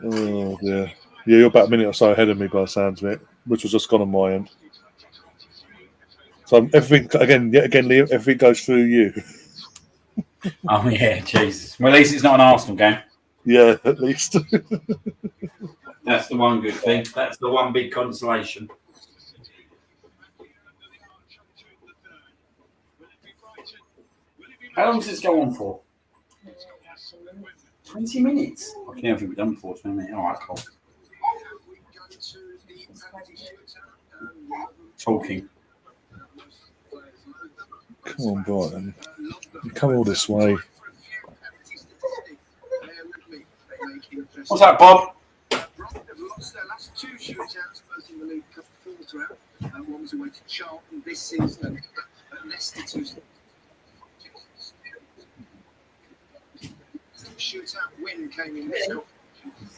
Oh, dear. Yeah, you're about a minute or so ahead of me by the sounds of it, which was just gone on my end. So everything, Liam, everything goes through you. Oh, yeah, Jesus. Well, at least it's not an Arsenal game. Yeah, at least. That's the one good thing. That's the one big consolation. How long does this go on for? 20 minutes. I can never be done for 20 minutes. All right, cool. Talking. Come on, Brighton. You come all this way. What's that, Bob? Lost their last two shootouts, both in the League Cup fourth round. One was away to Charlton this season, and Leicester two. Shootout win came in this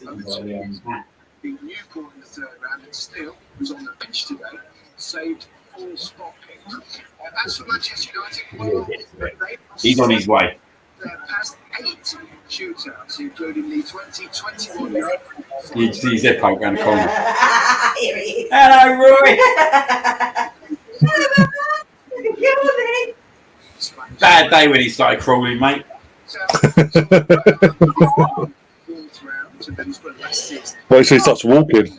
competition. Beat Newport in the third round, and still was on the bench today. Saved 4 spot kicks. As for Manchester United, He's on his way. Their past 8 shootouts, including the 2021 Euro. You see his head poke around the corner. Here he is. Hello, Roy. Bad day when he started crawling, mate. Wait till he starts walking.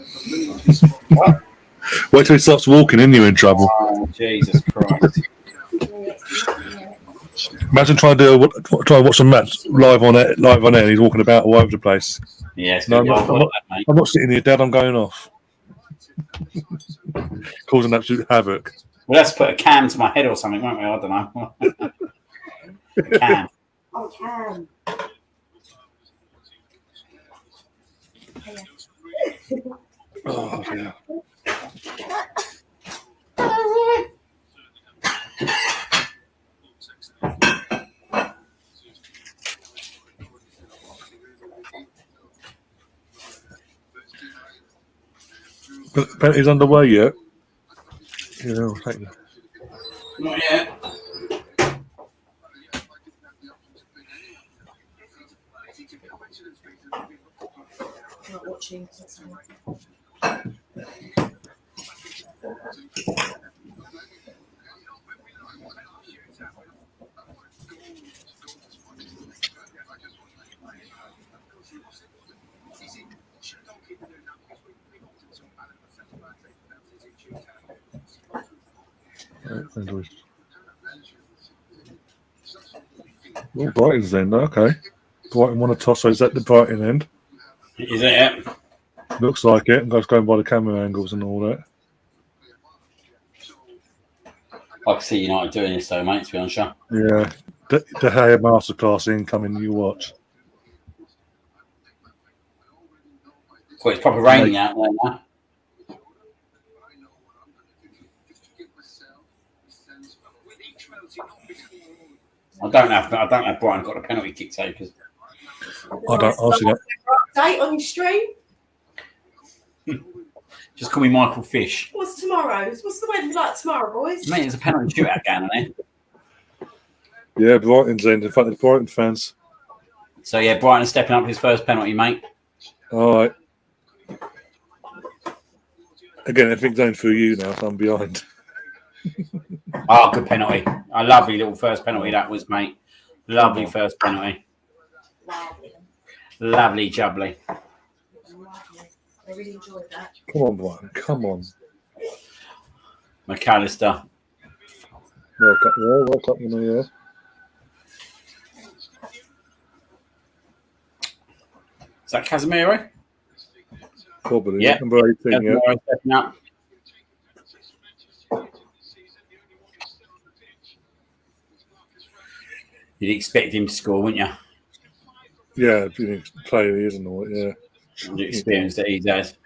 Wait till he starts walking and you're in trouble. Oh, Jesus Christ. Imagine trying to watch a match live on air and he's walking about all over the place. Yes, No, I'm not sitting here, Dad, I'm going off. Causing absolute havoc. Well, let's put a cam to my head or something, won't we? I don't know. A cam. Oh, Cam. Oh, yeah. But he's underway yet? Yeah, I'll take that. Not yet. Not watching. Well, Brighton's end. Okay. Brighton won a toss, so is that the Brighton end? Is it? Looks like it. I'm just going by the camera angles and all that. I can see United doing this though, mate, to be honest. Yeah. The Gea masterclass incoming, you watch. Well, it's proper raining out there now. I don't know if Brian got a penalty kick takers. I don't honestly don't. Date on your stream? Just call me Michael Fish. What's tomorrow's? What's the weather like tomorrow, boys? Mate, there's a penalty shootout going on there. Yeah, Brighton's end in front of the Brighton fans. So yeah, Brighton is stepping up his first penalty, mate. All right. Again, everything's going through you now, so I'm behind. Oh, good penalty. A lovely little first penalty that was, mate. Lovely first penalty. Lovely jubbly. I really enjoyed that. Come on, Brighton. Come on. McAllister. World Cup, yeah. Is that Casemiro? Probably. Yeah. Number 18, yeah. Casemiro stepping up. You'd expect him to score, wouldn't you? Yeah, being a player he is and all that, yeah. The experience that he does.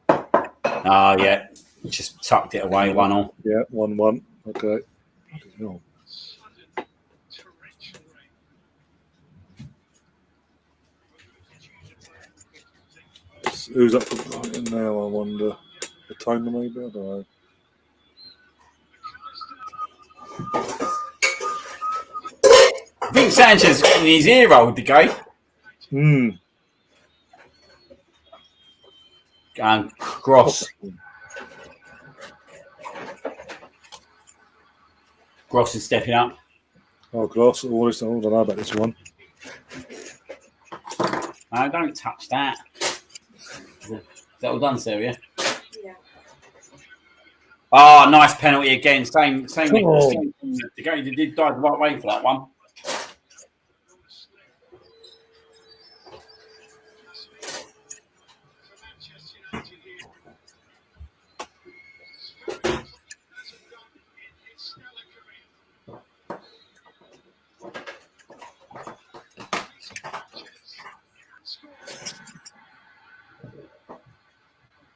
Oh, yeah. Just tucked it away, 1-1. Yeah, 1-1. Okay. No. Who's up for Brighton now, I wonder? The Tony maybe? I don't know. I think Sanchez in his ear rolled the guy. And Gross. Gross is stepping up. Oh, Gross. I don't know about this one. No, don't touch that. Is that all done, Sarah? Yeah. Oh, nice penalty again. Same. Oh. The guy did dive the right way for that one.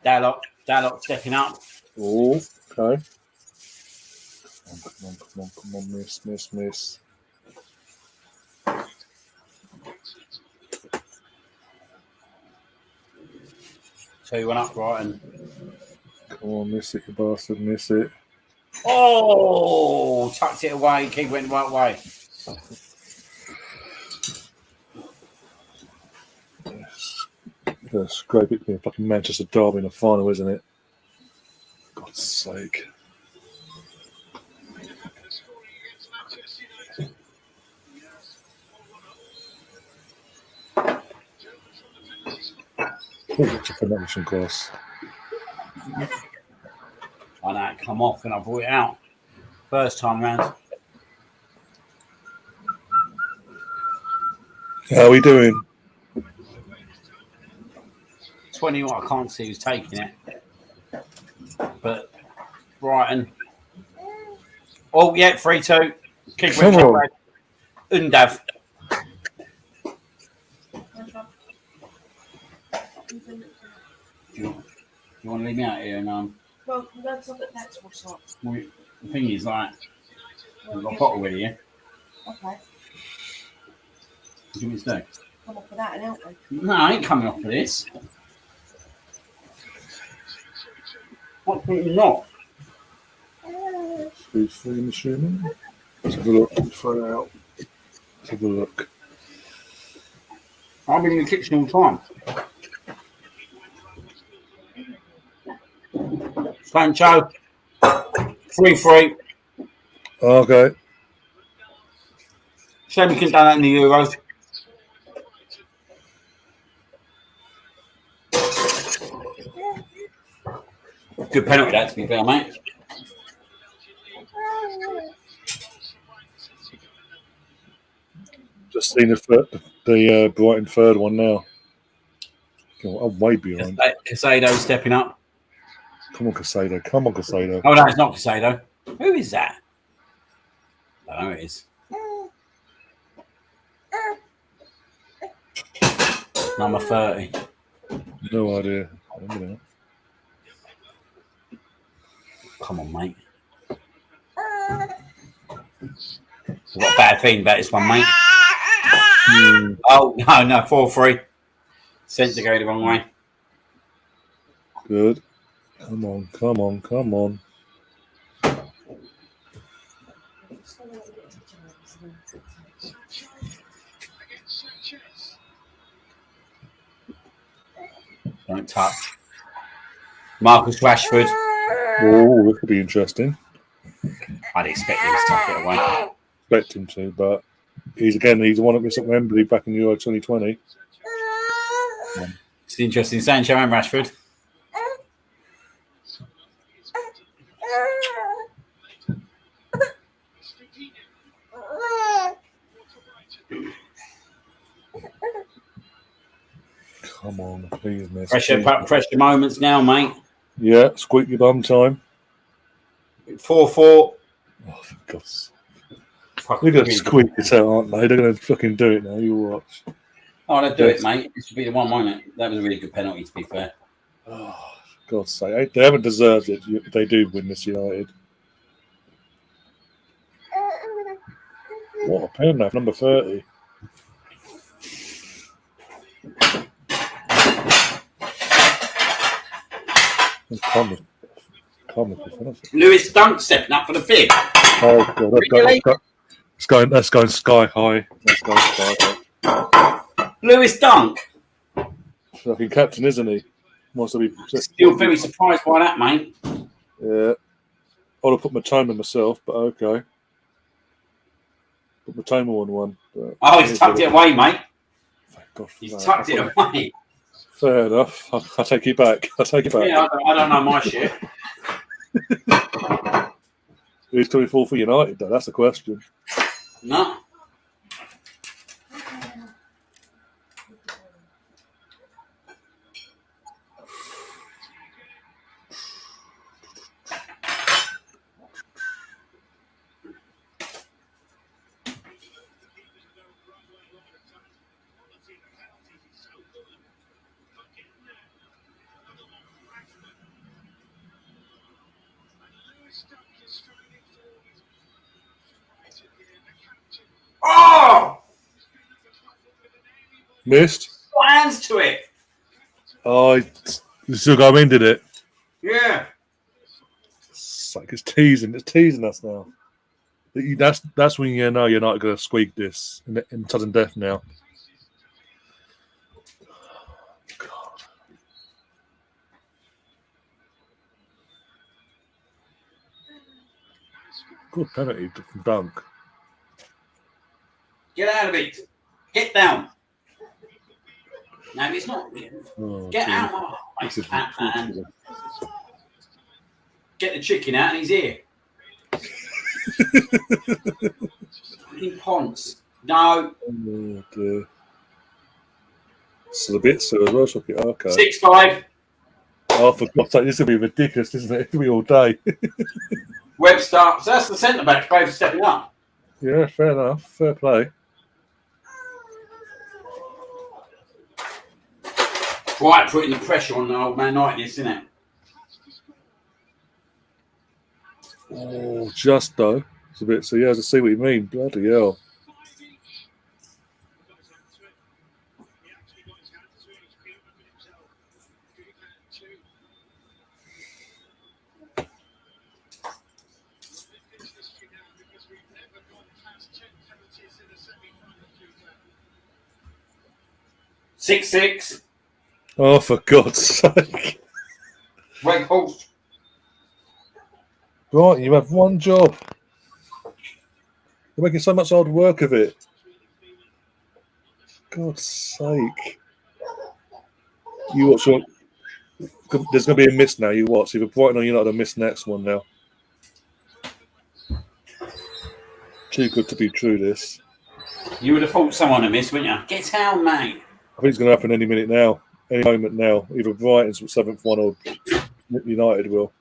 Dalot stepping up. Oh, okay. Come on, miss. 2-1 up, Brighton. Come on, miss it, you bastard, miss it. Oh, tucked it away. Keep went the right way. Yeah, scrape it being fucking Manchester Derby in the final, isn't it? God's sake. What's a connection course? I know it come off and I brought it out. First time round. How are we doing? 21. I can't see who's taking it. But Brighton. Oh, yeah, 3-2. Keep Come on. Undav. Do you want to leave me out here? And Well, let's look at next one. the thing is, like, I've got a bottle with you. Okay. What do you want me to do? Come up with that and help me. No, I ain't coming off for this. Absolutely not. Speed 3 machine. Let's have a look. Throw it out. Let's have a look. I've been in the kitchen all the time. Sancho. 3-3. Okay. Shame we couldn't do that in the Euros. Good penalty that, to be fair, mate. just seen the Brighton third one now. I'm way behind. Casado stepping up. Come on, Casado. Come on, Casado. Oh, no, it's not Casado. Who is that? I don't know who it is. Number 30. No idea. I don't know. Come on, mate. I've got a bad feeling about this one, mate. Oh, no, 4-3. Sent to go the wrong way. Good. Come on, come on, come on. Don't touch. Marcus Rashford. Oh, this could be interesting. I'd expect him to tuck it away. Expect him to, but he's the one that missed at Wembley back in Euro 2020. It's interesting. Sancho and Rashford. Come on, please, miss. Pressure moments now, mate. Yeah, squeaky bum time. 4-4. Oh, for God's sake. They're going to squeak this out, aren't they? They're going to fucking do it now. You watch. Oh, they'll do it, mate. This should be the one, won't it? That was a really good penalty, to be fair. Oh, for God's sake. They haven't deserved it if they do win this United. What a penalty, number 30. Lewis Dunk stepping up for the fifth. Oh, God, that's going sky high. That's going sky high. Lewis Dunk. Fucking captain, isn't he? Wants to be Still very surprised by that, mate. Yeah. I'd have put Matoma myself, but okay. Put Matoma on one. Oh, he's tucked it away, mate. Thank God for He's that. tucked it away. Fair enough. I'll take it back. Yeah, I don't know my shit. Who's coming forward for United, though? That's the question. No. Oh! Missed? Got hands to it. Oh, you still got him in, did it? Yeah. It's like it's teasing us now. That's when you know you're not going to squeak this in sudden death now. God. Good penalty from Dunk. Get out of it. Get down. No, it's not. Oh, Get dear. out. This is And get the chicken out and he's here. Fucking Ponce. No. Oh, dear. So the bit so as well, shock it. Okay. 6-5. Oh, for God's sake, this will be ridiculous, isn't it? It'll be all day. Webster. So that's the centre back both stepping up. Yeah, fair enough. Fair play. Right, putting the pressure on the old man like this, isn't it? Oh, just though. It's a bit. So yeah, to see what you mean. Bloody hell. Six. Oh, for God's sake. Red Horse. Right, you have one job. You're making so much hard work of it. God's sake. You watch. There's going to be a miss now. You watch. Either Brighton or United will miss next one now. Too good to be true, this. You would have thought someone would miss, wouldn't you? Get out, mate. I think it's going to happen any minute now, any moment now. Either Brighton's 7th one or United will.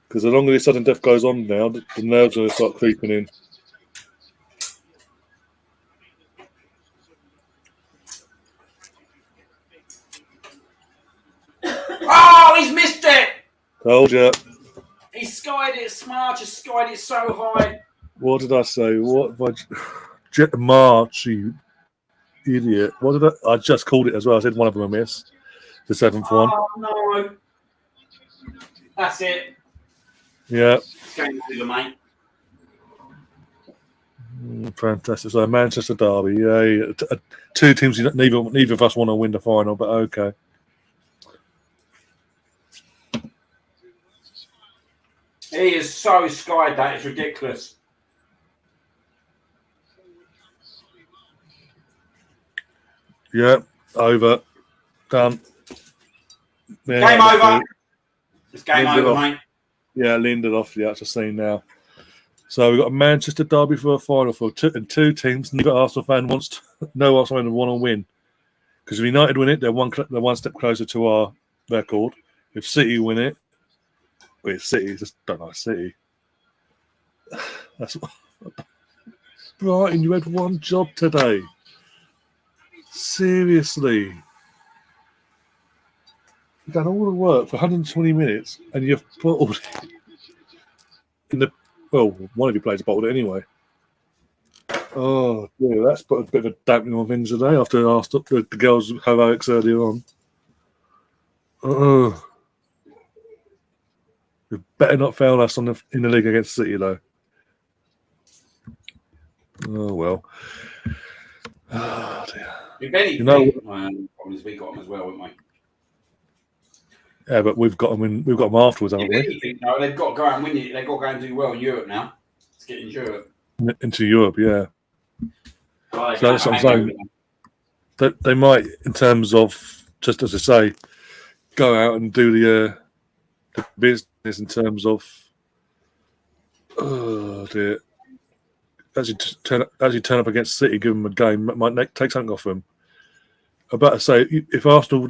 Because the longer this sudden death goes on now, the nerves are going to start creeping in. Oh, he's missed it! Told you. He skied it, Smart just skied it so high. What did I say? What have I... Jet March, you idiot. What did I just called it as well. I said one of them a miss. The 7th one. Oh, no. That's it. Yeah. It's game over, mate. Fantastic. So Manchester derby. Yeah. Two teams, neither of us want to win the final, but okay. He is so skied that it's ridiculous. Yeah. Over. Done. Yeah, Game over. It's game over, mate. Yeah, Lindelof. Yeah, it's a scene now. So we've got a Manchester derby for a final for two teams. Neither Arsenal fan wants to. No Arsenal fan want to win. Because if United win it, they're one step closer to our record. If City win it, well, it's City. Just don't like City. That's Brighton. You had one job today. Seriously. You've done all the work for 120 minutes and you've bottled it in the... Well, one of you players bottled it anyway. Oh, yeah, that's put a bit of a dampening on things today after Arsenal, the girls' heroics earlier on. You better not fail us in the league against City, though. Oh, well. Oh, dear. You know, we got them as well, wouldn't we? Yeah, but we've got them afterwards, haven't we? No, they've got to go out and win it. They've got to go and do well in Europe now. Let's get in Europe. Into Europe, yeah. Oh, so that's what I'm saying. They might, in terms of, just as I say, go out and do the business in terms of, oh dear, actually turn up against City, give them a game, might take something off them. I'm about to say, if Arsenal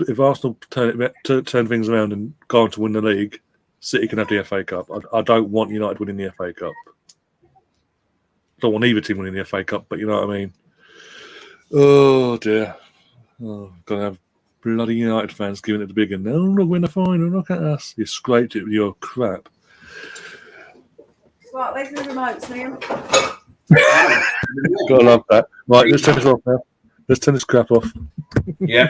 turn things around and go on to win the league, City can have the FA Cup. I don't want United winning the FA Cup. I don't want either team winning the FA Cup, but you know what I mean. Oh dear. Oh, gonna have bloody United fans giving it the big one. No, look, win the final. Look at us. You scraped it with your crap. Right, where's the remotes, Liam? Gotta love that. Right, let's turn this off now. Let's turn this crap off. Yeah.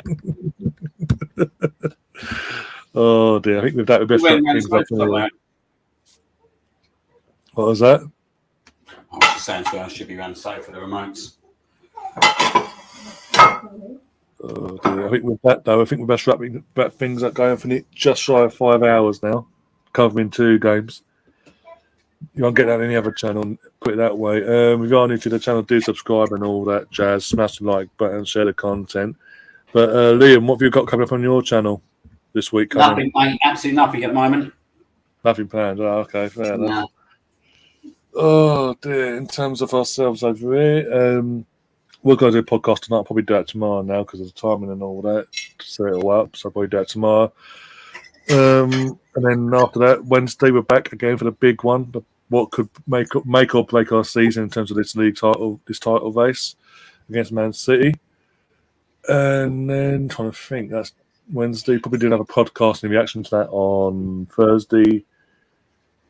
Oh dear. I think with that we best wrap things up. What was that? I was just saying, so I should be around safe for the remotes. Oh dear. I think with that though, we're best wrapping things up, going for just shy of 5 hours now, covering 2 games. You won't get that on any other channel, put it that way. If you are new to the channel, do subscribe and all that jazz. Smash the like button, share the content. But Liam, what have you got coming up on your channel this week? Nothing, mate. Absolutely nothing at the moment. Nothing planned. Oh, okay, fair enough. No. Oh dear. In terms of ourselves over here, we're going to do a podcast tonight. I'll probably do that tomorrow now because of the timing and all that to set it all up. So I'll probably do that tomorrow. And then after that, Wednesday we're back again for the big one. What could make or break our season in terms of this league title, this title race against Man City. And then trying to think, that's Wednesday. Probably do another podcast in reaction to that on Thursday.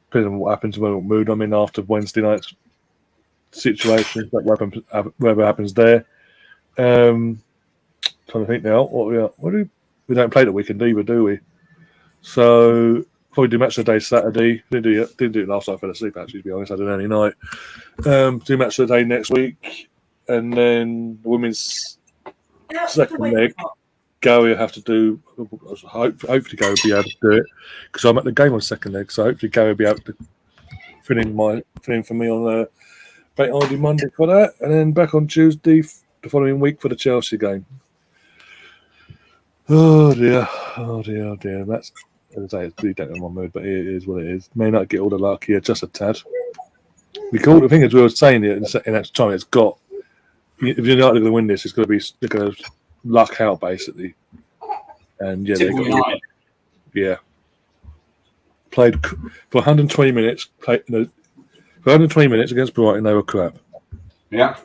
Depending on what happens, what mood I'm in after Wednesday night's situation, whatever happens there. Trying to think now. We don't play the weekend either, do we? So probably do match of the day Saturday. Didn't do it last night. I fell asleep actually. To be honest, I did any night. Do match of the day next week, and then the women's second leg. Gary will have to do. Hopefully, Gary will be able to do it because I'm at the game on second leg. So hopefully, Gary will be able to fill in for me on Monday for that, and then back on Tuesday the following week for the Chelsea game. Oh dear. That's, as I say, it's really don't in my mood, but it is what it is. May not get all the luck here, just a tad. The cool thing is, we were saying it in that time. It's got if United are going to win this, it's going to be they're going to luck out basically. And yeah, they Typical got United. yeah played for 120 minutes. For 120 minutes against Brighton, they were crap. Yeah.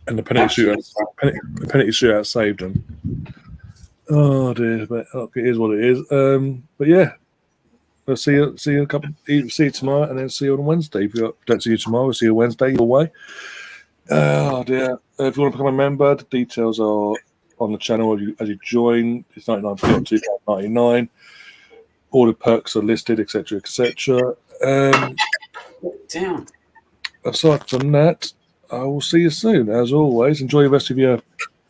And the penalty shootout saved them. Oh dear, but it is what it is. But yeah, we'll see you see you tomorrow, and then see you on Wednesday. If you don't see you tomorrow, we'll see you Wednesday either way. Oh dear. If you want to become a member, the details are on the channel as you join. It's 99p or £2.99. All the perks are listed, etc., etc. Down. Aside from that, I will see you soon. As always, enjoy the rest of your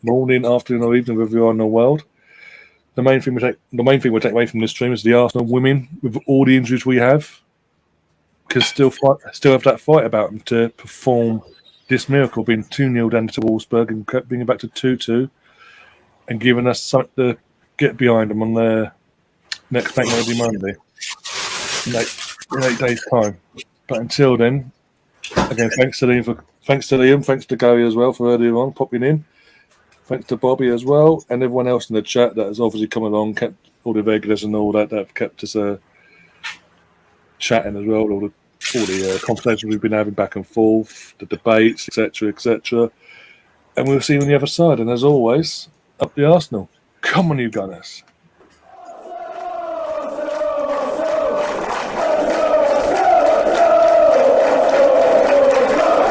morning, afternoon, or evening wherever you are in the world. The main thing we take away from this stream is the Arsenal women, with all the injuries we have, can still have that fight about them to perform this miracle, being 2-0 down to Wolfsburg and bringing it back to 2-2, and giving us something to get behind them on their next Bank Holiday Monday in 8 days' time. But until then, again, thanks to Liam, thanks to Gary as well for earlier on popping in. Thanks to Bobby as well, and everyone else in the chat that has obviously come along, kept all the regulars and all that have kept us chatting as well. All the conversations we've been having back and forth, the debates, etc., etc. And we'll see you on the other side. And as always, up the Arsenal. Come on, you Gunners.